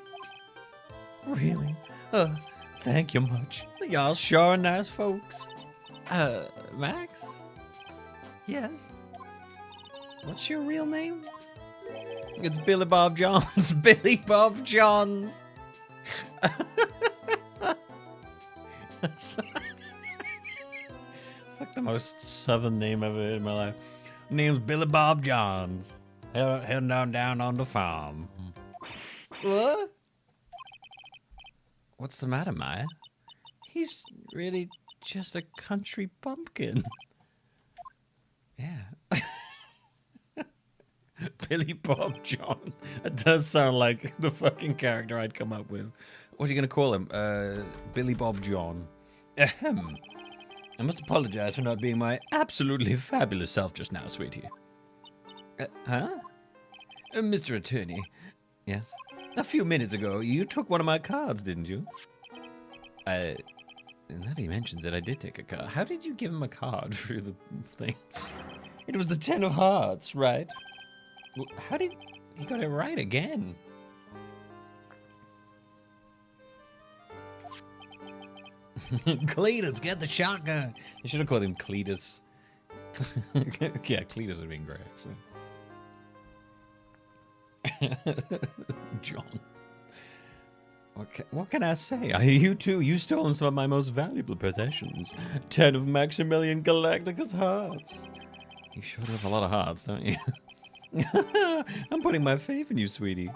Really? Thank you much. Y'all sure are nice folks. Max? Yes? What's your real name? It's Billy Bob Johns. Billy Bob Johns. It's like the most southern name I've ever heard in my life. My name's Billy Bob Johns. Heading down on the farm. What? What's the matter, Maya? He's really just a country bumpkin. Yeah. Billy Bob John. That does sound like the fucking character I'd come up with. What are you going to call him? Billy Bob John. Ahem. I must apologize for not being my absolutely fabulous self just now, sweetie. Huh? Mr. Attorney. Yes? A few minutes ago, you took one of my cards, didn't you? Now that he mentions it, I did take a card. How did you give him a card through the thing? It was the 10 of hearts, right? How did... He got it right again. Cletus, get the shotgun. You should have called him Cletus. Yeah, Cletus would have been great, actually. John. What can I say? You too. You've stolen some of my most valuable possessions. 10 of Maximilian Galacticus hearts. You sure do have a lot of hearts, don't you? I'm putting my faith in you, sweetie.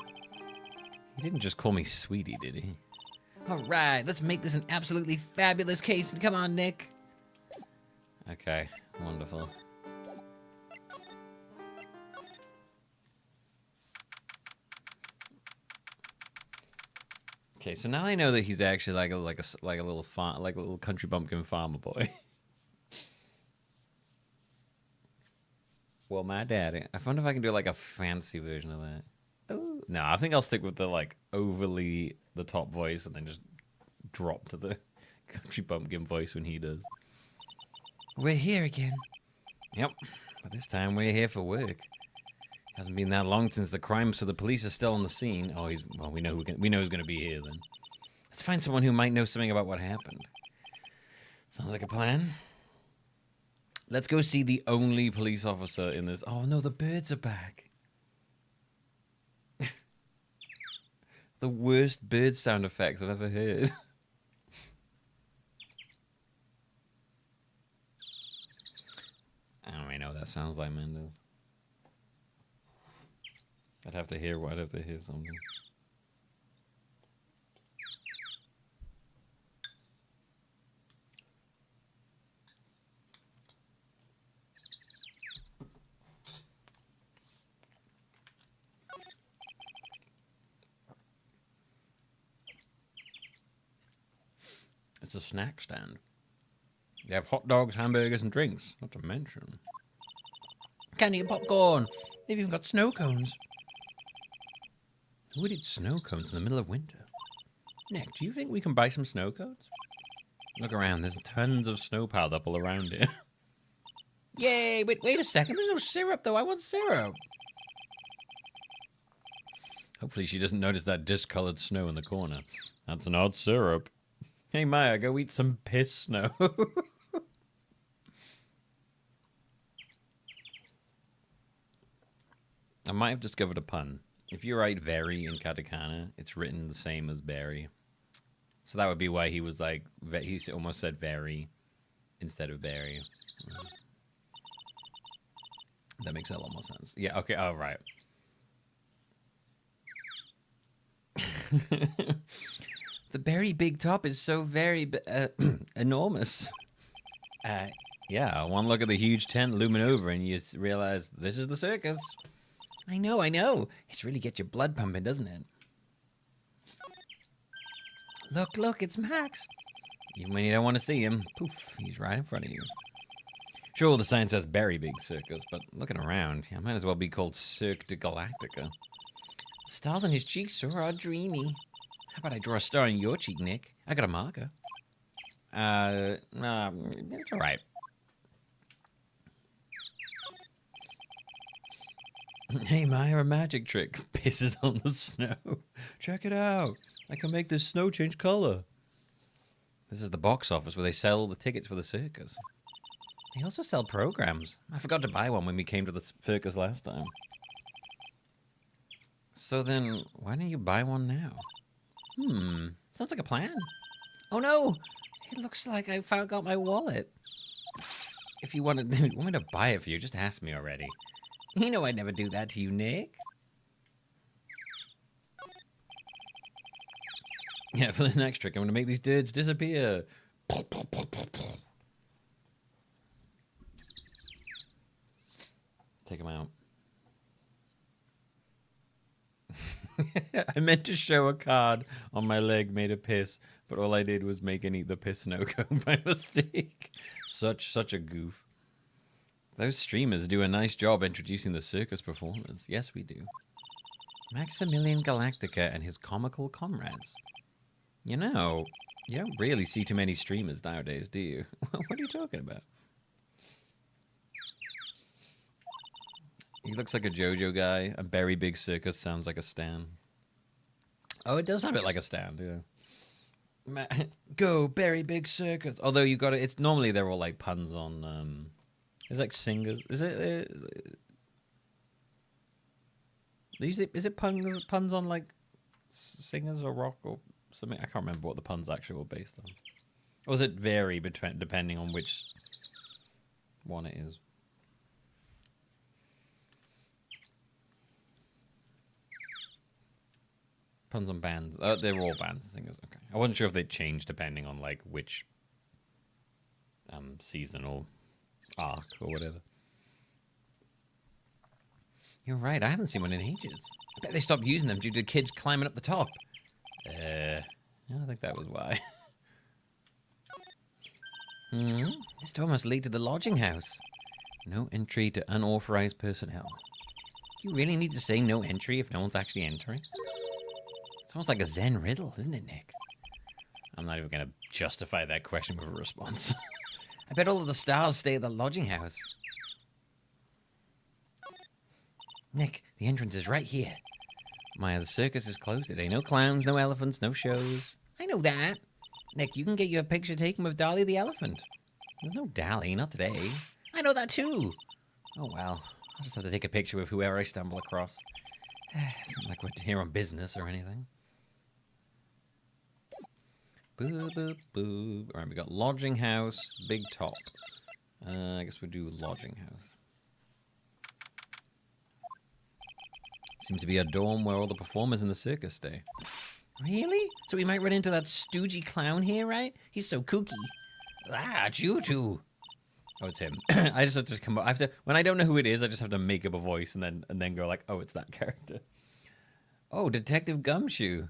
He didn't just call me sweetie, did he? All right, let's make this an absolutely fabulous case. And come on, Nick. Okay, wonderful. Okay, so now I know that he's actually like a little country bumpkin farmer boy. Well, my daddy. I wonder if I can do like a fancy version of that. Oh no, I think I'll stick with the like overly the top voice and then just drop to the country bumpkin voice when he does. We're here again. Yep, but this time we're here for work. Hasn't been that long since the crime, so the police are still on the scene. Oh, we know who's gonna be here then. Let's find someone who might know something about what happened. Sounds like a plan. Let's go see the only police officer in this. Oh no, the birds are back. The worst bird sound effects I've ever heard. I don't really know what that sounds like, Mendel. I'd have to hear something. It's a snack stand. They have hot dogs, hamburgers, and drinks, not to mention candy and popcorn. They've even got snow cones. Who would eat snow cones in the middle of winter? Nick, do you think we can buy some snow cones? Look around, there's tons of snow piled up all around here. Yay, wait a second, there's no syrup though, I want syrup. Hopefully she doesn't notice that discolored snow in the corner. That's not syrup. Hey Maya, go eat some piss snow. I might have discovered a pun. If you write very in katakana, it's written the same as berry. So that would be why he was like, he almost said very instead of berry. That makes a lot more sense. Yeah, okay, oh, right. The very big top is so very enormous. Yeah, one look at the huge tent looming over and you realize this is the circus. I know. It's really get your blood pumping, doesn't it? Look, it's Max. Even when you don't want to see him, poof, he's right in front of you. Sure, the sign says very big circus, but looking around, I might as well be called Cirque de Galactica. The stars on his cheeks sure are dreamy. How about I draw a star on your cheek, Nick? I got a marker. It's all right. Hey, Maya, a magic trick. Pisses on the snow. Check it out. I can make this snow change color. This is the box office where they sell the tickets for the circus. They also sell programs. I forgot to buy one when we came to the circus last time. So then, why don't you buy one now? Sounds like a plan. Oh no! It looks like I forgot my wallet. If you want me to buy it for you, just ask me already. You know I'd never do that to you, Nick. Yeah, for the next trick, I'm going to make these dudes disappear. Take them out. I meant to show a card on my leg made of piss, but all I did was make and eat the piss snow cone by mistake. Such a goof. Those streamers do a nice job introducing the circus performers. Yes, we do. Maximilian Galactica and his comical comrades. You know, you don't really see too many streamers nowadays, do you? What are you talking about? He looks like a JoJo guy. A very big circus sounds like a stand. Oh, it does sound a bit like a stand, yeah. Go, very big circus. Although you got it, it's normally they're all like puns on. It's like singers. Is it puns on like singers or rock or something? I can't remember what the puns actually were based on. Or does it vary depending on which one it is? Puns on bands. They're all bands and singers. Okay. I wasn't sure if they changed depending on like which season or arc or whatever. You're right. I haven't seen one in ages. I bet they stopped using them due to kids climbing up the top. I think that was why. This door must lead to the lodging house. No entry to unauthorized personnel. Do you really need to say no entry if no one's actually entering? It's almost like a Zen riddle, isn't it, Nick? I'm not even going to justify that question with a response. I bet all of the stars stay at the lodging house. Nick, the entrance is right here. Maya, the circus is closed today. No clowns, no elephants, no shows. I know that. Nick, you can get your picture taken with Dolly the elephant. There's no Dolly, not today. I know that too. Oh, well. I'll just have to take a picture with whoever I stumble across. It's not like we're here on business or anything. Boop, boop, boop. Alright, we got lodging house, big top. I guess we'll do lodging house. Seems to be a dorm where all the performers in the circus stay. Really? So we might run into that stoogey clown here, right? He's so kooky. Ah, it's you two. Oh, it's him. I just have to come up. I have to, when I don't know who it is, I just have to make up a voice and then go like, oh, it's that character. Oh, Detective Gumshoe.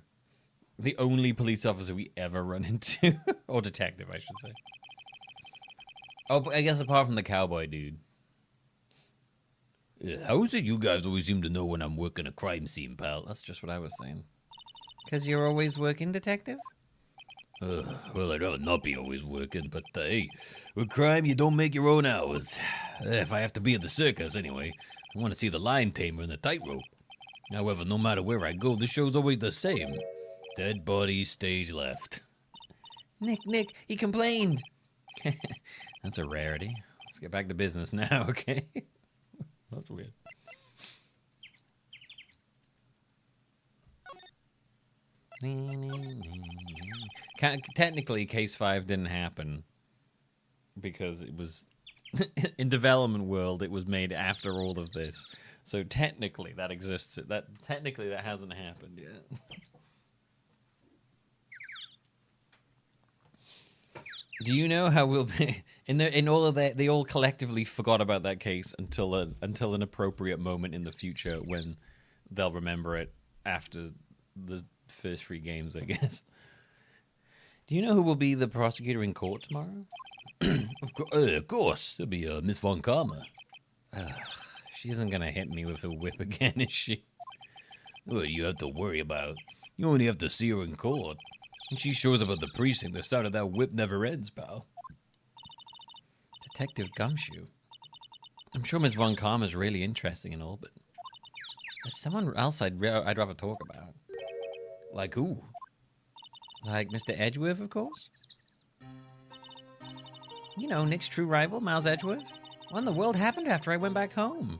The only police officer we ever run into. Or detective, I should say. Oh, but I guess apart from the cowboy dude. How is it you guys always seem to know when I'm working a crime scene, pal? That's just what I was saying. Because you're always working, detective? Well, I'd rather not be always working, but hey, with crime, you don't make your own hours. If I have to be at the circus, anyway, I want to see the lion tamer and the tightrope. However, no matter where I go, the show's always the same. Dead body, stage left. Nick, he complained. That's a rarity. Let's get back to business now, okay? That's weird. Technically, Case 5 didn't happen because it was in development world. It was made after all of this, so technically that exists. That hasn't happened yet. Do you know how we'll be in all of that? They all collectively forgot about that case until an appropriate moment in the future when they'll remember it after the first 3 games, I guess. Do you know who will be the prosecutor in court tomorrow? Of course, it'll be Miss Von Karma. She isn't gonna hit me with her whip again, is she? Well, you have to worry about. You only have to see her in court. When she shows up at the precinct, the start of that whip never ends, pal. Detective Gumshoe. I'm sure Miss Von Karma is really interesting and all, but there's someone else I'd rather talk about. Like who? Like Mr. Edgeworth, of course? You know, Nick's true rival, Miles Edgeworth. What in the world happened after I went back home?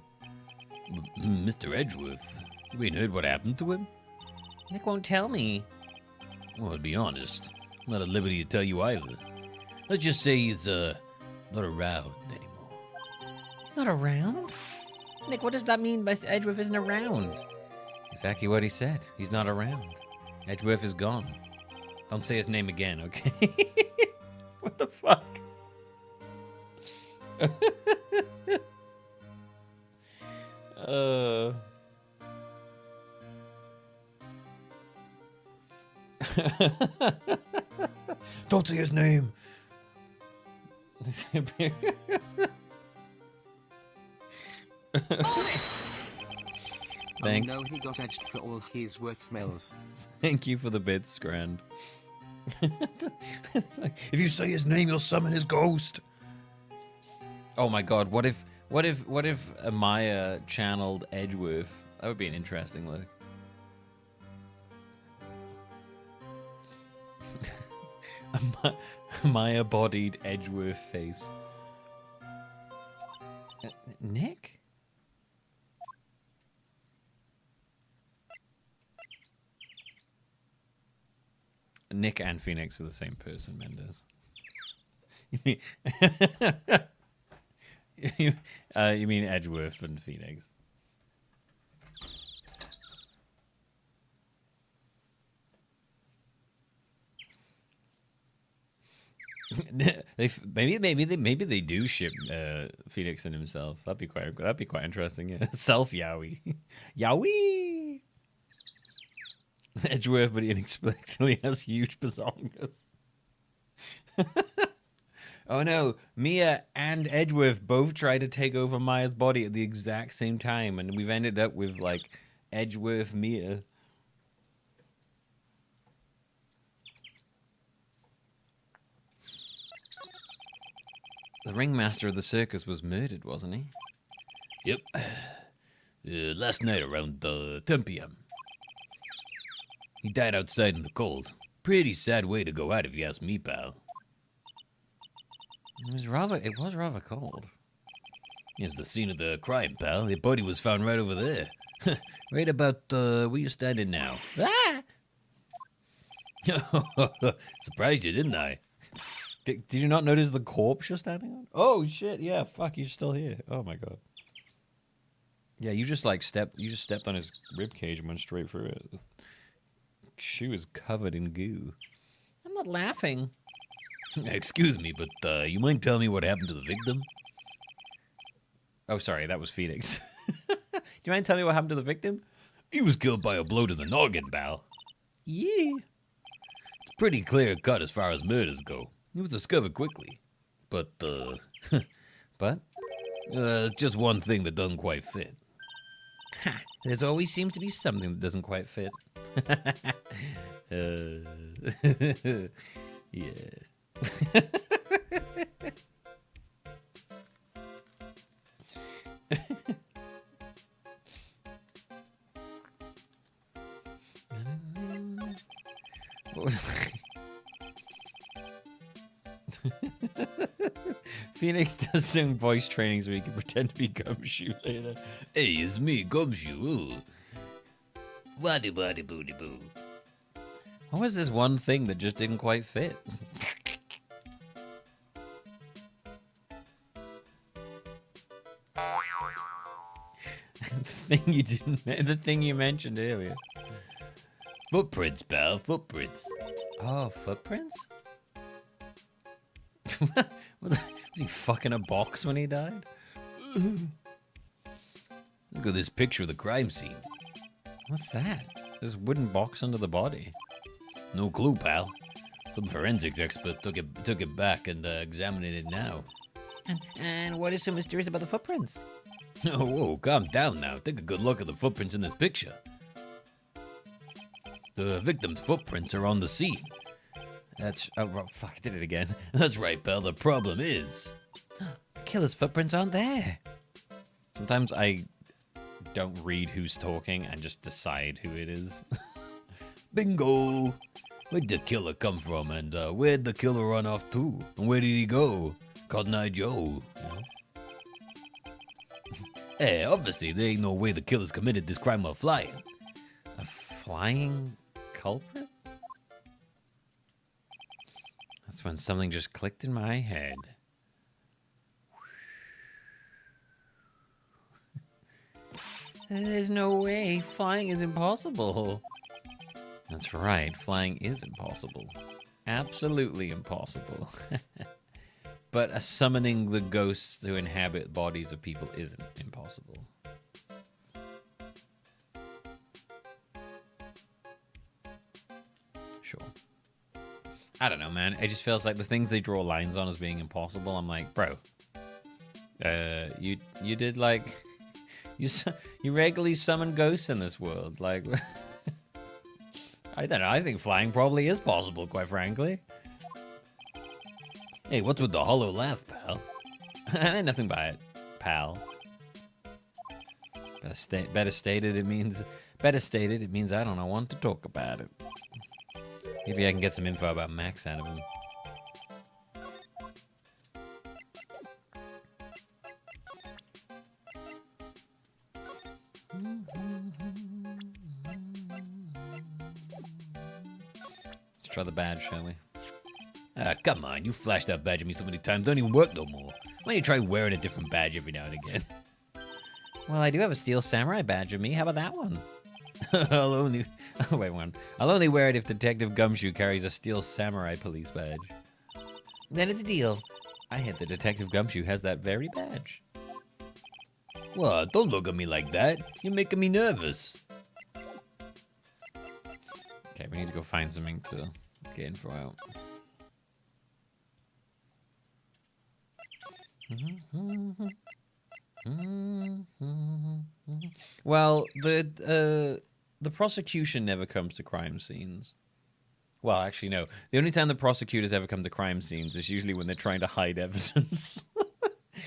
Mr. Edgeworth? You ain't heard what happened to him? Nick won't tell me. Well, to be honest, I'm not at liberty to tell you either. Let's just say he's, not around anymore. He's not around? Nick, what does that mean by Edgeworth isn't around? Exactly what he said. He's not around. Edgeworth is gone. Don't say his name again, okay? What the fuck? Don't say his name. Thank- Oh no, he got edged for all he's worth mils. Thank you for the bits, Grand. If you say his name, you'll summon his ghost. Oh my god, what if Amaya channeled Edgeworth? That would be an interesting look. Amaya bodied Edgeworth face. Nick? Nick and Phoenix are the same person, Mendes. You mean Edgeworth and Phoenix? Maybe they do ship Phoenix and himself. That'd be quite interesting. Yeah. Self Yowie, Yowie. Edgeworth, but he inexplicably has huge bazongas. Oh no, Mia and Edgeworth both try to take over Maya's body at the exact same time, and we've ended up with like Edgeworth Mia. The ringmaster of the circus was murdered, wasn't he? Yep. Last night around 10 p.m. He died outside in the cold. Pretty sad way to go out if you ask me, pal. It was rather cold. Here's the scene of the crime, pal. Your body was found right over there. Right about where you're standing now. Ah! Surprised you, didn't I? Did you not notice the corpse you're standing on? Oh shit! Yeah, fuck, he's still here. Oh my god. Yeah, you just stepped on his rib cage and went straight through it. Shoe is covered in goo. I'm not laughing. Excuse me, but you mind telling me what happened to the victim? Oh, sorry, that was Phoenix. Do you mind telling me what happened to the victim? He was killed by a blow to the noggin, pal. Yeah. It's pretty clear cut as far as murders go. It was discovered quickly. But, But? Just one thing that doesn't quite fit. Ha! There's always seems to be something that doesn't quite fit. Yeah. Phoenix does some voice training so he can pretend to be Gumshoe later. Hey, it's me, Gumshoe. Waddy body booty boo. What was this one thing that just didn't quite fit? The thing you mentioned earlier. Footprints, pal, footprints. Oh, footprints? Was he fucking a box when he died? Look at this picture of the crime scene. What's that? There's a wooden box under the body. No clue, pal. Some forensics expert took it back and examining it now. And what is so mysterious about the footprints? Oh, whoa, calm down now. Take a good look at the footprints in this picture. The victim's footprints are on the scene. That's... Oh, fuck, I did it again. That's right, pal. The problem is... The killer's footprints aren't there. Sometimes I don't read who's talking and just decide who it is. Bingo! Where'd the killer come from, and where'd the killer run off to? And where did he go? Cotton Eye Joe, you know? Hey, obviously there ain't no way the killer's committed this crime while flying. A flying culprit? That's when something just clicked in my head. There's no way. Flying is impossible. That's right. Flying is impossible. Absolutely impossible. But summoning the ghosts to inhabit bodies of people isn't impossible. sure. I don't know, man. It just feels like the things they draw lines on as being impossible. I'm like, bro, you did like you regularly summon ghosts in this world. Like, I don't know. I think flying probably is possible, quite frankly. Hey, what's with the hollow laugh, pal? Nothing by it, pal. Better stated, it means I don't want to talk about it. Maybe I can get some info about Max out of him. Let's try the badge, shall we? Ah, come on, you flashed that badge at me so many times, don't even work no more. Why don't you try wearing a different badge every now and again? Well, I do have a steel samurai badge with me. How about that one? I'll only wear it if Detective Gumshoe carries a steel samurai police badge. Then it's a deal. I heard that Detective Gumshoe has that very badge. What? Don't look at me like that. You're making me nervous. Okay, we need to go find something to get info out. Well, the prosecution never comes to crime scenes. Well, actually, no. The only time the prosecutors ever come to crime scenes is usually when they're trying to hide evidence.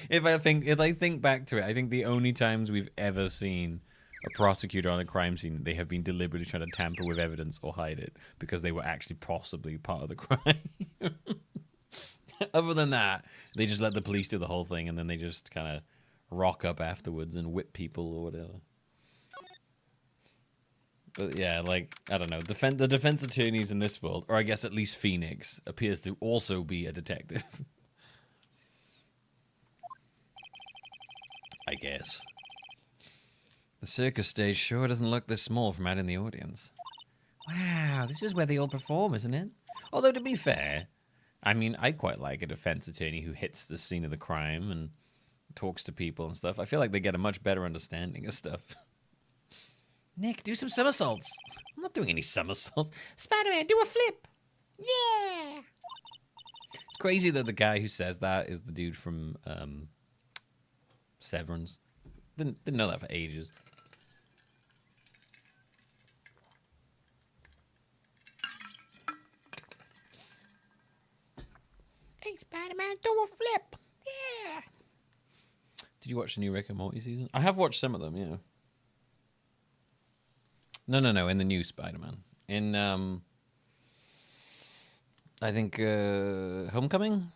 If I think back to it, I think the only times we've ever seen a prosecutor on a crime scene, they have been deliberately trying to tamper with evidence or hide it because they were actually possibly part of the crime. Other than that, they just let the police do the whole thing, and then they just kind of rock up afterwards and whip people or whatever. But yeah, like, I don't know. The defense attorneys in this world, or I guess at least Phoenix, appears to also be a detective. I guess. The circus stage sure doesn't look this small from out in the audience. Wow, this is where they all perform, isn't it? Although, to be fair, I mean, I quite like a defense attorney who hits the scene of the crime and talks to people and stuff. I feel like they get a much better understanding of stuff. Nick, do some somersaults. I'm not doing any somersaults. Spider-Man, do a flip. Yeah. It's crazy that the guy who says that is the dude from Severance. Didn't know that for ages. Hey, Spider-Man, do a flip. Yeah. Did you watch the new Rick and Morty season? I have watched some of them, yeah. No, in the new Spider-Man. In, I think, Homecoming?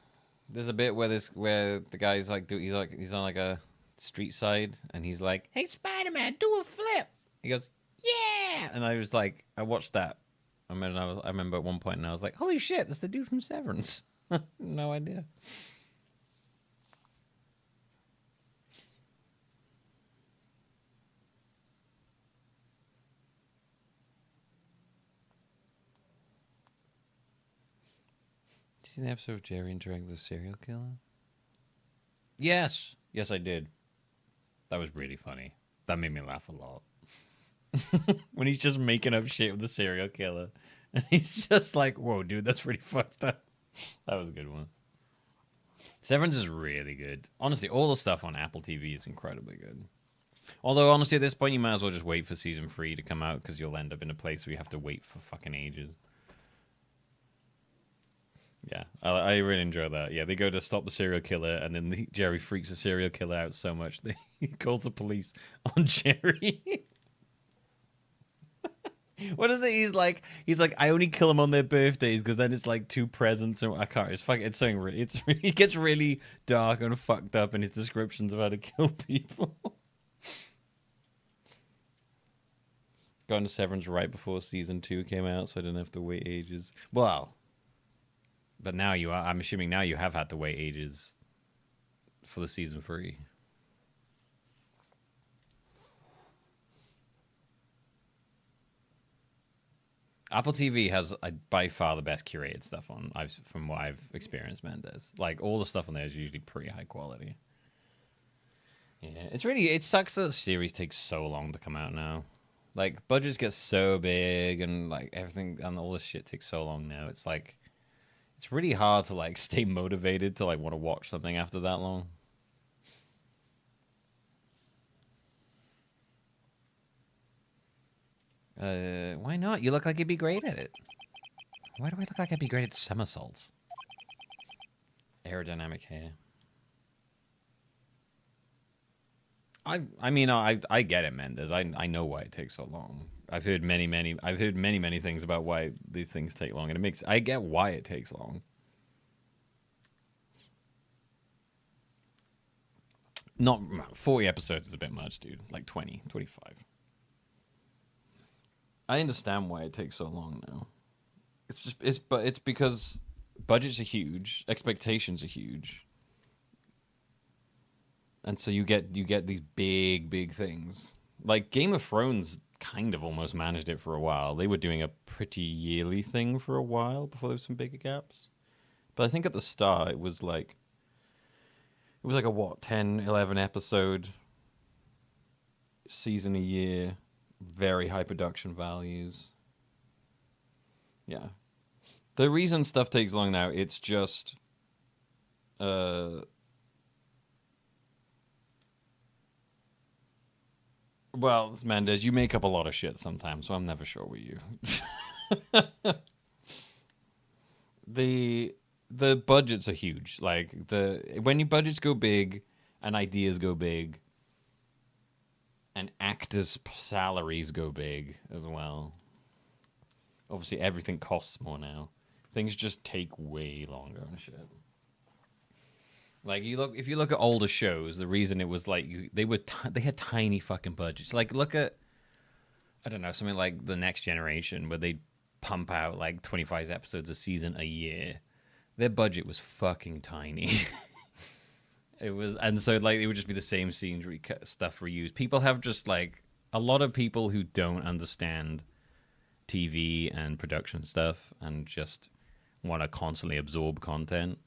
There's a bit where the guy's like, he's on like a street side, and he's like, hey, Spider-Man, do a flip. He goes, yeah. And I was like, I watched that. I remember at one point, and I was like, holy shit, that's the dude from Severance. No idea. Did you see the episode of Jerry interacting with the serial killer? Yes, I did. That was really funny. That made me laugh a lot. When he's just making up shit with the serial killer, and he's just like, "Whoa, dude, that's pretty fucked up." That was a good one. Severance is really good. Honestly, all the stuff on Apple TV is incredibly good. Although, honestly, at this point, you might as well just wait for season 3 to come out, because you'll end up in a place where you have to wait for fucking ages. Yeah, I really enjoy that. Yeah, they go to stop the serial killer, and then Jerry freaks the serial killer out so much that he calls the police on Jerry. What is it? He's like, I only kill them on their birthdays because then it's like 2 presents and I can't. It's fucking. It's something. It gets really dark and fucked up in his descriptions of how to kill people. Got into Severance right before season 2 came out, so I didn't have to wait ages. Well, but now you are. I'm assuming now you have had to wait ages for the season 3. Apple TV has by far the best curated stuff on. From what I've experienced, Mendez. Like all the stuff on there is usually pretty high quality. Yeah, it sucks that the series takes so long to come out now. Like budgets get so big and like everything and all this shit takes so long now. It's like it's really hard to like stay motivated to like want to watch something after that long. Why not? You look like you'd be great at it. Why do I look like I'd be great at somersaults? Aerodynamic hair. I mean I get it, Mendez. I know why it takes so long. I've heard many things about why these things take long, and I get why it takes long. Not 40 episodes is a bit much, dude. Like 20, 25. I understand why it takes so long now. It's because budgets are huge, expectations are huge. And so you get these big things. Like Game of Thrones kind of almost managed it for a while. They were doing a pretty yearly thing for a while before there was some bigger gaps. But I think at the start it was like a what, 10, 11 episode season a year, very high production values. Yeah. The reason stuff takes long now, it's just well, Mendez, you make up a lot of shit sometimes, so I'm never sure with you. The budgets are huge. Like when your budgets go big and ideas go big and actors' salaries go big as well. Obviously everything costs more now. Things just take way longer and shit. Like if you look at older shows, the reason it was like they had tiny fucking budgets. Like look at I don't know, something like The Next Generation where they pump out like 25 episodes a season a year. Their budget was fucking tiny. It was, and so like it would just be the same scenes, stuff reused. People have just like a lot of people who don't understand TV and production stuff and just want to constantly absorb content.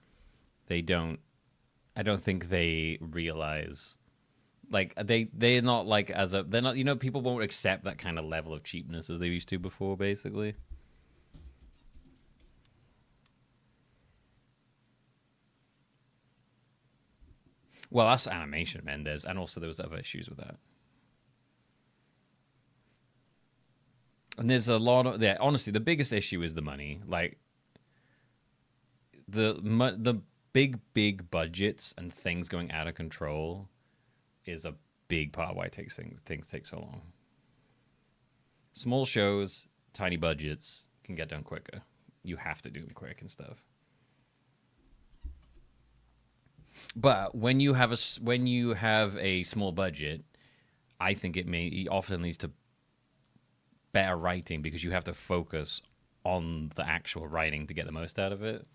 I don't think they realize, like they're not like they're not, you know, people won't accept that kind of level of cheapness as they used to before, basically. Well, that's animation, Mendez, and also there was other issues with that. And there's a lot of honestly, the biggest issue is the money. Like the big budgets and things going out of control is a big part of why things take so long. Small shows, tiny budgets can get done quicker. You have to do them quick and stuff. But when you have a small budget, I think it often leads to better writing because you have to focus on the actual writing to get the most out of it.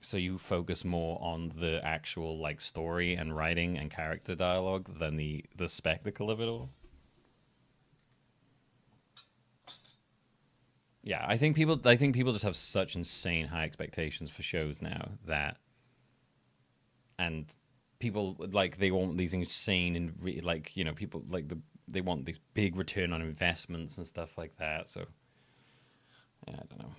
So you focus more on the actual like story and writing and character dialogue than the spectacle of it all. Yeah, I think people just have such insane high expectations for shows now that, and people like they want these insane and like, you know, people like they want these big return on investments and stuff like that. So yeah, I don't know.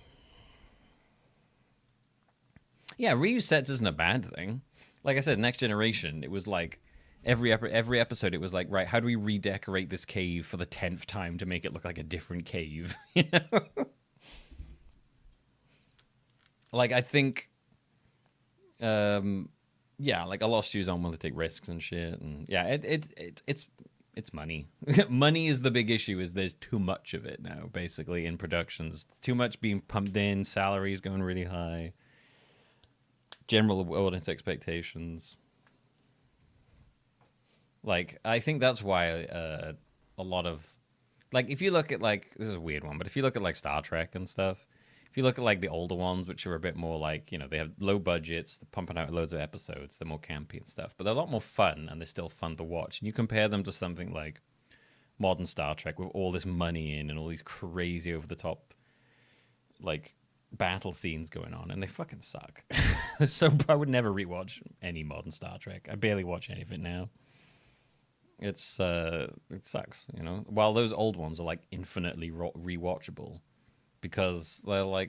Yeah, reuse sets isn't a bad thing. Like I said, Next Generation, it was like every episode it was like, right, how do we redecorate this cave for the 10th time to make it look like a different cave? You know? Like I think yeah, like a lot of studios aren't willing to take risks and shit, and yeah, it's money. Money is the big issue. Is there's too much of it now, basically, in productions. Too much being pumped in, salaries going really high, general audience expectations. Like I think that's why a lot of, like, if you look at like, this is a weird one, but if you look at like Star Trek and stuff. If you look at like the older ones, which are a bit more like, you know, they have low budgets, they're pumping out loads of episodes, they're more campy and stuff, but they're a lot more fun and they're still fun to watch. And you compare them to something like modern Star Trek with all this money in and all these crazy over the top like battle scenes going on, and they fucking suck. So I would never rewatch any modern Star Trek. I barely watch any of it now. it sucks, you know. While those old ones are like infinitely rewatchable because they're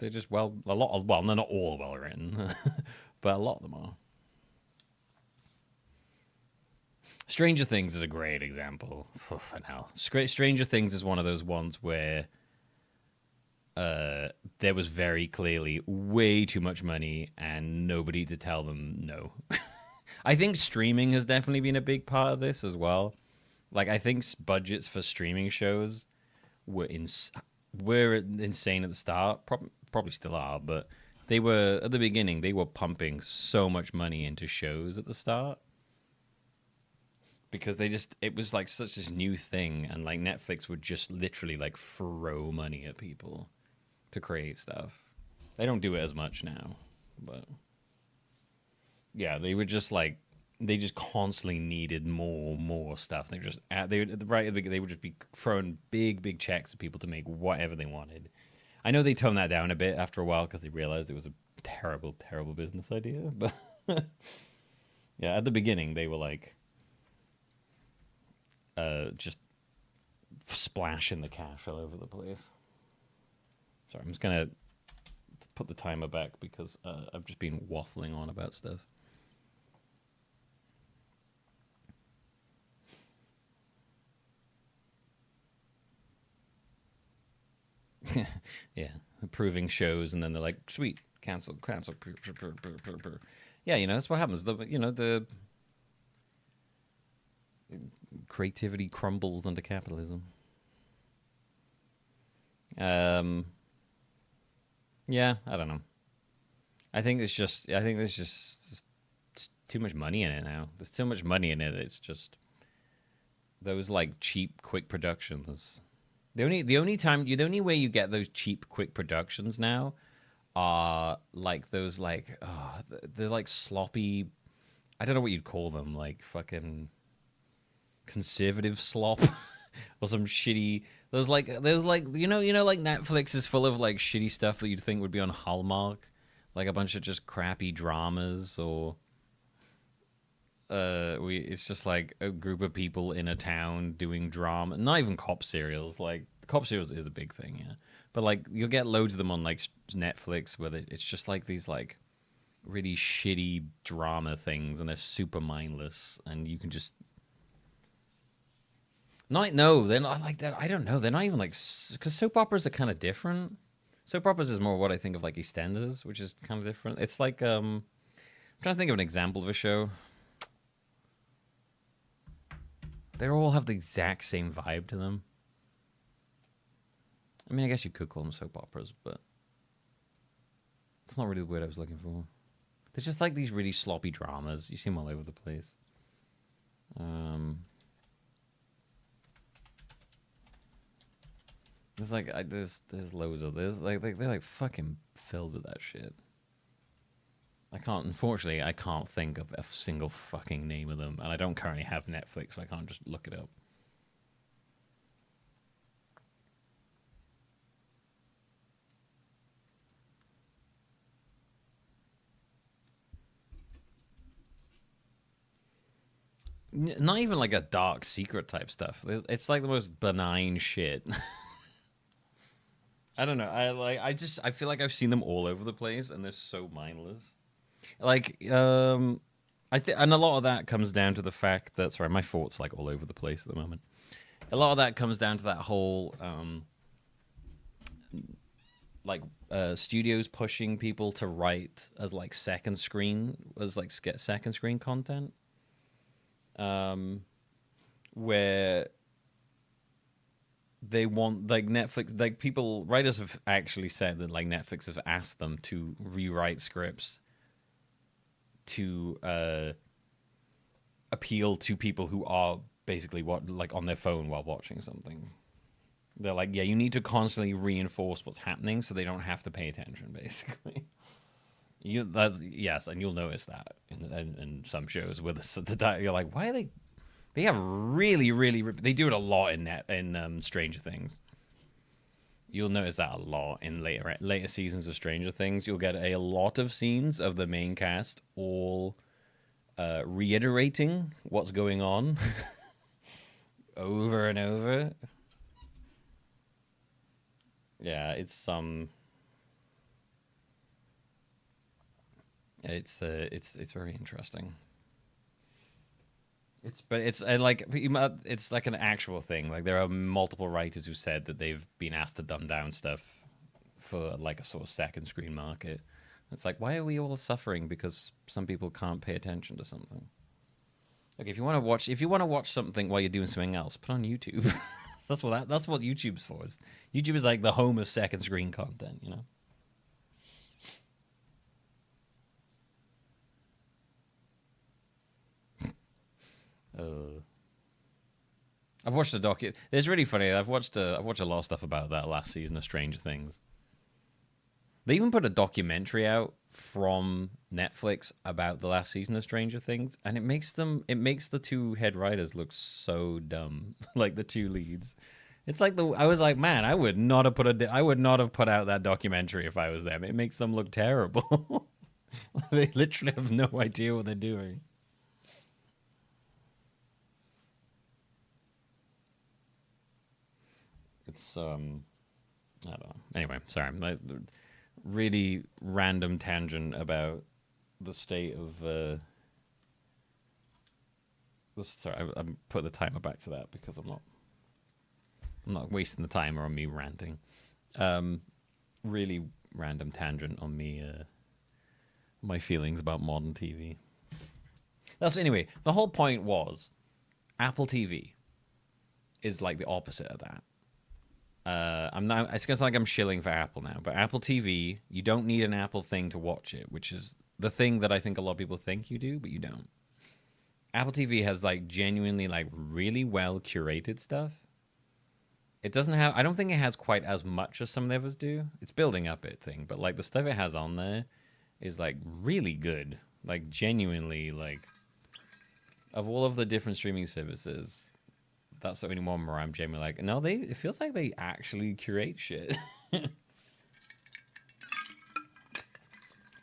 just they're not all well written, but a lot of them are. Stranger Things is a great example for now. Stranger Things is one of those ones where there was very clearly way too much money and nobody to tell them no. I think streaming has definitely been a big part of this as well. Like, I think budgets for streaming shows were insane at the start. Probably still are, but they were at the beginning. They were pumping so much money into shows at the start because it was like such this new thing, and like Netflix would just literally like throw money at people to create stuff. They don't do it as much now, but yeah, they were just like they just constantly needed more stuff. They would just be throwing big checks at people to make whatever they wanted. I know they toned that down a bit after a while because they realized it was a terrible business idea. But yeah, at the beginning they were like just splashing the cash all over the place. Sorry, I'm just gonna put the timer back because I've just been waffling on about stuff. Yeah, approving shows, and then they're like, "Sweet, cancel." Yeah, you know that's what happens. The creativity crumbles under capitalism. Yeah, I don't know. I think there's just too much money in it now. There's so much money in it. It's just those like cheap, quick productions. The only way you get those cheap, quick productions now are like those they're like sloppy. I don't know what you'd call them, like fucking conservative slop or some shitty. There's like like Netflix is full of like shitty stuff that you'd think would be on Hallmark, like a bunch of just crappy dramas or. It's just like a group of people in a town doing drama. Not even cop serials. Like cop serials is a big thing, yeah. But like you'll get loads of them on like Netflix where it's just like these like really shitty drama things, and they're super mindless, and you can just. They're not like that. I don't know. They're not even like because soap operas are kind of different. Soap operas is more what I think of like EastEnders, which is kind of different. It's like I'm trying to think of an example of a show. They all have the exact same vibe to them. I mean, I guess you could call them soap operas, but that's not really the word I was looking for. They're just like these really sloppy dramas. You see them all over the place. There's like there's loads of they're like fucking filled with that shit. Unfortunately, I can't think of a single fucking name of them, and I don't currently have Netflix, so I can't just look it up. Not even like a dark secret type stuff. It's like the most benign shit. I don't know. I feel like I've seen them all over the place, and they're so mindless. Like, and a lot of that comes down to the fact that, sorry, my thoughts like all over the place at the moment. A lot of that comes down to that whole, studios pushing people to write as like second screen content, where they want like Netflix, like writers have actually said that like Netflix has asked them to rewrite scripts to appeal to people who are basically on their phone while watching something. They're like, yeah, you need to constantly reinforce what's happening so they don't have to pay attention, basically. Yes, and you'll notice that in some shows where you're like, why are they? They have really, they do it a lot in Stranger Things. You'll notice that a lot in later seasons of Stranger Things. You'll get a lot of scenes of the main cast all reiterating what's going on over and over. Yeah, it's very interesting. It's like an actual thing. Like there are multiple writers who said that they've been asked to dumb down stuff for like a sort of second screen market. It's like, why are we all suffering because some people can't pay attention to something? Like if you want to watch something while you're doing something else, put on YouTube. that's what YouTube's for. YouTube is like the home of second screen content, you know. I've watched a docu. It's really funny. I've watched a lot of stuff about that last season of Stranger Things. They even put a documentary out from Netflix about the last season of Stranger Things, and it makes the two head writers look so dumb, like the two leads. It's like I was like, man, I would not have put out that documentary if I was them. It makes them look terrible. They literally have no idea what they're doing. It's I don't know. Anyway, sorry. Really random tangent about the state of sorry, I'm putting the timer back to that because I'm not wasting the timer on me ranting. Really random tangent on me my feelings about modern TV. Anyway, the whole point was Apple TV is like the opposite of that. It's gonna sound like I'm shilling for Apple now, but Apple TV, you don't need an Apple thing to watch it, which is the thing that I think a lot of people think you do, but you don't. Apple TV has like genuinely like really well curated stuff. It doesn't have, I don't think it has quite as much as some of the others do. It's building up it thing, but like the stuff it has on there is like really good. Like genuinely, like of all of the different streaming services, that's the only one where I'm genuinely like, no, it feels like they actually curate shit. You'll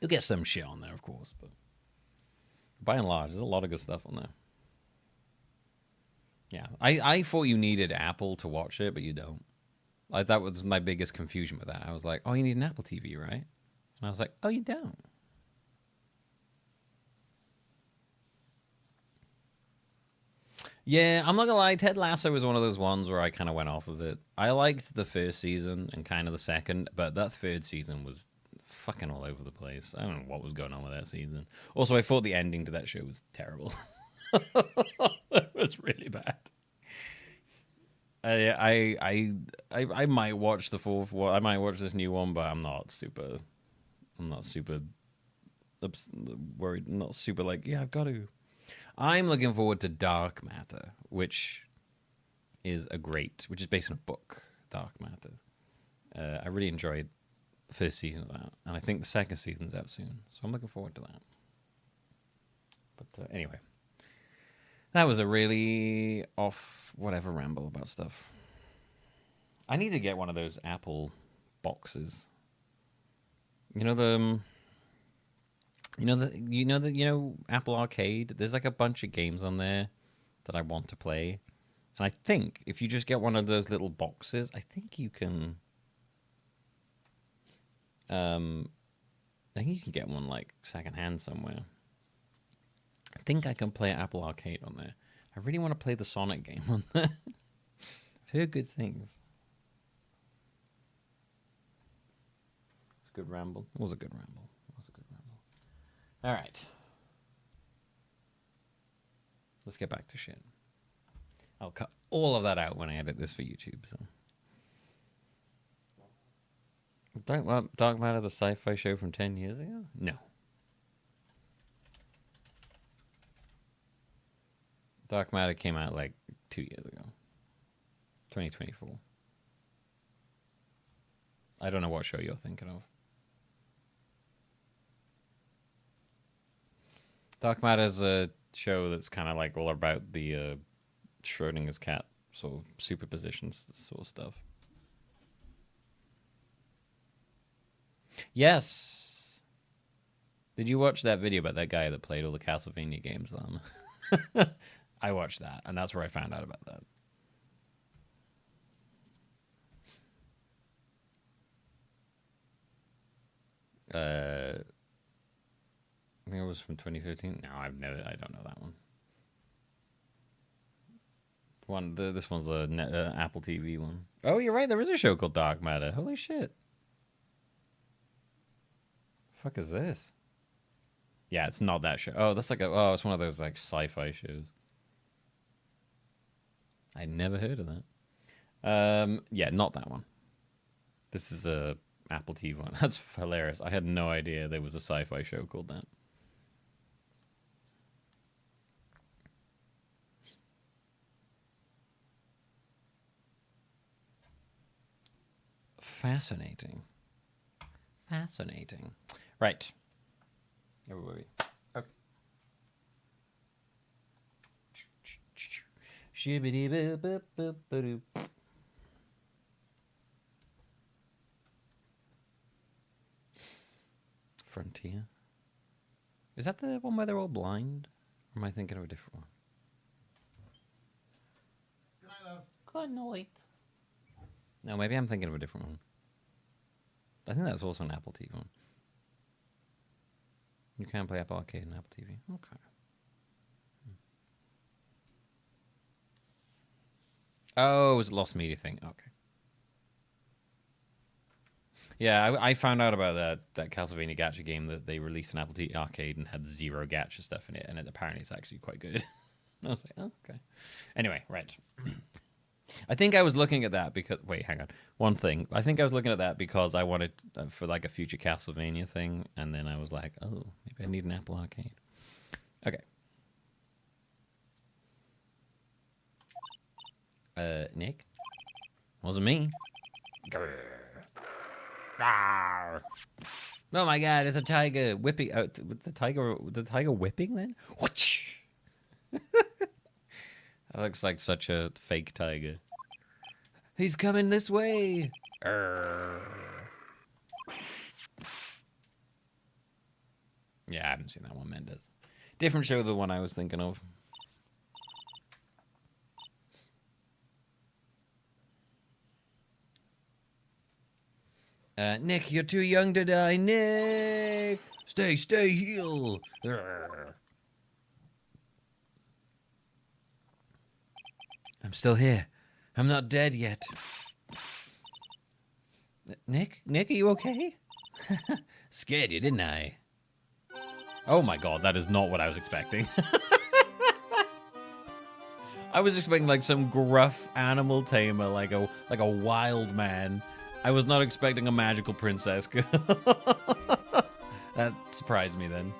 get some shit on there, of course, but by and large, there's a lot of good stuff on there. Yeah, I thought you needed Apple to watch it, but you don't. Like that was my biggest confusion with that. I was like, oh, you need an Apple TV, right? And I was like, oh, you don't. Yeah, I'm not gonna lie, Ted Lasso was one of those ones where I kind of went off of it. I liked the first season and kind of the second, but that third season was fucking all over the place. I don't know what was going on with that season. Also, I thought the ending to that show was terrible. It was really bad. I might watch the fourth one. I might watch this new one, but I'm not super worried. I'm not super like, yeah, I've got to. I'm looking forward to Dark Matter, which is based on a book, Dark Matter. I really enjoyed the first season of that, and I think the second season's out soon, so I'm looking forward to that. But anyway, that was a really off-whatever ramble about stuff. I need to get one of those Apple boxes. You know Apple Arcade? There's like a bunch of games on there that I want to play. And I think if you just get one of those little boxes, I think you can get one like secondhand somewhere. I think I can play Apple Arcade on there. I really want to play the Sonic game on there. I've heard good things. It's a good ramble. It was a good ramble. All right. Let's get back to shit. I'll cut all of that out when I edit this for YouTube. So, Dark Matter, the sci-fi show from 10 years ago? No. Dark Matter came out like 2 years ago. 2024. I don't know what show you're thinking of. Dark Matter is a show that's kind of like all about the Schrodinger's cat sort of superpositions sort of stuff. Yes. Did you watch that video about that guy that played all the Castlevania games on? I watched that, and that's where I found out about that. I think it was from 2015. No, I don't know that one. This one's a Apple TV one. Oh, you're right. There is a show called Dark Matter. Holy shit. The fuck is this? Yeah, it's not that show. Oh, that's like it's one of those like sci-fi shows. I never heard of that. Yeah, not that one. This is a Apple TV one. That's hilarious. I had no idea there was a sci-fi show called that. Fascinating. Fascinating. Right. Where were we? Okay. Shibbity-boo-boo-boo-boo-doo. Frontier. Is that the one where they're all blind? Or am I thinking of a different one? Good night. No, maybe I'm thinking of a different one. I think that's also an Apple TV one. You can play Apple Arcade and Apple TV. Okay. Oh, it was a Lost Media thing. Okay. Yeah, I found out about that Castlevania gacha game that they released on Apple TV Arcade and had 0 gacha stuff in it, and apparently it's actually quite good. And I was like, oh, okay. Anyway, right. I think I was looking at that because... Wait, hang on. One thing. I think I was looking at that because I wanted for like a future Castlevania thing, and then I was like, oh, maybe I need an Apple Arcade. Okay. Nick? Wasn't me. Oh my god, it's a tiger whipping... the tiger whipping then? That looks like such a fake tiger. He's coming this way. Yeah, I haven't seen that one, Mendes. Different show than the one I was thinking of. Nick, you're too young to die. Nick! Stay, heal. I'm still here. I'm not dead yet. Nick, are you okay? Scared you, didn't I? Oh my god, that is not what I was expecting. I was expecting like some gruff animal tamer, like a wild man. I was not expecting a magical princess. That surprised me then.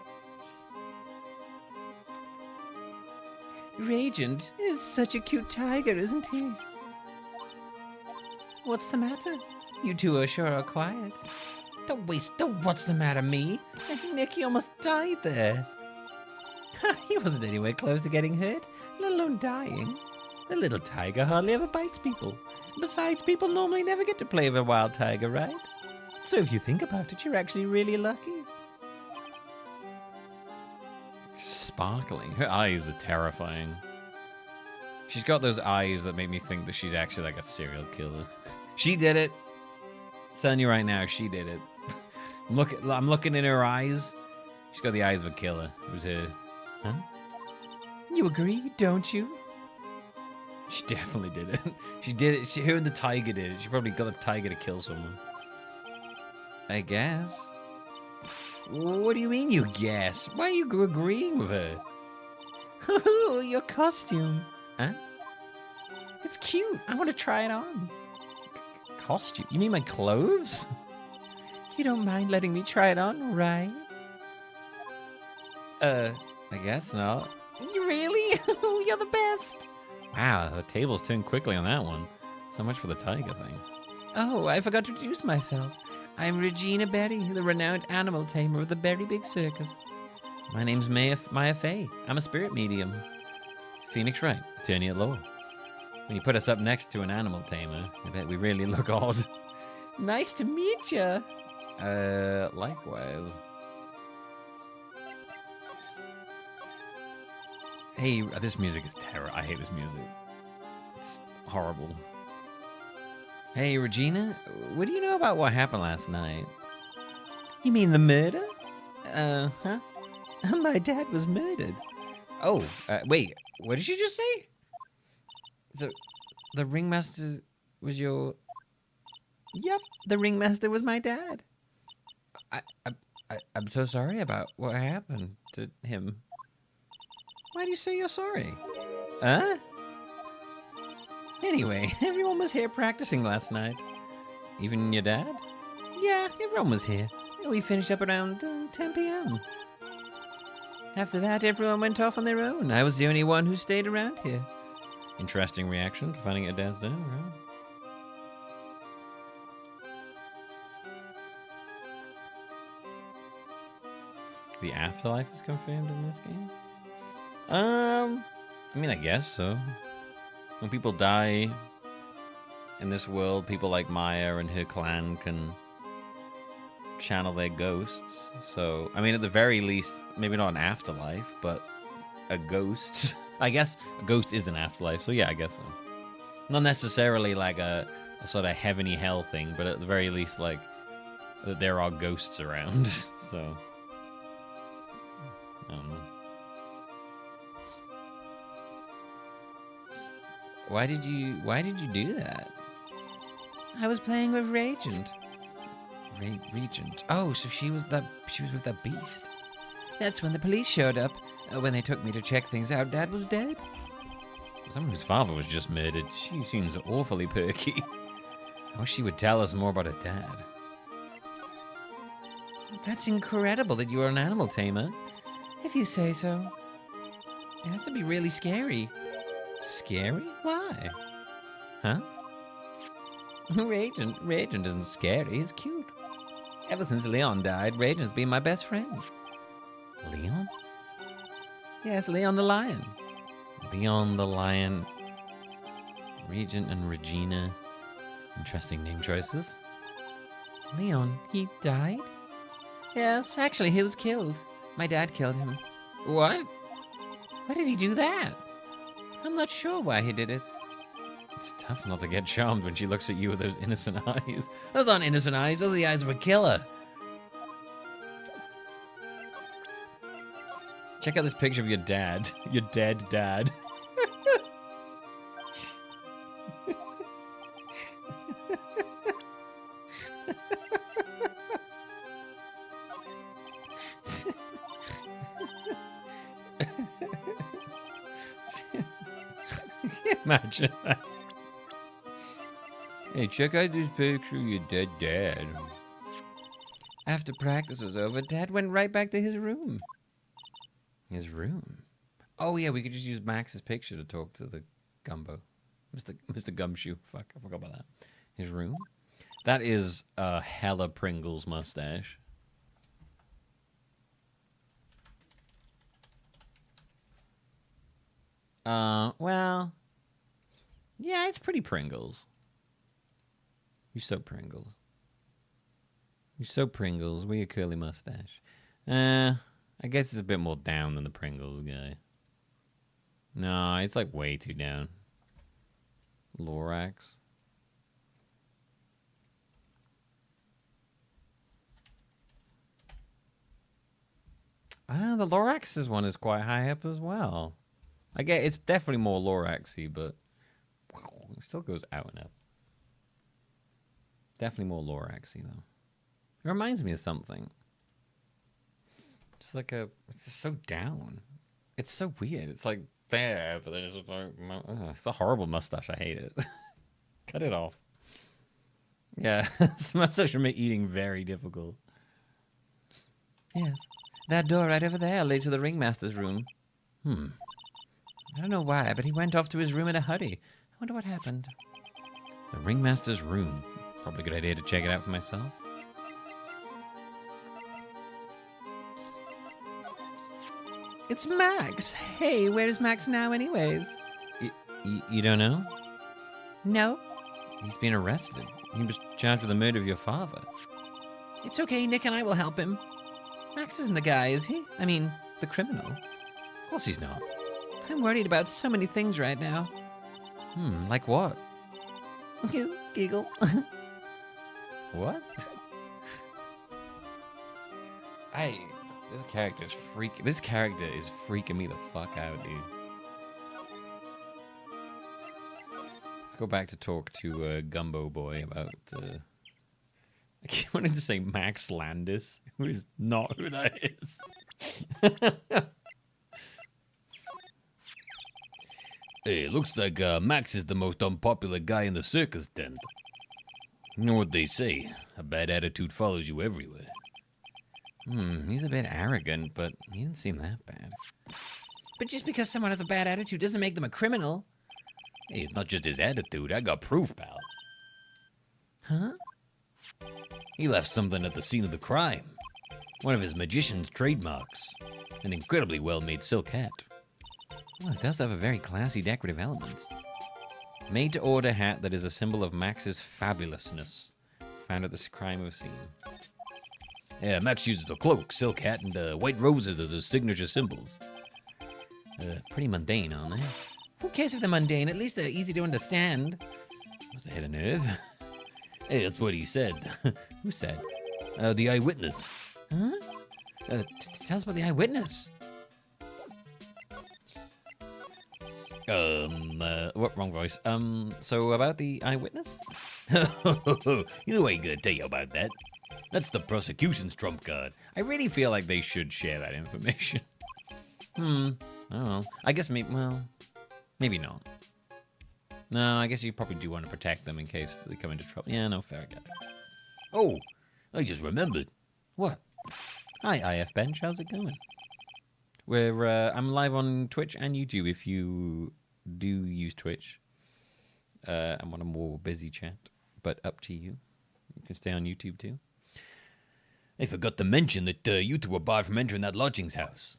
Regent is such a cute tiger, isn't he? What's the matter? You two are sure are quiet. What's the matter, me? Nicky almost died there. He wasn't anywhere close to getting hurt, let alone dying. The little tiger hardly ever bites people. Besides, people normally never get to play with a wild tiger, right? So if you think about it, you're actually really lucky. Sparkling. Her eyes are terrifying. She's got those eyes that make me think that she's actually like a serial killer. She did it. I'm telling you right now, she did it. I'm looking in her eyes. She's got the eyes of a killer. It was her. Huh? You agree, don't you? She definitely did it. She did it. Her and the tiger did it. She probably got the tiger to kill someone. I guess. What do you mean you guess? Why are you agreeing with her? Your costume. Huh? It's cute. I want to try it on. Costume? You mean my clothes? You don't mind letting me try it on, right? I guess not. You really? You're the best. Wow, the tables turned quickly on that one. So much for the tiger thing. Oh, I forgot to introduce myself. I'm Regina Berry, the renowned animal tamer of the Berry Big Circus. My name's Maya Fey. I'm a spirit medium. Phoenix Wright, attorney at law. When you put us up next to an animal tamer, I bet we really look odd. Nice to meet ya. Likewise. Hey, this music is terrible. I hate this music. It's horrible. Hey, Regina, what do you know about what happened last night? You mean the murder? Huh? My dad was murdered. Oh, wait, what did she just say? The ringmaster was your... Yep, the ringmaster was my dad. I'm so sorry about what happened to him. Why do you say you're sorry? Huh? Anyway, everyone was here practicing last night. Even your dad? Yeah, everyone was here. We finished up around 10 p.m. After that, everyone went off on their own. I was the only one who stayed around here. Interesting reaction to finding your dad's dead, right? The afterlife is confirmed in this game? I mean, I guess so. When people die in this world, people like Maya and her clan can channel their ghosts. So, I mean, at the very least, maybe not an afterlife, but a ghost. I guess a ghost is an afterlife, so yeah, I guess so. Not necessarily like a sort of heavenly hell thing, but at the very least, like, that there are ghosts around, so... I don't know. Why did you do that? I was playing with Regent. Regent. Oh, so she was with that beast. That's when the police showed up. When they took me to check things out, Dad was dead. Someone whose father was just murdered. She seems awfully perky. I wish she would tell us more about her dad. That's incredible that you are an animal tamer. If you say so. It has to be really scary. Scary? Why? Huh? Regent isn't scary, he's cute. Ever since Leon died, Regent's been my best friend. Leon? Yes, Leon the lion. Leon the lion. Regent and Regina. Interesting name choices. Leon, he died? Yes, actually he was killed. My dad killed him. What? Why did he do that? I'm not sure why he did it. It's tough not to get charmed when she looks at you with those innocent eyes. Those aren't innocent eyes, those are the eyes of a killer. Check out this picture of your dad. Your dead dad. Imagine that. Hey, check out this picture of your dead dad. After practice was over, Dad went right back to his room. His room? Oh, yeah, we could just use Max's picture to talk to the Gumbo. Mr. Gumshoe. Fuck, I forgot about that. His room? That is a hella Pringles mustache. Well... yeah, it's pretty Pringles. You're so Pringles. You're so Pringles with your curly mustache. I guess it's a bit more down than the Pringles guy. No, it's like way too down. Lorax. The Lorax's one is quite high up as well. I get it's definitely more Loraxy, but it still goes out and up. Definitely more Loraxy though. It reminds me of something. It's like it's just so down. It's so weird. It's like there, but then it's just like, it's a horrible mustache. I hate it. Cut it off. Yeah, this mustache will make eating very difficult. Yes, that door right over there leads to the ringmaster's room. I don't know why, but he went off to his room in a hurry. I wonder what happened. The ringmaster's room. Probably a good idea to check it out for myself. It's Max. Hey, where's Max now anyways? You don't know? No. He's been arrested. He was charged with the murder of your father. It's okay, Nick and I will help him. Max isn't the guy, is he? I mean, the criminal. Of course he's not. I'm worried about so many things right now. Like what? You giggle. What? This character is freaking me the fuck out, dude. Let's go back to talk to Gumbo Boy about. I keep wanting to say Max Landis, who is not who that is. Hey, looks like Max is the most unpopular guy in the circus tent. You know what they say, a bad attitude follows you everywhere. He's a bit arrogant, but he didn't seem that bad. But just because someone has a bad attitude doesn't make them a criminal. Hey, it's not just his attitude, I got proof, pal. Huh? He left something at the scene of the crime. One of his magician's trademarks. An incredibly well-made silk hat. Well, it does have a very classy decorative elements. Made-to-order hat that is a symbol of Max's fabulousness. Found at this crime scene. Yeah, Max uses a cloak, silk hat, and white roses as his signature symbols. Pretty mundane, aren't they? Who cares if they're mundane? At least they're easy to understand. Must have hit a nerve. Hey, that's what he said. Who said? The eyewitness. Huh? Tell us about the eyewitness. What? Wrong voice. So about the eyewitness? You ain't gonna tell you about that. That's the prosecution's trump card. I really feel like they should share that information. I don't know. I guess maybe not. No, I guess you probably do want to protect them in case they come into trouble. Yeah, no, fair, I get it. Oh, I just remembered. What? Hi, IF Bench. How's it going? I'm live on Twitch and YouTube if you do use Twitch. I'm on a more busy chat, but up to you. You can stay on YouTube too. I forgot to mention that you two were barred from entering that lodgings house.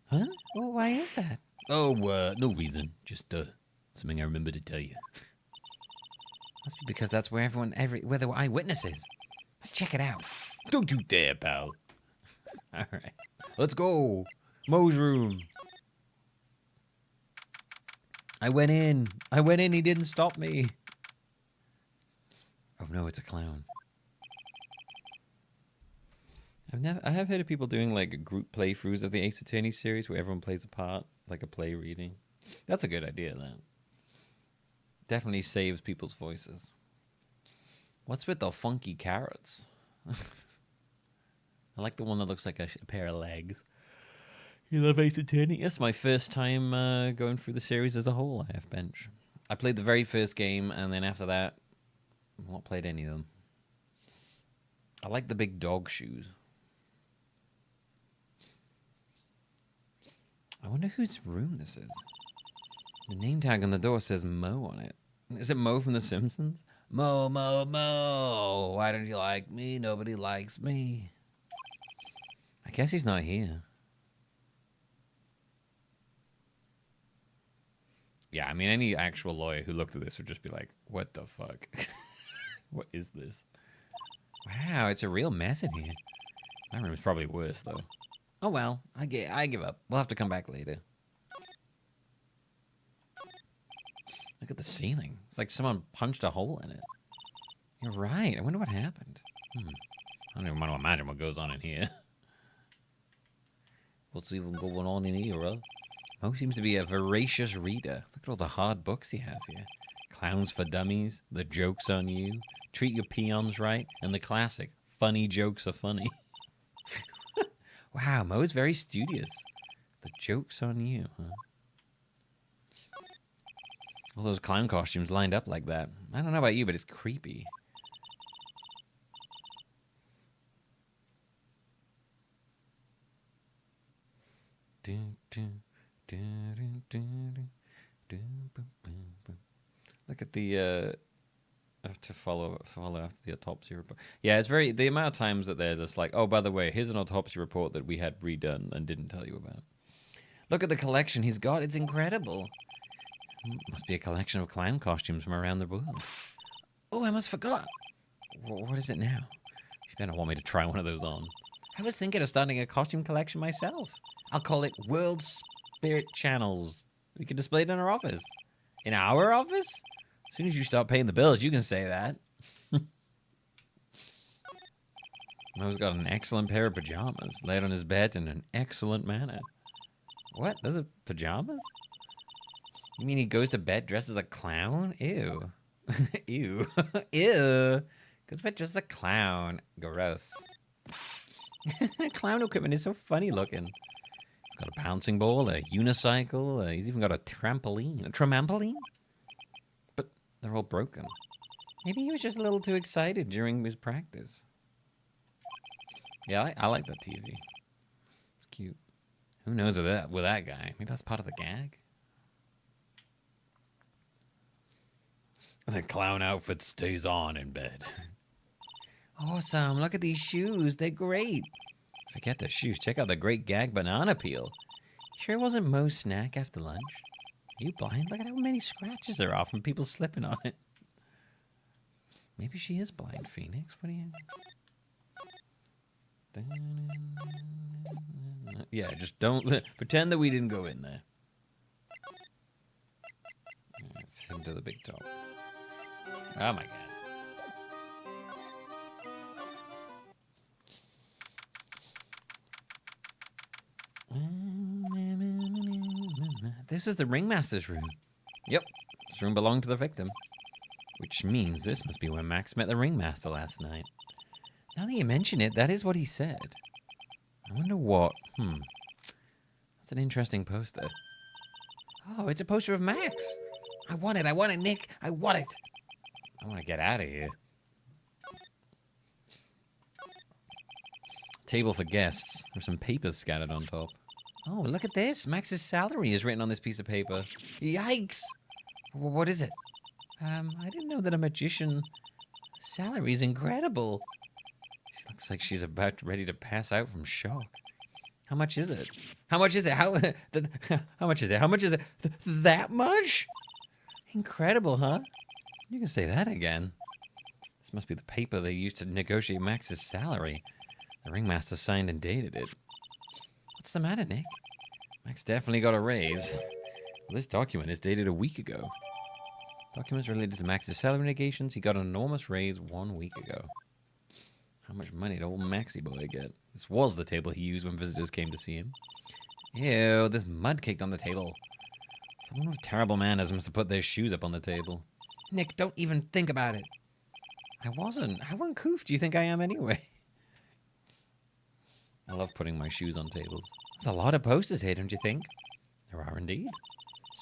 Huh? Well, why is that? Oh, no reason. Just something I remembered to tell you. Must be because that's where where there were eyewitnesses. Let's check it out. Don't you dare, pal. All right, let's go. Mo's room. I went in. He didn't stop me. Oh no, it's a clown. I have heard of people doing like group playthroughs of the Ace Attorney series where everyone plays a part, like a play reading. That's a good idea, that. Definitely saves people's voices. What's with the funky carrots? I like the one that looks like a pair of legs. You love Ace Attorney? Yes, my first time going through the series as a whole, IF Bench. I played the very first game, and then after that, I've not played any of them. I like the big dog shoes. I wonder whose room this is. The name tag on the door says Mo on it. Is it Mo from The Simpsons? Mo, Mo, Mo. Why don't you like me? Nobody likes me. I guess he's not here. Yeah, I mean, any actual lawyer who looked at this would just be like, what the fuck? What is this? Wow, it's a real mess in here. My room's probably worse, though. Oh, well, I give up. We'll have to come back later. Look at the ceiling. It's like someone punched a hole in it. You're right. I wonder what happened. I don't even want to imagine what goes on in here. What's even going on in here, huh? Mo seems to be a voracious reader. Look at all the hard books he has here. Clowns for Dummies, The Joke's on You, Treat Your Peons Right, and the classic, Funny Jokes Are Funny. Wow, Mo's very studious. The Joke's on You, huh? All those clown costumes lined up like that. I don't know about you, but it's creepy. Look at the I have to follow after the autopsy report. Yeah, it's very the amount of times that they're just like, oh, by the way, here's an autopsy report that we had redone and didn't tell you about. Look at the collection he's got; it's incredible. Must be a collection of clown costumes from around the world. Oh, I almost forgot. What is it now? You better want me to try one of those on. I was thinking of starting a costume collection myself. I'll call it World Spirit Channels We can display it in our office. In our office? As soon as you start paying the bills, you can say that. Mo's got an excellent pair of pajamas laid on his bed in an excellent manner. What? Those are pajamas? You mean he goes to bed dressed as a clown? Ew. Ew. Ew. Goes to bed dressed as a clown. Gross. Clown equipment is so funny looking. He's got a bouncing ball, a unicycle, he's even got a trampoline. A trampoline? But they're all broken. Maybe he was just a little too excited during his practice. Yeah, I like that TV. It's cute. Who knows with that guy? Maybe that's part of the gag? The clown outfit stays on in bed. Awesome. Look at these shoes. They're great. Forget the shoes. Check out the great gag banana peel. Sure it wasn't Mo's snack after lunch? Are you blind? Look at how many scratches there are from people slipping on it. Maybe she is blind, Phoenix. What do you... Yeah, just don't... Pretend that we didn't go in there. Let's head to the big top. Oh my god. This is the ringmaster's room. Yep, this room belonged to the victim. Which means this must be where Max met the ringmaster last night. Now that you mention it, that is what he said. I wonder what... That's an interesting poster. Oh, it's a poster of Max. I want it, Nick. I want it. I want to get out of here. Table for guests. There's some papers scattered on top. Oh, look at this. Max's salary is written on this piece of paper. Yikes. What is it? I didn't know that a magician's salary is incredible. She looks like she's about ready to pass out from shock. How much is it? How much is it? How much is it? How much is it? That much? Incredible, huh? You can say that again. This must be the paper they used to negotiate Max's salary. The ringmaster signed and dated it. What's the matter, Nick? Max definitely got a raise. Well, this document is dated a week ago. Documents related to Max's salary negations. He got an enormous raise 1 week ago. How much money did old Maxie boy get? This was the table he used when visitors came to see him. Ew, there's mud caked on the table. Someone with terrible manners must have put their shoes up on the table. Nick, don't even think about it. I wasn't. How uncouth do you think I am anyway? I love putting my shoes on tables. There's a lot of posters here, don't you think? There are indeed.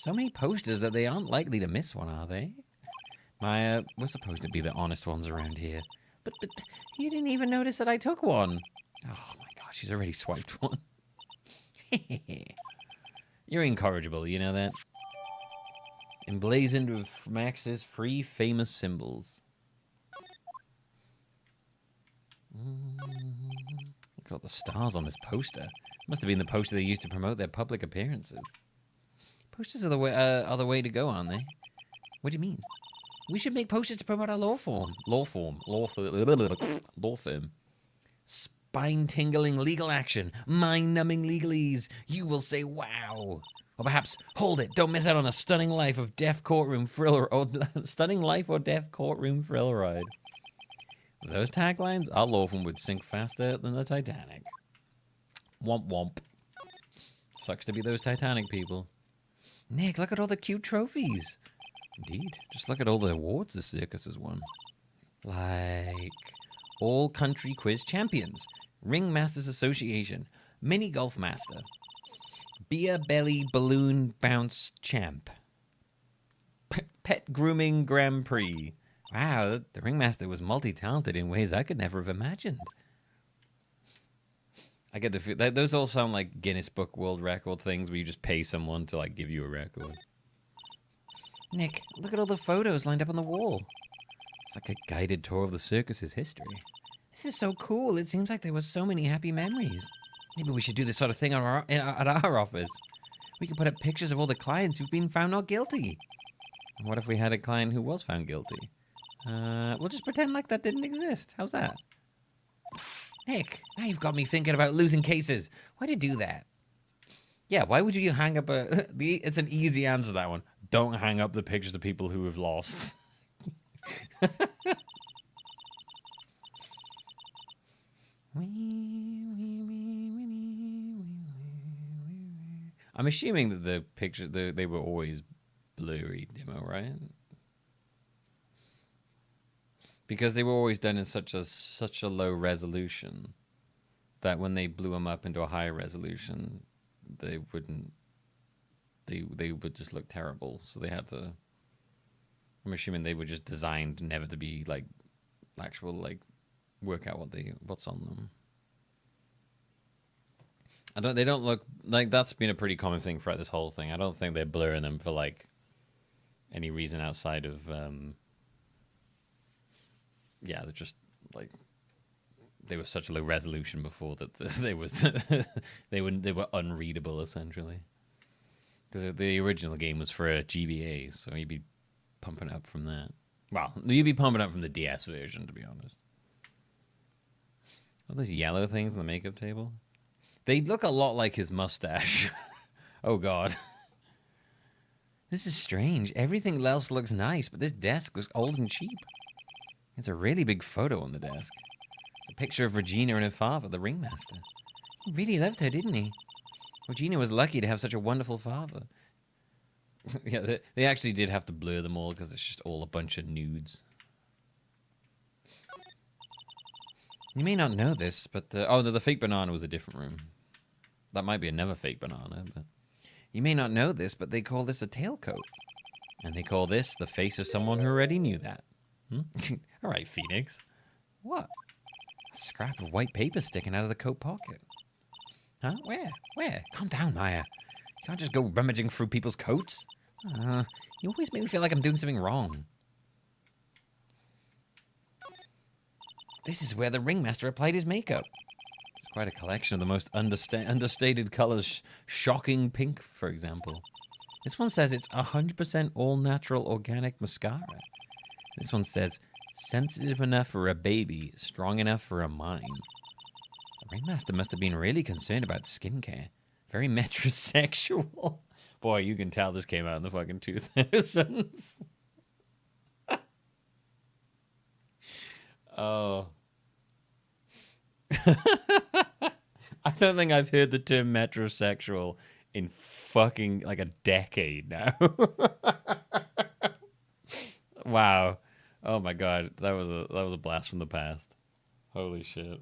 So many posters that they aren't likely to miss one, are they? Maya, we're supposed to be the honest ones around here. But you didn't even notice that I took one. Oh my gosh, she's already swiped one. You're incorrigible, you know that? Emblazoned with Max's free famous symbols. Look at all the stars on this poster. Must have been the poster they used to promote their public appearances. Posters are the way to go, aren't they? What do you mean? We should make posters to promote our law firm. Spine-tingling legal action. Mind-numbing legalese. You will say, wow. Or perhaps, hold it. Don't miss out on a stunning life of deaf courtroom thriller or stunning life or deaf courtroom thrill ride. With those taglines, our law firm would sink faster than the Titanic. Womp womp. Sucks to be those Titanic people. Nick, look at all the cute trophies. Indeed. Just look at all the awards the circus has won. Like All Country Quiz Champions, Ringmasters Association, Mini Golf Master, Beer Belly Balloon Bounce Champ, Pet Grooming Grand Prix. Wow, the Ringmaster was multi-talented in ways I could never have imagined. I get the feel those all sound like Guinness Book World Record things where you just pay someone to like give you a record. Nick, look at all the photos lined up on the wall. It's like a guided tour of the circus's history. This is so cool. It seems like there were so many happy memories. Maybe we should do this sort of thing at our office. We can put up pictures of all the clients who've been found not guilty. And what if we had a client who was found guilty? We'll just pretend like that didn't exist. How's that? Nick, now you've got me thinking about losing cases. Why'd you do that? Yeah, why would you hang up a... It's an easy answer to that one. Don't hang up the pictures of people who have lost. I'm assuming that the pictures, they were always blurry, Demo, right? Because they were always done in such a low resolution that when they blew them up into a higher resolution, they would just look terrible. So they had to. I'm assuming they were just designed never to be like actual like work out what's on them. They don't look like that's been a pretty common thing throughout this whole thing. I don't think they're blurring them for like any reason outside of yeah, they're just like they were such a low resolution before that they were unreadable essentially. Because the original game was for a GBA, so you'd be pumping up from that. Well, you'd be pumping up from the DS version, to be honest. All those yellow things on the makeup table. They look a lot like his mustache. Oh, God. This is strange. Everything else looks nice, but this desk looks old and cheap. It's a really big photo on the desk. It's a picture of Regina and her father, the ringmaster. He really loved her, didn't he? Regina was lucky to have such a wonderful father. Yeah, they actually did have to blur them all because it's just all a bunch of nudes. You may not know this, but... oh, the fake banana was a different room. That might be another fake banana, but... You may not know this, but they call this a tailcoat. And they call this the face of someone who already knew that. Hmm? All right, Phoenix. What? A scrap of white paper sticking out of the coat pocket. Huh? Where? Where? Calm down, Maya. You can't just go rummaging through people's coats. You always make me feel like I'm doing something wrong. This is where the ringmaster applied his makeup. It's quite a collection of the most understated colors. Shocking pink, for example. This one says it's 100% all-natural organic mascara. This one says, sensitive enough for a baby, strong enough for a mind. The ringmaster must have been really concerned about skincare. Very metrosexual. Boy, you can tell this came out in the fucking 2000s. Oh. I don't think I've heard the term metrosexual in fucking like a decade now. Wow. Oh my god, that was a blast from the past. Holy shit.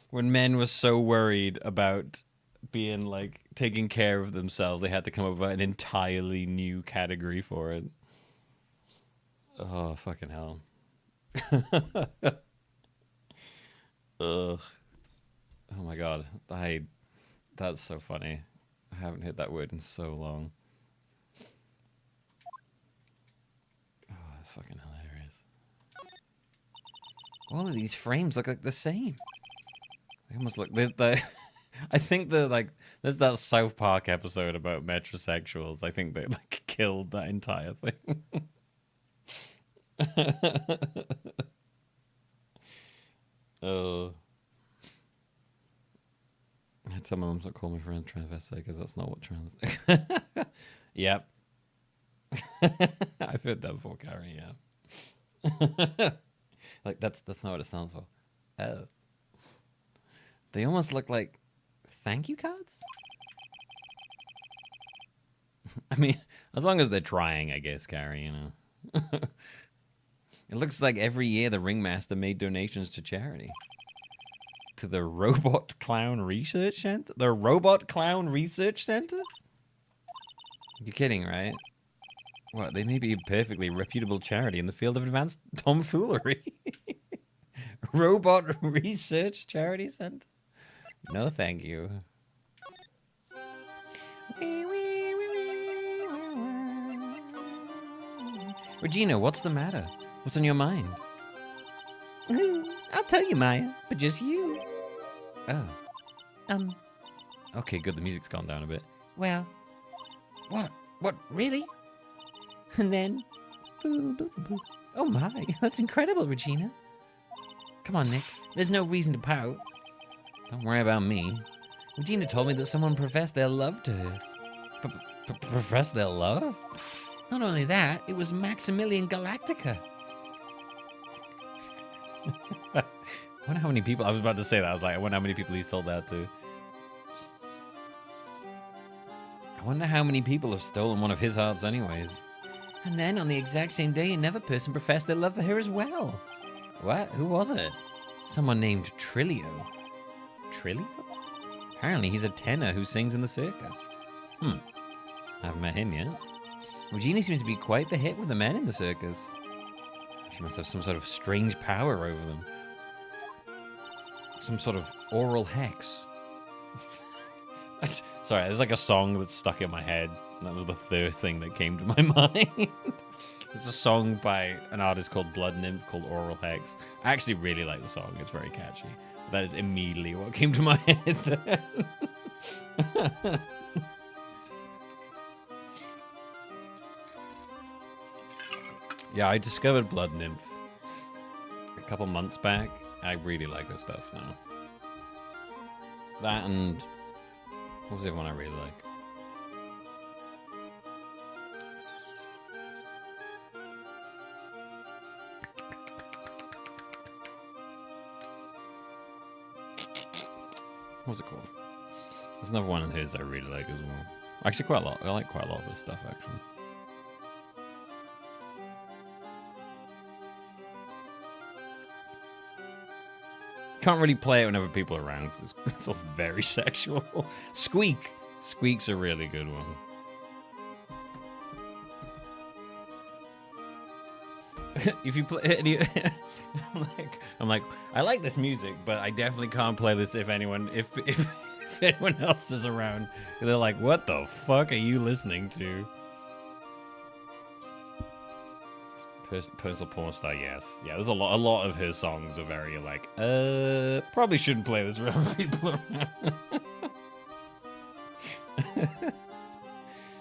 When men were so worried about being like taking care of themselves, they had to come up with an entirely new category for it. Oh, fucking hell. Ugh. Oh my god. That's so funny. I haven't heard that word in so long. Oh, that's fucking hilarious. All of these frames look like the same. They almost look... I think there's that South Park episode about metrosexuals. I think they like killed that entire thing. Oh. I had tell my mum to call me friend transvestite because that's not what trans. Yep. I've heard that before, Carrie. Yeah. Like that's not what it stands for. Oh. They almost look like thank you cards. I mean, as long as they're trying, I guess, Carrie. You know. It looks like every year the ringmaster made donations to charity. To the Robot Clown Research Center? The Robot Clown Research Center? You're kidding, right? What, they may be a perfectly reputable charity in the field of advanced tomfoolery. Robot Research Charity Center? No, thank you. Regina, what's the matter? What's on your mind? I'll tell you, Maya, but just you. Oh. Okay, good. The music's gone down a bit. Well, what? What? Really? And then, oh my, that's incredible, Regina. Come on, Nick. There's no reason to pout. Don't worry about me. Regina told me that someone professed their love to her. Professed their love? Not only that, it was Maximilian Galactica. I wonder how many people... I was about to say that. I was like, I wonder how many people he's told that to. I wonder how many people have stolen one of his hearts anyways. And then on the exact same day, another person professed their love for her as well. What? Who was it? Someone named Trilio. Trilio? Apparently he's a tenor who sings in the circus. I haven't met him yet. Regina seems to be quite the hit with the men in the circus. She must have some sort of strange power over them. Some sort of oral hex. Sorry, there's like a song that's stuck in my head. And that was the third thing that came to my mind. It's a song by an artist called Blood Nymph called Oral Hex. I actually really like the song. It's very catchy. But that is immediately what came to my head then. Yeah, I discovered Blood Nymph a couple months back. I really like her stuff now. That and... what was the other one I really like? What's it called? There's another one of his I really like as well. Actually, quite a lot. I like quite a lot of his stuff, actually. Can't really play it whenever people are around because it's all very sexual. Squeak! Squeak's a really good one. If you play any... I'm like, I like this music, but I definitely can't play this if anyone else is around. They're like, what the fuck are you listening to? Personal porn star, yes. Yeah, there's a lot of his songs are very like, probably shouldn't play this for other people around.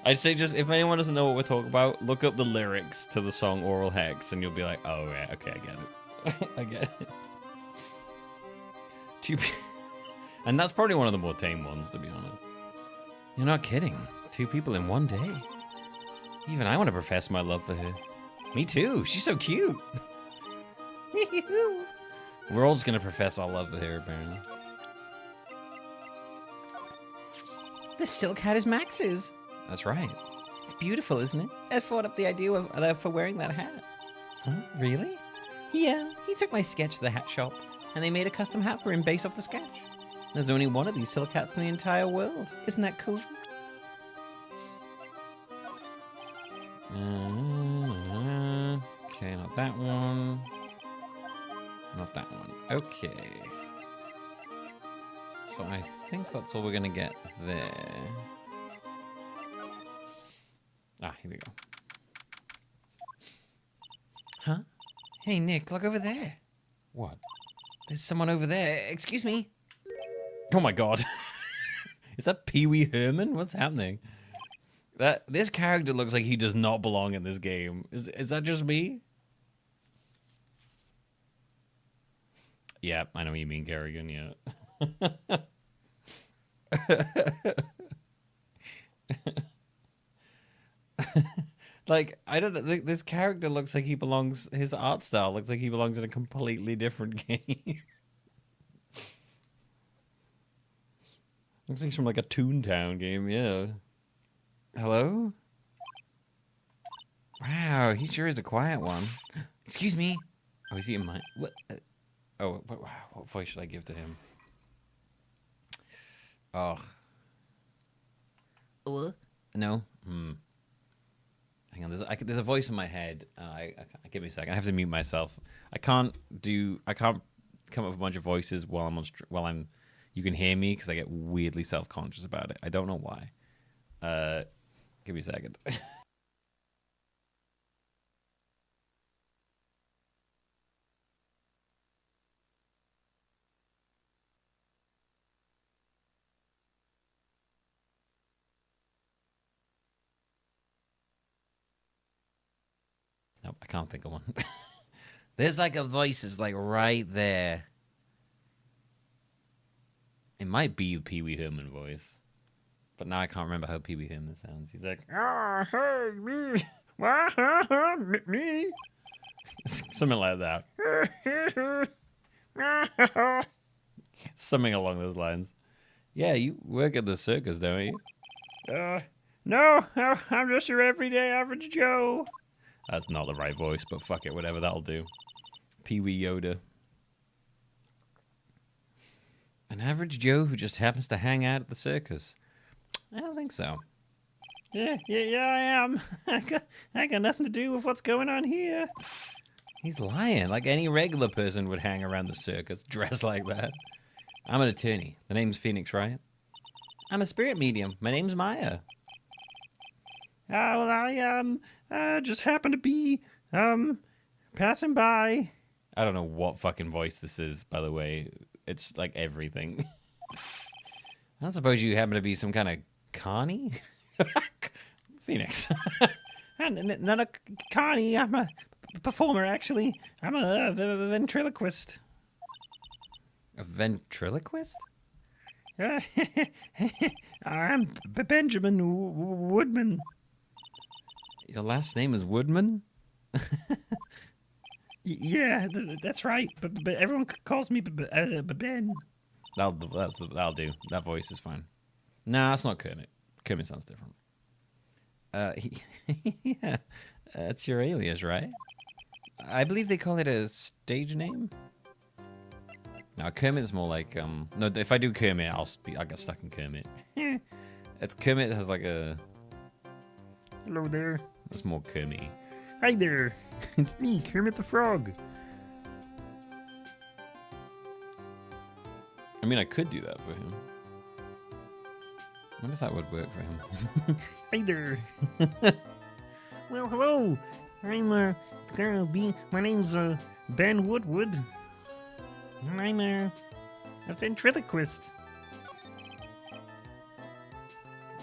I'd say just, if anyone doesn't know what we're talking about, look up the lyrics to the song Oral Hex and you'll be like, oh yeah, okay, I get it. I get it. And that's probably one of the more tame ones, to be honest. You're not kidding. 2 people in one day. Even I want to profess my love for her. Me too. She's so cute. We're all just going to profess our love for her, apparently. The silk hat is Max's. That's right. It's beautiful, isn't it? I thought up the idea for wearing that hat. Huh? Really? Yeah, he took my sketch to the hat shop, and they made a custom hat for him based off the sketch. There's only one of these silk hats in the entire world. Isn't that cool? Okay, not that one. Not that one. Okay. So I think that's all we're gonna get there. Ah, here we go. Huh? Hey, Nick, look over there. What? There's someone over there. Excuse me. Oh my god. Is that Pee Wee Herman? What's happening? This character looks like he does not belong in this game. Is that just me? Yeah, I know what you mean, Kerrigan, yeah. Like, I don't know, this character looks like he belongs, his art style looks like he belongs in a completely different game. Looks like he's from like a Toontown game, yeah. Hello? Wow, he sure is a quiet one. Excuse me. Oh, is he in my... What? What voice should I give to him? Oh. No? Hang on, there's a voice in my head. Give me a second. I have to mute myself. I can't come up with a bunch of voices while I'm you can hear me because I get weirdly self-conscious about it. I don't know why. Give me a second. Nope, I can't think of one. There's like a voice is like right there. It might be the Pee Wee Herman voice. But now I can't remember how Pee Wee Herman sounds. He's like, Ah, hey, me. Me. something like that. Something along those lines. Yeah, you work at the circus, don't you? No, I'm just your everyday average Joe. That's not the right voice, but fuck it, whatever, that'll do. Pee Wee Yoda. An average Joe who just happens to hang out at the circus. I don't think so. Yeah, I am. I got nothing to do with what's going on here. He's lying. Like any regular person would hang around the circus dressed like that. I'm an attorney. The name's Phoenix, right? I'm a spirit medium. My name's Maya. Well, I just happened to be passing by. I don't know what fucking voice this is, by the way. It's like everything. I don't suppose you happen to be some kind of carny? Phoenix. Not a carny. I'm a performer, actually. I'm a ventriloquist. A ventriloquist? I'm Benjamin Woodman. Your last name is Woodman? Yeah, that's right. But everyone calls me Ben. That'll do. That voice is fine. Nah, that's not Kermit. Kermit sounds different. Yeah, that's your alias, right? I believe they call it a stage name. Now Kermit's more like no. If I do Kermit, I'll get stuck in Kermit. It's Kermit has like a. Hello there. It's more Kermit. Hi there. It's me, Kermit the Frog. I mean, I could do that for him. I wonder if that would work for him. Hi there. Well, hello. I'm gonna be. My name's Ben Woodwood. And I'm a ventriloquist.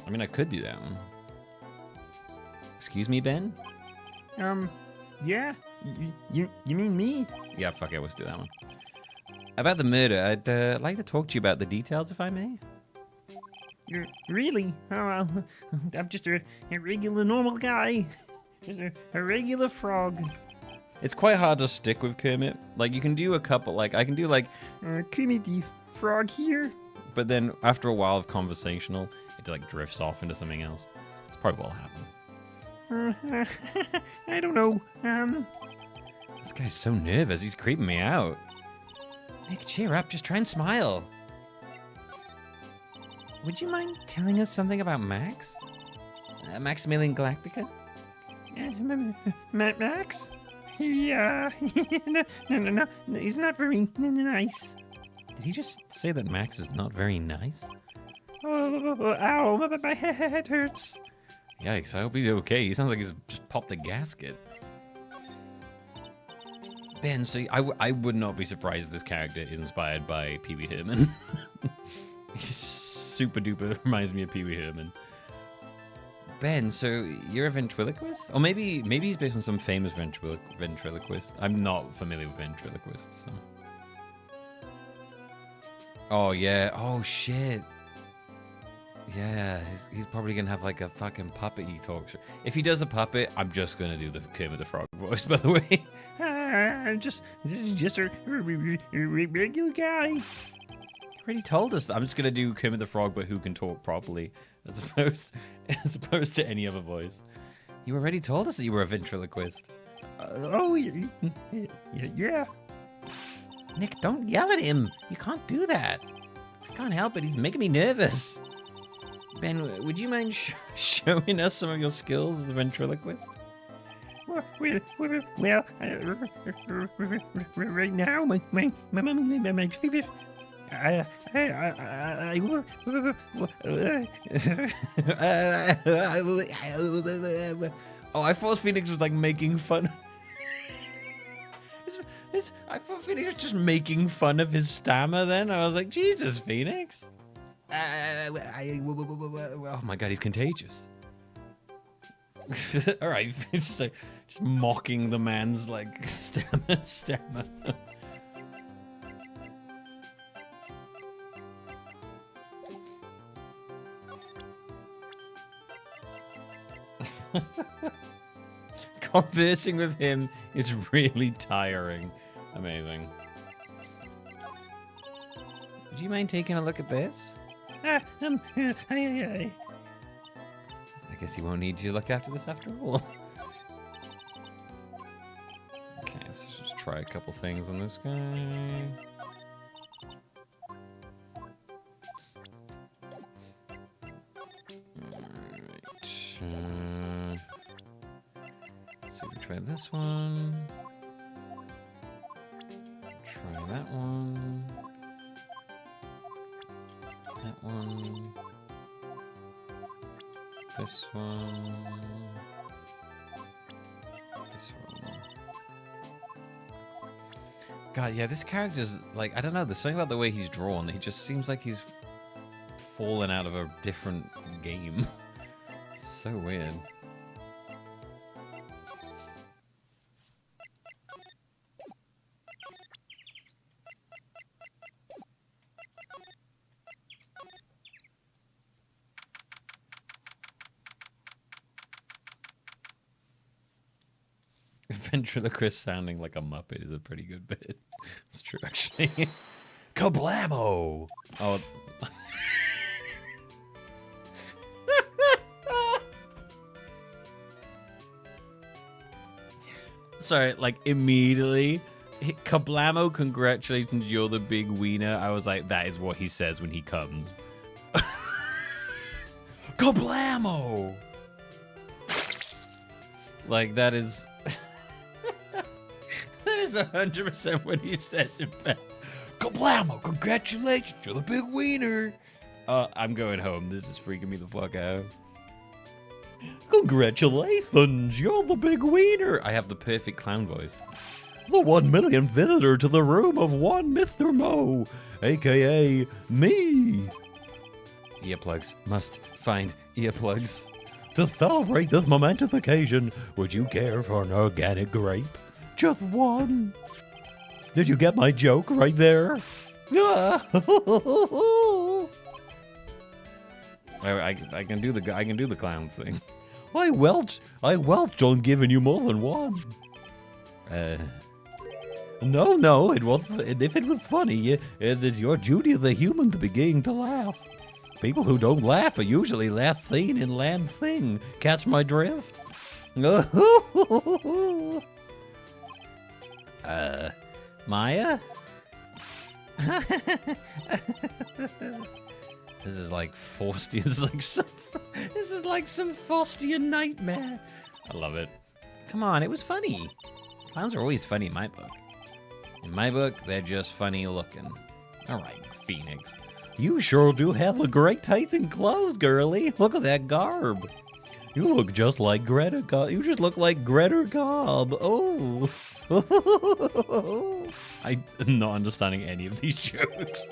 I mean, I could do that one. Excuse me, Ben? Yeah? You mean me? Yeah, fuck it, let's do that one. About the murder, I'd like to talk to you about the details, if I may. Really? Oh, well, I'm just a regular normal guy. Just a regular frog. It's quite hard to stick with Kermit. Like, you can do a couple, like, I can do, like... Kermit the Frog here. But then, after a while of conversational, it, like, drifts off into something else. It's probably what'll happen. I don't know. This guy's so nervous. He's creeping me out. Nick, cheer up. Just try and smile. Would you mind telling us something about Max? Maximilian Galactica? Max? Yeah. No. He's not very nice. Did he just say that Max is not very nice? Oh, ow, my head hurts. Yikes, I hope he's okay. He sounds like he's just popped a gasket. Ben, so I would not be surprised if this character is inspired by Pee Wee Herman. He's super duper reminds me of Pee Wee Herman. Ben, so you're a ventriloquist? Or maybe he's based on some famous ventriloquist. I'm not familiar with ventriloquists. So. Oh, yeah. Oh, shit. Yeah, he's probably going to have like a fucking puppet he talks. If he does a puppet, I'm just going to do the Kermit the Frog voice, by the way. I'm just a regular guy. Already told us that. I'm just going to do Kermit the Frog, but who can talk properly, as opposed to any other voice. You already told us that you were a ventriloquist. Yeah. Nick, don't yell at him. You can't do that. I can't help it. He's making me nervous. Ben, would you mind showing us some of your skills as a ventriloquist? Well, right now, my Oh, I thought Phoenix was like making fun. I thought Phoenix was just making fun of his stammer then. I was like, Jesus, Phoenix. Oh my god, he's contagious. All right, it's like just mocking the man's like stammer. Conversing with him is really tiring. Amazing. Do you mind taking a look at this? I I guess he won't need you to look after this after all. Okay, let's just try a couple things on this guy. Alright. So we try this one. Try that one. That one. This one. This one. God, yeah, this character's like, I don't know, there's something about the way he's drawn. He just seems like he's fallen out of a different game. So weird. Ventriloquist sounding like a Muppet is a pretty good bit. It's true, actually. Kablamo! Oh. Sorry, like immediately, Kablamo, congratulations, you're the big wiener. I was like, that is what he says when he comes. Kablamo! Like, that is... that is 100% what he says in bed. Kablamo, congratulations, you're the big wiener. I'm going home. This is freaking me the fuck out. Congratulations, you're the big wiener. I have the perfect clown voice. The 1 millionth visitor to the room of one Mr. Mo, aka me. Earplugs. Must find earplugs. To celebrate this momentous occasion, would you care for an organic grape? Just one. Did you get my joke right there? I can do the clown thing. I welched on giving you more than one. No, it wasn't. If it was funny, it's your duty as a human to begin to laugh. People who don't laugh are usually last seen in Land Sing. Catch my drift? Maya? This is like Faustian. This is like some Faustian nightmare. I love it. Come on, it was funny. Clowns are always funny in my book. In my book, they're just funny looking. All right, Phoenix. You sure do have a great taste in clothes, girlie. Look at that garb. You look just like Greta Cobb. You just look like Greta Cobb. Oh. I'm not understanding any of these jokes.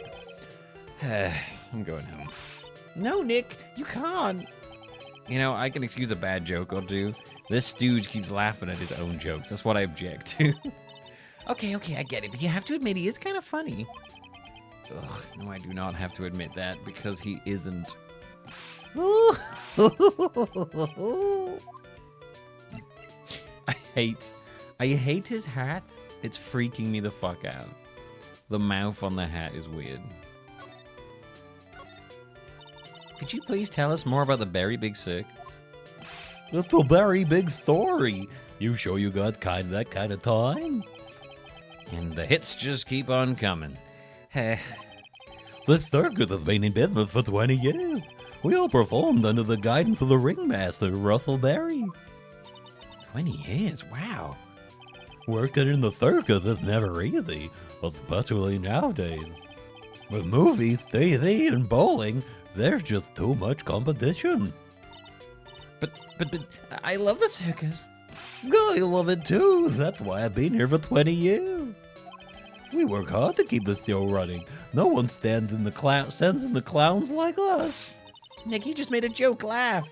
I'm going home. No, Nick, you can't. You know, I can excuse a bad joke or two. This stooge keeps laughing at his own jokes. That's what I object to. Okay, I get it, but you have to admit he is kind of funny. Ugh, no, I do not have to admit that because he isn't. I hate his hat. It's freaking me the fuck out. The mouth on the hat is weird. Could you please tell us more about the very big circus? It's a very big story. You sure you got that kind of time? And the hits just keep on coming. The circus has been in business for 20 years. We all performed under the guidance of the ringmaster, Russell Berry. 20 years? Wow. Working in the circus is never easy, especially nowadays. With movies, TV, and bowling, there's just too much competition. But I love the circus. I love it too. That's why I've been here for 20 years. We work hard to keep the show running. No one stands in the clowns like us. Nick, he just made a joke laugh.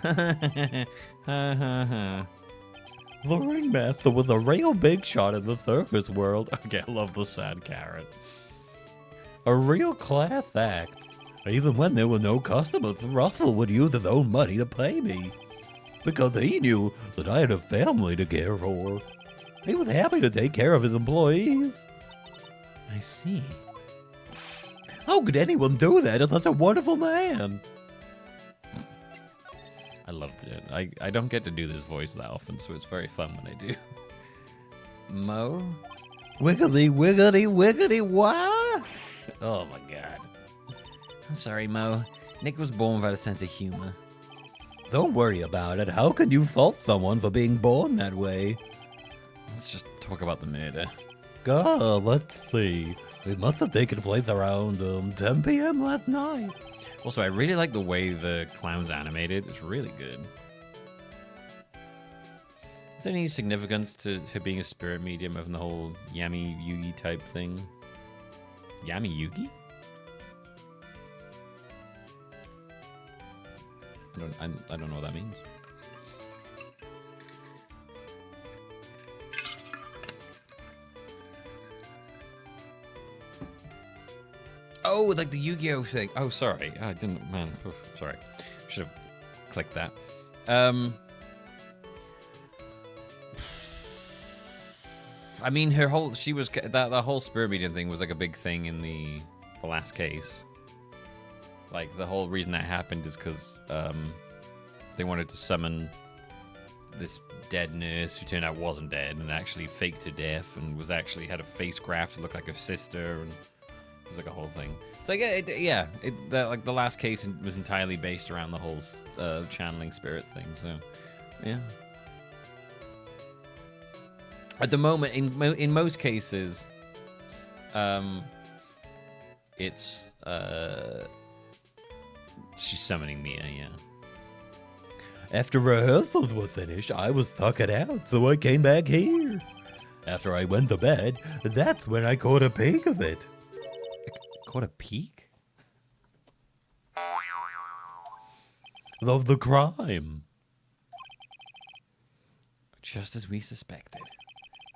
The ringmaster was a real big shot in the circus world. Okay, I love the sad carrot. A real class act. Even when there were no customers, Russell would use his own money to pay me. because he knew that I had a family to care for. He was happy to take care of his employees. I see. How could anyone do that if such a wonderful man? I love it. I don't get to do this voice that often, so it's very fun when I do. Mo? Wiggly, wiggly, wiggly, what? Oh my god. I'm sorry, Mo. Nick was born without a sense of humor. Don't worry about it. How can you fault someone for being born that way? Let's just talk about the murder. God, let's see. It must have taken place around 10 p.m. last night. Also, I really like the way the clown's animated. It's really good. Is there any significance to her being a spirit medium of the whole Yami Yugi type thing? Yami Yugi? I don't know what that means. Oh, like the Yu-Gi-Oh thing. Oh, sorry. I didn't, man. Oof, sorry. Should have clicked that. I mean, her whole, she was, that whole spirit medium thing was like a big thing in the last case. Like, the whole reason that happened is because they wanted to summon this dead nurse who turned out wasn't dead and actually faked her death and was actually had a face graft to look like her sister, and it was like a whole thing. So like the last case was entirely based around the whole channeling spirit thing. So yeah. At the moment, in most cases, it's she's summoning Mia. Yeah. After rehearsals were finished, I was tucking out, so I came back here. After I went to bed, that's when I caught a peek of it. Caught a peek? Of the crime. Just as we suspected.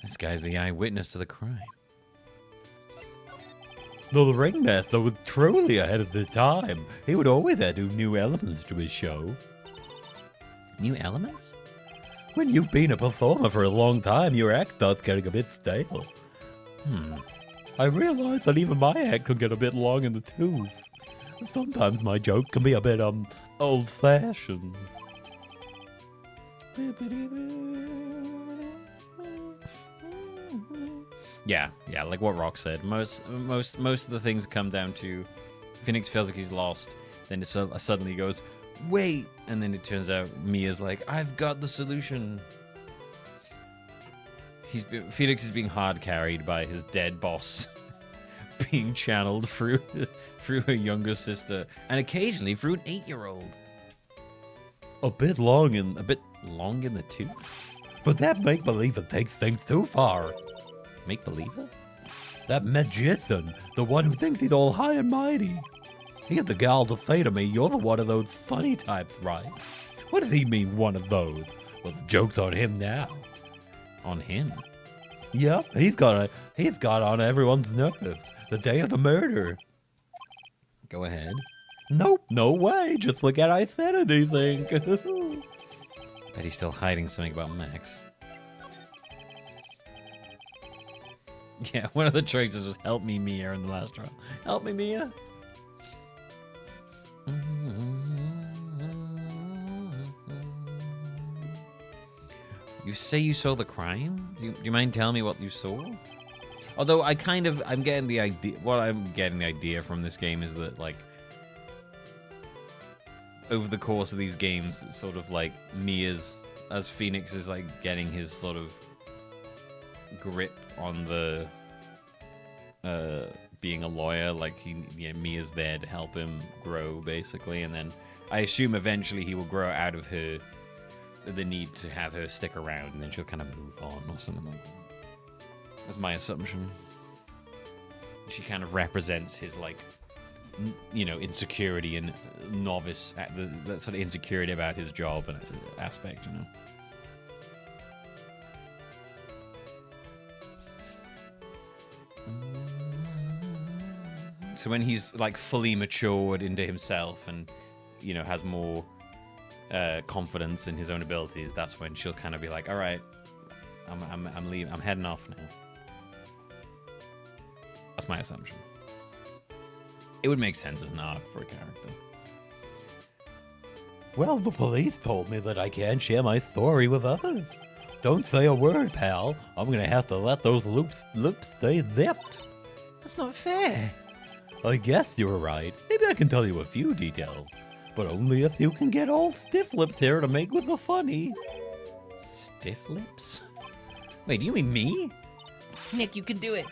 This guy's the eyewitness to the crime. The ringmaster was truly ahead of the time. He would always add new elements to his show. New elements? When you've been a performer for a long time, your act starts getting a bit stale. I realize that even my act can get a bit long in the tooth. Sometimes my joke can be a bit, old-fashioned. Yeah, like what Rock said. Most of the things come down to Phoenix feels like he's lost, then it suddenly goes, wait, and then it turns out Mia's like, I've got the solution. Phoenix is being hard carried by his dead boss, being channeled through her younger sister, and occasionally through an 8-year-old. A bit long in the tooth. But that make-believer takes things too far. Make-believer? That magician, the one who thinks he's all high and mighty. He had the gall to say to me, you're the one of those funny types, right? What does he mean, one of those? Well, the joke's on him now. On him? Yep, he's got on everyone's nerves the day of the murder. Go ahead. Nope, no way. Just forget I said anything. Bet he's still hiding something about Max. Yeah, one of the choices was help me, Mia, in the last trial. Help me, Mia. You say you saw the crime? Do you mind telling me what you saw? Although I'm getting the idea. What I'm getting the idea from this game is that, like, over the course of these games, it's sort of like as Phoenix is like getting his sort of grip on the being a lawyer, like Mia's there to help him grow, basically, and then I assume eventually he will grow out of her the need to have her stick around, and then she'll kind of move on or something like that. That's my assumption. She kind of represents his, like, insecurity and novice, that sort of insecurity about his job and aspect, So when he's, like, fully matured into himself and, has more confidence in his own abilities, that's when she'll kind of be like, all right, I'm leaving. I'm heading off now. That's my assumption. It would make sense as an arc for a character. Well, the police told me that I can't share my story with others. Don't say a word, pal. I'm gonna have to let those lips stay zipped. That's not fair. I guess you're right. Maybe I can tell you a few details. But only if you can get old stiff lips here to make with the funny. Stiff lips? Wait, do you mean me? Nick, you can do it.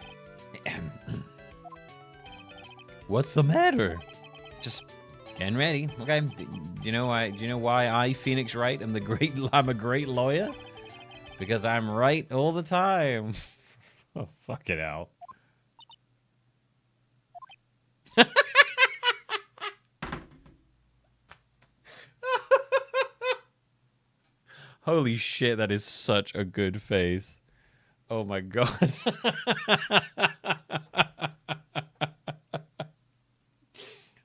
What's the matter? Just getting ready. Okay. Do you know why I, Phoenix Wright, am I'm a great lawyer? Because I'm right all the time. Oh, fucking hell. Holy shit, that is such a good face. Oh my god.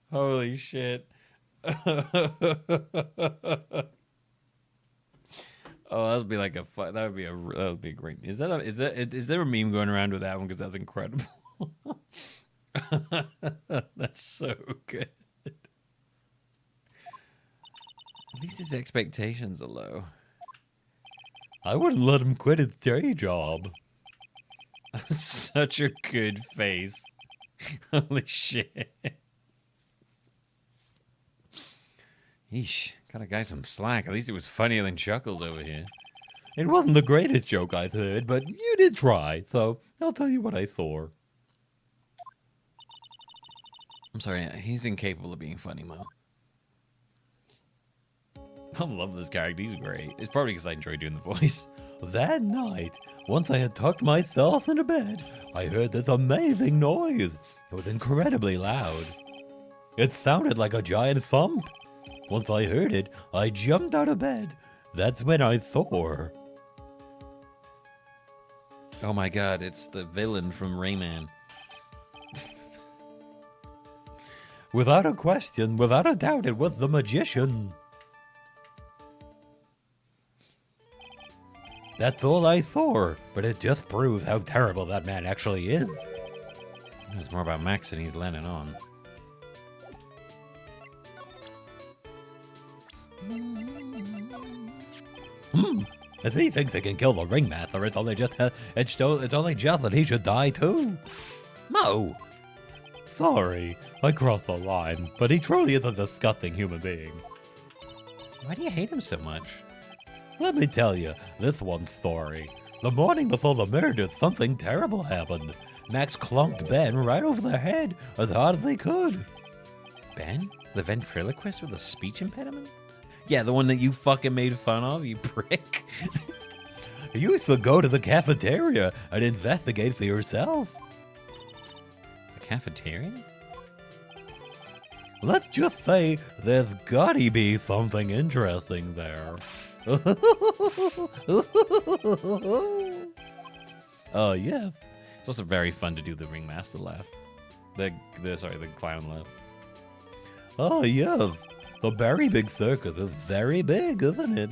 Holy shit. Oh, that would be like that would be a great. Is there a meme going around with that one? Because that's incredible. That's so good. At least his expectations are low. I wouldn't let him quit his day job. Such a good face. Holy shit. Yeesh. Gotta guy some slack. At least it was funnier than Chuckles over here. It wasn't the greatest joke I've heard, but you did try, so I'll tell you what I saw. I'm sorry, he's incapable of being funny, Mo. I love this character. He's great. It's probably because I enjoy doing the voice. That night, once I had tucked myself into bed, I heard this amazing noise. It was incredibly loud. It sounded like a giant thump. Once I heard it, I jumped out of bed. That's when I saw her. Oh my god, it's the villain from Rayman. Without a question, without a doubt, it was the magician. That's all I saw, but it just proves how terrible that man actually is. It's more about Max than he's letting on. If he thinks he can kill the ringmaster, it's only just that he should die too. Mo! Sorry, I crossed the line, but he truly is a disgusting human being. Why do you hate him so much? Let me tell you this one story. The morning before the murder, something terrible happened. Max clunked Ben right over the head as hard as he could. Ben? The ventriloquist with a speech impediment? Yeah, the one that you fucking made fun of, you prick. You used to go to the cafeteria and investigate for yourself. The cafeteria? Let's just say there's gotta be something interesting there. Oh, yes. It's also very fun to do the ringmaster laugh. The clown laugh. Oh, yes. The very big circus is very big, isn't it?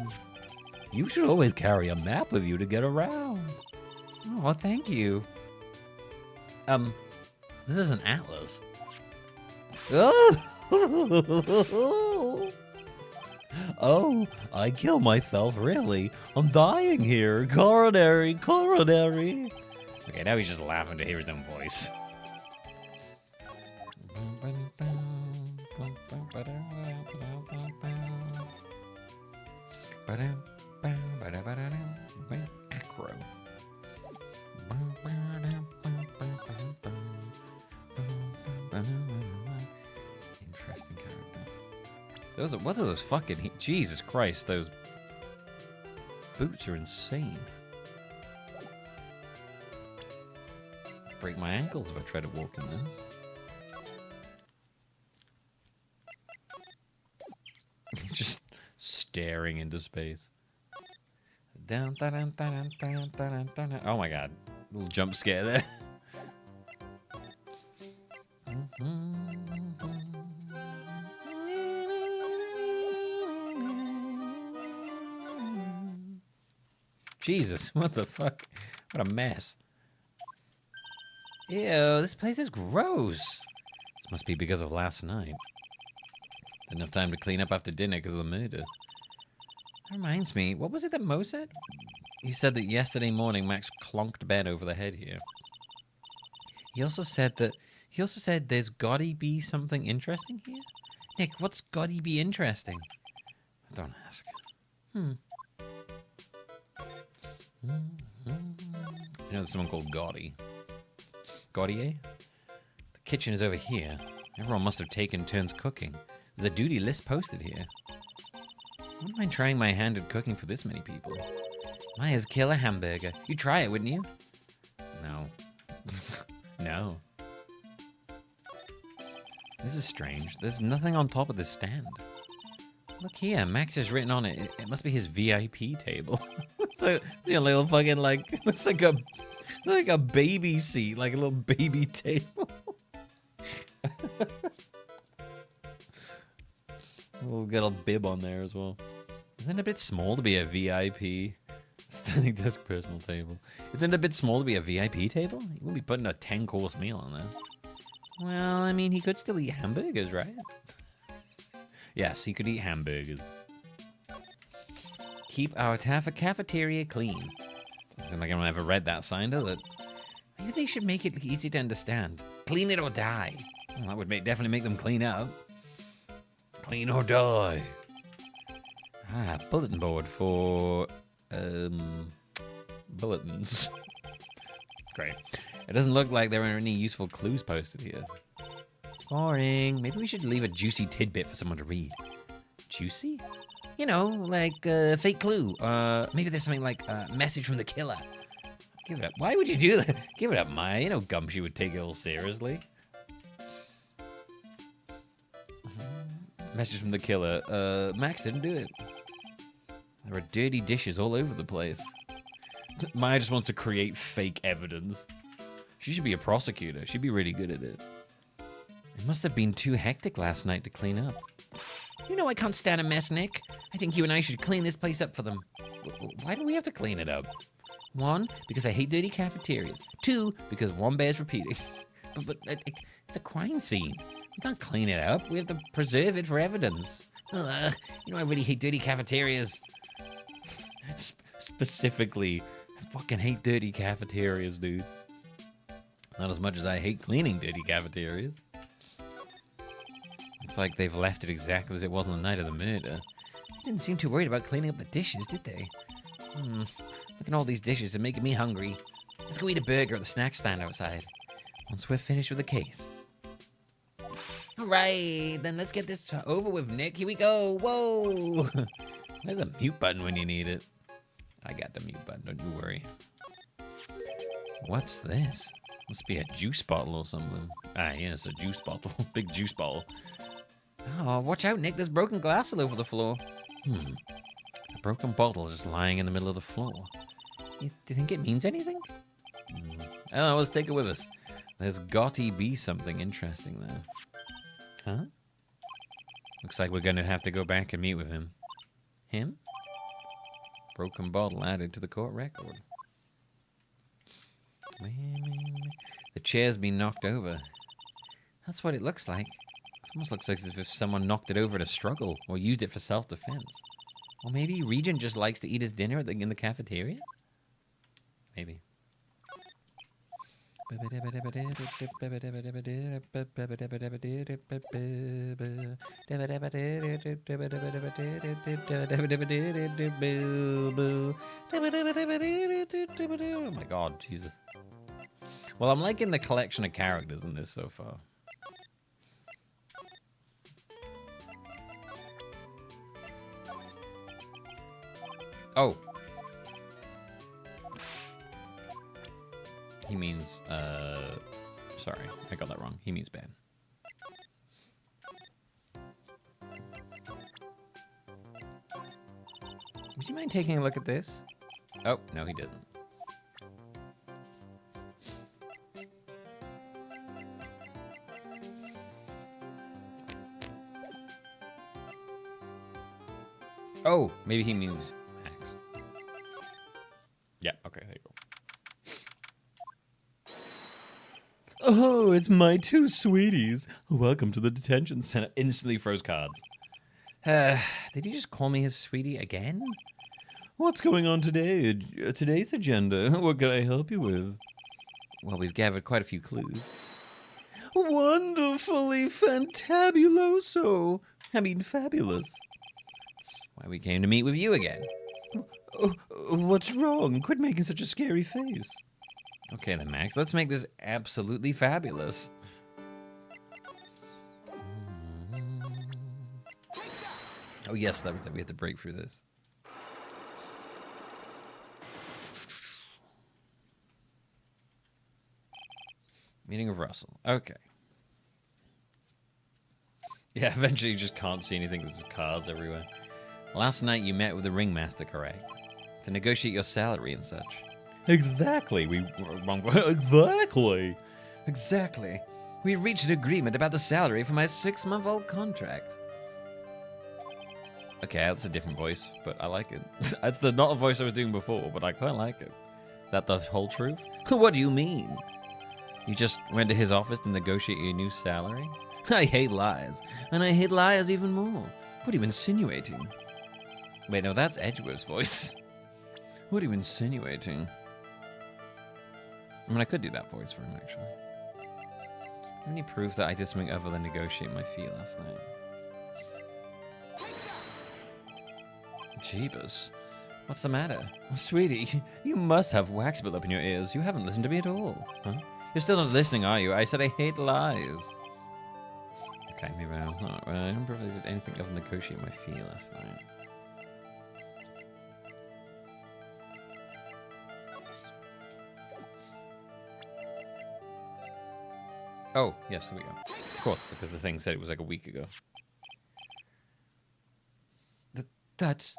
You should always carry a map with you to get around. Oh, thank you. This is an atlas. Oh, I killed myself, really. I'm dying here. Coronary. Okay, now he's just laughing to hear his own voice. Acro. Interesting character. What are those fucking... Jesus Christ, those boots are insane. Break my ankles if I try to walk in those. Just staring into space. Oh my god. Little jump scare there. Jesus, what the fuck? What a mess. Ew, this place is gross. This must be because of last night. Didn't have time to clean up after dinner because of the murder. That reminds me, what was it that Mo said? He said that yesterday morning Max clonked Ben over the head here. He also said there's gotta be something interesting here? Nick, what's gotta be interesting? Don't ask. You know there's someone called Gaudy. Gaudier? The kitchen is over here. Everyone must have taken turns cooking. There's a duty list posted here. Wouldn't mind trying my hand at cooking for this many people. Myers, kill a hamburger. You'd try it, wouldn't you? No. No. This is strange. There's nothing on top of this stand. Look here, Max has written on it. It must be his VIP table. It's a little fucking like looks like a baby seat, like a little baby table. We'll get a bib on there as well. Isn't it a bit small to be a VIP standing desk personal table? Isn't it a bit small to be a VIP table? You wouldn't be putting a 10-course meal on there. Well, I mean, he could still eat hamburgers, right? Yes, he could eat hamburgers. Keep our cafeteria clean. Doesn't like anyone ever read that sign, does it? Maybe they should make it easy to understand. Clean it or die. Well, that would definitely make them clean up. Clean or die. Ah, bulletin board for bulletins. Great. It doesn't look like there are any useful clues posted here. Boring. Maybe we should leave a juicy tidbit for someone to read. Juicy? You know, like a fake clue. Maybe there's something like a message from the killer. Give it up. Why would you do that? Give it up, Maya. You know Gumshoe would take it all seriously. Message from the killer. Max didn't do it. There are dirty dishes all over the place. Maya just wants to create fake evidence. She should be a prosecutor. She'd be really good at it. It must have been too hectic last night to clean up. You know I can't stand a mess, Nick. I think you and I should clean this place up for them. Why do we have to clean it up? 1, because I hate dirty cafeterias. 2, because one bears repeating. but it's a crime scene. We can't clean it up. We have to preserve it for evidence. You know I really hate dirty cafeterias. Specifically, I fucking hate dirty cafeterias, dude. Not as much as I hate cleaning dirty cafeterias. Looks like they've left it exactly as it was on the night of the murder. They didn't seem too worried about cleaning up the dishes, did they? Look at all these dishes, they're making me hungry. Let's go eat a burger at the snack stand outside. Once we're finished with the case. Alright, then let's get this over with, Nick. Here we go. Whoa! There's a mute button when you need it. I got the mute button, don't you worry. What's this? Must be a juice bottle or something. Ah, yeah, it's a juice bottle. Big juice bottle. Oh, watch out, Nick. There's broken glass all over the floor. A broken bottle just lying in the middle of the floor. Do you think it means anything? Oh, let's take it with us. There's gotta be something interesting there. Huh? Looks like we're gonna have to go back and meet with him. Him? Broken bottle added to the court record. The chair's been knocked over. That's what it looks like. It almost looks like as if someone knocked it over in a struggle or used it for self-defense. Or maybe Regent just likes to eat his dinner in the cafeteria? Maybe. Oh my god, Jesus. Well, I'm liking the collection of characters in this so far. Oh. He means, sorry, I got that wrong. He means bad. Would you mind taking a look at this? Oh, no, he doesn't. Oh, maybe he means Max. Yeah, okay, there you go. Oh, it's my two sweeties. Welcome to the detention center. Instantly froze cards. Did he just call me his sweetie again? What's going on today? Today's agenda. What can I help you with? Well, we've gathered quite a few clues. Wonderfully fantabuloso. I mean, fabulous. That's why we came to meet with you again. What's wrong? Quit making such a scary face. Okay then, Max, let's make this absolutely fabulous. Oh yes, that was it. We had to break through this. Meeting of Russell. Okay. Yeah, eventually you just can't see anything. There's cars everywhere. Last night you met with the ringmaster, correct? To negotiate your salary and such. Exactly. Exactly. We reached an agreement about the salary for my 6-month-old contract. Okay, that's a different voice, but I like it. That's not the voice I was doing before, but I quite like it. That the whole truth? What do you mean? You just went to his office to negotiate your new salary? I hate lies, and I hate liars even more. What are you insinuating? Wait, no, that's Edgeworth's voice. What are you insinuating? I mean, I could do that voice for him, actually. Any proof that I did something other than negotiate my fee last night? Jeebus. What's the matter? Sweetie, you must have wax built up in your ears. You haven't listened to me at all. Huh? You're still not listening, are you? I said I hate lies. Okay, maybe I'm not. I don't prove I did anything other than negotiate my fee last night. Oh, yes, there we go. Of course, because the thing said it was like a week ago. That's...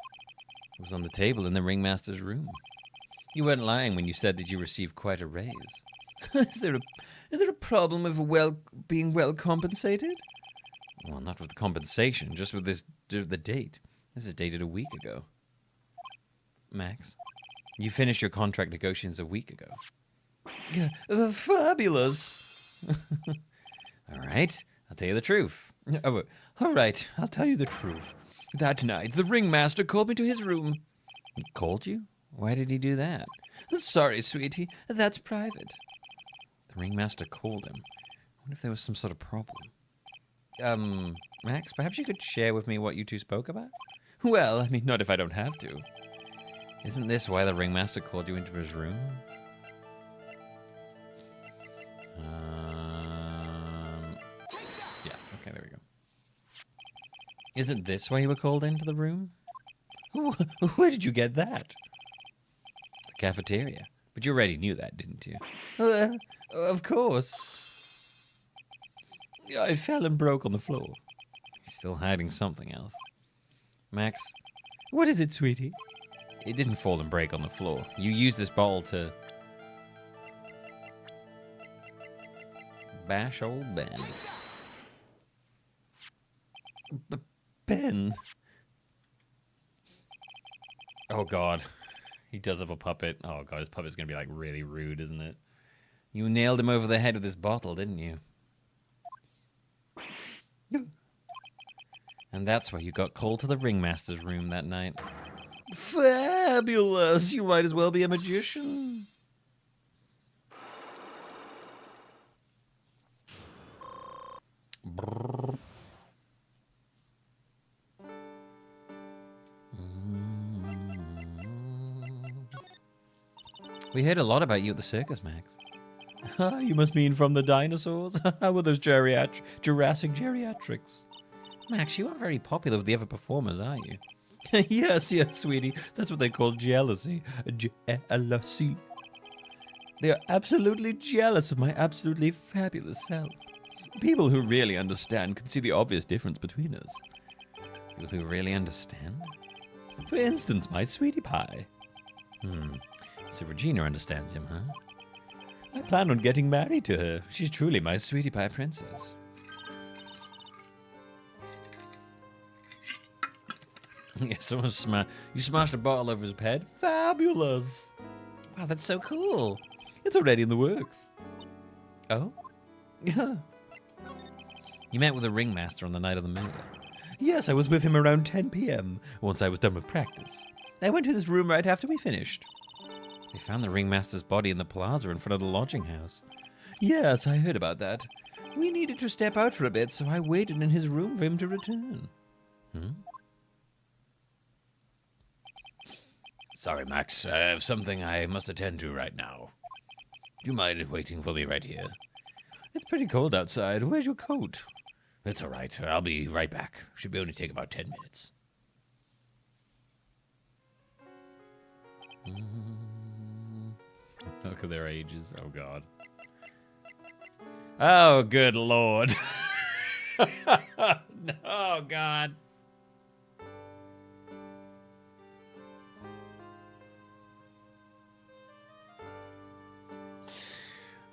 It was on the table in the ringmaster's room. You weren't lying when you said that you received quite a raise. Is there a problem with being well compensated? Well, not with the compensation, just with the date. This is dated a week ago. Max, you finished your contract negotiations a week ago. Fabulous. All right, I'll tell you the truth. Oh, all right, I'll tell you the truth. That night, the ringmaster called me to his room. He called you? Why did he do that? Sorry, sweetie, that's private. The ringmaster called him. I wonder if there was some sort of problem. Max, perhaps you could share with me what you two spoke about? Well, I mean, not if I don't have to. Isn't this why the ringmaster called you into his room? Yeah, okay, there we go. Isn't this why you were called into the room? Where did you get that? The cafeteria. But you already knew that, didn't you? Of course. I fell and broke on the floor. He's still hiding something else. Max, what is it, sweetie? It didn't fall and break on the floor. You used this bottle to bash old Ben. Ben? Oh, God. He does have a puppet. Oh, God, his puppet's going to be, like, really rude, isn't it? You nailed him over the head with this bottle, didn't you? And that's why you got called to the ringmaster's room that night. Fabulous! You might as well be a magician. We heard a lot about you at the circus, Max. You must mean from the dinosaurs? How were those Jurassic geriatrics? Max, you aren't very popular with the other performers, are you? Yes, sweetie. That's what they call jealousy. Jealousy. They are absolutely jealous of my absolutely fabulous self. People who really understand can see the obvious difference between us. People who really understand? For instance, my sweetie pie. So Regina understands him, huh? I plan on getting married to her. She's truly my sweetie pie princess. Yeah, someone you smashed a bottle over his head. Fabulous. Wow, that's so cool. It's already in the works. Oh? Yeah. You met with the ringmaster on the night of the murder. Yes, I was with him around 10 p.m. once I was done with practice. I went to his room right after we finished. They found the ringmaster's body in the plaza in front of the lodging house. Yes, I heard about that. We needed to step out for a bit, so I waited in his room for him to return. Sorry, Max. I have something I must attend to right now. Do you mind waiting for me right here? It's pretty cold outside. Where's your coat? It's all right. I'll be right back. Should only take about 10 minutes. Look at their ages. Oh, God. Oh, good Lord. Oh, God.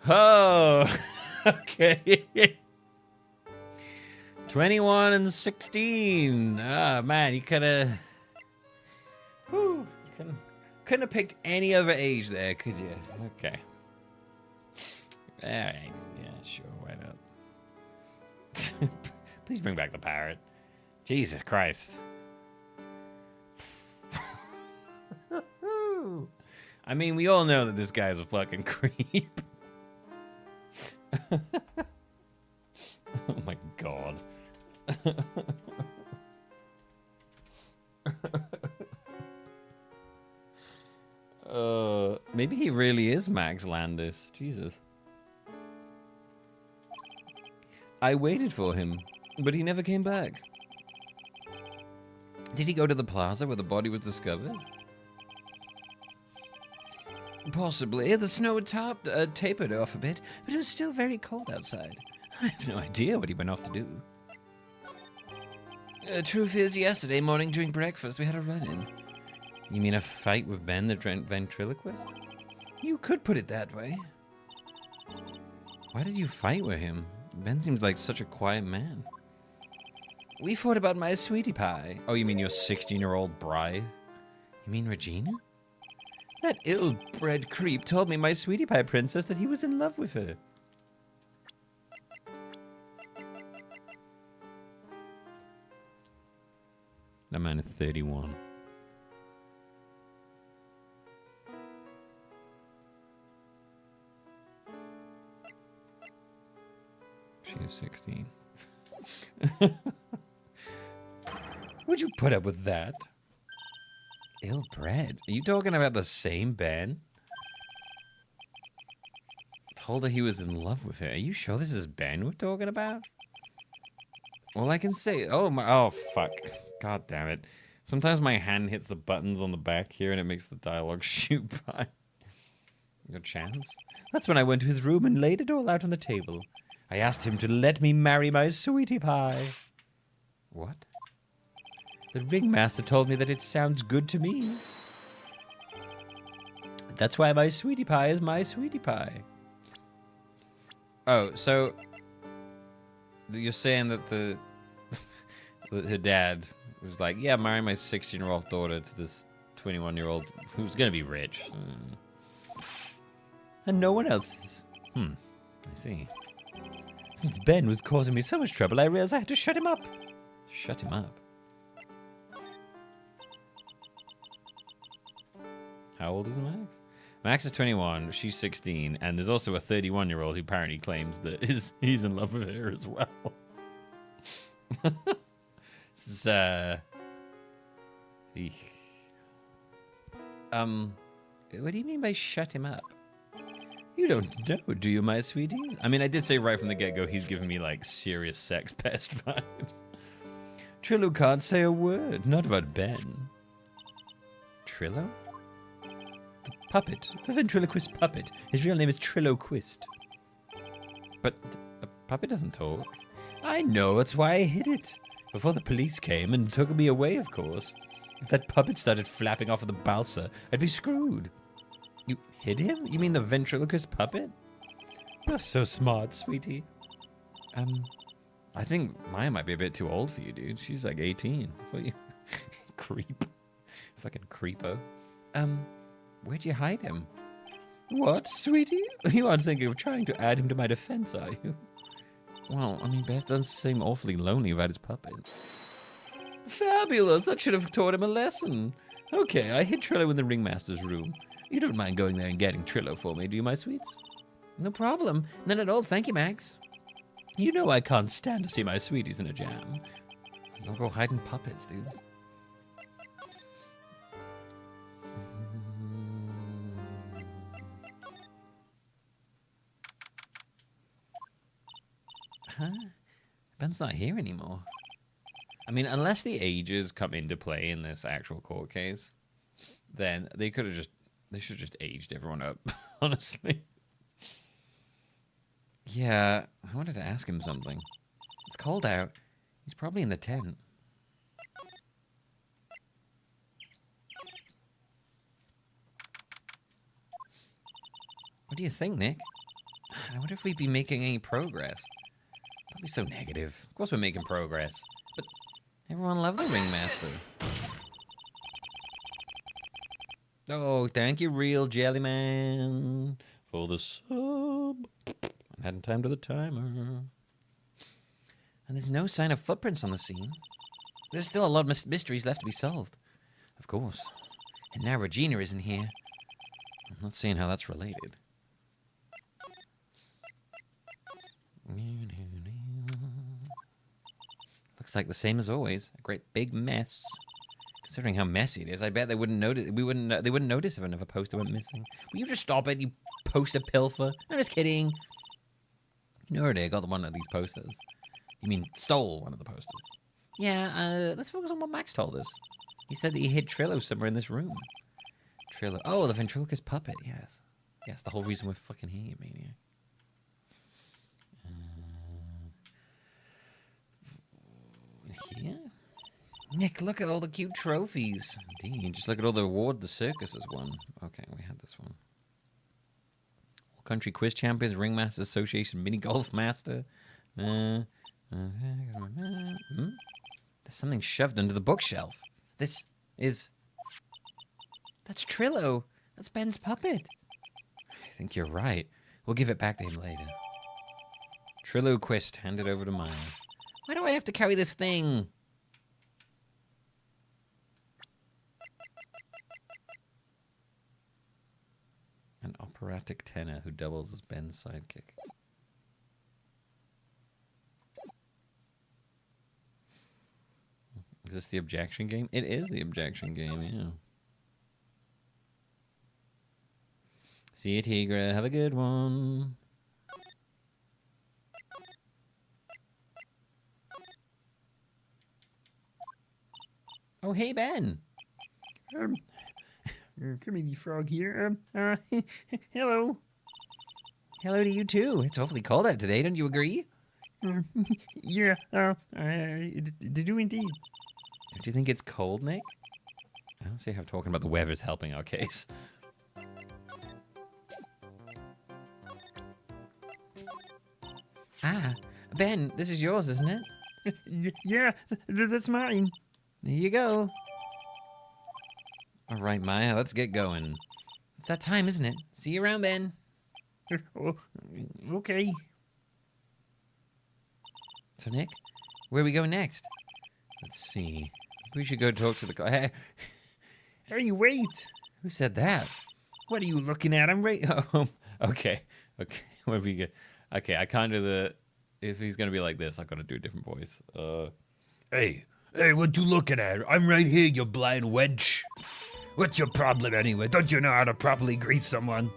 Oh, okay. 21 and 16. Oh, man, you could have... Couldn't have picked any other age there, could you? Okay. All right. Yeah, sure. Why not? Please bring back the parrot. Jesus Christ. I mean, we all know that this guy's a fucking creep. Oh my God. Maybe he really is Max Landis. Jesus. I waited for him, but he never came back. Did he go to the plaza where the body was discovered? Possibly. The snow had tapered off a bit, but it was still very cold outside. I have no idea what he went off to do. Truth is, yesterday morning during breakfast, we had a run-in. You mean a fight with Ben, the ventriloquist? You could put it that way. Why did you fight with him? Ben seems like such a quiet man. We fought about my sweetie pie. Oh, you mean your 16-year-old bride? You mean Regina? That ill-bred creep told me my sweetie pie princess that he was in love with her. That man is 31. She is 16. Would you put up with that? Ill-bred? Are you talking about the same Ben? Told her he was in love with her. Are you sure this is Ben we're talking about? All I can say... Oh, fuck. God damn it. Sometimes my hand hits the buttons on the back here and it makes the dialogue shoot by. Your chance? That's when I went to his room and laid it all out on the table. I asked him to let me marry my sweetie pie. What? The ringmaster told me that it sounds good to me. That's why my sweetie pie is my sweetie pie. Oh, so you're saying that her dad was like, yeah, marry my 16-year-old daughter to this 21-year-old who's going to be rich. And no one else is. I see. Since Ben was causing me so much trouble, I realized I had to shut him up. Shut him up? How old is Max? Max is 21, she's 16, and there's also a 31-year-old who apparently claims that he's in love with her as well. This is, what do you mean by shut him up? You don't know, do you, my sweeties? I mean, I did say right from the get-go he's giving me, like, serious sex pest vibes. Trillo can't say a word, not about Ben. Trillo? The puppet, the ventriloquist puppet. His real name is Trilloquist. But a puppet doesn't talk. I know, that's why I hid it. Before the police came and took me away, of course. If that puppet started flapping off of the balsa, I'd be screwed. You hid him? You mean the ventriloquist puppet? You're so smart, sweetie. I think Maya might be a bit too old for you, dude. She's like 18. What you... Creep. Fucking creepo. Where'd you hide him? What, sweetie? You aren't thinking of trying to add him to my defense, are you? Well, I mean, Bess does seem awfully lonely without his puppet. Fabulous! That should have taught him a lesson. Okay, I hid Trillo in the ringmaster's room. You don't mind going there and getting Trillo for me, do you, my sweets? No problem. None at all, thank you, Max. You know I can't stand to see my sweeties in a jam. Don't go hiding puppets, dude. Huh? Ben's not here anymore. I mean, unless the ages come into play in this actual court case, then they should have just aged everyone up, honestly. Yeah, I wanted to ask him something. It's cold out. He's probably in the tent. What do you think, Nick? I wonder if we'd be making any progress. Don't be so negative. Of course we're making progress. But everyone loved the ringmaster. Oh, thank you, real Jellyman, for the sub. I'm adding time to the timer. And there's no sign of footprints on the scene. There's still a lot of mysteries left to be solved. Of course. And now Regina isn't here. I'm not seeing how that's related. Looks like the same as always. A great big mess. Considering how messy it is, I bet they wouldn't notice. They wouldn't notice if another poster went missing. Will you just stop it, you poster pilfer? I'm just kidding. You already got one of these posters. You mean stole one of the posters? Yeah. Let's focus on what Max told us. He said that he hid Trillo somewhere in this room. Trillo. Oh, the ventriloquist puppet. Yes. Yes. The whole reason we're fucking here, Maniac. Here? Nick, look at all the cute trophies. Indeed. Just look at all the award the circus has won. Okay, we had this one. All Country Quiz Champions, Ringmaster Association, Mini Golf Master. There's something shoved under the bookshelf. That's Trillo. That's Ben's puppet. I think you're right. We'll give it back to him later. Trillo Quist, hand it over to Maya. Why do I have to carry this thing? An operatic tenor who doubles as Ben's sidekick. Is this the objection game? It is the objection game, yeah. See you, Tigra. Have a good one. Oh, hey, Ben. Crimeathon Frog here. Hello. Hello to you, too. It's awfully cold out today, don't you agree? Yeah, did you indeed? Don't you think it's cold, Nick? I don't see how talking about the weather is helping our case. Ah, Ben, this is yours, isn't it? Yeah, that's mine. There you go. All right, Maya, let's get going. It's that time, isn't it? See you around, Ben. Oh, okay. So, Nick, where are we going next? Let's see. We should go talk to the... Hey, wait. Who said that? What are you looking at? I'm right... Oh, okay. Where we go? Okay, I can't do the... If he's going to be like this, I've got to do a different voice. Hey, what you looking at? I'm right here, you blind wench. What's your problem anyway? Don't you know how to properly greet someone?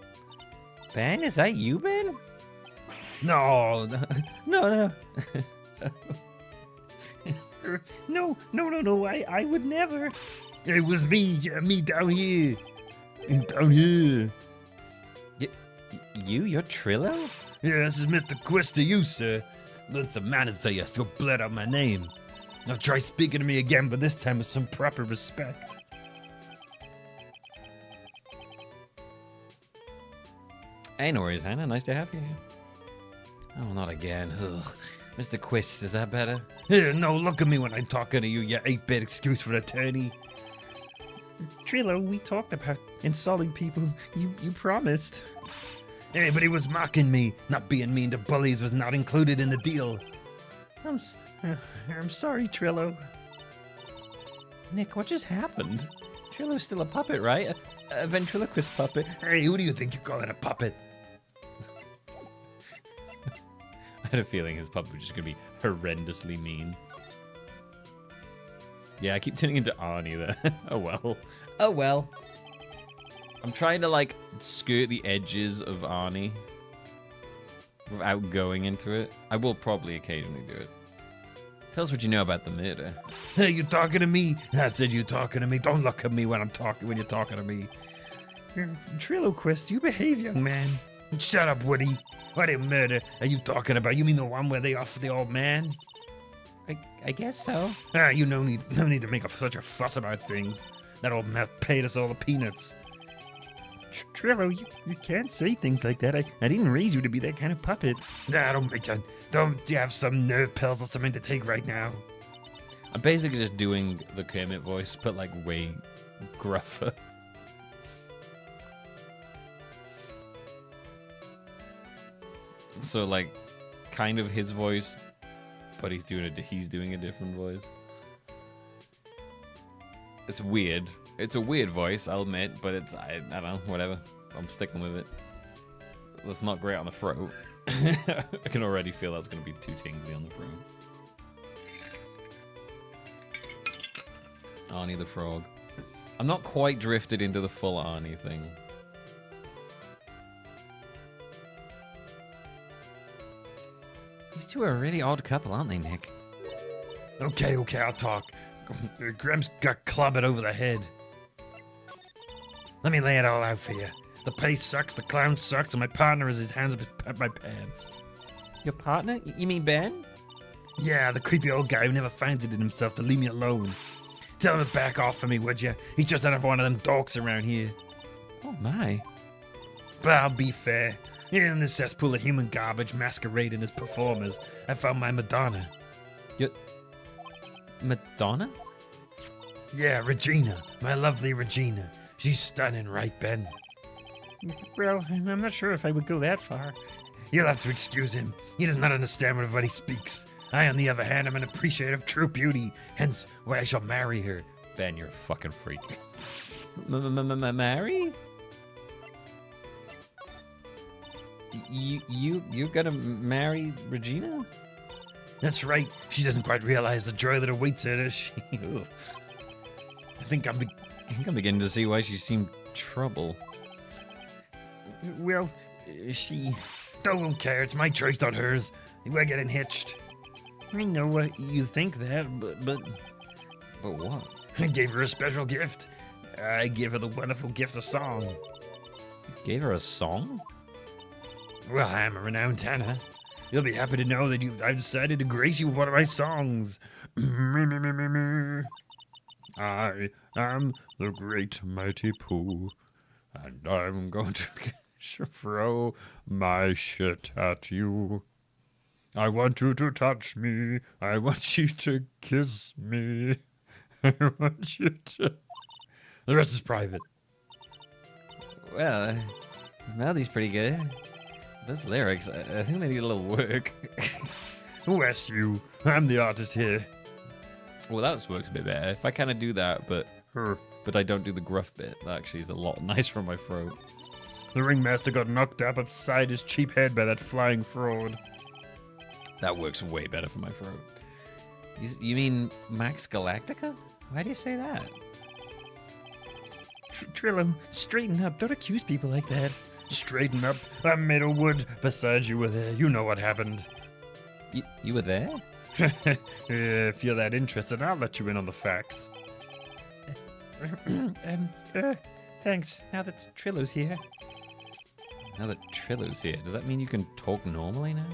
Ben, is that you, Ben? No. No. No, I would never. It was me, yeah, me down here. Down here. You're Trillo? Yeah, this is Mr. Quist to you, sir. That's a man to you, so blurt out my name. Now try speaking to me again, but this time with some proper respect. Hey, no worries, Hannah. Nice to have you here. Oh, not again. Ugh. Mr. Quist, is that better? Yeah, no, look at me when I'm talking to you, you 8-bit excuse for attorney. Trillo, we talked about insulting people. You promised. Hey, but he was mocking me. Not being mean to bullies was not included in the deal. I'm sorry, Trillo. Nick, what just happened? Trillo's still a puppet, right? A ventriloquist puppet. Hey, who do you think you're calling a puppet? I had a feeling his puppet was just going to be horrendously mean. Yeah, I keep turning into Arnie there. Oh well. Oh well. I'm trying to, like, skirt the edges of Arnie without going into it. I will probably occasionally do it. Tell us what you know about the murder. Hey, you talking to me? I said you talking to me. Don't look at me when you're talking to me. Trilloquist, you behave, young man. Shut up, Woody. What a murder are you talking about? You mean the one where they offer the old man? I guess so. You no need to make such a fuss about things. That old man paid us all the peanuts. Trillo, you can't say things like that. I didn't raise you to be that kind of puppet. Nah, don't you have some nerve pills or something to take right now? I'm basically just doing the Kermit voice, but, like, way gruffer. So, like, kind of his voice, but he's doing a different voice. It's weird. It's a weird voice, I'll admit, but I don't know, whatever. I'm sticking with it. That's not great on the throat. I can already feel that's going to be too tingly on the throat. Arnie the Frog. I'm not quite drifted into the full Arnie thing. These two are a really odd couple, aren't they, Nick? Okay, I'll talk. Gramps got clobbered over the head. Let me lay it all out for you. The place sucks, the clown sucks, and my partner has his hands up my pants. Your partner? You mean Ben? Yeah, the creepy old guy who never finds it in himself to leave me alone. Tell him to back off for me, would you? He's just another one of them dorks around here. Oh my. But I'll be fair. In this cesspool of human garbage masquerading as performers, I found my Madonna. Your Madonna? Yeah, Regina. My lovely Regina. She's stunning, right, Ben? Well, I'm not sure if I would go that far. You'll have to excuse him. He does not understand what he speaks. I, on the other hand, am an appreciator of true beauty, hence why I shall marry her. Ben, you're a fucking freak. Marry? You're gonna marry Regina? That's right. She doesn't quite realize the joy that awaits her, does she? I think I'm beginning to see why she seemed trouble. Well, she... Don't care. It's my choice, not hers. We're getting hitched. I know you think that, but what? I gave her a special gift. I gave her the wonderful gift of song. You gave her a song? Well, I am a renowned tenor. You'll be happy to know that I've decided to grace you with one of my songs. I am the great mighty Pooh, and I'm going to throw my shit at you. I want you to touch me. I want you to kiss me. I want you to... The rest is private. Well, Melody's pretty good. Those lyrics, I think they need a little work. Who asked you? I'm the artist here. Well, that works a bit better. If I kind of do that, but I don't do the gruff bit, that actually is a lot nicer on my throat. The ringmaster got knocked up upside his cheap head by that flying fraud. That works way better for my throat. You mean Max Galactica? Why do you say that? Trillo, straighten up. Don't accuse people like that. Straighten up. I'm made of wood. Besides, you were there. You know what happened. You were there? If you're that interested, I'll let you in on the facts. Thanks. Now that Trillo's here. Now that Trillo's here, does that mean you can talk normally now?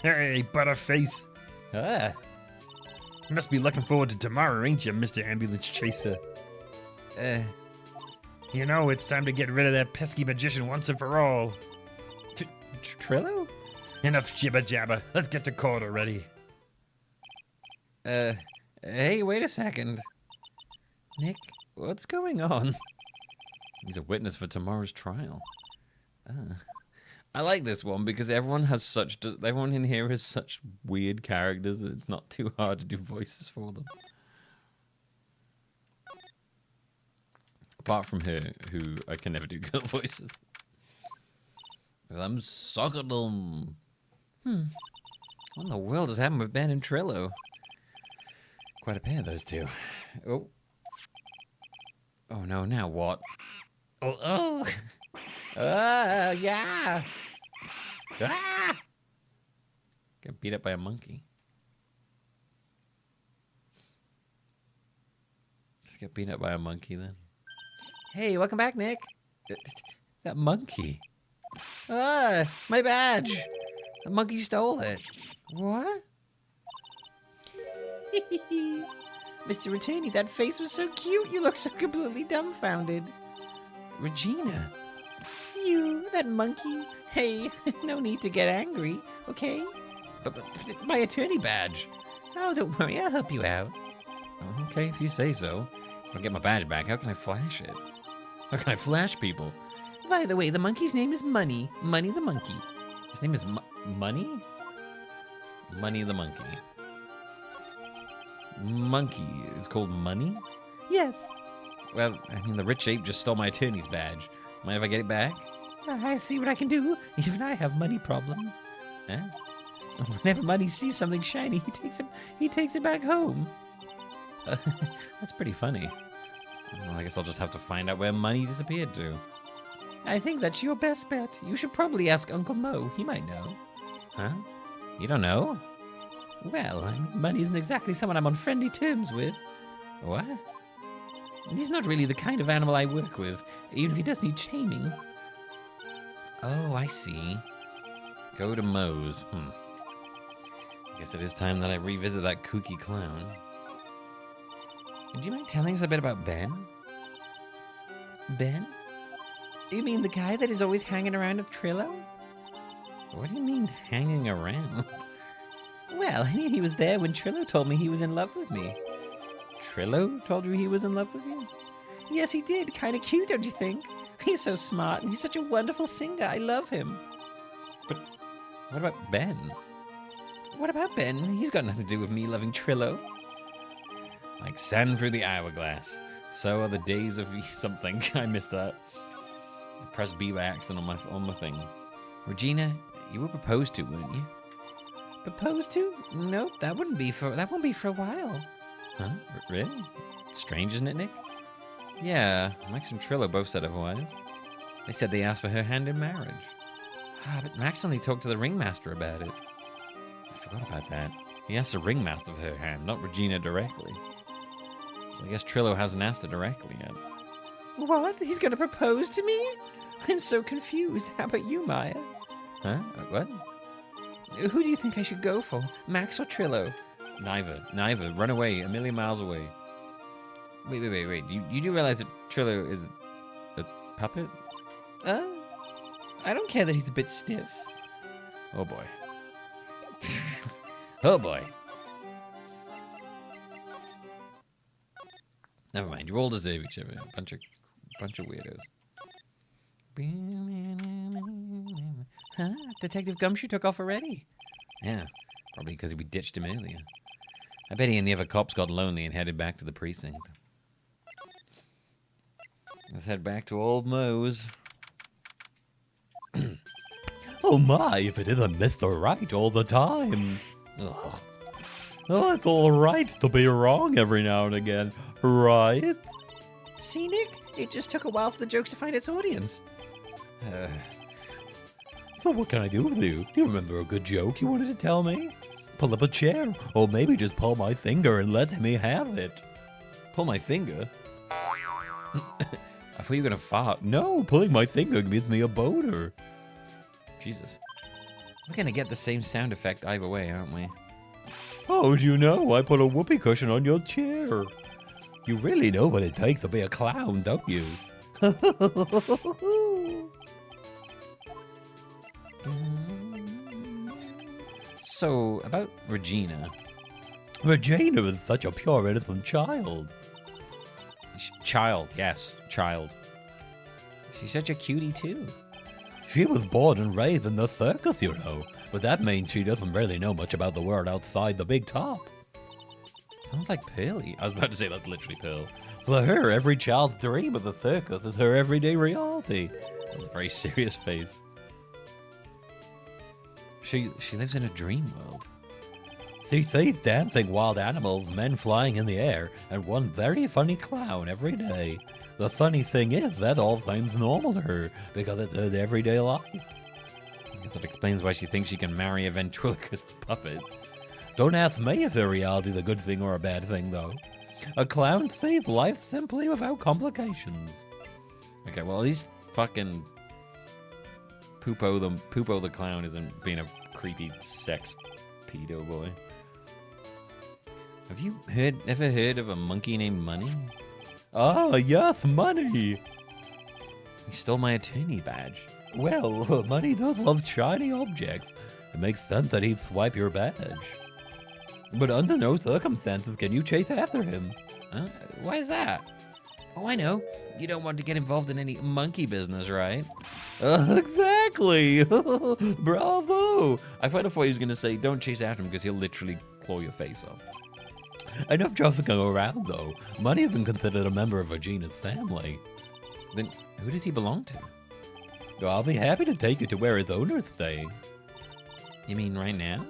Hey, Butterface. Ah. You must be looking forward to tomorrow, ain't you, Mr. Ambulance Chaser? You know, it's time to get rid of that pesky magician once and for all. Trillo? Enough jibber jabber. Let's get to court already. Hey, wait a second. Nick, What's going on? He's a witness for tomorrow's trial. I like this one because everyone in here has such weird characters that it's not too hard to do voices for them. Apart from her, who I can never do girl voices. I'm Sockadum. What in the world has happened with Ben and Trillo? Quite a pair of those two. Oh. Oh no, now what? Oh. Yeah. Ah! Get beat up by a monkey. Just get beat up by a monkey then. Hey, welcome back, Nick. That monkey. Ah, my badge. The monkey stole it. What? Mr. Rattini, that face was so cute. You look so completely dumbfounded. Regina. You, that monkey. Hey, no need to get angry, okay? But my attorney badge. Oh, don't worry, I'll help you out. Okay, if you say so. If I get my badge back, how can I flash it? How can I flash people? By the way, the monkey's name is Money. Money the monkey. His name is Money? Money the monkey. Monkey is called Money? Yes. Well, I mean, the rich ape just stole my attorney's badge. Mind if I get it back? I see what I can do. Even I have money problems. Huh? Whenever Money sees something shiny, he takes it back home. That's pretty funny. Well, I guess I'll just have to find out where Money disappeared to. I think that's your best bet. You should probably ask Uncle Mo. He might know. Huh? You don't know? Well, Money isn't exactly someone I'm on friendly terms with. What? He's not really the kind of animal I work with, even if he does need taming. Oh, I see. Go to Moe's. I guess it is time that I revisit that kooky clown. Do you mind telling us a bit about Ben? Ben? You mean the guy that is always hanging around with Trillo? What do you mean, hanging around? Well, I mean, he was there when Trillo told me he was in love with me. Trillo told you he was in love with you? Yes, he did. Kind of cute, don't you think? He's so smart, and he's such a wonderful singer. I love him. But what about Ben? What about Ben? He's got nothing to do with me loving Trillo. Like sand through the hourglass. So are the days of something. I missed that. I pressed B by accident on my thing. Regina, you were proposed to, weren't you? Proposed to? Nope, that won't be for a while. Huh? Really? Strange, isn't it, Nick? Yeah, Max and Trillo both said otherwise. They said they asked for her hand in marriage. But Max only talked to the ringmaster about it. I forgot about that. He asked the ringmaster for her hand, not Regina directly. So I guess Trillo hasn't asked her directly yet. What? He's going to propose to me? I'm so confused. How about you, Maya? Huh? What? Who do you think I should go for? Max or Trillo? Neither. Run away, a million miles away. Wait. You do realize that Trillo is a puppet? I don't care that he's a bit stiff. Oh boy. Oh boy. Never mind. You all deserve each other. Bunch of weirdos. Huh? Detective Gumshoe took off already? Yeah, probably because we ditched him earlier. I bet he and the other cops got lonely and headed back to the precinct. Let's head back to old Moe's. Oh my, if it isn't Mr. Wright all the time. Ugh. Oh, it's all right to be wrong every now and again, right? See, Nick? It just took a while for the jokes to find its audience. So what can I do with you? Do you remember a good joke you wanted to tell me? Pull up a chair, or maybe just pull my finger and let me have it. Pull my finger? I thought you were going to fart. No, pulling my finger gives me a boner. Jesus. We're going to get the same sound effect either way, aren't we? Oh, you know, I put a whoopee cushion on your chair. You really know what it takes to be a clown, don't you? So, about Regina. Regina is such a pure, innocent child. child. Yes, child. She's such a cutie, too. She was born and raised in the circus, you know. But that means she doesn't really know much about the world outside the big top. Sounds like Pearly. I was about to say that's literally Pearl. For her, every child's dream of the circus is her everyday reality. That was a very serious face. She lives in a dream world. She sees dancing wild animals, men flying in the air, and one very funny clown every day. The funny thing is, that all seems normal to her, because it's her everyday life. I guess that explains why she thinks she can marry a ventriloquist puppet. Don't ask me if her reality is a good thing or a bad thing, though. A clown sees life simply without complications. Okay, well, at least fucking Poopo the clown isn't being a creepy sex pedo boy. Have you ever heard of a monkey named Money? Ah, yes, Money. He stole my attorney badge. Well, Money does love shiny objects. It makes sense that he'd swipe your badge. But under no circumstances can you chase after him. Why is that? Oh, I know. You don't want to get involved in any monkey business, right? Exactly. Bravo. I thought he was going to say, don't chase after him because he'll literally claw your face off. Enough jokes to go around, though. Money isn't considered a member of Regina's family. Then who does he belong to? Well, I'll be happy to take you to where his owners stay. You mean right now?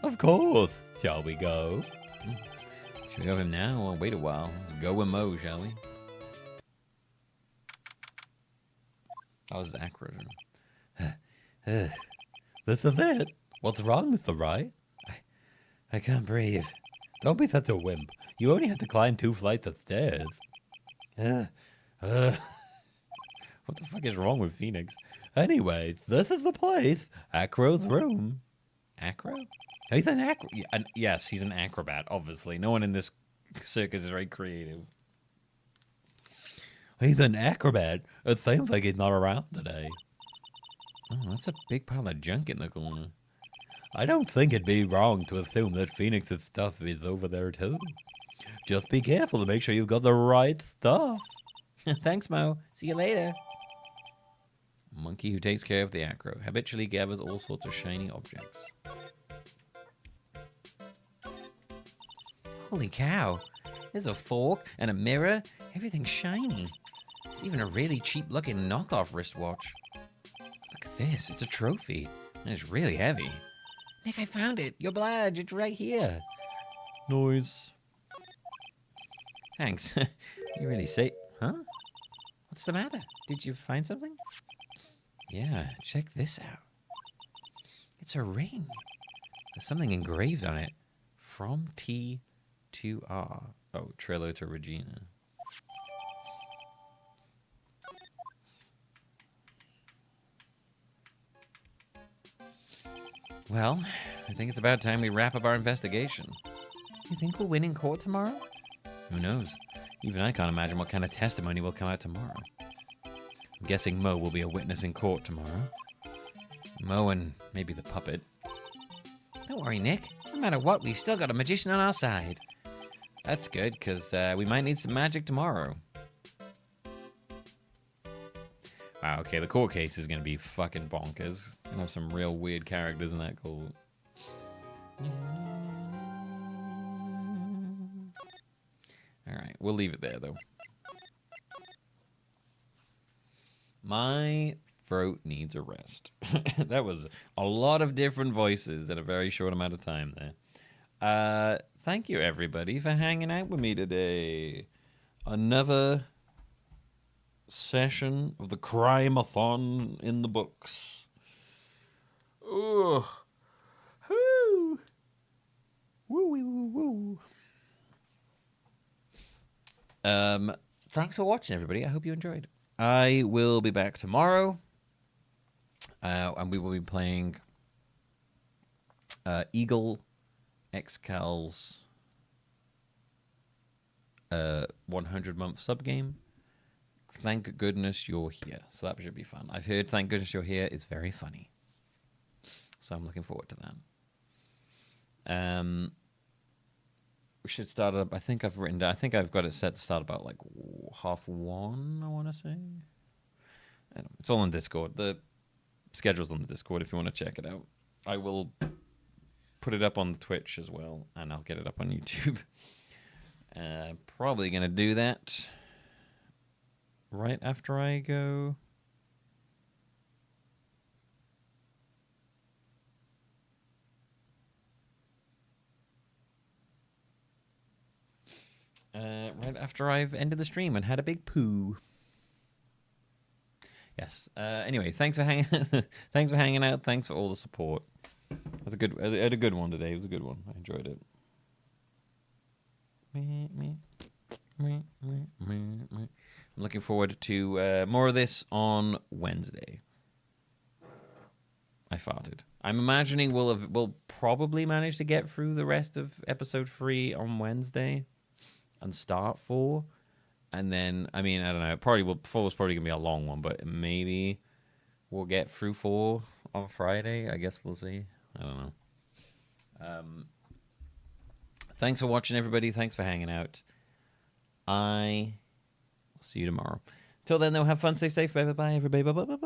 Of course. Shall we go? Should we go with him now or wait a while? Go with Mo, shall we? That was acronym. This is it. What's wrong, Mr. Wright? I can't breathe. Don't be such a wimp. You only had to climb 2 flights of stairs. What the fuck is wrong with Phoenix? Anyways, this is the place. Acro's room. Acro? He's an acro. Yes, he's an acrobat, obviously. No one in this circus is very creative. He's an acrobat. It seems like he's not around today. Oh, that's a big pile of junk in the corner. I don't think it'd be wrong to assume that Phoenix's stuff is over there too. Just be careful to make sure you've got the right stuff. Thanks, Mo. See you later. Monkey who takes care of the acro habitually gathers all sorts of shiny objects. Holy cow. There's a fork and a mirror. Everything's shiny. There's even a really cheap-looking knockoff wristwatch. Look at this. It's a trophy. And it's really heavy. Nick, I found it. Your badge. It's right here. Noise. Thanks. You really say... Huh? What's the matter? Did you find something? Yeah, check this out. It's a ring. There's something engraved on it. From T to R. Oh, Trello to Regina. Well, I think it's about time we wrap up our investigation. You think we'll win in court tomorrow? Who knows? Even I can't imagine what kind of testimony will come out tomorrow. I'm guessing Mo will be a witness in court tomorrow. Mo and maybe the puppet. Don't worry, Nick. No matter what, we've still got a magician on our side. That's good, because we might need some magic tomorrow. Wow, okay, the court case is going to be fucking bonkers. Gonna have some real weird characters in that court. Alright, we'll leave it there, though. My throat needs a rest. That was a lot of different voices in a very short amount of time there. Thank you, everybody, for hanging out with me today. Another session of the Crimeathon in the books. Ugh. Woo. Woo, woo, woo, woo. Thanks for watching, everybody. I hope you enjoyed. I will be back tomorrow, and we will be playing Eagle Excal's 100-month sub-game. Thank goodness you're here. So that should be fun. I've heard Thank Goodness You're Here is very funny. So I'm looking forward to that. we should start up. I think I've written down. I think I've got it set to start about like 1:30. I want to say. It's all on Discord. The schedule's on the Discord if you want to check it out. I will put it up on the Twitch as well, and I'll get it up on YouTube. Probably gonna do that right after I go. Right after I've ended the stream and had a big poo. Yes. Anyway, thanks for hanging. Thanks for hanging out. Thanks for all the support. I had a good one today. It was a good one. I enjoyed it. I'm looking forward to more of this on Wednesday. I farted. I'm imagining we'll probably manage to get through the rest of episode 3 on Wednesday and start 4. And then, I mean, I don't know. 4 is probably going to be a long one, but maybe we'll get through 4 on Friday. I guess we'll see. I don't know. Thanks for watching, everybody. Thanks for hanging out. I will see you tomorrow. Till then, though, have fun. Stay safe. Bye-bye, everybody. Bye-bye.